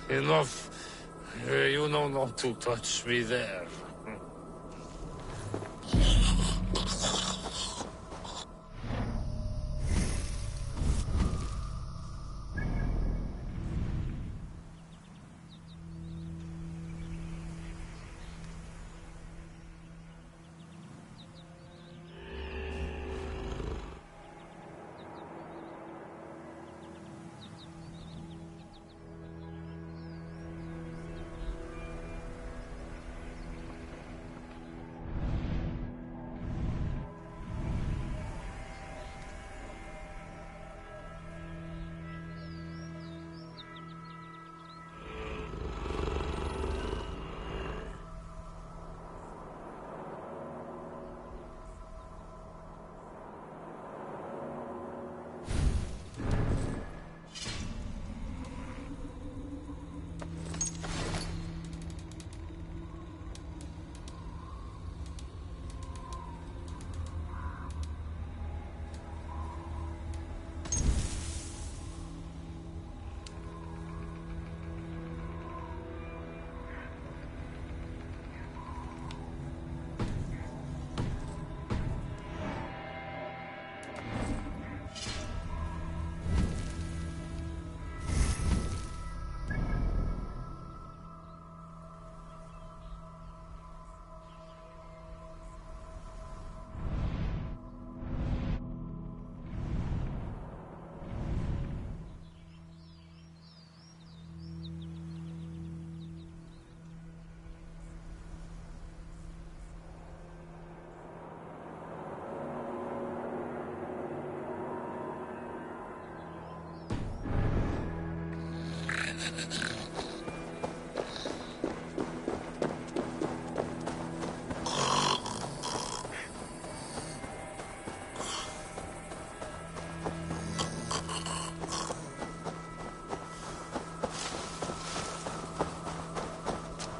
[SPEAKER 1] Enough. You know not to touch me there.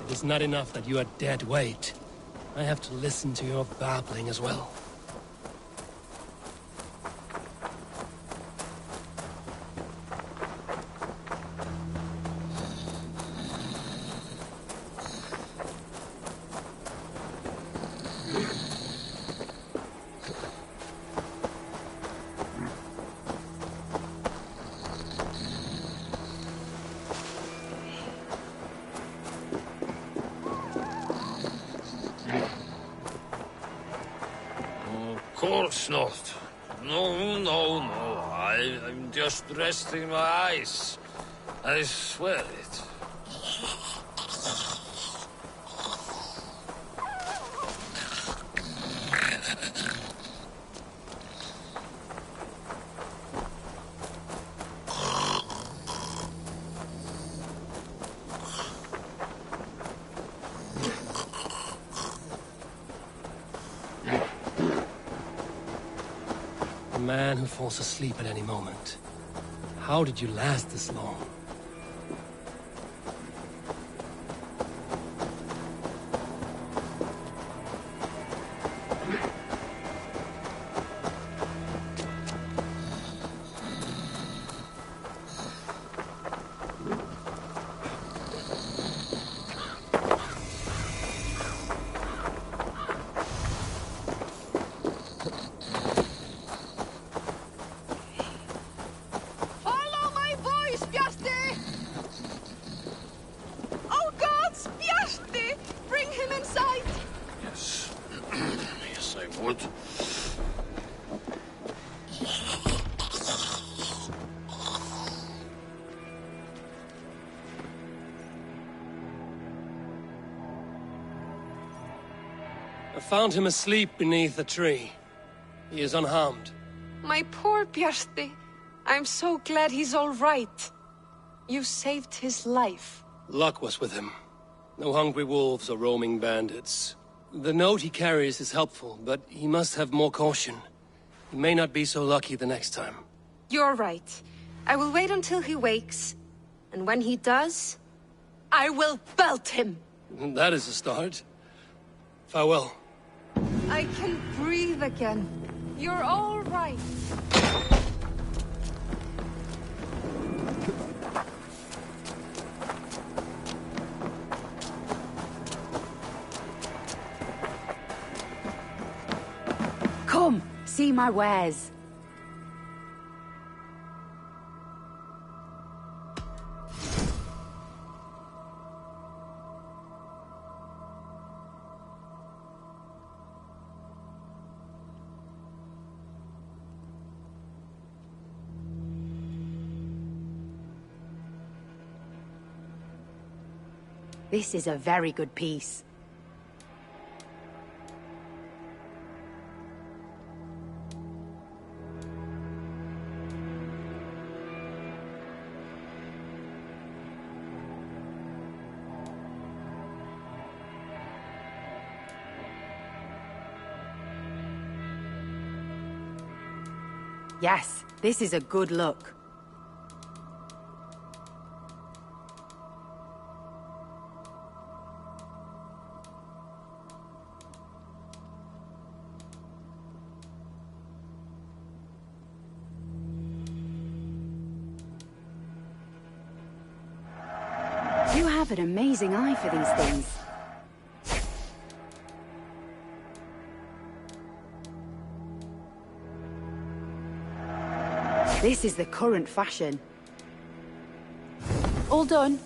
[SPEAKER 2] It's not enough that you are dead weight. I have to listen to your babbling as well.
[SPEAKER 1] Of course not. No. I'm just resting my eyes. I swear it.
[SPEAKER 2] A man who falls asleep at any moment. How did you last this long?
[SPEAKER 1] Would.
[SPEAKER 2] I found him asleep beneath a tree. He is unharmed.
[SPEAKER 21] My poor Bjarti. I'm so glad he's all right. You saved his life.
[SPEAKER 2] Luck was with him. No hungry wolves or roaming bandits. The note he carries is helpful, but he must have more caution. He may not be so lucky the next time.
[SPEAKER 21] You're right. I will wait until he wakes. And when he does, I will belt him.
[SPEAKER 2] That is a start. Farewell.
[SPEAKER 21] I can breathe again. You're all right.
[SPEAKER 6] Come, see my wares. This is a very good piece. Yes, this is a good look. You have an amazing eye for these things. This is the current fashion. All done.